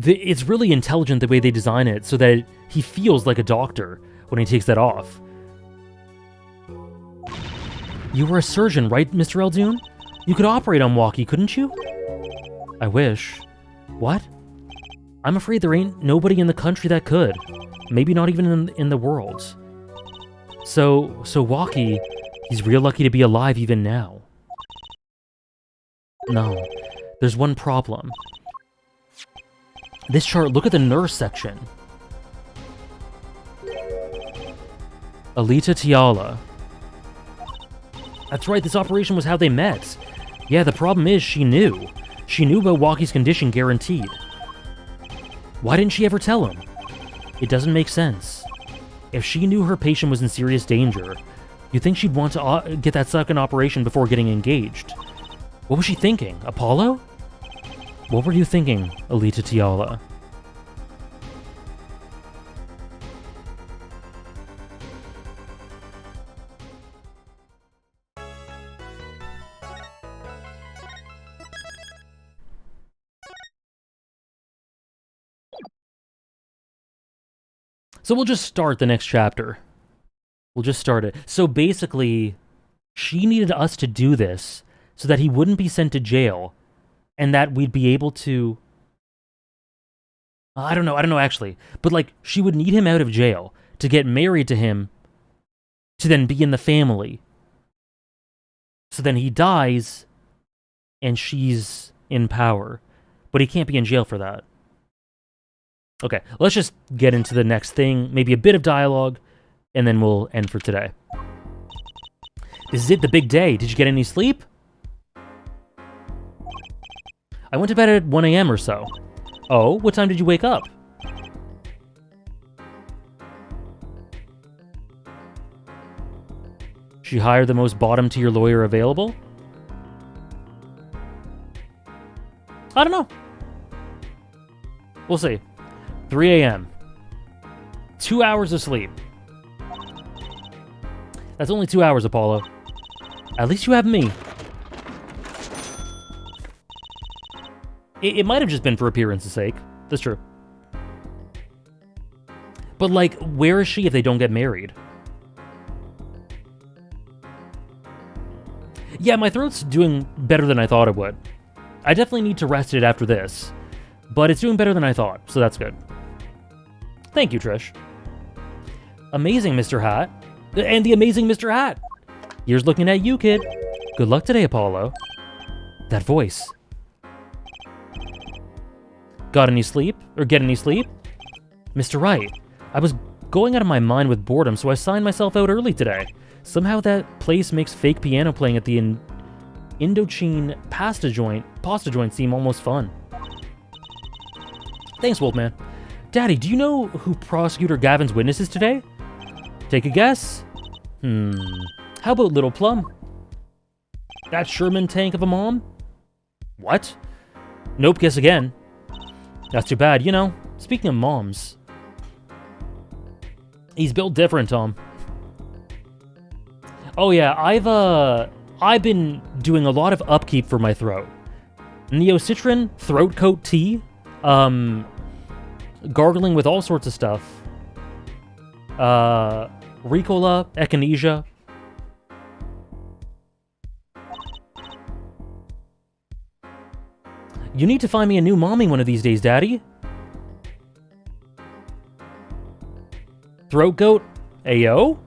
It's really intelligent the way they design it so that he feels like a doctor when he takes that off. You were a surgeon, right, Mr. Eldoon? You could operate on Waki, couldn't you? I wish. What? I'm afraid there ain't nobody in the country that could. Maybe not even in the world. So Waki, he's real lucky to be alive even now. No, there's one problem. This chart, look at the nurse section. Alita Tiala. That's right, this operation was how they met. Yeah, the problem is she knew. She knew about Waki's condition guaranteed. Why didn't she ever tell him? It doesn't make sense. If she knew her patient was in serious danger, you'd think she'd want to get that second operation before getting engaged. What was she thinking? Apollo? What were you thinking, Alita Tiala? So we'll just start the next chapter. We'll just start it. So basically, she needed us to do this so that he wouldn't be sent to jail and that we'd be able to... I don't know actually. But like, she would need him out of jail to get married to him to then be in the family. So then he dies and she's in power. But he can't be in jail for that. Okay, let's just get into the next thing, maybe a bit of dialogue, and then we'll end for today. This is it, the big day. Did you get any sleep? I went to bed at 1 a.m. or so. Oh, what time did you wake up? She hired the most bottom-tier lawyer available? I don't know. We'll see. 3 a.m. 2 hours of sleep. That's only 2 hours, Apollo. At least you have me. It might have just been for appearance's sake. That's true. But, like, where is she if they don't get married? Yeah, my throat's doing better than I thought it would. I definitely need to rest it after this. But it's doing better than I thought, so that's good. Thank you, Trish. Amazing, Mr. Hat. And the amazing Mr. Hat. Here's looking at you, kid. Good luck today, Apollo. That voice. Got any sleep? Or get any sleep? Mr. Wright, I was going out of my mind with boredom, so I signed myself out early today. Somehow that place makes fake piano playing at the Indochine pasta joint seem almost fun. Thanks, Wolfman. Daddy, do you know who Prosecutor Gavin's witness is today? Take a guess? How about Little Plum? That Sherman tank of a mom? What? Nope, guess again. That's too bad, you know. Speaking of moms... He's built different, Tom. Oh yeah, I've been doing a lot of upkeep for my throat. Neocitrin, throat coat tea, gargling with all sorts of stuff. Ricola, echinacea. You need to find me a new mommy one of these days, Daddy. Throat goat? Ayo?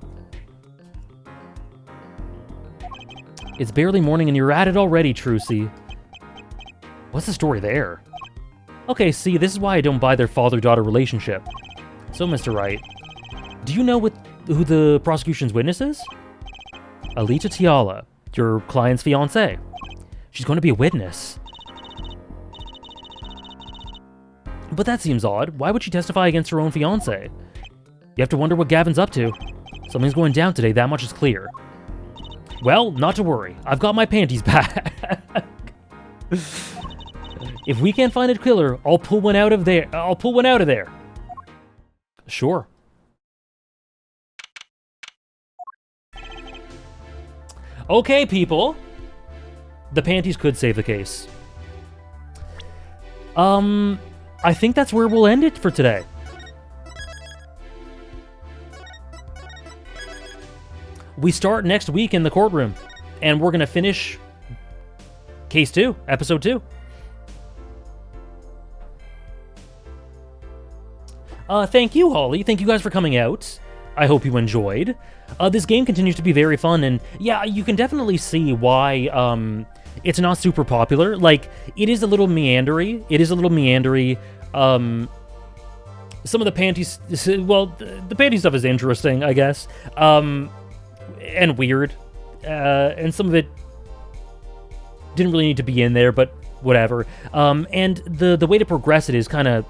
It's barely morning and you're at it already, Trucy. What's the story there? Okay, see, this is why I don't buy their father-daughter relationship. So, Mr. Wright, do you know who the prosecution's witness is? Alita Tiala, your client's fiancée. She's going to be a witness. But that seems odd. Why would she testify against her own fiancé? You have to wonder what Gavin's up to. Something's going down today, that much is clear. Well, not to worry. I've got my panties back. If we can't find a killer, I'll pull one out of there. Sure. Okay, people. The panties could save the case. I think that's where we'll end it for today. We start next week in the courtroom, and we're going to finish Case 2, Episode 2. Thank you, Holly. Thank you guys for coming out. I hope you enjoyed. This game continues to be very fun, and yeah, you can definitely see why it's not super popular. Like, it is a little meandery. Some of the panty, well, the panty stuff is interesting, I guess, and weird, and some of it didn't really need to be in there, but whatever. And the way to progress it is kind of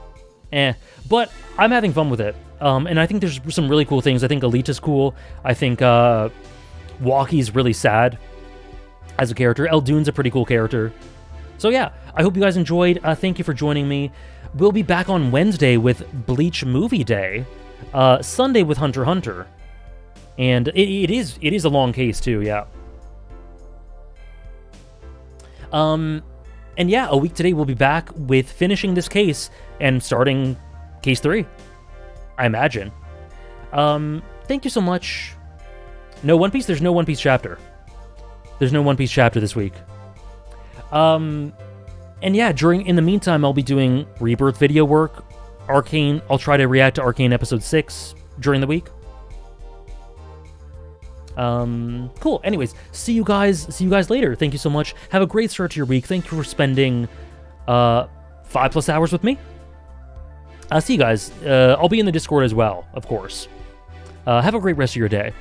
but I'm having fun with it. And I think there's some really cool things. I think Alita's cool. I think Walkie's really sad as a character. Eldune's a pretty cool character. So yeah, I hope you guys enjoyed. Thank you for joining me. We'll be back on Wednesday with Bleach Movie Day, Sunday with Hunter x Hunter, and it is a long case too. Yeah. And yeah, a week today we'll be back with finishing this case and starting case 3, I imagine. Thank you so much. No One Piece? There's no One Piece chapter. There's no One Piece chapter this week. And yeah, in the meantime, I'll be doing Rebirth video work, Arcane. I'll try to react to Arcane episode 6 during the week. Cool. Anyways, see you guys later. Thank you so much. Have a great start to your week. Thank you for spending 5+ hours with me. See you guys. I'll be in the Discord as well, of course. Have a great rest of your day.